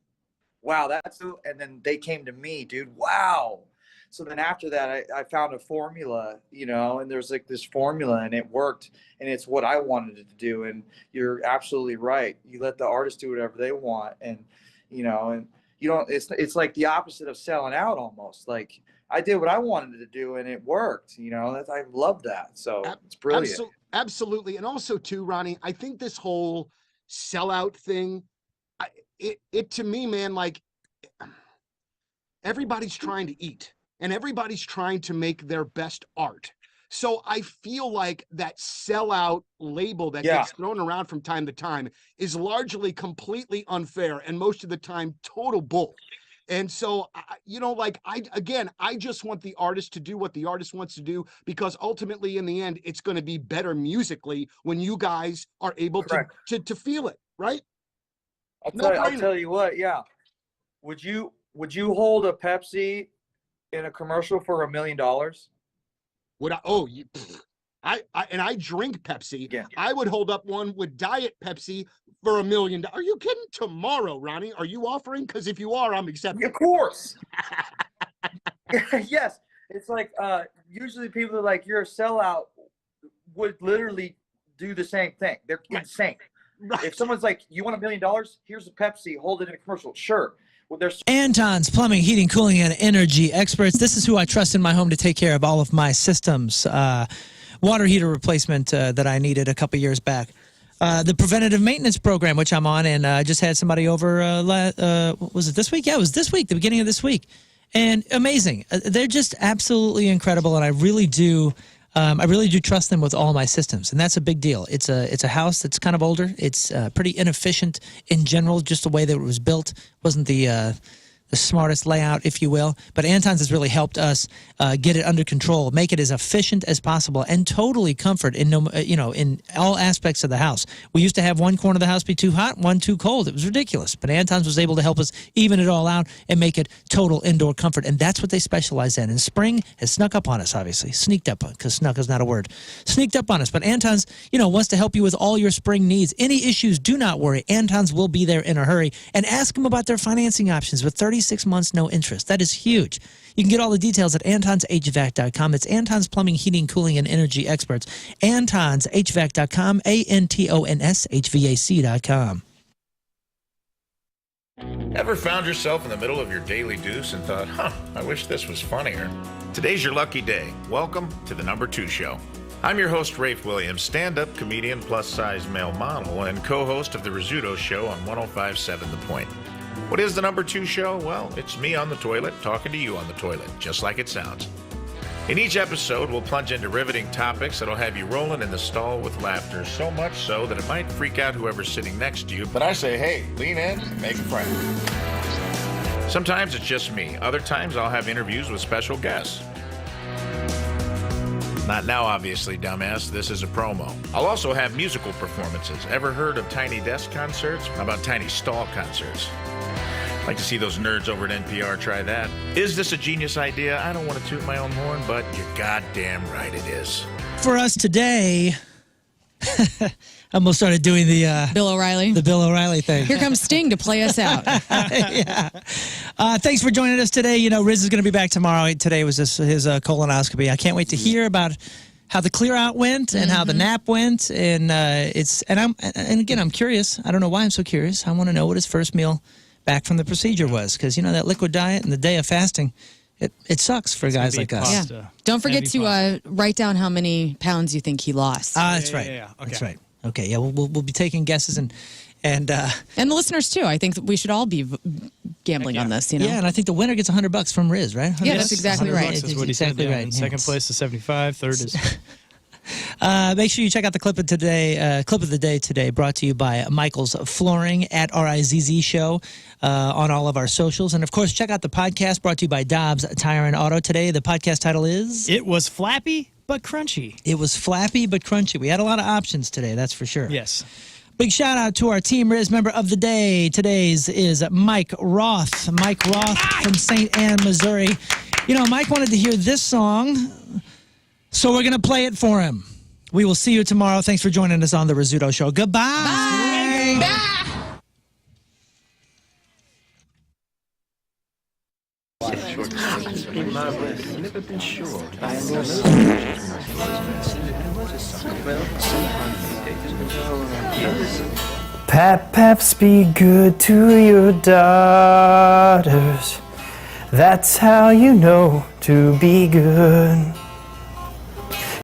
wow, that's, and then they came to me, dude. Wow. So then after that, I found a formula, and there's like this formula, and it worked, and it's what I wanted it to do. And you're absolutely right. You let the artist do whatever they want. And, and you don't, it's like the opposite of selling out almost. Like I did what I wanted to do and it worked, I love that. So it's brilliant. Absolutely. And also too, Ronnie, I think this whole sellout thing, it to me, man, like everybody's trying to eat and everybody's trying to make their best art. So I feel like that sellout label that gets thrown around from time to time is largely completely unfair and most of the time total bull. And so, I just want the artist to do what the artist wants to do, because ultimately in the end, it's going to be better musically when you guys are able to feel it, right? I'll tell you what, yeah. Would you hold a Pepsi in a commercial for $1 million? Would I? Oh, I drink Pepsi. Yeah. I would hold up one with Diet Pepsi for $1 million. Are you kidding? Tomorrow, Ronnie, are you offering? Because if you are, I'm accepting. Of course. Yes. It's like usually people are like, you're a sellout, would literally do the same thing. They're insane. Right. If someone's like, you want $1 million? Here's a Pepsi. Hold it in a commercial. Sure. Well, there's Anton's Plumbing, Heating, Cooling, and Energy Experts. This is who I trust in my home to take care of all of my systems. Water heater replacement that I needed a couple years back. The preventative maintenance program, which I'm on, and I just had somebody over, was it this week? Yeah, it was this week, the beginning of this week. And amazing. They're just absolutely incredible, and I really do trust them with all my systems, and that's a big deal. It's a house that's kind of older. It's pretty inefficient in general, just the way that it was built. Wasn't the smartest layout, if you will. But Anton's has really helped us get it under control, make it as efficient as possible, and totally comfort in in all aspects of the house. We used to have one corner of the house be too hot, one too cold. It was ridiculous. But Anton's was able to help us even it all out and make it total indoor comfort. And that's what they specialize in. And spring has snuck up on us, obviously. Sneaked up, because snuck is not a word. Sneaked up on us. But Anton's, wants to help you with all your spring needs. Any issues, do not worry. Anton's will be there in a hurry. And ask them about their financing options with 36 months, no interest. That is huge. You can get all the details at antonshvac.com. It's Anton's Plumbing, Heating, Cooling, and Energy Experts. antonshvac.com, ANTONSHVAC.com. Ever found yourself in the middle of your daily deuce and thought, I wish this was funnier? Today's your lucky day. Welcome to the Number 2 Show. I'm your host, Rafe Williams, stand-up comedian, plus-size male model, and co-host of the Rizzuto Show on 105.7 The Point. What is the Number 2 Show? Well, it's me on the toilet talking to you on the toilet, just like it sounds. In each episode, we'll plunge into riveting topics that'll have you rolling in the stall with laughter, so much so that it might freak out whoever's sitting next to you. But I say, hey, lean in and make a friend. Sometimes it's just me. Other times I'll have interviews with special guests. Not now, obviously, dumbass. This is a promo. I'll also have musical performances. Ever heard of tiny desk concerts? How about tiny stall concerts? Like to see those nerds over at NPR try that. Is this a genius idea? I don't want to toot my own horn, but you're goddamn right it is. For us today, I almost started doing the Bill O'Reilly thing. Here comes Sting to play us out. Yeah. Thanks for joining us today. Riz is going to be back tomorrow. Today was his colonoscopy. I can't wait to hear about how the clear out went and how the nap went. And I'm curious. I don't know why I'm so curious. I want to know what his first meal back from the procedure was, because that liquid diet and the day of fasting, it sucks for guys like us. Yeah. Don't forget to write down how many pounds you think he lost. That's right. Yeah. Okay. That's right. Okay. Yeah, we'll be taking guesses and the listeners too. I think that we should all be gambling on this. Yeah, and I think the winner gets $100 from Riz, right? Yeah, that's exactly right. That's what he said. Yeah. Right. Second place is 75. Third is. Make sure you check out the clip of the day today, brought to you by Michael's Flooring at RIZZ Show on all of our socials. And, of course, check out the podcast brought to you by Dobbs Tire and Auto today. The podcast title is... It was Flappy, but crunchy. It was flappy but crunchy. We had a lot of options today, that's for sure. Yes. Big shout out to our Team Riz member of the day. Today's is Mike Roth. Mike Roth from St. Anne, Missouri. You know, Mike wanted to hear this song, so we're going to play it for him. We will see you tomorrow. Thanks for joining us on the Rizzuto Show. Goodbye. Bye. Paps, be good to your daughters. That's how you know to be good.